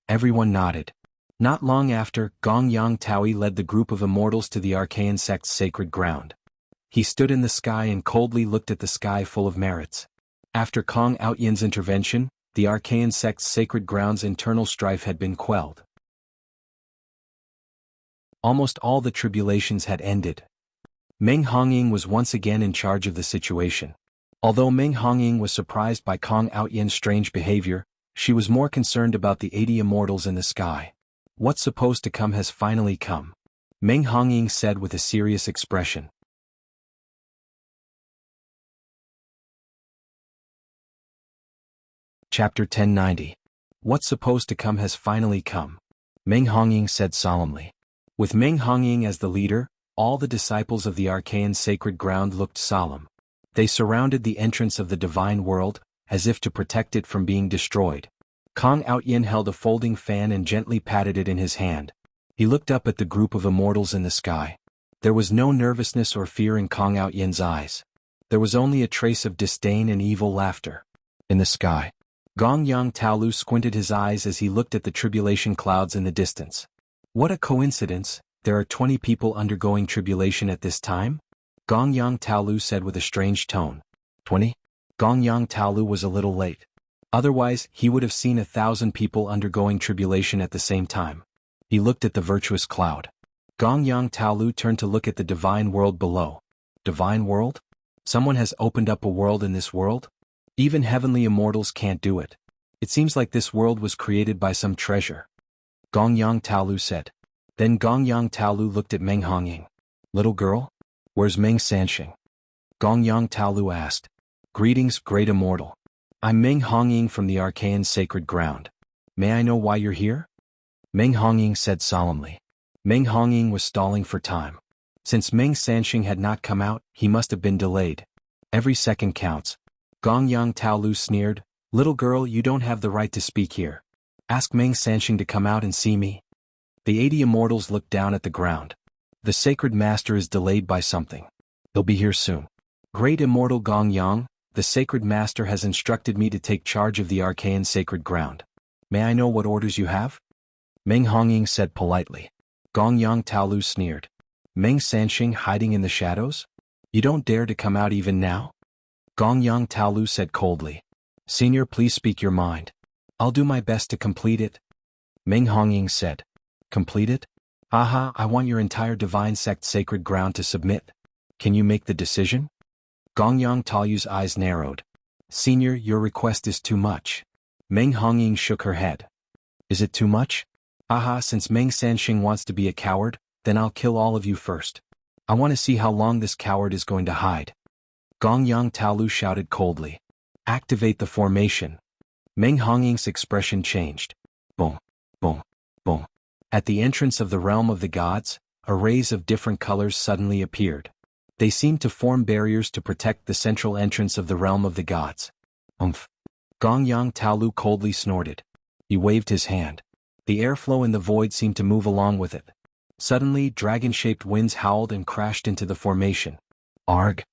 Everyone nodded. Not long after, Gong Yang Taoyi led the group of immortals to the Archaean sect's sacred ground. He stood in the sky and coldly looked at the sky full of merits. After Kong Outyin's intervention, the Archaean sect's sacred ground's internal strife had been quelled. Almost all the tribulations had ended. Meng Hongying was once again in charge of the situation. Although Meng Hongying was surprised by Kong Outyin's strange behavior, she was more concerned about the 80 immortals in the sky. What's supposed to come has finally come, Meng Hongying said with a serious expression. Chapter 1090. What's supposed to come has finally come, Meng Hongying said solemnly. With Meng Hongying as the leader, all the disciples of the arcane sacred ground looked solemn. They surrounded the entrance of the divine world, as if to protect it from being destroyed. Kong Outyin held a folding fan and gently patted it in his hand. He looked up at the group of immortals in the sky. There was no nervousness or fear in Kong Outyin's eyes. There was only a trace of disdain and evil laughter. In the sky, Gong Yang Taolu squinted his eyes as he looked at the tribulation clouds in the distance. What a coincidence, there are 20 people undergoing tribulation at this time? Gong Yang Taolu said with a strange tone. 20? Gong Yang Taolu was a little late. Otherwise, he would have seen 1,000 people undergoing tribulation at the same time. He looked at the virtuous cloud. Gong Yang Taolu turned to look at the divine world below. Divine world? Someone has opened up a world in this world? Even heavenly immortals can't do it. It seems like this world was created by some treasure. Gong Yang Taolu said. Then Gong Yang Taolu looked at Meng Hongying. Little girl? Where's Meng Sanxing? Gong Yang Taolu asked. Greetings, great immortal. I'm Meng Hongying from the arcane sacred ground. May I know why you're here? Meng Hongying said solemnly. Meng Hongying was stalling for time. Since Meng Sanxing had not come out, he must have been delayed. Every second counts. Gong Yang Taolu sneered. Little girl, you don't have the right to speak here. Ask Meng Sanxing to come out and see me. The 80 immortals looked down at the ground. The sacred master is delayed by something. He'll be here soon. Great immortal Gong Yang, the sacred master has instructed me to take charge of the arcane sacred ground. May I know what orders you have? Meng Hongying said politely. Gong Yang Taolu sneered. Meng Sanxing hiding in the shadows? You don't dare to come out even now? Gong Yang Taolu said coldly. Senior, please speak your mind. I'll do my best to complete it. Meng Hongying said. Complete it? Aha, I want your entire divine sect sacred ground to submit. Can you make the decision? Gong Yang Taolu's eyes narrowed. Senior, your request is too much. Meng Hongying shook her head. Is it too much? Aha, since Meng Sanxing wants to be a coward, then I'll kill all of you first. I want to see how long this coward is going to hide. Gong Yang Taolu shouted coldly. Activate the formation. Meng Hongying's expression changed. Boom, boom, boom. At the entrance of the realm of the gods, arrays of different colors suddenly appeared. They seemed to form barriers to protect the central entrance of the realm of the gods. Umph. Gong Yang Taolu coldly snorted. He waved his hand. The airflow in the void seemed to move along with it. Suddenly, dragon-shaped winds howled and crashed into the formation. Arg.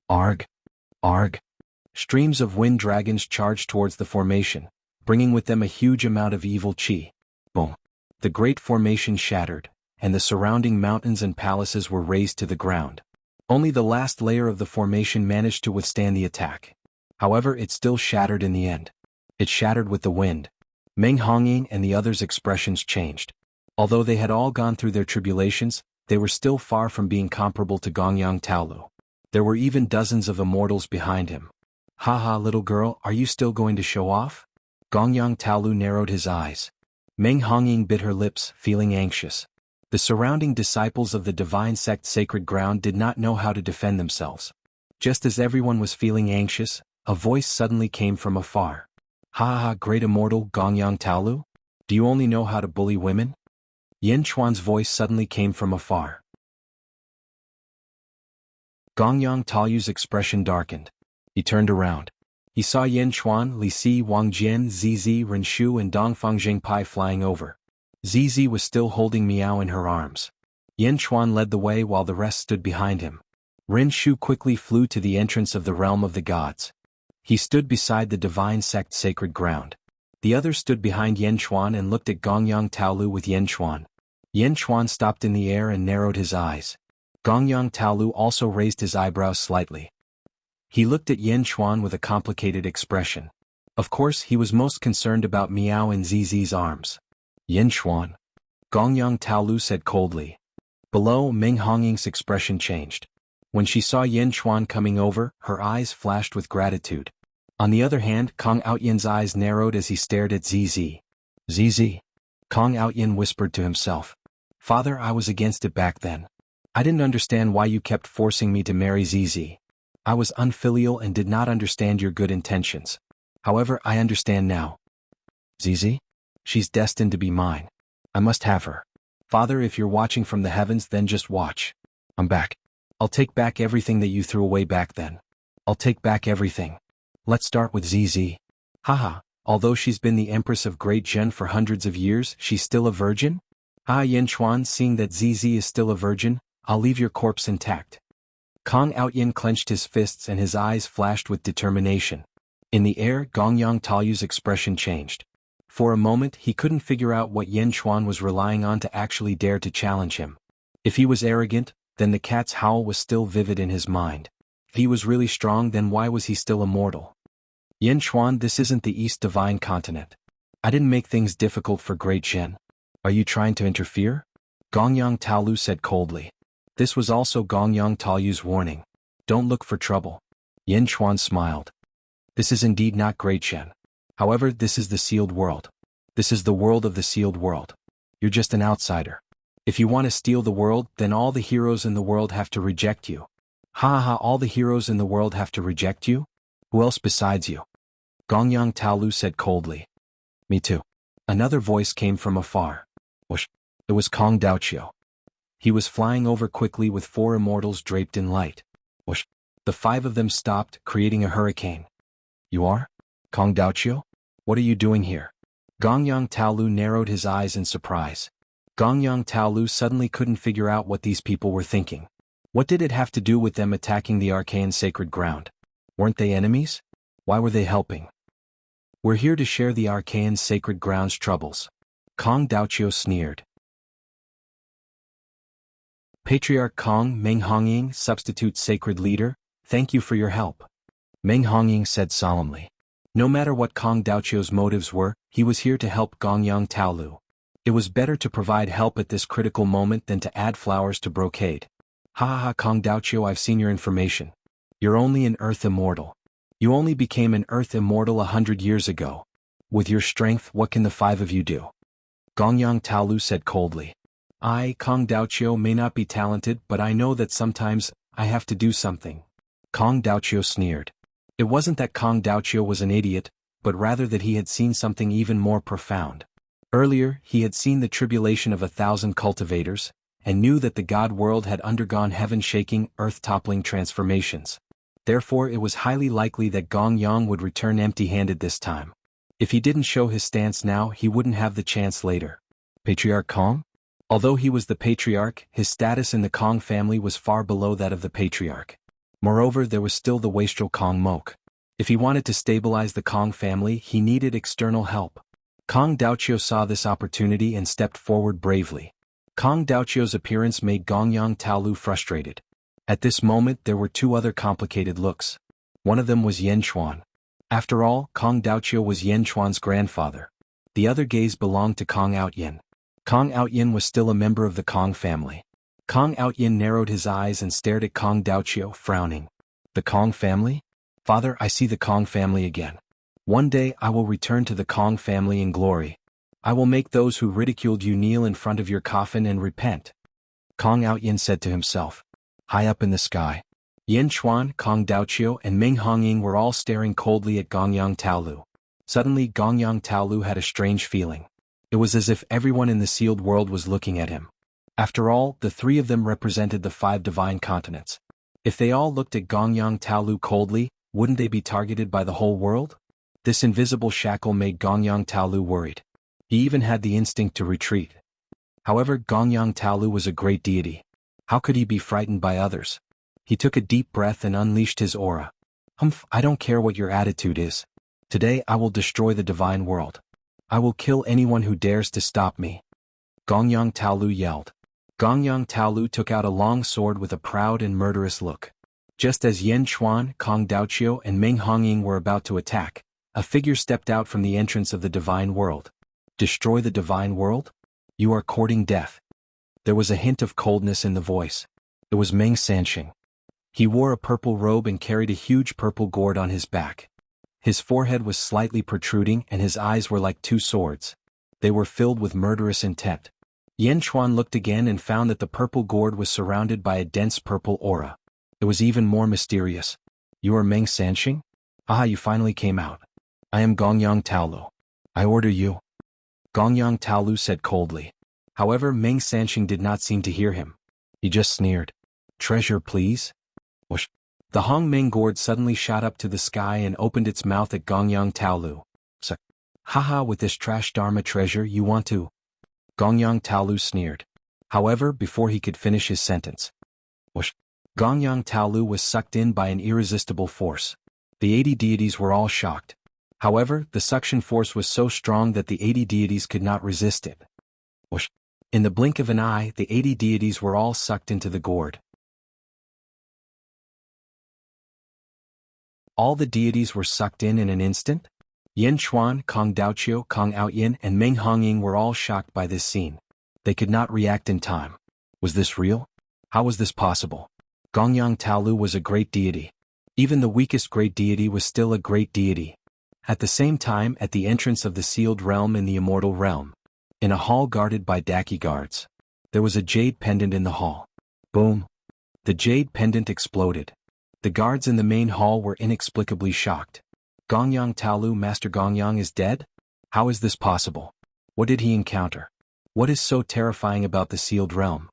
Arg. Arg. Streams of wind dragons charged towards the formation, bringing with them a huge amount of evil chi. Boom. The great formation shattered, and the surrounding mountains and palaces were razed to the ground. Only the last layer of the formation managed to withstand the attack. However, it still shattered in the end. It shattered with the wind. Meng Hongying and the others' expressions changed. Although they had all gone through their tribulations, they were still far from being comparable to Gong Yang Taolu. There were even dozens of immortals behind him. Haha, little girl, are you still going to show off? Gong Yang Taolu narrowed his eyes. Meng Hongying bit her lips, feeling anxious. The surrounding disciples of the divine sect sacred ground did not know how to defend themselves. Just as everyone was feeling anxious, a voice suddenly came from afar. Ha, great immortal Gong Yang Taolu? Do you only know how to bully women? Yen Chuan's voice suddenly came from afar. Gong Yang Taolu's expression darkened. He turned around. He saw Yen Chuan, Li Si, Wang Jian, Zizi, Renshu and Dongfang Jingpai flying over. Zizi was still holding Miao in her arms. Yen Chuan led the way while the rest stood behind him. Renshu quickly flew to the entrance of the realm of the gods. He stood beside the divine sect sacred ground. The others stood behind Yen Chuan and looked at Gong Yang Taolu with Yen Chuan. Yen Chuan stopped in the air and narrowed his eyes. Gong Yang Taolu also raised his eyebrows slightly. He looked at Yen Chuan with a complicated expression. Of course, he was most concerned about Miao and Zizi's arms. Yen Chuan. Gong Yang Taolu said coldly. Below, Meng Hongying's expression changed. When she saw Yen Chuan coming over, her eyes flashed with gratitude. On the other hand, Kong Outyin's eyes narrowed as he stared at Zizi. Zizi. Kong Outyin whispered to himself. Father, I was against it back then. I didn't understand why you kept forcing me to marry Zizi. I was unfilial and did not understand your good intentions. However, I understand now. Zizi? She's destined to be mine. I must have her. Father, if you're watching from the heavens, then just watch. I'm back. I'll take back everything that you threw away back then. I'll take back everything. Let's start with Zizi. Haha, although she's been the Empress of Great Zhen for hundreds of years, she's still a virgin? Yan Chuan, seeing that Zizi is still a virgin, I'll leave your corpse intact. Kong Outyin clenched his fists and his eyes flashed with determination. In the air, Gongyang Taoyu's expression changed. For a moment he couldn't figure out what Yan Chuan was relying on to actually dare to challenge him. If he was arrogant, then the cat's howl was still vivid in his mind. If he was really strong, then why was he still immortal? Yan Chuan, this isn't the East Divine Continent. I didn't make things difficult for Great Zhen. Are you trying to interfere? Gongyang Taolu said coldly. This was also Gongyang Taoyu's warning. Don't look for trouble. Yan Chuan smiled. This is indeed not Great Zhen. However, this is the sealed world. This is the world of the sealed world. You're just an outsider. If you want to steal the world, then all the heroes in the world have to reject you. Ha ha, all the heroes in the world have to reject you? Who else besides you? Gongyang Taolu said coldly. Me too. Another voice came from afar. Whoosh. It was Kong Daoqiu. He was flying over quickly with 4 immortals draped in light. Whoosh. The 5 of them stopped, creating a hurricane. You are? Kong Daoqiu? What are you doing here? Gongyang Taolu narrowed his eyes in surprise. Gongyang Taolu suddenly couldn't figure out what these people were thinking. What did it have to do with them attacking the arcane sacred ground? Weren't they enemies? Why were they helping? We're here to share the arcane sacred ground's troubles. Kong Daoqiu sneered. Patriarch Kong, Meng Hongying, substitute sacred leader, thank you for your help. Meng Hongying said solemnly. No matter what Kong Daoqiu's motives were, he was here to help Gongyang Taolu. It was better to provide help at this critical moment than to add flowers to brocade. Ha ha ha, Kong Daoqiu, I've seen your information. You're only an Earth Immortal. You only became an Earth Immortal 100 years ago. With your strength, what can the 5 of you do? Gongyang Taolu said coldly. I, Kong Daoqiu, may not be talented, but I know that sometimes I have to do something. Kong Daoqiu sneered. It wasn't that Kong Daoqiu was an idiot, but rather that he had seen something even more profound. Earlier, he had seen the tribulation of 1,000 cultivators, and knew that the God world had undergone heaven-shaking, earth-toppling transformations. Therefore it was highly likely that Gongyang would return empty-handed this time. If he didn't show his stance now, he wouldn't have the chance later. Patriarch Kong? Although he was the patriarch, his status in the Kong family was far below that of the patriarch. Moreover, there was still the wastrel Kong Mok. If he wanted to stabilize the Kong family, he needed external help. Kong Daoqiu saw this opportunity and stepped forward bravely. Kong Daoqiu's appearance made Gongyang Taolu frustrated. At this moment there were 2 other complicated looks. One of them was Yan Chuan. After all, Kong Daoqiu was Yan Chuan's grandfather. The other gaze belonged to Kong Outyin. Kong Outyin was still a member of the Kong family. Kong Outyin narrowed his eyes and stared at Kong Daoqiu, frowning. The Kong family? Father, I see the Kong family again. One day I will return to the Kong family in glory. I will make those who ridiculed you kneel in front of your coffin and repent. Kong Outyin said to himself. High up in the sky, Yan Chuan, Kong Daoqiu, and Meng Hongying were all staring coldly at Gongyang Taolu. Suddenly Gongyang Taolu had a strange feeling. It was as if everyone in the sealed world was looking at him. After all, the 3 of them represented the 5 divine continents. If they all looked at Gongyang Taolu coldly, wouldn't they be targeted by the whole world? This invisible shackle made Gongyang Taolu worried. He even had the instinct to retreat. However, Gongyang Taolu was a great deity. How could he be frightened by others? He took a deep breath and unleashed his aura. Humph, I don't care what your attitude is. Today I will destroy the divine world. I will kill anyone who dares to stop me. Gongyang Taolu yelled. Gongyang Taolu took out a long sword with a proud and murderous look. Just as Yan Chuan, Kong Daoqiu, and Meng Hongying were about to attack, a figure stepped out from the entrance of the divine world. Destroy the divine world? You are courting death. There was a hint of coldness in the voice. It was Meng Sanxing. He wore a purple robe and carried a huge purple gourd on his back. His forehead was slightly protruding and his eyes were like 2 swords. They were filled with murderous intent. Yan Chuan looked again and found that the purple gourd was surrounded by a dense purple aura. It was even more mysterious. You are Meng Sanxing? Ah, you finally came out. I am Gongyang Taolu. I order you. Gongyang Taolu said coldly. However, Meng Sansheng did not seem to hear him. He just sneered. Treasure, please? Whoosh. The Hongmeng gourd suddenly shot up to the sky and opened its mouth at Gongyang Taolu. So, haha, with this trash Dharma treasure you want to? Gongyang Taolu sneered. However, before he could finish his sentence, whoosh, Gongyang Taolu was sucked in by an irresistible force. The 80 deities were all shocked. However, the suction force was so strong that the 80 deities could not resist it. Whoosh. In the blink of an eye, the 80 deities were all sucked into the gourd. All the deities were sucked in an instant? Yin Chuan, Kong Daoqiu, Kong Outyin, and Meng Hongying were all shocked by this scene. They could not react in time. Was this real? How was this possible? Gongyang Taolu was a great deity. Even the weakest great deity was still a great deity. At the same time, at the entrance of the sealed realm in the immortal realm, in a hall guarded by Daki guards, there was a jade pendant in the hall. Boom! The jade pendant exploded. The guards in the main hall were inexplicably shocked. Gongyang Taolu, Master Gongyang, is dead? How is this possible? What did he encounter? What is so terrifying about the sealed realm?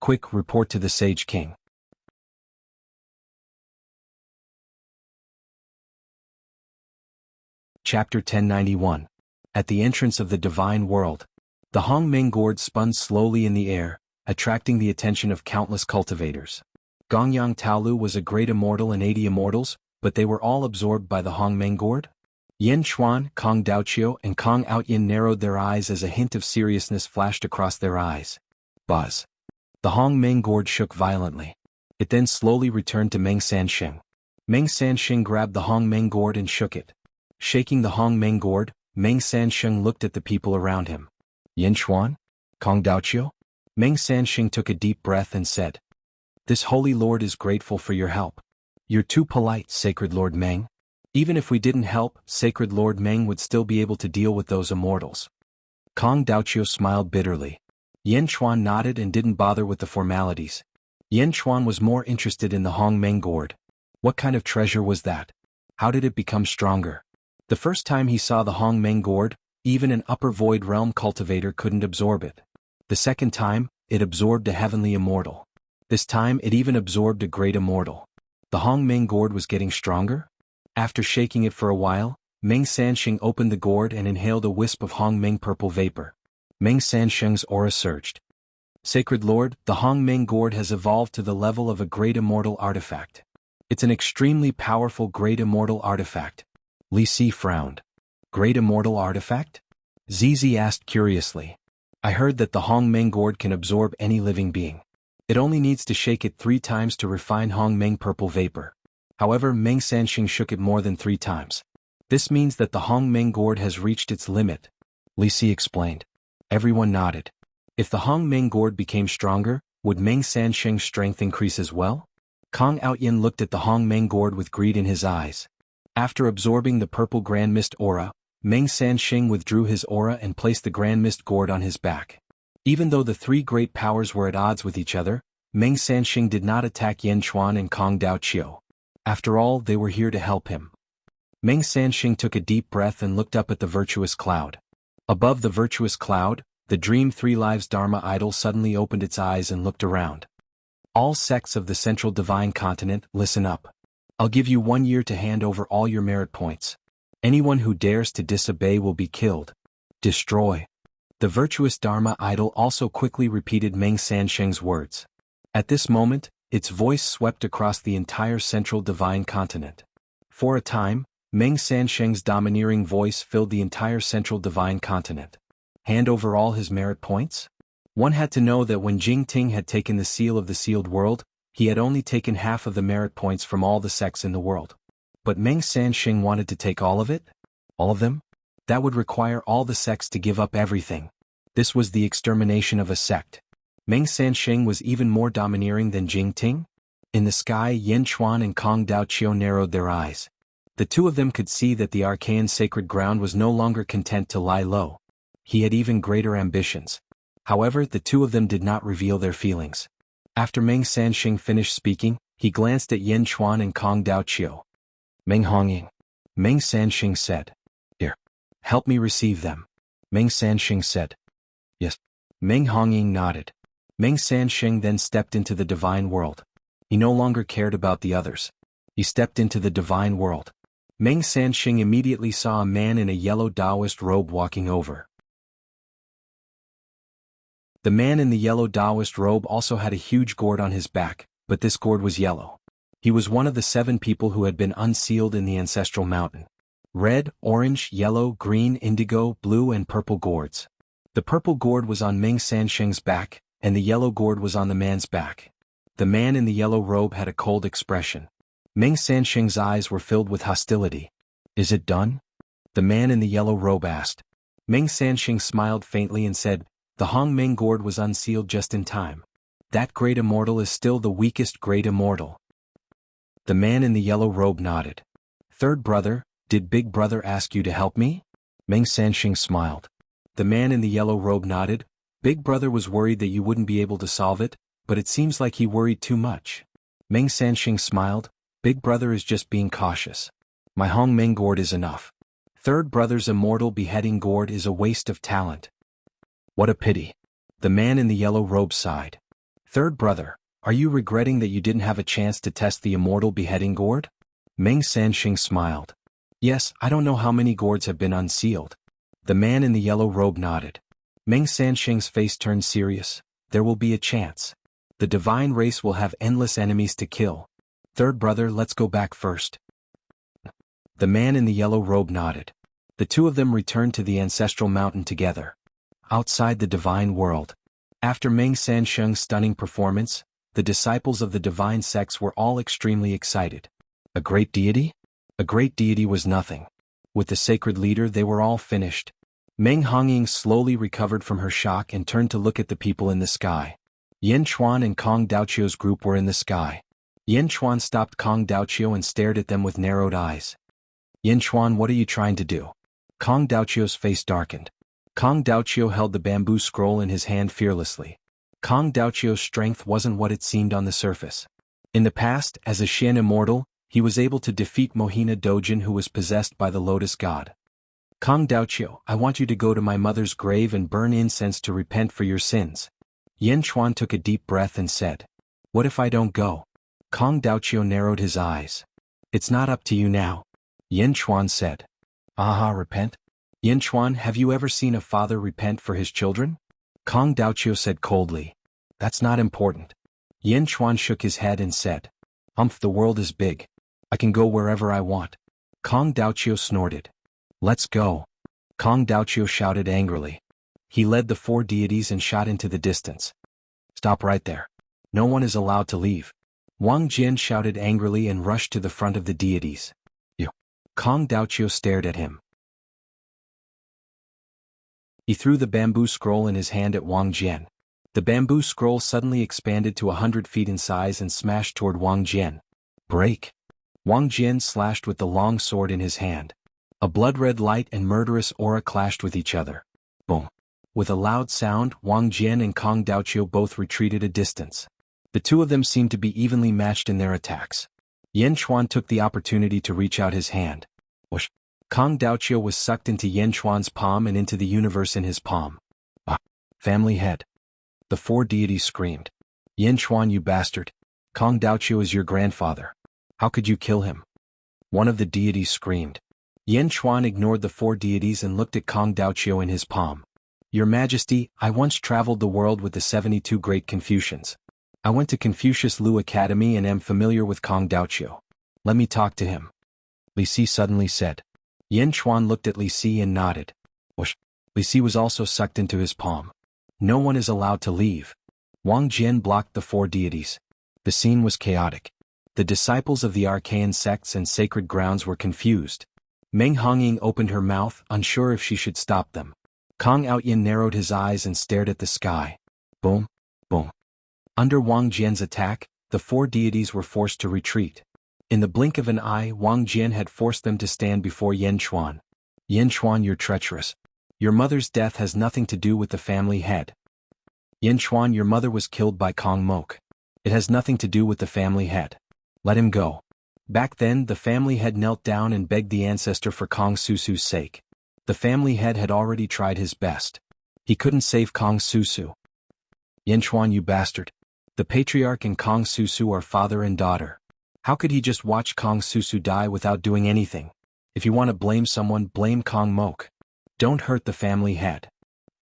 Quick, report to the Sage King. Chapter 1091. At the entrance of the divine world, the Hongmeng gourd spun slowly in the air, attracting the attention of countless cultivators. Gongyang Taolu was a great immortal and 80 immortals, but they were all absorbed by the Hongmeng gourd? Yin Chuan, Kong Daoqiu, and Kong Outyin narrowed their eyes as a hint of seriousness flashed across their eyes. Buzz. The Hongmeng gourd shook violently. It then slowly returned to Meng Sansheng. Meng Sansheng grabbed the Hongmeng gourd and shook it. Shaking the Hongmeng gourd, Meng Sansheng looked at the people around him. Yin Chuan? Kong Daoqiu? Meng Sansheng took a deep breath and said, This holy lord is grateful for your help. You're too polite, Sacred Lord Meng. Even if we didn't help, Sacred Lord Meng would still be able to deal with those immortals. Kong Daoqiu smiled bitterly. Yin Chuan nodded and didn't bother with the formalities. Yin Chuan was more interested in the Hongmeng gourd. What kind of treasure was that? How did it become stronger? The first time he saw the Hongmeng gourd, even an upper void realm cultivator couldn't absorb it. The second time, it absorbed a heavenly immortal. This time it even absorbed a great immortal. The Hongmeng gourd was getting stronger? After shaking it for a while, Meng Sansheng opened the gourd and inhaled a wisp of Hongmeng purple vapor. Meng Sansheng's aura surged. Sacred Lord, the Hongmeng gourd has evolved to the level of a great immortal artifact. It's an extremely powerful great immortal artifact. Li Si frowned. Great immortal artifact? Zizi asked curiously. I heard that the Hongmeng gourd can absorb any living being. It only needs to shake it 3 times to refine Hongmeng purple vapor. However, Meng Sansheng shook it more than 3 times. This means that the Hongmeng gourd has reached its limit. Li Si explained. Everyone nodded. If the Hongmeng gourd became stronger, would Meng Sansheng's strength increase as well? Kong Outyin looked at the Hongmeng gourd with greed in his eyes. After absorbing the purple Grand Mist aura, Meng Sansheng withdrew his aura and placed the Grand Mist gourd on his back. Even though the 3 great powers were at odds with each other, Meng Sansheng did not attack Yin Chuan and Kong Daoqiu. After all, they were here to help him. Meng Sansheng took a deep breath and looked up at the virtuous cloud. Above the virtuous cloud, the Dream 3 Lives Dharma idol suddenly opened its eyes and looked around. All sects of the Central Divine Continent, listen up. I'll give you 1 year to hand over all your merit points. Anyone who dares to disobey will be killed. Destroy. The virtuous Dharma idol also quickly repeated Meng Sansheng's words. At this moment, its voice swept across the entire Central Divine Continent. For a time, Meng Sansheng's domineering voice filled the entire Central Divine Continent. Hand over all his merit points? One had to know that when Jing Ting had taken the seal of the sealed world, he had only taken half of the merit points from all the sects in the world. But Meng Sansheng wanted to take all of it? All of them? That would require all the sects to give up everything. This was the extermination of a sect. Meng Sansheng was even more domineering than Jing Ting? In the sky, Yin Chuan and Kong Daoqiu narrowed their eyes. The 2 of them could see that the arcane sacred ground was no longer content to lie low. He had even greater ambitions. However, the 2 of them did not reveal their feelings. After Meng Sansheng finished speaking, he glanced at Yin Chuan and Kong Daoqiu. Meng Hongying. Meng Sanxing said. Here. Help me receive them. Meng Sanxing said. Yes. Meng Hongying nodded. Meng Sanxing then stepped into the divine world. He no longer cared about the others. He stepped into the divine world. Meng Sanxing immediately saw a man in a yellow Taoist robe walking over. The man in the yellow Taoist robe also had a huge gourd on his back, but this gourd was yellow. He was one of the 7 people who had been unsealed in the ancestral mountain. Red, orange, yellow, green, indigo, blue and purple gourds. The purple gourd was on Meng Sanxing's back, and the yellow gourd was on the man's back. The man in the yellow robe had a cold expression. Meng Sanxing's eyes were filled with hostility. Is it done? The man in the yellow robe asked. Meng Sanxing smiled faintly and said, the Hongmeng gourd was unsealed just in time. That great immortal is still the weakest great immortal. The man in the yellow robe nodded. Third brother, did Big Brother ask you to help me? Meng Sanxing smiled. The man in the yellow robe nodded. Big Brother was worried that you wouldn't be able to solve it, but it seems like he worried too much. Meng Sanxing smiled. Big Brother is just being cautious. My Hongmeng gourd is enough. Third brother's immortal beheading gourd is a waste of talent. What a pity. The man in the yellow robe sighed. Third brother, are you regretting that you didn't have a chance to test the immortal beheading gourd? Meng Sanxing smiled. Yes, I don't know how many gourds have been unsealed. The man in the yellow robe nodded. Meng Sanxing's face turned serious. There will be a chance. The divine race will have endless enemies to kill. Third brother, let's go back first. The man in the yellow robe nodded. The 2 of them returned to the ancestral mountain together. Outside the divine world. After Meng Sanxing's stunning performance, the disciples of the divine sects were all extremely excited. A great deity? A great deity was nothing. With the sacred leader they were all finished. Meng Hongying slowly recovered from her shock and turned to look at the people in the sky. Yin Chuan and Kong Daoqiu's group were in the sky. Yin Chuan stopped Kong Daoqiu and stared at them with narrowed eyes. Yin Chuan, what are you trying to do? Kong Daoqiu's face darkened. Kong Daoqiu held the bamboo scroll in his hand fearlessly. Kong Daoqiu's strength wasn't what it seemed on the surface. In the past, as a Xian immortal, he was able to defeat Mohina Dojin who was possessed by the Lotus God. Kong Daoqiu, I want you to go to my mother's grave and burn incense to repent for your sins. Yin Chuan took a deep breath and said, what if I don't go? Kong Daoqiu narrowed his eyes. It's not up to you now. Yin Chuan said. Aha, repent? Yin Chuan, have you ever seen a father repent for his children? Kong Daoqiu said coldly. That's not important. Yin Chuan shook his head and said. The world is big. I can go wherever I want. Kong Daoqiu snorted. Let's go. Kong Daoqiu shouted angrily. He led the 4 deities and shot into the distance. Stop right there. No one is allowed to leave. Wang Jian shouted angrily and rushed to the front of the deities. You. Kong Daoqiu stared at him. He threw the bamboo scroll in his hand at Wang Jian. The bamboo scroll suddenly expanded to 100 feet in size and smashed toward Wang Jian. Break! Wang Jian slashed with the long sword in his hand. A blood-red light and murderous aura clashed with each other. Boom! With a loud sound, Wang Jian and Kong Daoqiu both retreated a distance. The 2 of them seemed to be evenly matched in their attacks. Yin Chuan took the opportunity to reach out his hand. Whoosh! Kong Daoqiu was sucked into Yin Chuan's palm and into the universe in his palm. Ah! Family head. The 4 deities screamed. Yin Chuan, you bastard. Kong Daoqiu is your grandfather. How could you kill him? One of the deities screamed. Yin Chuan ignored the 4 deities and looked at Kong Daoqiu in his palm. Your Majesty, I once traveled the world with the 72 great Confucians. I went to Confucius Lu Academy and am familiar with Kong Daoqiu. Let me talk to him. Li Si suddenly said. Yin Chuan looked at Li Si and nodded. Whoosh! Li Si was also sucked into his palm. No one is allowed to leave. Wang Jian blocked the 4 deities. The scene was chaotic. The disciples of the arcane sects and sacred grounds were confused. Meng Hongying opened her mouth, unsure if she should stop them. Kong Outyin narrowed his eyes and stared at the sky. Boom! Boom! Under Wang Jian's attack, the 4 deities were forced to retreat. In the blink of an eye, Wang Jian had forced them to stand before Yin Chuan. Yin Chuan, you're treacherous. Your mother's death has nothing to do with the family head. Yin Chuan, your mother was killed by Kong Mok. It has nothing to do with the family head. Let him go. Back then, the family head knelt down and begged the ancestor for Kong Susu's sake. The family head had already tried his best. He couldn't save Kong Susu. Yanchuan, you bastard. The patriarch and Kong Susu are father and daughter. How could he just watch Kong Susu die without doing anything? If you want to blame someone, blame Kong Mok. Don't hurt the family head.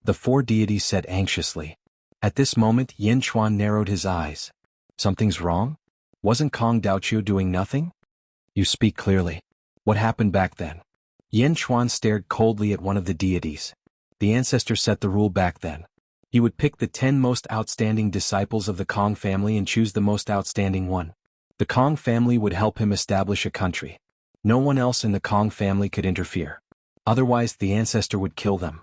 The four deities said anxiously. At this moment, Yanchuan narrowed his eyes. Something's wrong? Wasn't Kong Daoqiu doing nothing? You speak clearly. What happened back then? Yanchuan stared coldly at one of the deities. The ancestor set the rule back then. He would pick the 10 most outstanding disciples of the Kong family and choose the most outstanding one. The Kong family would help him establish a country. No one else in the Kong family could interfere. Otherwise, the ancestor would kill them.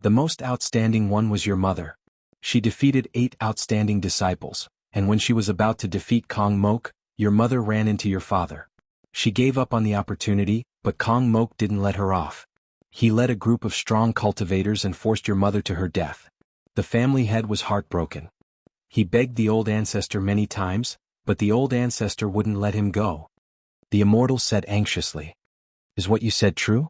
The most outstanding one was your mother. She defeated 8 outstanding disciples, and when she was about to defeat Kong Mok, your mother ran into your father. She gave up on the opportunity, but Kong Mok didn't let her off. He led a group of strong cultivators and forced your mother to her death. The family head was heartbroken. He begged the old ancestor many times, but the old ancestor wouldn't let him go. The Immortal said anxiously. Is what you said true?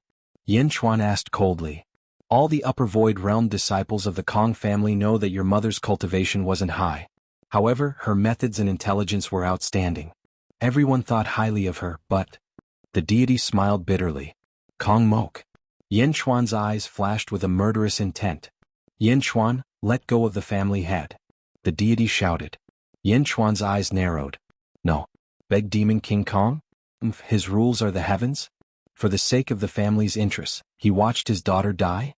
Yanchuan asked coldly. All the Upper Void Realm disciples of the Kong family know that your mother's cultivation wasn't high. However, her methods and intelligence were outstanding. Everyone thought highly of her, but... The deity smiled bitterly. Kong Mok. Yanchuan's eyes flashed with a murderous intent. Yanchuan, let go of the family head. The deity shouted. Yanchuan's eyes narrowed. No. Beg Demon King Kong? His rules are the heavens? For the sake of the family's interests, he watched his daughter die?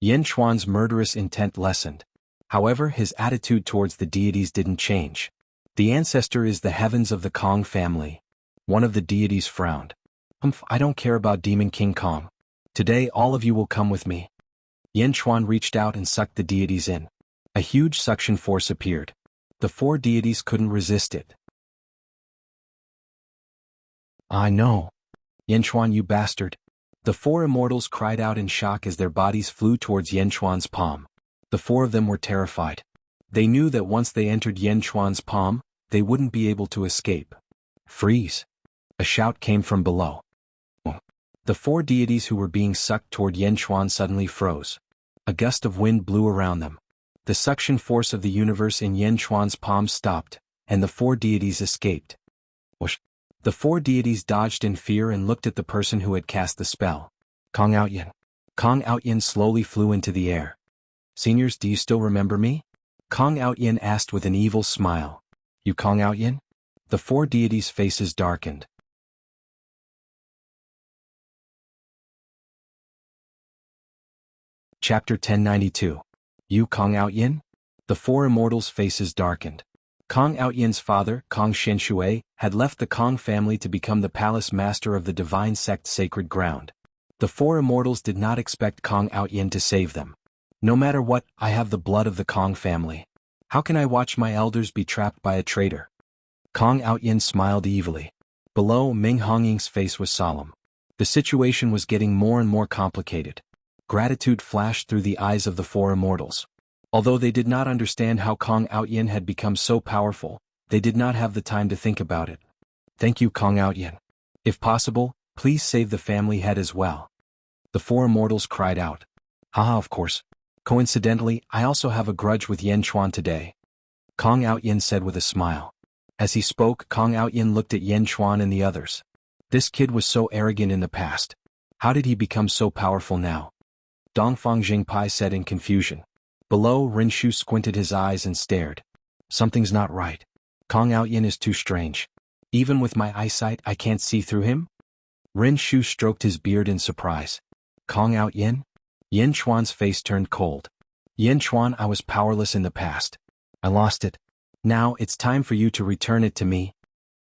Yanchuan's murderous intent lessened. However, his attitude towards the deities didn't change. The ancestor is the heavens of the Kong family. One of the deities frowned. I don't care about Demon King Kong. Today all of you will come with me. Yanchuan reached out and sucked the deities in. A huge suction force appeared. The 4 deities couldn't resist it. I know. Yanchuan, you bastard. The 4 immortals cried out in shock as their bodies flew towards Yanchuan's palm. The 4 of them were terrified. They knew that once they entered Yanchuan's palm, they wouldn't be able to escape. Freeze! A shout came from below. The 4 deities who were being sucked toward Yanchuan suddenly froze. A gust of wind blew around them. The suction force of the universe in Yanchuan's palm stopped, and the 4 deities escaped. Whoosh! The 4 deities dodged in fear and looked at the person who had cast the spell. Kong Outyin. Kong Outyin slowly flew into the air. Seniors, do you still remember me? Kong Outyin asked with an evil smile. You Kong Outyin? The 4 deities' faces darkened. Chapter 1092. You Kong Outyin? The 4 immortals' faces darkened. Kong Outyin's father, Kong Shenxue, had left the Kong family to become the palace master of the divine sect Sacred Ground. The 4 immortals did not expect Kong Outyin to save them. No matter what, I have the blood of the Kong family. How can I watch my elders be trapped by a traitor? Kong Outyin smiled evilly. Below, Ming Hongying's face was solemn. The situation was getting more and more complicated. Gratitude flashed through the eyes of the 4 immortals. Although they did not understand how Kong Outyin had become so powerful, they did not have the time to think about it. Thank you, Kong Outyin. If possible, please save the family head as well. The 4 immortals cried out. Haha, of course. Coincidentally, I also have a grudge with Yanchuan today. Kong Outyin said with a smile. As he spoke, Kong Outyin looked at Yanchuan and the others. This kid was so arrogant in the past. How did he become so powerful now? Dongfang Jingpai said in confusion. Below, Rinshu squinted his eyes and stared. Something's not right. Kong Outyin is too strange. Even with my eyesight, I can't see through him? Rinshu stroked his beard in surprise. Kong Outyin? Yanchuan's face turned cold. Yanchuan, I was powerless in the past. I lost it. Now it's time for you to return it to me.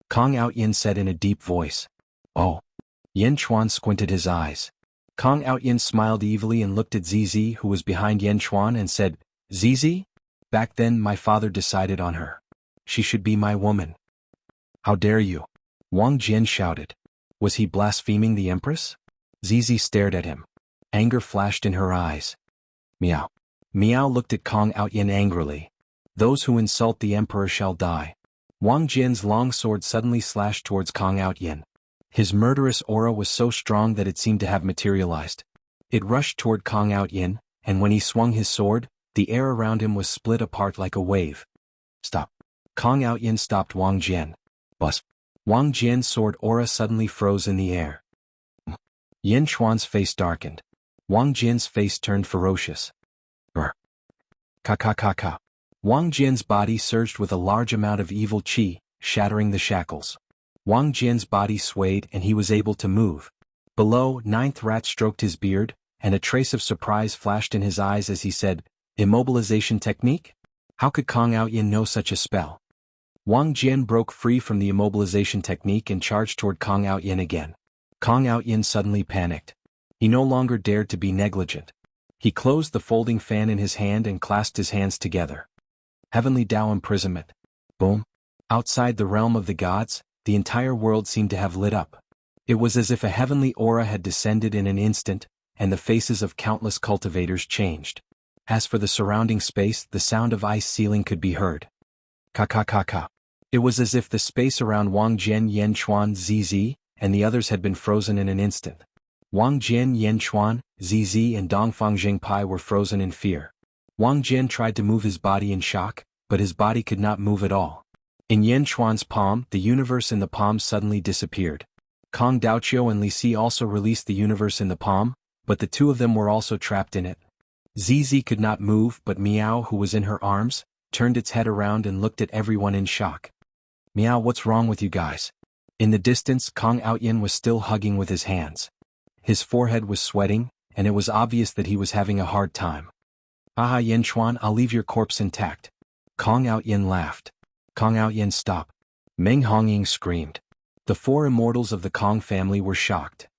Kong Outyin said in a deep voice. Oh. Yanchuan squinted his eyes. Kong Outyin smiled evilly and looked at Zizi, who was behind Yanchuan, and said, Zizi? Back then my father decided on her. She should be my woman. How dare you? Wang Jian shouted. Was he blaspheming the empress? Zizi stared at him. Anger flashed in her eyes. Meow. Meow looked at Kong Outyin angrily. Those who insult the emperor shall die. Wang Jian's long sword suddenly slashed towards Kong Outyin. His murderous aura was so strong that it seemed to have materialized. It rushed toward Kong Outyin, and when he swung his sword, the air around him was split apart like a wave. Stop. Kong Outyin stopped Wang Jian. Bust. Wang Jian's sword aura suddenly froze in the air. Yin Chuan's face darkened. Wang Jian's face turned ferocious. Brr. Ka. Wang Jian's body surged with a large amount of evil qi, shattering the shackles. Wang Jian's body swayed and he was able to move. Below, Ninth Rat stroked his beard, and a trace of surprise flashed in his eyes as he said, "Immobilization technique? How could Kong Outyin know such a spell?" Wang Jian broke free from the immobilization technique and charged toward Kong Outyin again. Kong Outyin suddenly panicked. He no longer dared to be negligent. He closed the folding fan in his hand and clasped his hands together. Heavenly Tao imprisonment. Boom. Outside the realm of the gods, the entire world seemed to have lit up. It was as if a heavenly aura had descended in an instant, and the faces of countless cultivators changed. As for the surrounding space, the sound of ice sealing could be heard. Ka. It was as if the space around Wang Jian, Yen Chuan, ZZ, and the others had been frozen in an instant. Wang Jian, Yen Chuan, ZZ, and Dongfang Jingpai were frozen in fear. Wang Jian tried to move his body in shock, but his body could not move at all. In Yen Chuan's palm, the universe in the palm suddenly disappeared. Kong Daoqiu and Li Si also released the universe in the palm, but the two of them were also trapped in it. ZZ could not move, but Miao, who was in her arms, turned its head around and looked at everyone in shock. "Miao, what's wrong with you guys?" In the distance, Kong Outyin was still hugging with his hands. His forehead was sweating, and it was obvious that he was having a hard time. "Aha, Yen Chuan, I'll leave your corpse intact." Kong Outyin laughed. "Kong Outyin, stop." Meng Hongying screamed. The four immortals of the Kong family were shocked.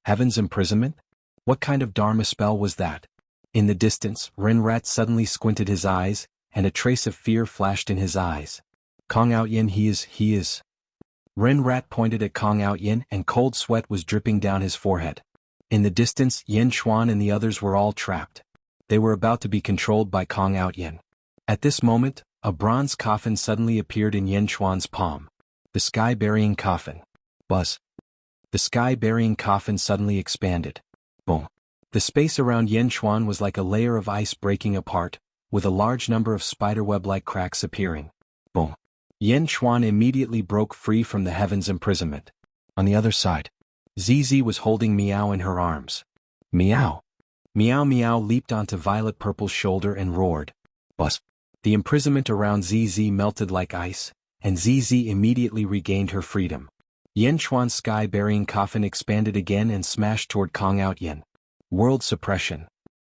Heaven's imprisonment? What kind of Dharma spell was that? In the distance, Renrat suddenly squinted his eyes, and a trace of fear flashed in his eyes. "Kong Outyin, he is. Renrat pointed at Kong Outyin and cold sweat was dripping down his forehead. In the distance, Yen Chuan and the others were all trapped. They were about to be controlled by Kong Outyin. At this moment, a bronze coffin suddenly appeared in Yen Chuan's palm. The sky-burying coffin. Buzz. The sky-burying coffin suddenly expanded. Boom. The space around Yen Chuan was like a layer of ice breaking apart, with a large number of spiderweb-like cracks appearing. Boom. Yen Chuan immediately broke free from the heaven's imprisonment. On the other side, ZZ was holding Miao in her arms. "Miao!" Miao leaped onto Violet Purple's shoulder and roared. Buzz. The imprisonment around ZZ melted like ice, and ZZ immediately regained her freedom. Yen Chuan's sky-burying coffin expanded again and smashed toward Kong Outyin. "World suppression!"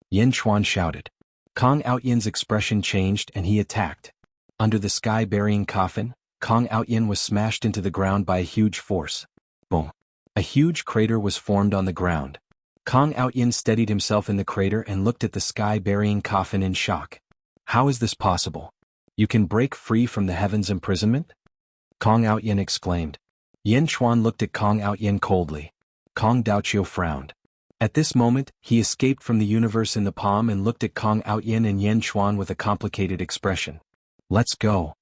Yen Chuan shouted. Kong Outyin's expression changed and he attacked. Under the sky-burying coffin, Kong Outyin was smashed into the ground by a huge force. Boom. A huge crater was formed on the ground. Kong Outyin steadied himself in the crater and looked at the sky-burying coffin in shock. "How is this possible? You can break free from the heaven's imprisonment?" Kong Outyin exclaimed. Yen Chuan looked at Kong Outyin coldly. Kong Daoqiu frowned. At this moment, he escaped from the universe in the palm and looked at Kong Outyin and Yen Chuan with a complicated expression. "Let's go,"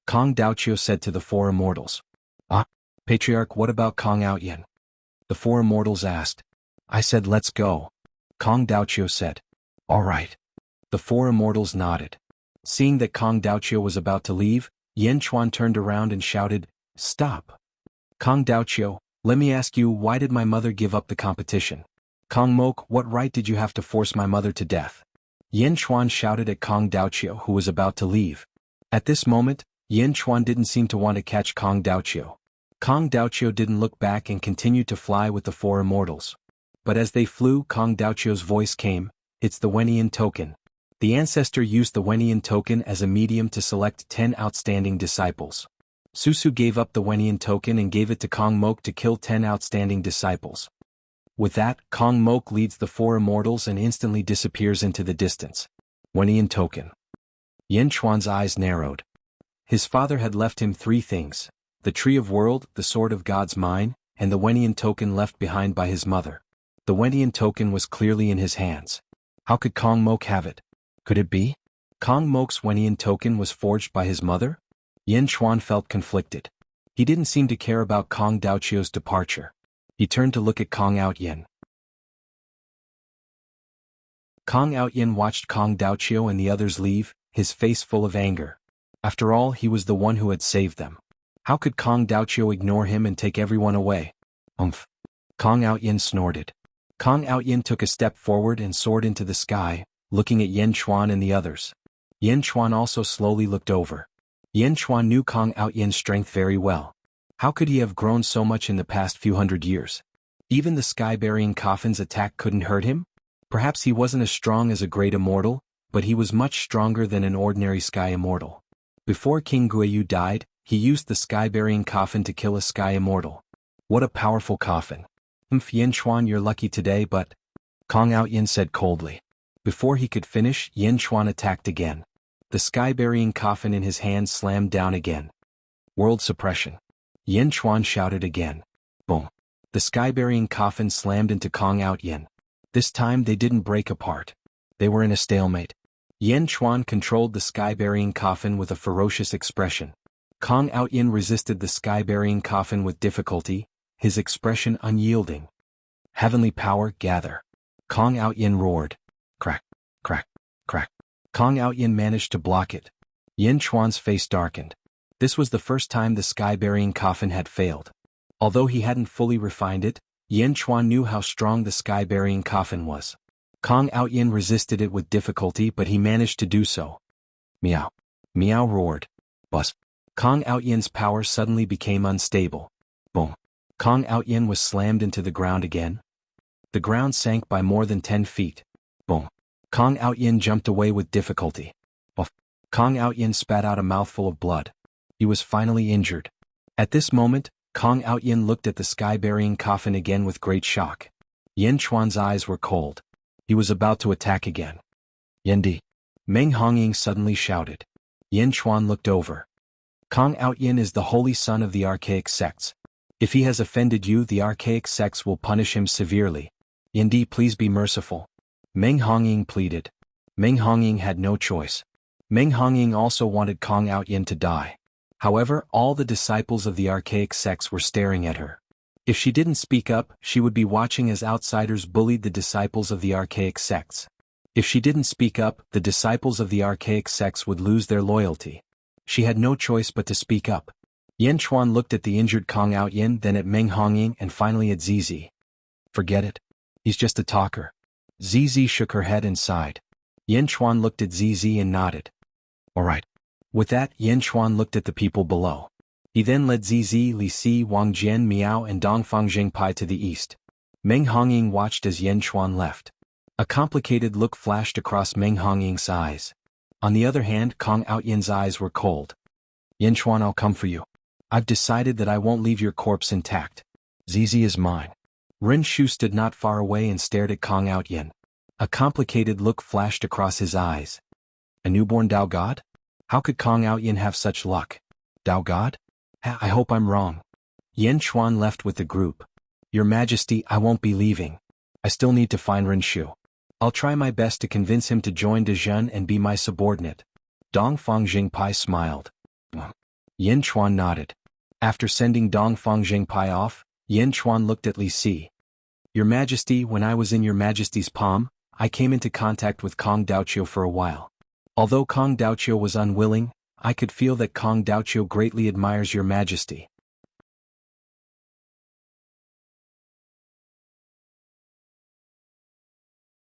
Kong Daoqiu said to the four immortals. "Ah, Patriarch, what about Kong Outyin?" The four immortals asked. "I said let's go," Kong Daoqiu said. "All right." The four immortals nodded. Seeing that Kong Daoqiu was about to leave, Yen Chuan turned around and shouted, "Stop! Kong Daoqiu, let me ask you, why did my mother give up the competition? Kong Mok, what right did you have to force my mother to death?" Yen Chuan shouted at Kong Daoqiu, who was about to leave. At this moment, Yen Chuan didn't seem to want to catch Kong Daoqiu. Kong Daoqiu didn't look back and continued to fly with the four immortals. But as they flew, Kong Daoqiu's voice came, "It's the Wenian token." The ancestor used the Wenian token as a medium to select 10 outstanding disciples. Susu gave up the Wenian token and gave it to Kong Mok to kill 10 outstanding disciples. With that, Kong Mok leads the four immortals and instantly disappears into the distance. Wenian token. Yen Chuan's eyes narrowed. His father had left him 3 things: the Tree of World, the Sword of God's Mine, and the Wenian token left behind by his mother. The Wenian token was clearly in his hands. How could Kong Mok have it? Could it be? Kong Mok's Wenian token was forged by his mother? Yen Chuan felt conflicted. He didn't seem to care about Kong Daoqiu's departure. He turned to look at Kong Outyin. Kong Outyin watched Kong Daoqiu and the others leave, his face full of anger. After all, he was the one who had saved them. How could Kong Daoqiu ignore him and take everyone away? Umph. Kong Outyin snorted. Kong Outyin took a step forward and soared into the sky, looking at Yen Chuan and the others. Yen Chuan also slowly looked over. Yen Chuan knew Kong Outyin's strength very well. How could he have grown so much in the past few hundred years? Even the sky-burying coffin's attack couldn't hurt him? Perhaps he wasn't as strong as a great immortal, but he was much stronger than an ordinary sky immortal. Before King Guiyu died, he used the sky-burying coffin to kill a sky immortal. What a powerful coffin. Yen Chuan, you're lucky today, but... Kong Outyin said coldly. Before he could finish, Yen Chuan attacked again. The sky-burying coffin in his hand slammed down again. World suppression. Yen Chuan shouted again. Boom. The sky-burying coffin slammed into Kong Outyin. This time they didn't break apart. They were in a stalemate. Yen Chuan controlled the sky-burying coffin with a ferocious expression. Kong Outyin resisted the sky-burying coffin with difficulty, his expression unyielding. Heavenly power, gather. Kong Outyin roared. Crack, crack, crack. Kong Outyin managed to block it. Yen Chuan's face darkened. This was the first time the sky-burying coffin had failed. Although he hadn't fully refined it, Yen Chuan knew how strong the sky-burying coffin was. Kong Outyin resisted it with difficulty, but he managed to do so. Meow. Meow roared. Buzz. Kong Outyin's power suddenly became unstable. Boom. Kong Outyin was slammed into the ground again. The ground sank by more than 10 feet. Boom. Kong Outyin jumped away with difficulty. Buff. Kong Outyin spat out a mouthful of blood. He was finally injured. At this moment, Kong Outyin looked at the sky-burying coffin again with great shock. Yen Chuan's eyes were cold. He was about to attack again. Yendi. Meng Hongying suddenly shouted. Yen Chuan looked over. Kong Outyin is the holy son of the archaic sects. If he has offended you, the archaic sects will punish him severely. Yendi, please be merciful. Meng Hongying pleaded. Meng Hongying had no choice. Meng Hongying also wanted Kong Outyin to die. However, all the disciples of the archaic sects were staring at her. If she didn't speak up, she would be watching as outsiders bullied the disciples of the archaic sects. If she didn't speak up, the disciples of the archaic sects would lose their loyalty. She had no choice but to speak up. Yen Chuan looked at the injured Kong Outyin, then at Meng Hongying, and finally at Zizi. Forget it. He's just a talker. Zizi shook her head and sighed. Yen Chuan looked at Zizi and nodded. All right. With that, Yen Chuan looked at the people below. He then led Zizi, Li Si, Wang Jian, Miao, and Dongfang Jingpai to the east. Meng Hongying watched as Yen Chuan left. A complicated look flashed across Meng Hongying's eyes. On the other hand, Kong Outyin's eyes were cold. Yen Chuan, I'll come for you. I've decided that I won't leave your corpse intact. Zizi is mine. Ren Shu stood not far away and stared at Kong Outyin. A complicated look flashed across his eyes. A newborn Dao God? How could Kong Outyin have such luck? Dao God? I hope I'm wrong. Yen Chuan left with the group. Your Majesty, I won't be leaving. I still need to find Ren Shu. I'll try my best to convince him to join De Zhen and be my subordinate. Dongfang Jingpai smiled. Yen Chuan nodded. After sending Dongfang Jingpai off, Yen Chuan looked at Li Si. Your Majesty, when I was in Your Majesty's palm, I came into contact with Kong Daoqiu for a while. Although Kong Daoqiu was unwilling, I could feel that Kong Daoqiu greatly admires Your Majesty.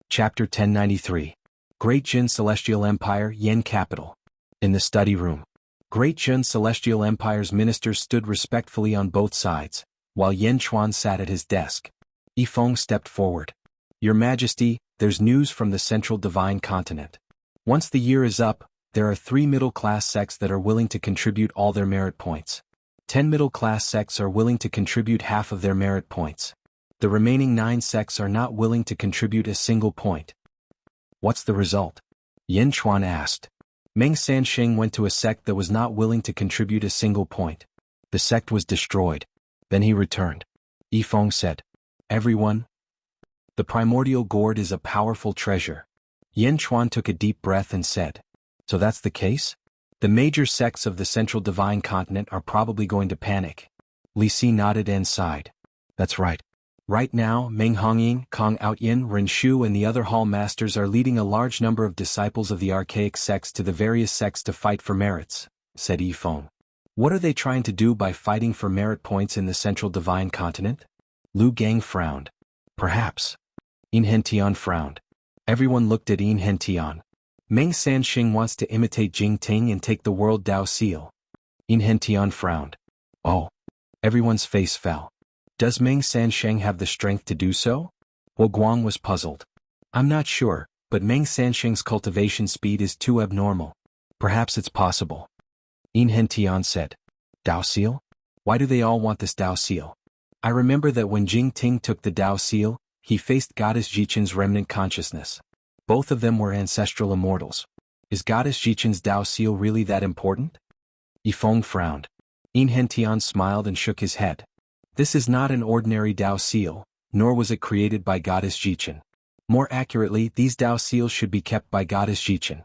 Chapter 1093. Great Jin Celestial Empire, Yen Capital. In the study room. Great Jin Celestial Empire's ministers stood respectfully on both sides, while Yen Chuan sat at his desk. Yifeng stepped forward. Your Majesty, there's news from the Central Divine Continent. Once the year is up, there are 3 middle-class sects that are willing to contribute all their merit points. 10 middle-class sects are willing to contribute half of their merit points. The remaining 9 sects are not willing to contribute a single point. What's the result? Yen Chuan asked. Meng Sanxing went to a sect that was not willing to contribute a single point. The sect was destroyed. Then he returned. Yifeng said. Everyone. The primordial gourd is a powerful treasure. Yen Chuan took a deep breath and said. So that's the case? The major sects of the central divine continent are probably going to panic. Li Si nodded and sighed. That's right. Right now, Meng Hongying, Kong Outyin, Ren Shu and the other hall masters are leading a large number of disciples of the archaic sects to the various sects to fight for merits, said Yifeng. What are they trying to do by fighting for merit points in the central divine continent? Lu Gang frowned. Perhaps. Yin Hentian frowned. Everyone looked at Yin Hentian. Meng Sanxing wants to imitate Jing Ting and take the World Dao Seal. Yin Hentian frowned. Oh. Everyone's face fell. Does Meng Sansheng have the strength to do so? Wo Guang was puzzled. I'm not sure, but Meng Sansheng's cultivation speed is too abnormal. Perhaps it's possible. Yin Hentian said. Dao Seal? Why do they all want this Dao Seal? I remember that when Jing Ting took the Dao Seal, he faced Goddess Jichen's remnant consciousness. Both of them were ancestral immortals. Is Goddess Jichen's Dao Seal really that important? Yifeng frowned. Yin Hentian smiled and shook his head. This is not an ordinary Dao Seal, nor was it created by Goddess Jichen. More accurately, these Dao Seals should be kept by Goddess Jichen.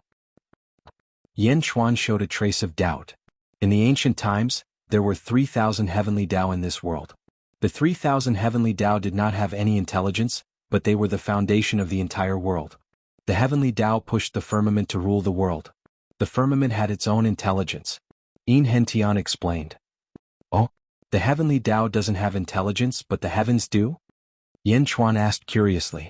Yen Chuan showed a trace of doubt. In the ancient times, there were 3,000 heavenly Dao in this world. The 3,000 heavenly Dao did not have any intelligence, but they were the foundation of the entire world. The heavenly Dao pushed the firmament to rule the world. The firmament had its own intelligence. Yin Hentian explained. Oh? The heavenly Dao doesn't have intelligence but the heavens do? Yen Chuan asked curiously.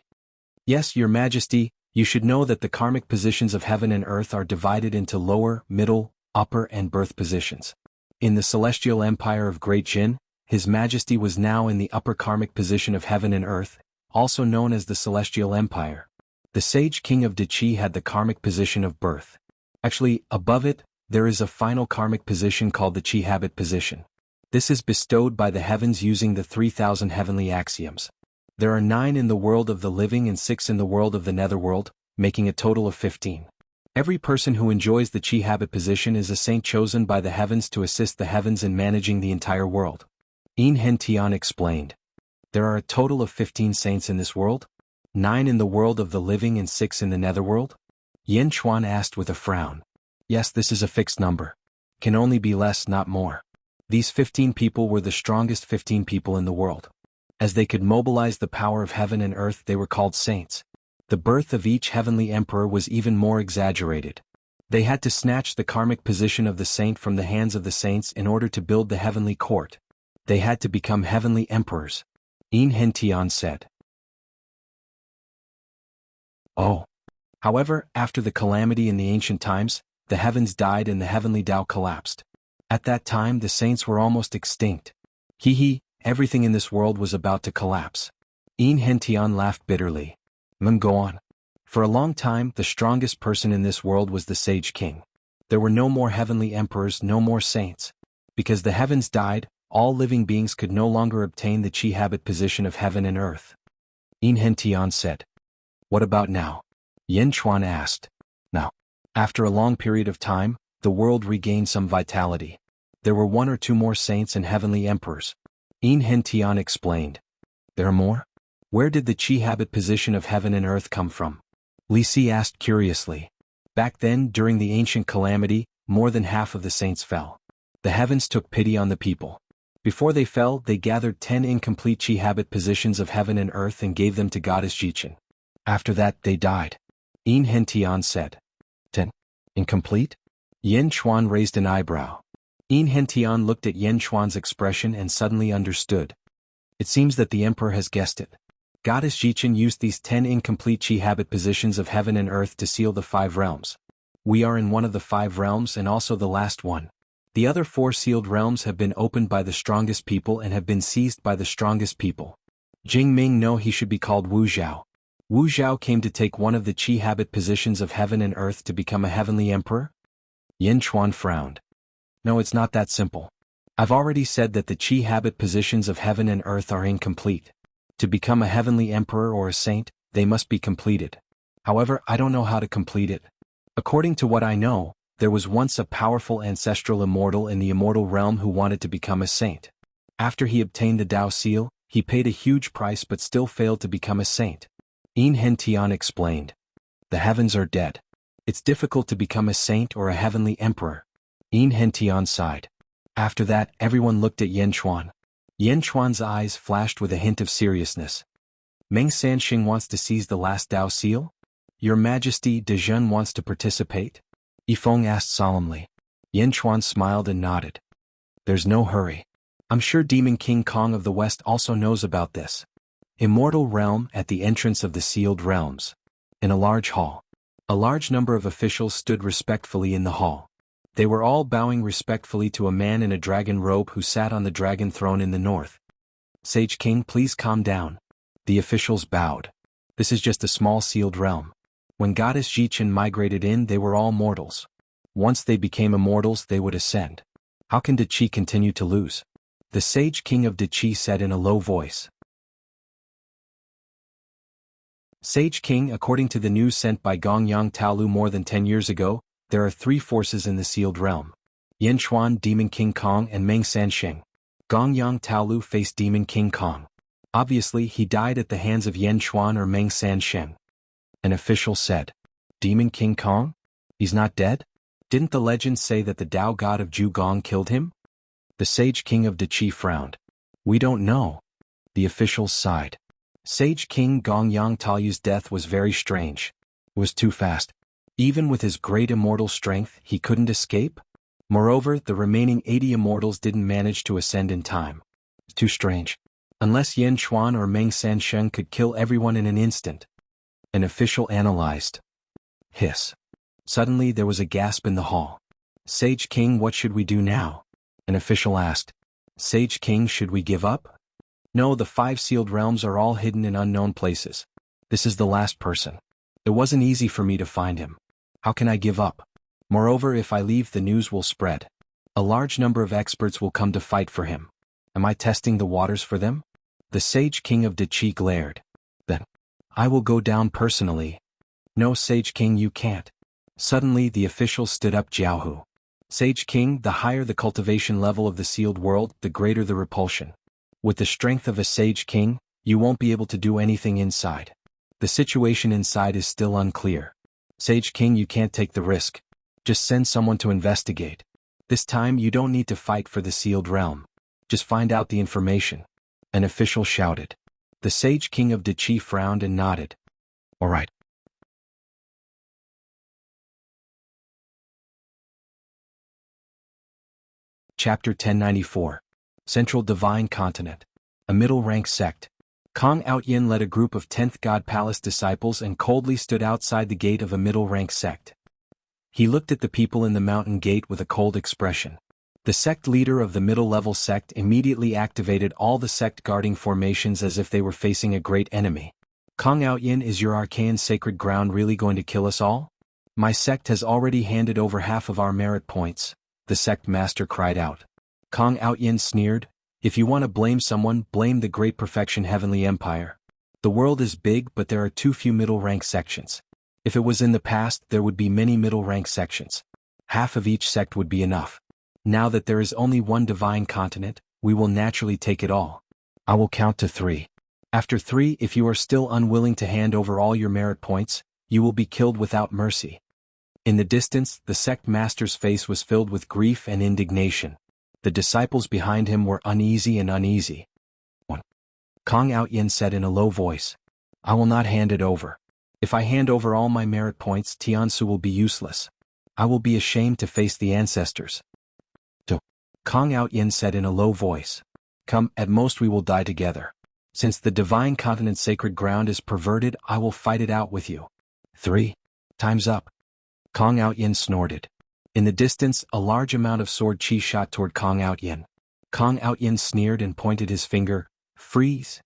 Yes, your majesty, you should know that the karmic positions of heaven and earth are divided into lower, middle, upper and birth positions. In the celestial empire of Great Jin, his majesty was now in the upper karmic position of heaven and earth, also known as the celestial empire. The sage king of Deqi had the karmic position of birth. Actually, above it, there is a final karmic position called the Qi habit position. This is bestowed by the heavens using the 3,000 heavenly axioms. There are 9 in the world of the living and 6 in the world of the netherworld, making a total of 15. Every person who enjoys the Qi habit position is a saint chosen by the heavens to assist the heavens in managing the entire world. Yin Hentian explained. There are a total of 15 saints in this world? 9 in the world of the living and 6 in the netherworld? Yen Chuan asked with a frown. Yes, this is a fixed number. Can only be less, not more. These 15 people were the strongest 15 people in the world. As they could mobilize the power of heaven and earth, they were called saints. The birth of each heavenly emperor was even more exaggerated. They had to snatch the karmic position of the saint from the hands of the saints in order to build the heavenly court. They had to become heavenly emperors. Yin Hentian said. Oh. However, after the calamity in the ancient times, the heavens died and the heavenly Tao collapsed. At that time the saints were almost extinct. Everything in this world was about to collapse. Yin Hentian laughed bitterly. Go on. For a long time, the strongest person in this world was the Sage King. There were no more heavenly emperors, no more saints. Because the heavens died, all living beings could no longer obtain the Qi habit position of heaven and earth. Yin Hentian said. What about now? Yen Chuan asked. Now. After a long period of time, the world regained some vitality. There were 1 or 2 more saints and heavenly emperors. Yin Hentian explained. There are more? Where did the Qi habit position of heaven and earth come from? Li Si asked curiously. Back then, during the ancient calamity, more than half of the saints fell. The heavens took pity on the people. Before they fell, they gathered 10 incomplete Qi habit positions of heaven and earth and gave them to Goddess Jichen. After that, they died. Yin Hentian said. 10. Incomplete? Yen Chuan raised an eyebrow. Yin Hentian looked at Yen Chuan's expression and suddenly understood. It seems that the emperor has guessed it. Goddess Jichen used these 10 incomplete Qi habit positions of heaven and earth to seal the 5 realms. We are in one of the 5 realms and also the last one. The other 4 sealed realms have been opened by the strongest people and have been seized by the strongest people. Jing Ming know he should be called Wu Zhao. Wu Zhao came to take one of the Qi habit positions of heaven and earth to become a heavenly emperor? Yen Chuan frowned. No, it's not that simple. I've already said that the Qi habit positions of heaven and earth are incomplete. To become a heavenly emperor or a saint, they must be completed. However, I don't know how to complete it. According to what I know, there was once a powerful ancestral immortal in the immortal realm who wanted to become a saint. After he obtained the Dao Seal, he paid a huge price but still failed to become a saint. Yin Hentian explained. The heavens are dead. It's difficult to become a saint or a heavenly emperor. Yin Hentian sighed. After that, everyone looked at Yan Chuan. Yan Chuan's eyes flashed with a hint of seriousness. Meng Sanxing wants to seize the last Dao seal? Your Majesty, De Zhen wants to participate? Yifeng asked solemnly. Yan Chuan smiled and nodded. There's no hurry. I'm sure Demon King Kong of the West also knows about this. Immortal Realm at the entrance of the Sealed Realms. In a large hall. A large number of officials stood respectfully in the hall. They were all bowing respectfully to a man in a dragon robe who sat on the dragon throne in the north. Sage King, please calm down. The officials bowed. This is just a small sealed realm. When Goddess Jichen migrated in, they were all mortals. Once they became immortals, they would ascend. How can De Qi continue to lose? The Sage King of De Qi said in a low voice. Sage King, according to the news sent by Gongyang Taolu more than 10 years ago, there are 3 forces in the sealed realm. Yan Chuan, Demon King Kong, and Meng Sanxing. Gongyang Taolu faced Demon King Kong. Obviously, he died at the hands of Yan Chuan or Meng Sanxing. An official said. Demon King Kong? He's not dead? Didn't the legend say that the Tao god of Zhugong killed him? The Sage King of De Qi frowned. We don't know. The officials sighed. Sage King Gongyang Taolu's death was very strange. It was too fast. Even with his great immortal strength, he couldn't escape? Moreover, the remaining 80 immortals didn't manage to ascend in time. Too strange. Unless Yan Chuan or Meng Sansheng could kill everyone in an instant. An official analyzed. Hiss. Suddenly there was a gasp in the hall. Sage King, what should we do now? An official asked. Sage King, should we give up? No, the 5 sealed realms are all hidden in unknown places. This is the last person. It wasn't easy for me to find him. How can I give up? Moreover, if I leave, the news will spread. A large number of experts will come to fight for him. Am I testing the waters for them? The Sage King of De Qi glared. Then, I will go down personally. No, Sage King, you can't. Suddenly the official stood up. Jiaohu. Sage King, the higher the cultivation level of the sealed world, the greater the repulsion. With the strength of a Sage King, you won't be able to do anything inside. The situation inside is still unclear. Sage King, you can't take the risk. Just send someone to investigate. This time you don't need to fight for the sealed realm. Just find out the information. An official shouted. The Sage King of De Qi frowned and nodded. All right. Chapter 1094. Central Divine Continent. A middle-rank sect. Kong Outyin led a group of 10th God Palace disciples and coldly stood outside the gate of a middle-rank sect. He looked at the people in the mountain gate with a cold expression. The sect leader of the middle-level sect immediately activated all the sect-guarding formations as if they were facing a great enemy. Kong Outyin, is your arcane sacred ground really going to kill us all? My sect has already handed over half of our merit points, the sect master cried out. Kong Outyin sneered. If you want to blame someone, blame the Great Perfection Heavenly Empire. The world is big, but there are too few middle-rank sections. If it was in the past, there would be many middle-rank sections. Half of each sect would be enough. Now that there is only one divine continent, we will naturally take it all. I will count to 3. After 3, if you are still unwilling to hand over all your merit points, you will be killed without mercy. In the distance, the sect master's face was filled with grief and indignation. The disciples behind him were uneasy. 1. Kong Outyin said in a low voice. I will not hand it over. If I hand over all my merit points, Tiansu will be useless. I will be ashamed to face the ancestors. 2. Kong Outyin said in a low voice. Come, at most we will die together. Since the divine continent's sacred ground is perverted, I will fight it out with you. 3. Time's up. Kong Outyin snorted. In the distance, a large amount of sword chi shot toward Kong Outyin. Kong Outyin sneered and pointed his finger. Freeze!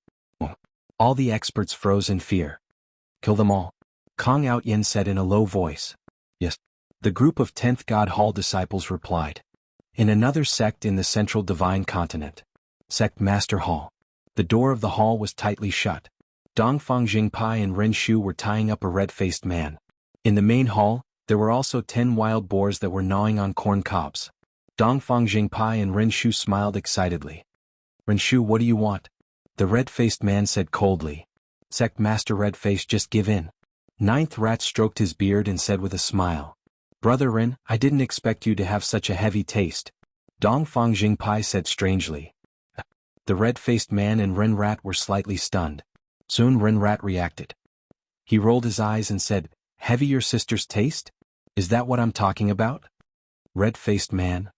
All the experts froze in fear. Kill them all. Kong Outyin said in a low voice. Yes. The group of 10th God Hall disciples replied. In another sect in the central divine continent. Sect Master Hall. The door of the hall was tightly shut. Dongfang Jingpai and Ren Shu were tying up a red-faced man. In the main hall, there were also 10 wild boars that were gnawing on corn cobs. Dongfang Jingpai and Ren Shu smiled excitedly. Ren Shu, what do you want? The red-faced man said coldly. Sect Master Red-Face, just give in. Ninth rat stroked his beard and said with a smile. Brother Rin, I didn't expect you to have such a heavy taste. Dongfang Jingpai said strangely. The red-faced man and Rin rat were slightly stunned. Soon Rin rat reacted. He rolled his eyes and said, Heavy your sister's taste? Is that what I'm talking about? Red-faced man.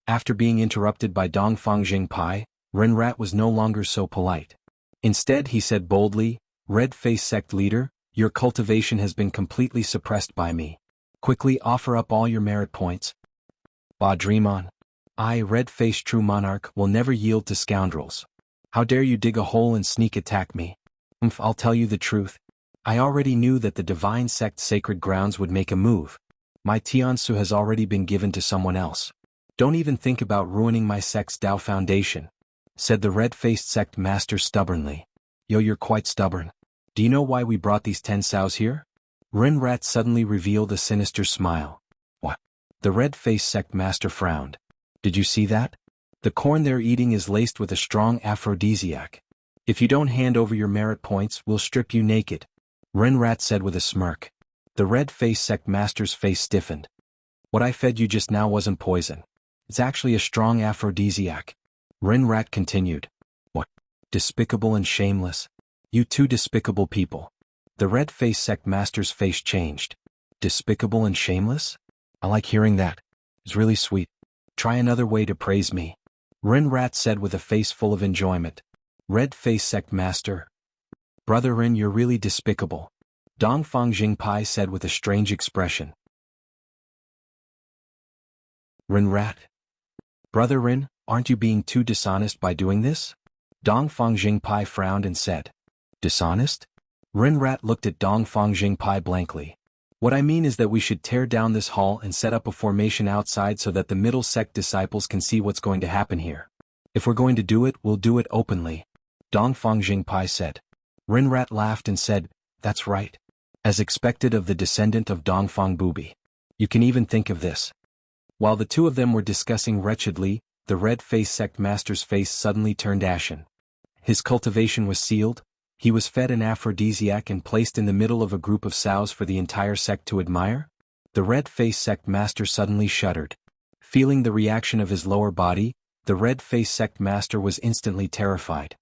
After being interrupted by Dongfang Jingpai, Rin rat was no longer so polite. Instead he said boldly, Red-faced sect leader, your cultivation has been completely suppressed by me. Quickly offer up all your merit points. Ba dream on. I, red-faced true monarch, will never yield to scoundrels. How dare you dig a hole and sneak attack me? I'll tell you the truth. I already knew that the divine sect sacred grounds would make a move. My Tiansu has already been given to someone else. Don't even think about ruining my sect's Dao foundation, said the red-faced sect master stubbornly. Yo, you're quite stubborn. Do you know why we brought these 10 sows here? Rin rat suddenly revealed a sinister smile. What? The red-faced sect master frowned. Did you see that? The corn they're eating is laced with a strong aphrodisiac. If you don't hand over your merit points, we'll strip you naked. Rin rat said with a smirk. The red-faced sect master's face stiffened. What I fed you just now wasn't poison. It's actually a strong aphrodisiac. Rin rat continued. What? Despicable and shameless. You two despicable people. The red-faced sect master's face changed. Despicable and shameless? I like hearing that. It's really sweet. Try another way to praise me. Rin rat said with a face full of enjoyment. Red-faced sect master. Brother Rin, you're really despicable. Dongfang Jingpai said with a strange expression. Rin rat. Brother Rin, aren't you being too dishonest by doing this? Dongfang Jingpai frowned and said. Dishonest? Rin rat looked at Dongfang Jingpai blankly. What I mean is that we should tear down this hall and set up a formation outside so that the middle sect disciples can see what's going to happen here. If we're going to do it, we'll do it openly. Dongfang Jingpai said. Rin rat laughed and said, That's right. As expected of the descendant of Dongfang Bubi. You can even think of this. While the two of them were discussing wretchedly, the red-faced sect master's face suddenly turned ashen. His cultivation was sealed. He was fed an aphrodisiac and placed in the middle of a group of sows for the entire sect to admire. The red-faced sect master suddenly shuddered. Feeling the reaction of his lower body, the red-faced sect master was instantly terrified.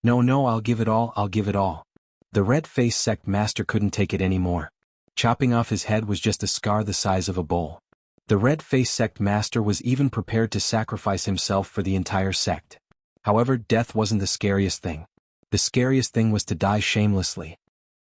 No, I'll give it all, I'll give it all. The red-faced sect master couldn't take it anymore. Chopping off his head was just a scar the size of a bowl. The red-faced sect master was even prepared to sacrifice himself for the entire sect. However, death wasn't the scariest thing. The scariest thing was to die shamelessly.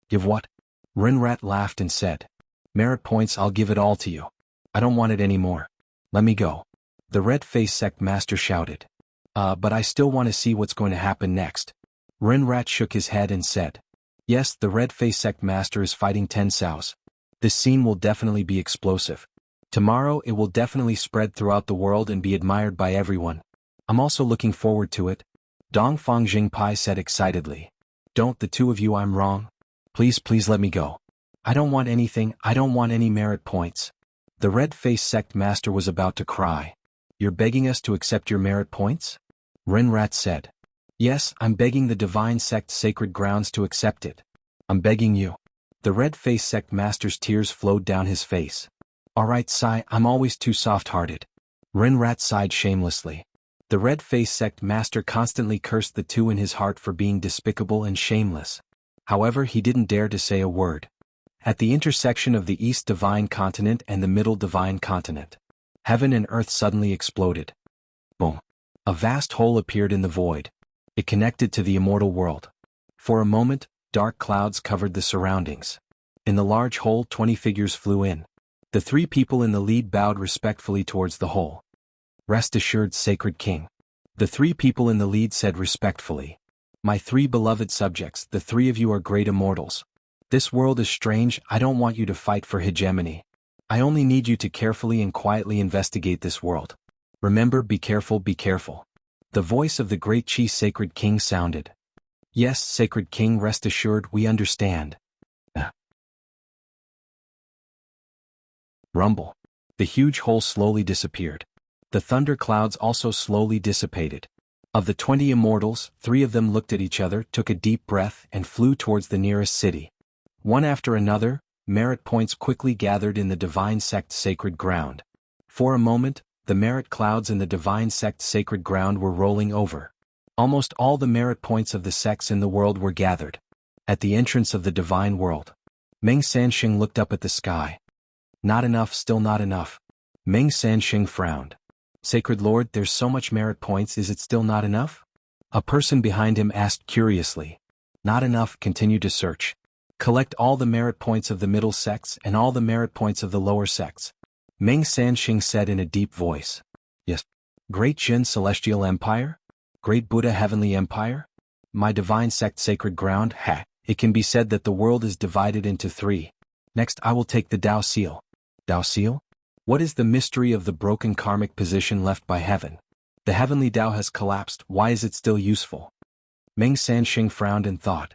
Give what? Rin rat laughed and said. Merit points, I'll give it all to you. I don't want it anymore. Let me go. The red-faced sect master shouted. But I still want to see what's going to happen next. Rin rat shook his head and said. Yes, the red-faced sect master is fighting 10 sows. This scene will definitely be explosive. Tomorrow it will definitely spread throughout the world and be admired by everyone. I'm also looking forward to it. Dongfang Jingpai said excitedly. Don't the two of you, I'm wrong. Please let me go. I don't want anything, I don't want any merit points. The red-faced sect master was about to cry. You're begging us to accept your merit points? Rin rat said. Yes, I'm begging the divine sect sacred grounds to accept it. I'm begging you. The red-faced sect master's tears flowed down his face. Alright, Sai, I'm always too soft-hearted. Rin rat sighed shamelessly. The red-faced sect master constantly cursed the two in his heart for being despicable and shameless. However, he didn't dare to say a word. At the intersection of the East Divine Continent and the Middle Divine Continent, heaven and earth suddenly exploded. Boom. A vast hole appeared in the void. It connected to the immortal world. For a moment, dark clouds covered the surroundings. In the large hole, 20 figures flew in. The 3 people in the lead bowed respectfully towards the hole. Rest assured, Sacred King. The 3 people in the lead said respectfully. My 3 beloved subjects, the 3 of you are great immortals. This world is strange, I don't want you to fight for hegemony. I only need you to carefully and quietly investigate this world. Remember, be careful, be careful. The voice of the great Chi Sacred King sounded. Yes, Sacred King, rest assured, we understand. Rumble. The huge hole slowly disappeared. The thunder clouds also slowly dissipated. Of the 20 immortals, 3 of them looked at each other, took a deep breath, and flew towards the nearest city. One after another, merit points quickly gathered in the divine sect's sacred ground. For a moment, the merit clouds in the divine sect's sacred ground were rolling over. Almost all the merit points of the sects in the world were gathered. At the entrance of the divine world, Meng Sanxing looked up at the sky. Not enough, still not enough. Meng Sanxing frowned. Sacred Lord, there's so much merit points, is it still not enough? A person behind him asked curiously. Not enough, continue to search. Collect all the merit points of the middle sects and all the merit points of the lower sects. Meng Sanxing said in a deep voice. Yes. Great Jin Celestial Empire? Great Buddha Heavenly Empire? My divine sect sacred ground? It can be said that the world is divided into three. Next I will take the Dao Seal. Dao Seal? What is the mystery of the broken karmic position left by heaven? The heavenly Dao has collapsed, why is it still useful? Meng Sanxing frowned and thought.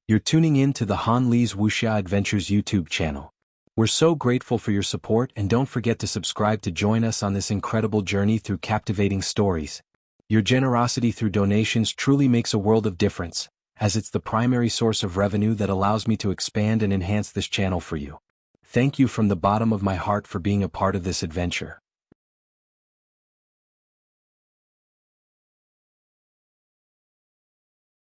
You're tuning in to the Han Li's Wuxia Adventures YouTube channel. We're so grateful for your support, and don't forget to subscribe to join us on this incredible journey through captivating stories. Your generosity through donations truly makes a world of difference, as it's the primary source of revenue that allows me to expand and enhance this channel for you. Thank you from the bottom of my heart for being a part of this adventure.